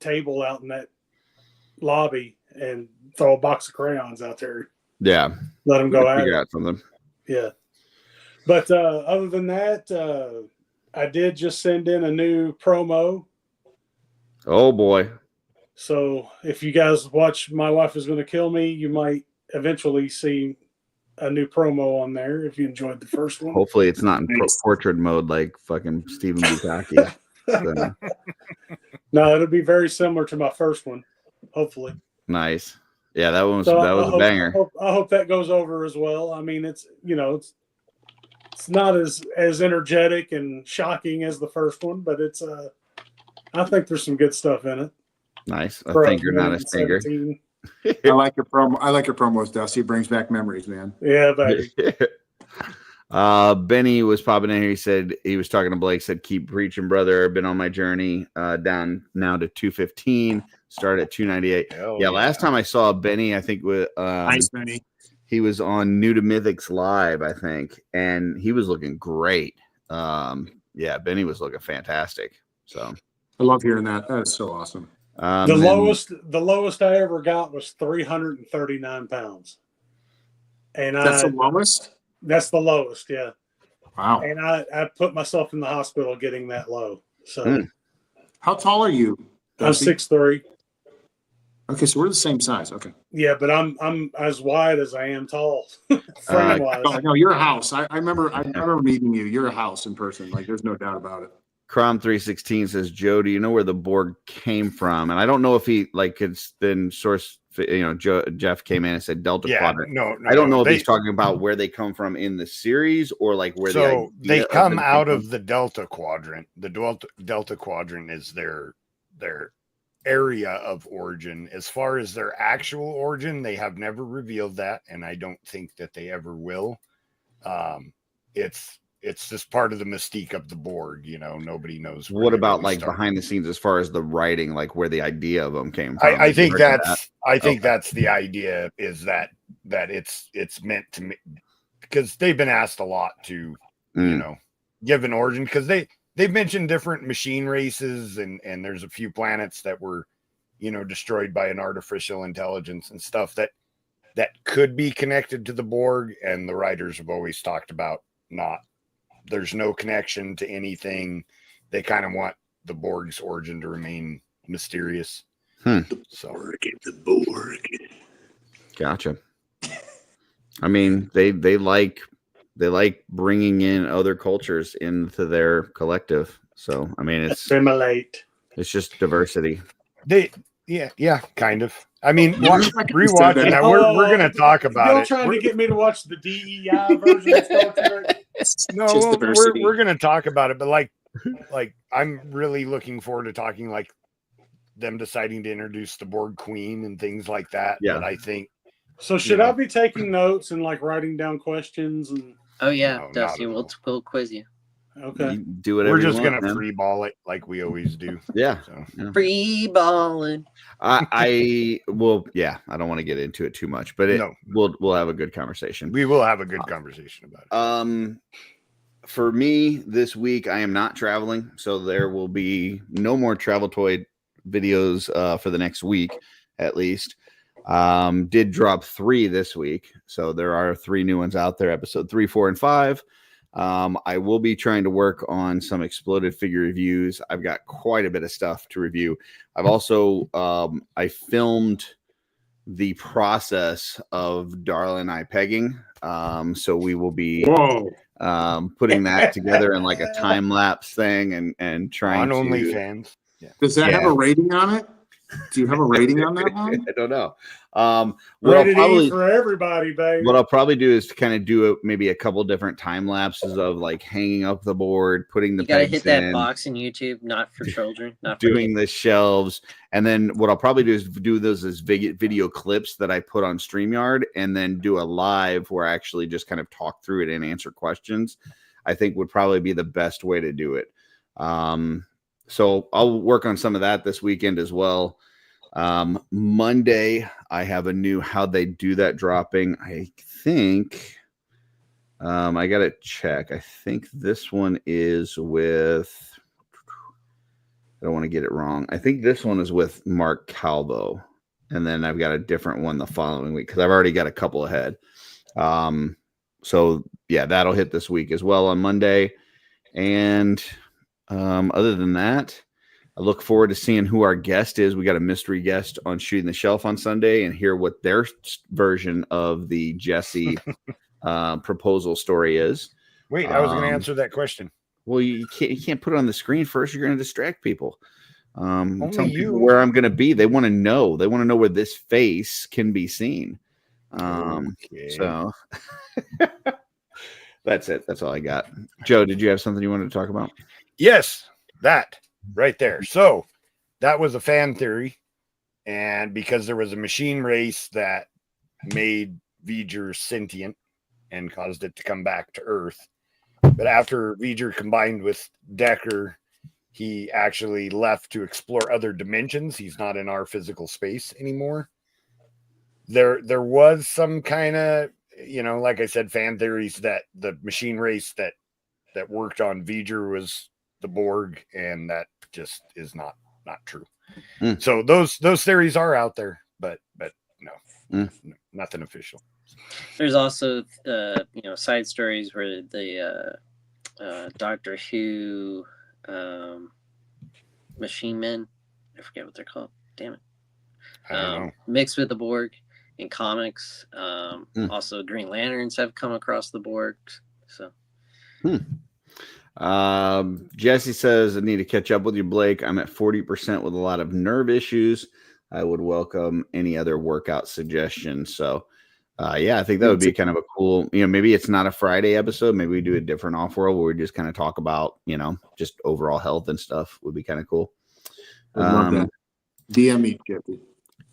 table out in that lobby, and throw a box of crayons out there. Yeah, let them go at it. Something. Yeah, but other than that, I did just send in a new promo. Oh boy. So if you guys watch My Wife Is Going to Kill Me, you might eventually see a new promo on there if you enjoyed the first one. Hopefully it's not in portrait mode like fucking Stephen Bukaki. So. No, it'll be very similar to my first one, hopefully. Nice. Yeah, that was a banger. I hope that goes over as well. I mean, it's not as energetic and shocking as the first one, but it's I think there's some good stuff in it. Nice. A thinker, not a stinger. I like your promos, Dusty. It brings back memories, man. Yeah, baby. Benny was popping in here. He said he was talking to Blake, said, keep preaching, brother. Been on my journey down now to 215, started at 298. Last time I saw Benny, I think with nice Benny. He was on New to Mythics Live, I think, and he was looking great. Benny was looking fantastic. So I love hearing that. That's so awesome. The lowest I ever got was 339 pounds. And that's the lowest? That's the lowest, yeah. Wow. And I put myself in the hospital getting that low. So how tall are you, Dusty? I'm 6'3". Okay, so we're the same size. Okay. Yeah, but I'm as wide as I am tall. Frame wise. No, you're a house. I remember meeting you. You're a house in person. Like there's no doubt about it. Crom 316 says, Joe, do you know where the Borg came from? And I don't know if he it's been source. Jeff came in and said Delta Quadrant. No, I don't know if he's talking about where they come from in the series or like where they come out of the Delta Quadrant. The Delta Quadrant is their area of origin. As far as their actual origin, they have never revealed that, and I don't think that they ever will. It's just part of the mystique of the Borg, nobody knows. What about like behind the scenes as far as the writing, like where the idea of them came from? I think that's the idea, is that it's meant to, because they've been asked a lot to, give an origin, because they've mentioned different machine races, and there's a few planets that were destroyed by an artificial intelligence and stuff that could be connected to the Borg. And the writers have always talked about there's no connection to anything. They kind of want the Borg's origin to remain mysterious. So The Borg. Gotcha. I mean, they like bringing in other cultures into their collective. So I mean, Assimilate. it's just diversity. Yeah, kind of. I mean, rewatching that. We're gonna talk about it. Trying to get me to watch the DEI version of Star Trek. No, we're gonna talk about it, but like I'm really looking forward to talking like them deciding to introduce the Borg Queen and things like that. Yeah, but I think. So should I be taking notes and like writing down questions and? Oh yeah, Dusty, we'll quiz you. Okay. You do whatever. We're just you want, gonna man. free ball it like we always do. Yeah. So. Yeah. Free balling. I will. Yeah, I don't want to get into it too much, but we'll have a good conversation. We will have a good conversation about it. For me this week, I am not traveling, so there will be no more Travel Toy videos for the next week, at least. Did drop 3 this week, so there are 3 new ones out there, episode 3, 4, and 5. I will be trying to work on some exploded figure reviews. I've got quite a bit of stuff to review. I've also I filmed the process of Darla and I pegging, so we will be putting that together in like a time lapse thing and trying on to OnlyFans. Yeah. Does that have a rating on it? Do you have a rating on that one? I don't know. For everybody, baby. What I'll probably do is to kind of do maybe a couple different time lapses of like hanging up the board, putting the You gotta pegs hit that in, box in YouTube, not for children, not doing the shelves, and then what I'll probably do is do those as video clips that I put on StreamYard, and then do a live where I actually just kind of talk through it and answer questions. I think would probably be the best way to do it. So I'll work on some of that this weekend as well. Monday, I have a new How'd They Do That dropping. I think I got to check. I think this one is with, I don't want to get it wrong. I think this one is with Mark Calvo. And then I've got a different one the following week because I've already got a couple ahead. So yeah, that'll hit this week as well on Monday. And other than that, I look forward to seeing who our guest is. We got a mystery guest on Shooting the Shelf on Sunday and hear what their version of the Jesse proposal story is. Wait, I was going to answer that question. Well, you can't put it on the screen first. You're going to distract people. Tell you. people where I'm going to be. They want to know. They want to know where this face can be seen. So that's it. That's all I got. Joe, did you have something you wanted to talk about? Yes, that right there. So that was a fan theory. And because there was a machine race that made V'ger sentient and caused it to come back to Earth. But after V'ger combined with Decker, he actually left to explore other dimensions. He's not in our physical space anymore. There was some kind of, like I said, fan theories that the machine race that worked on V'ger was the Borg, and that just is not true. So those theories are out there, but no, nothing official. There's also side stories where the Doctor Who machine men, I forget what they're called, damn it, mixed with the Borg in comics. Also Green Lanterns have come across the Borg. So Jesse says, I need to catch up with you, Blake. I'm at 40% with a lot of nerve issues. I would welcome any other workout suggestions. So I think that would be kind of a cool, maybe it's not a Friday episode. Maybe we do a different off-world where we just kind of talk about, just overall health and stuff would be kind of cool. I love that. DM me, Jeffy.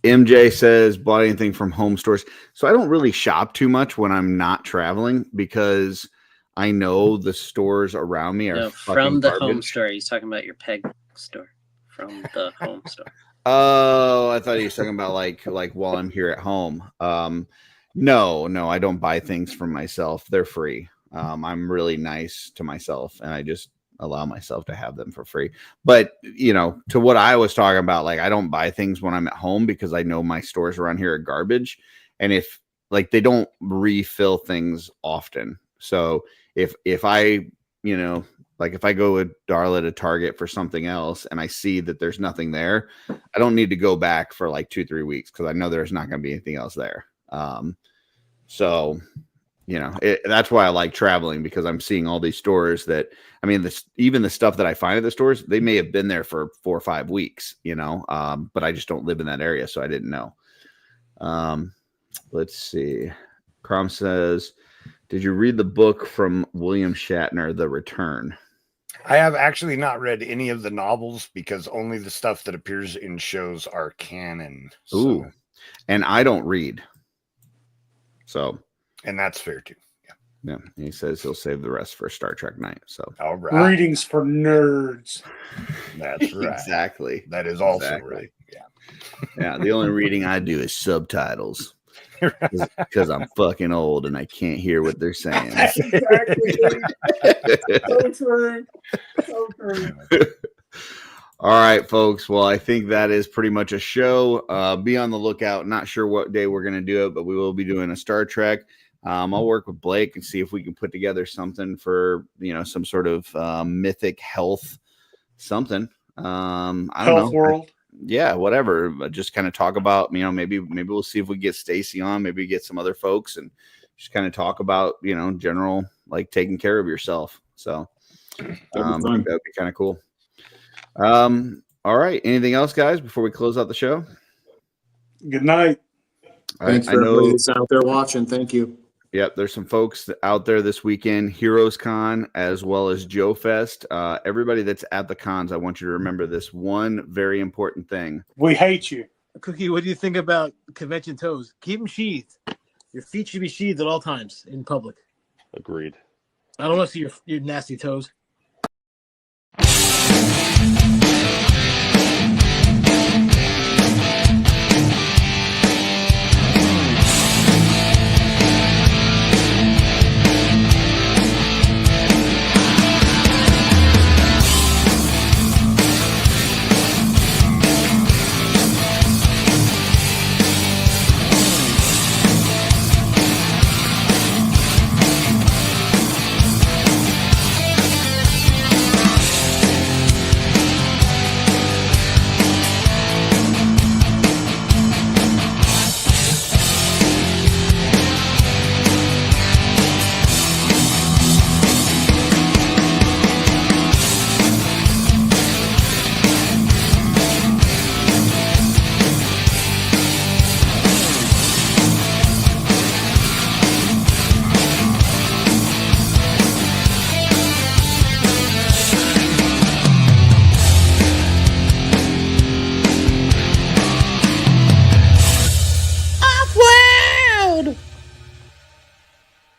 MJ says, bought anything from home stores. So I don't really shop too much when I'm not traveling because I know the stores around me are from the garbage. home store. He's talking about your peg store from the home store. Oh, I thought he was talking about like while I'm here at home. No, I don't buy things for myself. They're free. I'm really nice to myself, and I just allow myself to have them for free. But, you know, to what I was talking about, like, I don't buy things when I'm at home because I know my stores around here are garbage. And if like, they don't refill things often. So if I, you know, like if I go with Darla to Target for something else and I see that there's nothing there, I don't need to go back for like 2-3 weeks because I know there's not going to be anything else there. So, you know, that's why I like traveling, because I'm seeing all these stores that, I mean, even the stuff that I find at the stores, they may have been there for 4 or 5 weeks, you know, but I just don't live in that area, so I didn't know. Let's see. Crom says, did you read the book from William Shatner, The Return? I have actually not read any of the novels because only the stuff that appears in shows are canon. So. Ooh, and I don't read. So. And that's fair too. Yeah. He says he'll save the rest for Star Trek night. So. All right. Readings for nerds. That's right. Exactly. That is also right. Yeah. Yeah. The only reading I do is subtitles. Because I'm fucking old and I can't hear what they're saying. Exactly. So true. So true. All right, folks. Well, I think that is pretty much a show. Be on the lookout. Not sure what day we're going to do it, but we will be doing a Star Trek. I'll work with Blake and see if we can put together something for, you know, some sort of mythic health something. I don't know. OffWorld. Yeah, whatever. But just kind of talk about, you know, maybe we'll see if we get Stacy on, maybe get some other folks and just kind of talk about, you know, general, like taking care of yourself. So that'd be kind of cool. All right. Anything else, guys, before we close out the show? Good night. Thanks for everybody that's out there watching. Thank you. Yep, there's some folks out there this weekend, Heroes Con as well as Joe Fest. Everybody that's at the cons, I want you to remember this one very important thing. We hate you. Cookie, what do you think about convention toes? Keep them sheathed. Your feet should be sheathed at all times in public. Agreed. I don't want to see your nasty toes.